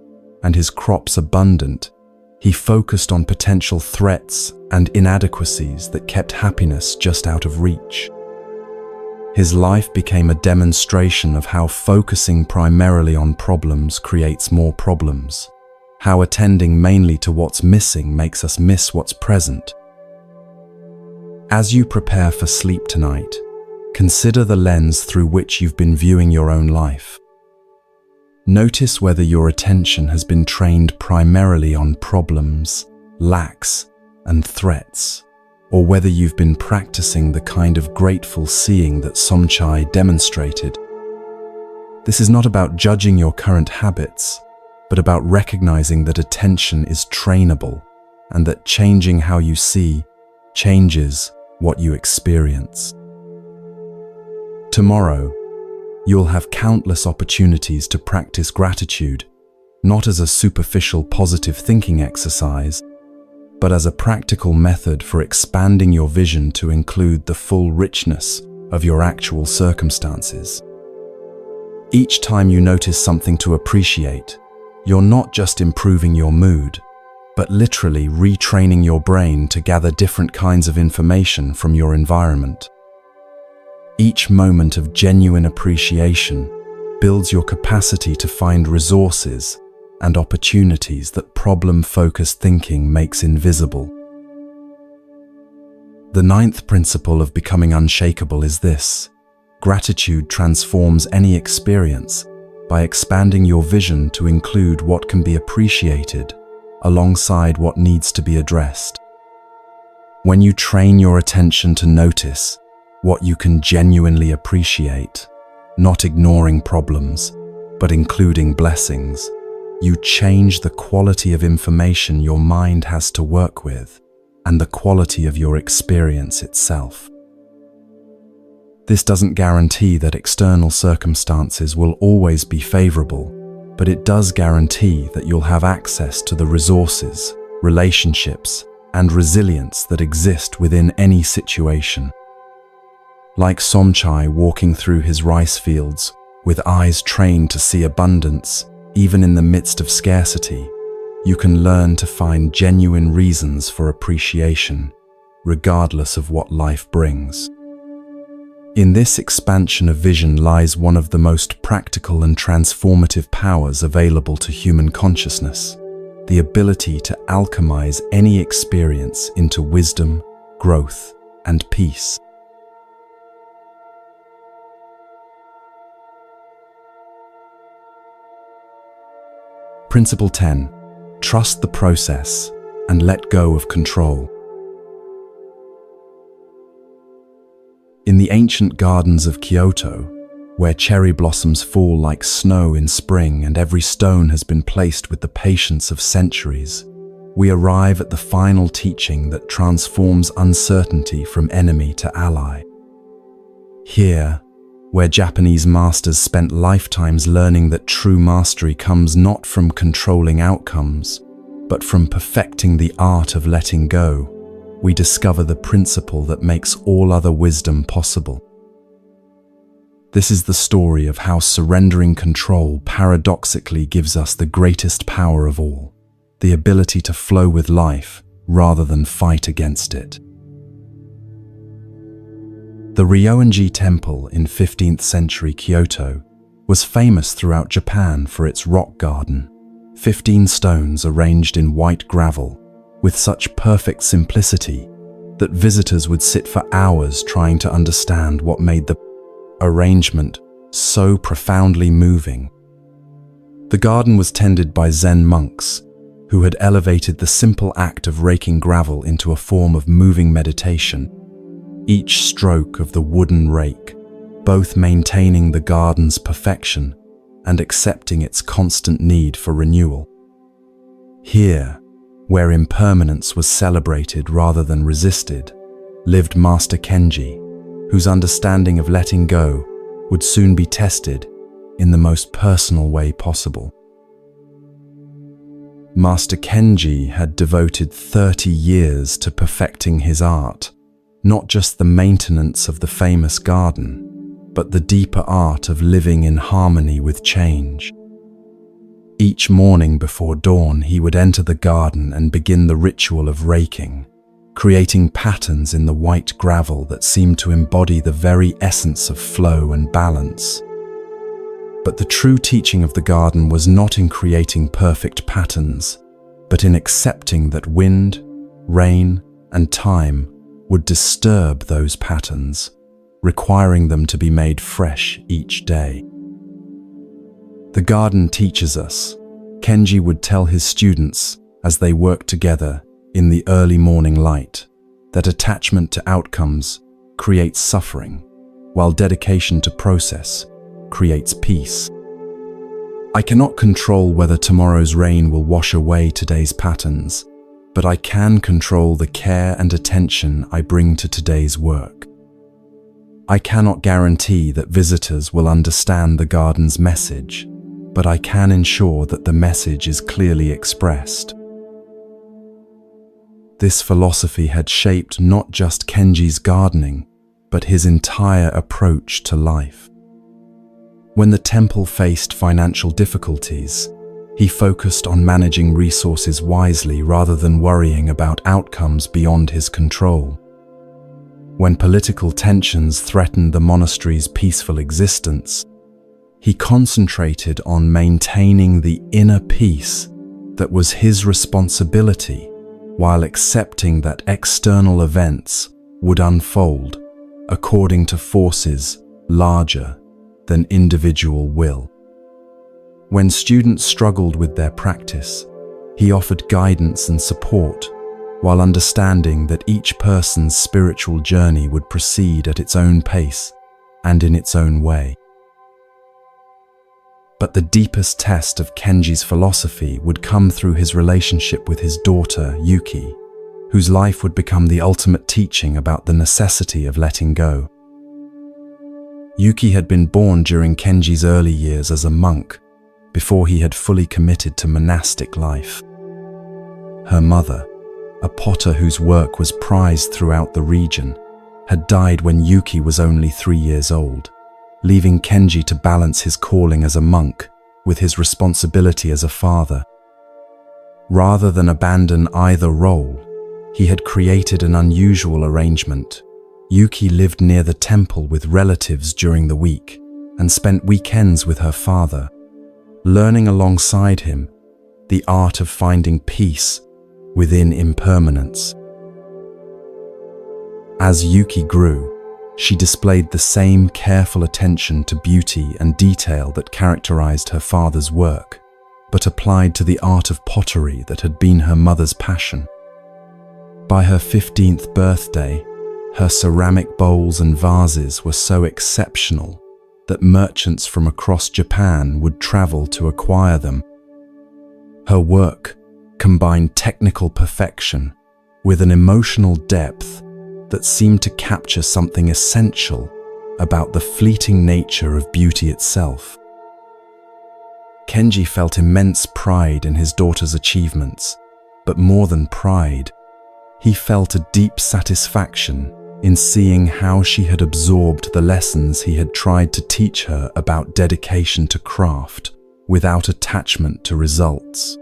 and his crops abundant, he focused on potential threats and inadequacies that kept happiness just out of reach. His life became a demonstration of how focusing primarily on problems creates more problems, how attending mainly to what's missing makes us miss what's present. As you prepare for sleep tonight, consider the lens through which you've been viewing your own life. Notice whether your attention has been trained primarily on problems, lacks, and threats, or whether you've been practicing the kind of grateful seeing that Somchai demonstrated. This is not about judging your current habits, but about recognizing that attention is trainable and that changing how you see changes what you experience. Tomorrow, you'll have countless opportunities to practice gratitude, not as a superficial positive thinking exercise, but as a practical method for expanding your vision to include the full richness of your actual circumstances. Each time you notice something to appreciate, you're not just improving your mood, but literally retraining your brain to gather different kinds of information from your environment. Each moment of genuine appreciation builds your capacity to find resources and opportunities that problem-focused thinking makes invisible. The 9th principle of becoming unshakable is this: gratitude transforms any experience by expanding your vision to include what can be appreciated alongside what needs to be addressed. When you train your attention to notice what you can genuinely appreciate, not ignoring problems, but including blessings, you change the quality of information your mind has to work with and the quality of your experience itself. This doesn't guarantee that external circumstances will always be favorable, but it does guarantee that you'll have access to the resources, relationships, and resilience that exist within any situation. Like Somchai walking through his rice fields with eyes trained to see abundance, even in the midst of scarcity, you can learn to find genuine reasons for appreciation, regardless of what life brings. In this expansion of vision lies one of the most practical and transformative powers available to human consciousness: the ability to alchemize any experience into wisdom, growth, and peace. Principle 10. Trust the process and let go of control. In the ancient gardens of Kyoto, where cherry blossoms fall like snow in spring and every stone has been placed with the patience of centuries, we arrive at the final teaching that transforms uncertainty from enemy to ally. Here, where Japanese masters spent lifetimes learning that true mastery comes not from controlling outcomes, but from perfecting the art of letting go, we discover the principle that makes all other wisdom possible. This is the story of how surrendering control paradoxically gives us the greatest power of all, the ability to flow with life rather than fight against it. The Ryoanji Temple in 15th century Kyoto was famous throughout Japan for its rock garden, 15 stones arranged in white gravel with such perfect simplicity that visitors would sit for hours trying to understand what made the arrangement so profoundly moving. The garden was tended by Zen monks who had elevated the simple act of raking gravel into a form of moving meditation, each stroke of the wooden rake both maintaining the garden's perfection and accepting its constant need for renewal. Here, where impermanence was celebrated rather than resisted, lived Master Kenji, whose understanding of letting go would soon be tested in the most personal way possible. Master Kenji had devoted 30 years to perfecting his art, not just the maintenance of the famous garden, but the deeper art of living in harmony with change. Each morning before dawn, he would enter the garden and begin the ritual of raking, creating patterns in the white gravel that seemed to embody the very essence of flow and balance. But the true teaching of the garden was not in creating perfect patterns, but in accepting that wind, rain, and time would disturb those patterns, requiring them to be made fresh each day. The garden teaches us, Kenji would tell his students as they worked together in the early morning light, that attachment to outcomes creates suffering, while dedication to process creates peace. I cannot control whether tomorrow's rain will wash away today's patterns, but I can control the care and attention I bring to today's work. I cannot guarantee that visitors will understand the garden's message, but I can ensure that the message is clearly expressed. This philosophy had shaped not just Kenji's gardening, but his entire approach to life. When the temple faced financial difficulties, he focused on managing resources wisely rather than worrying about outcomes beyond his control. When political tensions threatened the monastery's peaceful existence, he concentrated on maintaining the inner peace that was his responsibility, while accepting that external events would unfold according to forces larger than individual will. When students struggled with their practice, he offered guidance and support, while understanding that each person's spiritual journey would proceed at its own pace and in its own way. But the deepest test of Kenji's philosophy would come through his relationship with his daughter, Yuki, whose life would become the ultimate teaching about the necessity of letting go. Yuki had been born during Kenji's early years as a monk, before he had fully committed to monastic life. Her mother, a potter whose work was prized throughout the region, had died when Yuki was only 3 years old, leaving Kenji to balance his calling as a monk with his responsibility as a father. Rather than abandon either role, he had created an unusual arrangement. Yuki lived near the temple with relatives during the week and spent weekends with her father, learning alongside him the art of finding peace within impermanence. As Yuki grew, she displayed the same careful attention to beauty and detail that characterized her father's work, but applied to the art of pottery that had been her mother's passion. By her 15th birthday, Her ceramic bowls and vases were so exceptional that merchants from across Japan would travel to acquire them. Her work combined technical perfection with an emotional depth that seemed to capture something essential about the fleeting nature of beauty itself. Kenji felt immense pride in his daughter's achievements, but more than pride, he felt a deep satisfaction in seeing how she had absorbed the lessons he had tried to teach her about dedication to craft without attachment to results.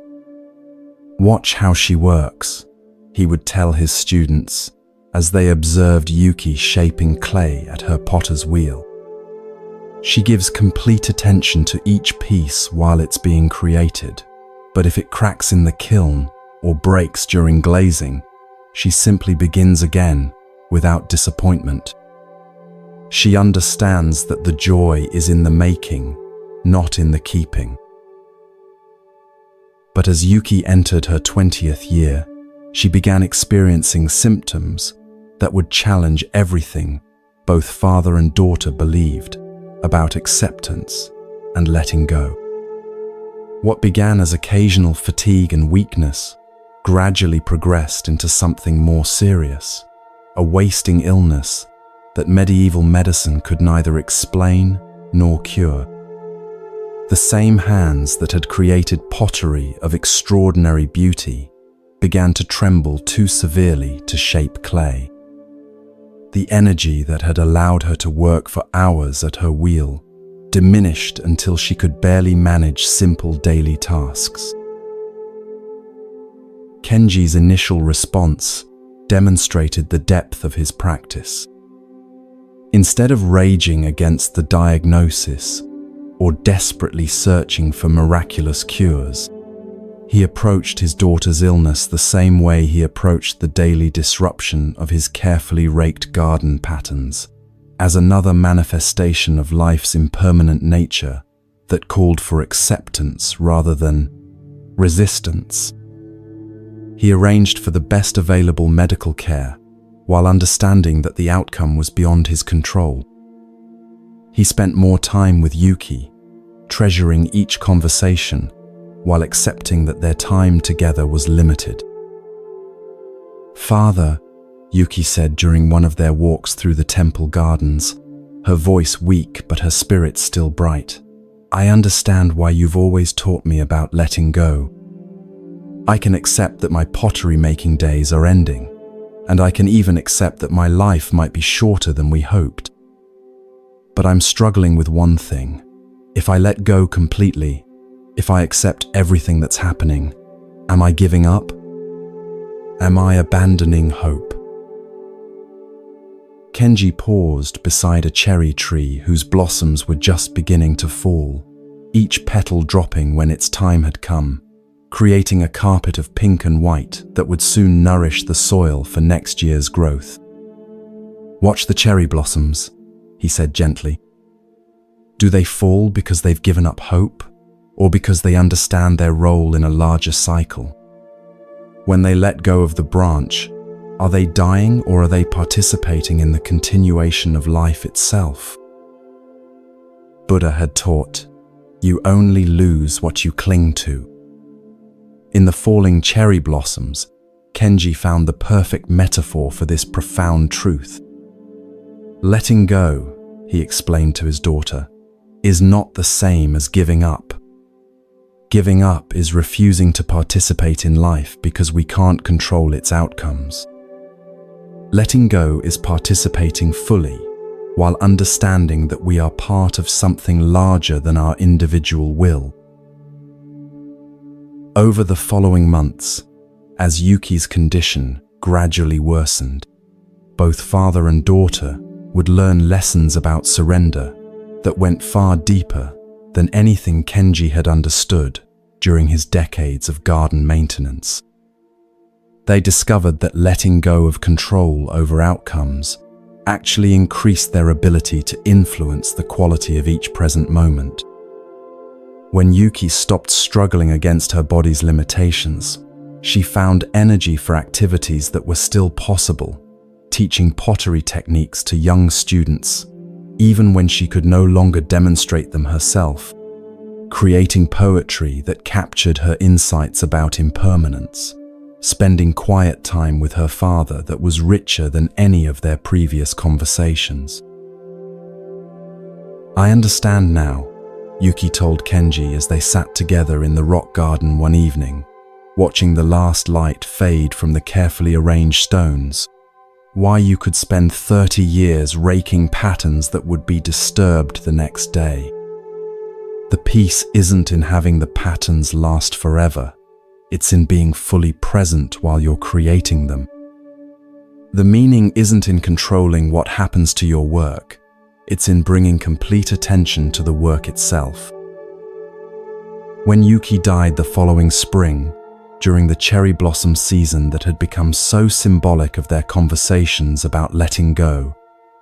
"Watch how she works," he would tell his students as they observed Yuki shaping clay at her potter's wheel. "She gives complete attention to each piece while it's being created, but if it cracks in the kiln or breaks during glazing, she simply begins again without disappointment. She understands that the joy is in the making, not in the keeping." But as Yuki entered her 20th year, she began experiencing symptoms that would challenge everything both father and daughter believed about acceptance and letting go. What began as occasional fatigue and weakness gradually progressed into something more serious, a wasting illness that medieval medicine could neither explain nor cure. The same hands that had created pottery of extraordinary beauty began to tremble too severely to shape clay. The energy that had allowed her to work for hours at her wheel diminished until she could barely manage simple daily tasks. Kenji's initial response demonstrated the depth of his practice. Instead of raging against the diagnosis or desperately searching for miraculous cures, he approached his daughter's illness the same way he approached the daily disruption of his carefully raked garden patterns, as another manifestation of life's impermanent nature that called for acceptance rather than resistance. He arranged for the best available medical care, while understanding that the outcome was beyond his control. He spent more time with Yuki, treasuring each conversation, while accepting that their time together was limited. "Father," Yuki said during one of their walks through the temple gardens, her voice weak but her spirit still bright, "I understand why you've always taught me about letting go. I can accept that my pottery-making days are ending, and I can even accept that my life might be shorter than we hoped. But I'm struggling with one thing. If I let go completely, if I accept everything that's happening, am I giving up? Am I abandoning hope?" Kenji paused beside a cherry tree whose blossoms were just beginning to fall, each petal dropping when its time had come, creating a carpet of pink and white that would soon nourish the soil for next year's growth. "Watch the cherry blossoms," he said gently. "Do they fall because they've given up hope, or because they understand their role in a larger cycle? When they let go of the branch, are they dying or are they participating in the continuation of life itself?" Buddha had taught, "You only lose what you cling to." In the falling cherry blossoms, Kenji found the perfect metaphor for this profound truth. Letting go, he explained to his daughter, is not the same as giving up. Giving up is refusing to participate in life because we can't control its outcomes. Letting go is participating fully, while understanding that we are part of something larger than our individual will. Over the following months, as Yuki's condition gradually worsened, both father and daughter would learn lessons about surrender that went far deeper than anything Kenji had understood during his decades of garden maintenance. They discovered that letting go of control over outcomes actually increased their ability to influence the quality of each present moment. When Yuki stopped struggling against her body's limitations, she found energy for activities that were still possible, teaching pottery techniques to young students, even when she could no longer demonstrate them herself, creating poetry that captured her insights about impermanence, spending quiet time with her father that was richer than any of their previous conversations. "I understand now," Yuki told Kenji as they sat together in the rock garden one evening, watching the last light fade from the carefully arranged stones, "why you could spend 30 years raking patterns that would be disturbed the next day. The peace isn't in having the patterns last forever. It's in being fully present while you're creating them. The meaning isn't in controlling what happens to your work. It's in bringing complete attention to the work itself." When Yuki died the following spring, during the cherry blossom season that had become so symbolic of their conversations about letting go,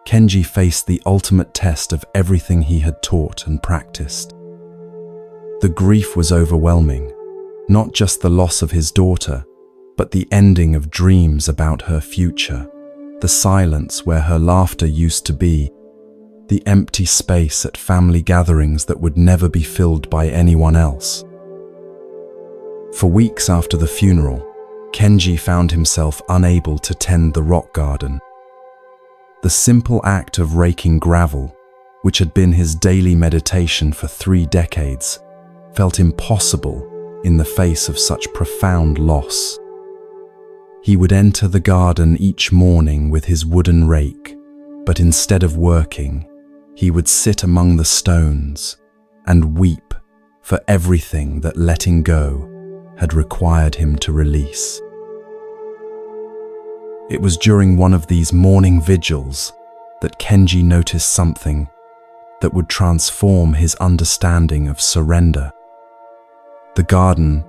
Kenji faced the ultimate test of everything he had taught and practiced. The grief was overwhelming, not just the loss of his daughter, but the ending of dreams about her future, the silence where her laughter used to be, the empty space at family gatherings that would never be filled by anyone else. For weeks after the funeral, Kenji found himself unable to tend the rock garden. The simple act of raking gravel, which had been his daily meditation for 3 decades, felt impossible in the face of such profound loss. He would enter the garden each morning with his wooden rake, but instead of working, he would sit among the stones and weep for everything that letting go had required him to release. It was during one of these morning vigils that Kenji noticed something that would transform his understanding of surrender. The garden,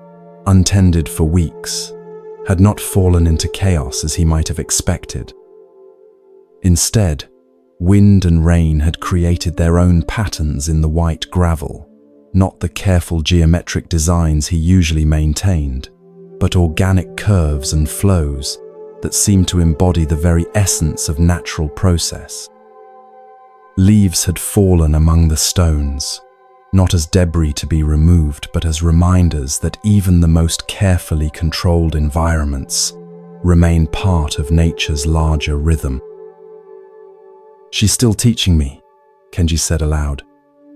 untended for weeks, had not fallen into chaos as he might have expected. Instead, wind and rain had created their own patterns in the white gravel, not the careful geometric designs he usually maintained, but organic curves and flows that seemed to embody the very essence of natural process. Leaves had fallen among the stones, not as debris to be removed, but as reminders that even the most carefully controlled environments remain part of nature's larger rhythm. "She's still teaching me," Kenji said aloud,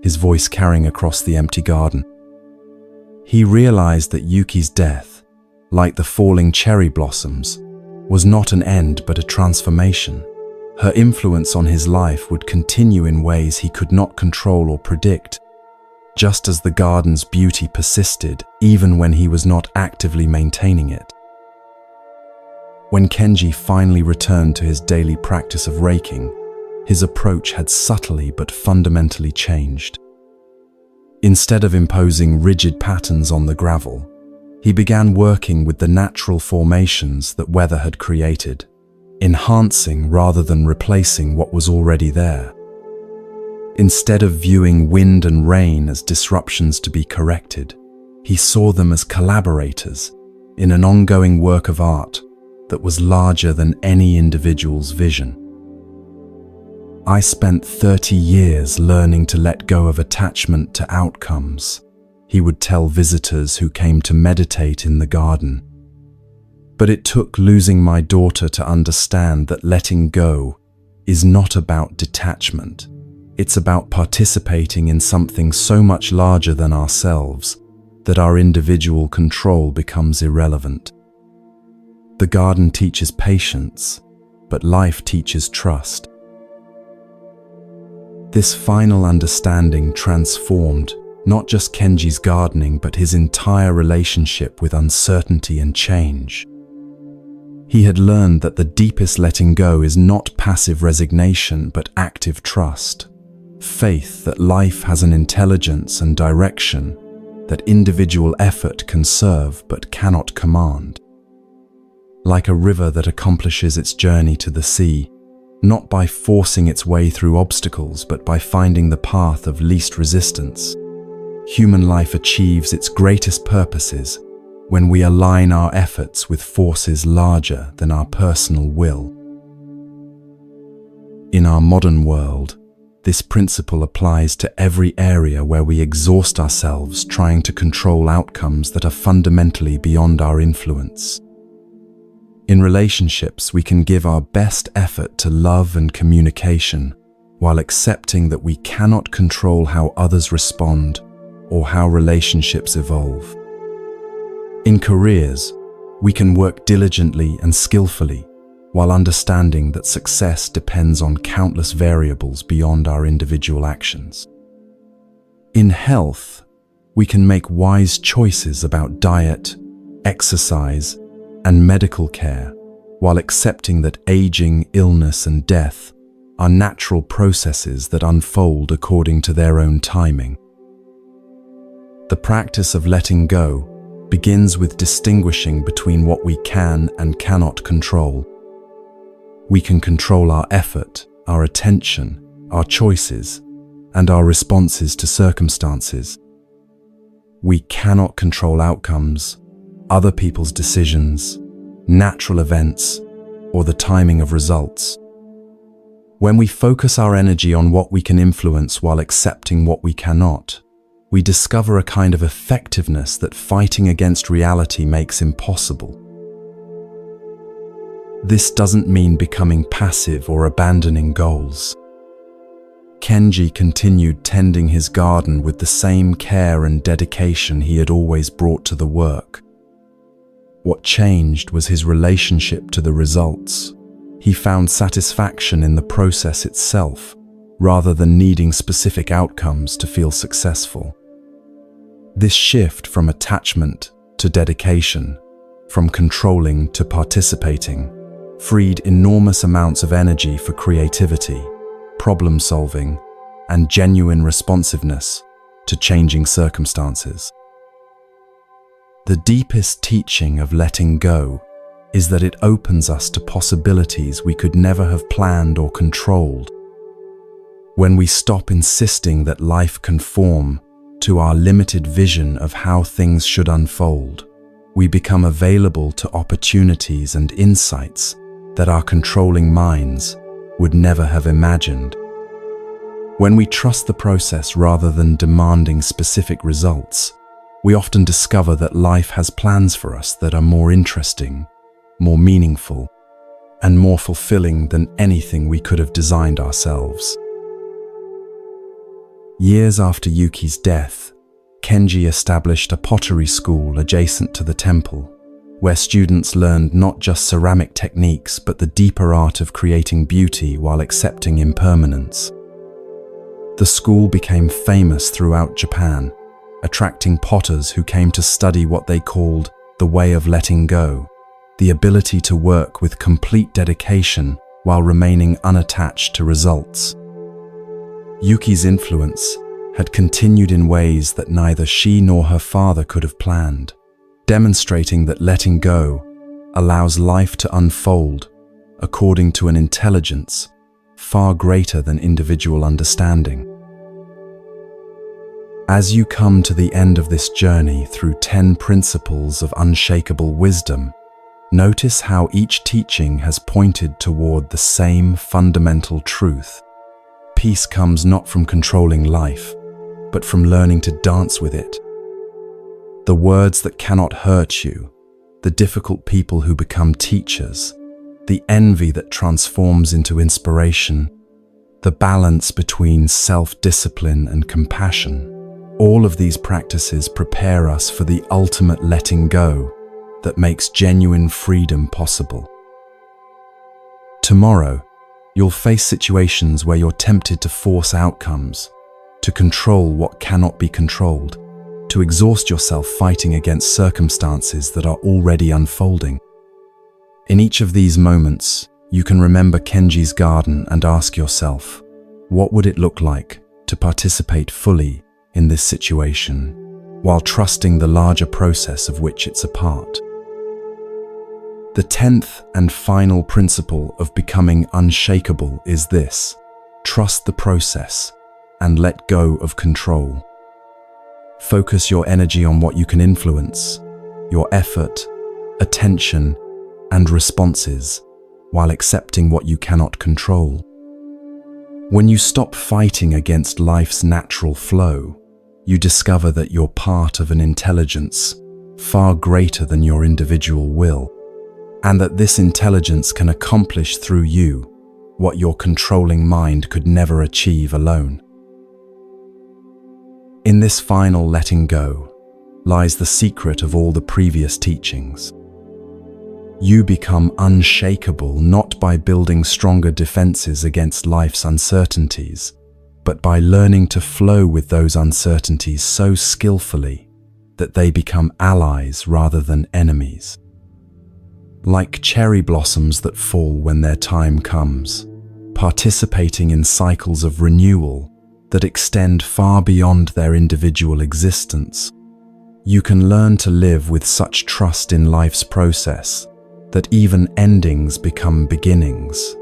his voice carrying across the empty garden. He realized that Yuki's death, like the falling cherry blossoms, was not an end but a transformation. Her influence on his life would continue in ways he could not control or predict, just as the garden's beauty persisted even when he was not actively maintaining it. When Kenji finally returned to his daily practice of raking, his approach had subtly but fundamentally changed. Instead of imposing rigid patterns on the gravel, he began working with the natural formations that weather had created, enhancing rather than replacing what was already there. Instead of viewing wind and rain as disruptions to be corrected, he saw them as collaborators in an ongoing work of art that was larger than any individual's vision. "I spent 30 years learning to let go of attachment to outcomes," he would tell visitors who came to meditate in the garden. "But it took losing my daughter to understand that letting go is not about detachment. It's about participating in something so much larger than ourselves that our individual control becomes irrelevant." The garden teaches patience, but life teaches trust. This final understanding transformed not just Kenji's gardening, but his entire relationship with uncertainty and change. He had learned that the deepest letting go is not passive resignation, but active trust. Faith that life has an intelligence and direction that individual effort can serve but cannot command. Like a river that accomplishes its journey to the sea, not by forcing its way through obstacles, but by finding the path of least resistance. Human life achieves its greatest purposes when we align our efforts with forces larger than our personal will. In our modern world, this principle applies to every area where we exhaust ourselves trying to control outcomes that are fundamentally beyond our influence. In relationships, we can give our best effort to love and communication while accepting that we cannot control how others respond or how relationships evolve. In careers, we can work diligently and skillfully while understanding that success depends on countless variables beyond our individual actions. In health, we can make wise choices about diet, exercise, and medical care while accepting that aging, illness, and death are natural processes that unfold according to their own timing. The practice of letting go begins with distinguishing between what we can and cannot control. We can control our effort, our attention, our choices, and our responses to circumstances. We cannot control outcomes, other people's decisions, natural events, or the timing of results. When we focus our energy on what we can influence while accepting what we cannot, we discover a kind of effectiveness that fighting against reality makes impossible. This doesn't mean becoming passive or abandoning goals. Kenji continued tending his garden with the same care and dedication he had always brought to the work. What changed was his relationship to the results. He found satisfaction in the process itself, rather than needing specific outcomes to feel successful. This shift from attachment to dedication, from controlling to participating, freed enormous amounts of energy for creativity, problem solving, and genuine responsiveness to changing circumstances. The deepest teaching of letting go is that it opens us to possibilities we could never have planned or controlled. When we stop insisting that life conform to our limited vision of how things should unfold, we become available to opportunities and insights that our controlling minds would never have imagined. When we trust the process rather than demanding specific results, we often discover that life has plans for us that are more interesting, more meaningful, and more fulfilling than anything we could have designed ourselves. Years after Yuki's death, Kenji established a pottery school adjacent to the temple, where students learned not just ceramic techniques but the deeper art of creating beauty while accepting impermanence. The school became famous throughout Japan, attracting potters who came to study what they called the way of letting go, the ability to work with complete dedication while remaining unattached to results. Yuki's influence had continued in ways that neither she nor her father could have planned, demonstrating that letting go allows life to unfold according to an intelligence far greater than individual understanding. As you come to the end of this journey through 10 principles of unshakable wisdom, notice how each teaching has pointed toward the same fundamental truth. Peace comes not from controlling life, but from learning to dance with it. The words that cannot hurt you, the difficult people who become teachers, the envy that transforms into inspiration, the balance between self-discipline and compassion. All of these practices prepare us for the ultimate letting go that makes genuine freedom possible. Tomorrow, you'll face situations where you're tempted to force outcomes, to control what cannot be controlled, to exhaust yourself fighting against circumstances that are already unfolding. In each of these moments, you can remember Kenji's garden and ask yourself, what would it look like to participate fully in this situation, while trusting the larger process of which it's a part? The 10th and final principle of becoming unshakable is this: trust the process and let go of control. Focus your energy on what you can influence, your effort, attention, and responses, while accepting what you cannot control. When you stop fighting against life's natural flow, you discover that you're part of an intelligence far greater than your individual will, and that this intelligence can accomplish through you what your controlling mind could never achieve alone. In this final letting go lies the secret of all the previous teachings. You become unshakable not by building stronger defenses against life's uncertainties, but by learning to flow with those uncertainties so skillfully that they become allies rather than enemies. Like cherry blossoms that fall when their time comes, participating in cycles of renewal that extend far beyond their individual existence, you can learn to live with such trust in life's process that even endings become beginnings,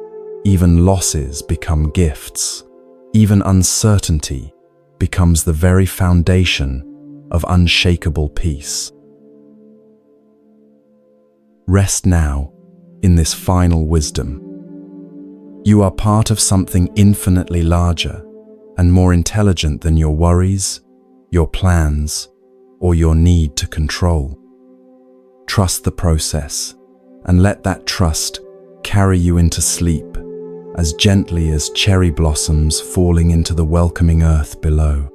even losses become gifts, even uncertainty becomes the very foundation of unshakable peace. Rest now in this final wisdom. You are part of something infinitely larger and more intelligent than your worries, your plans, or your need to control. Trust the process and let that trust carry you into sleep as gently as cherry blossoms falling into the welcoming earth below.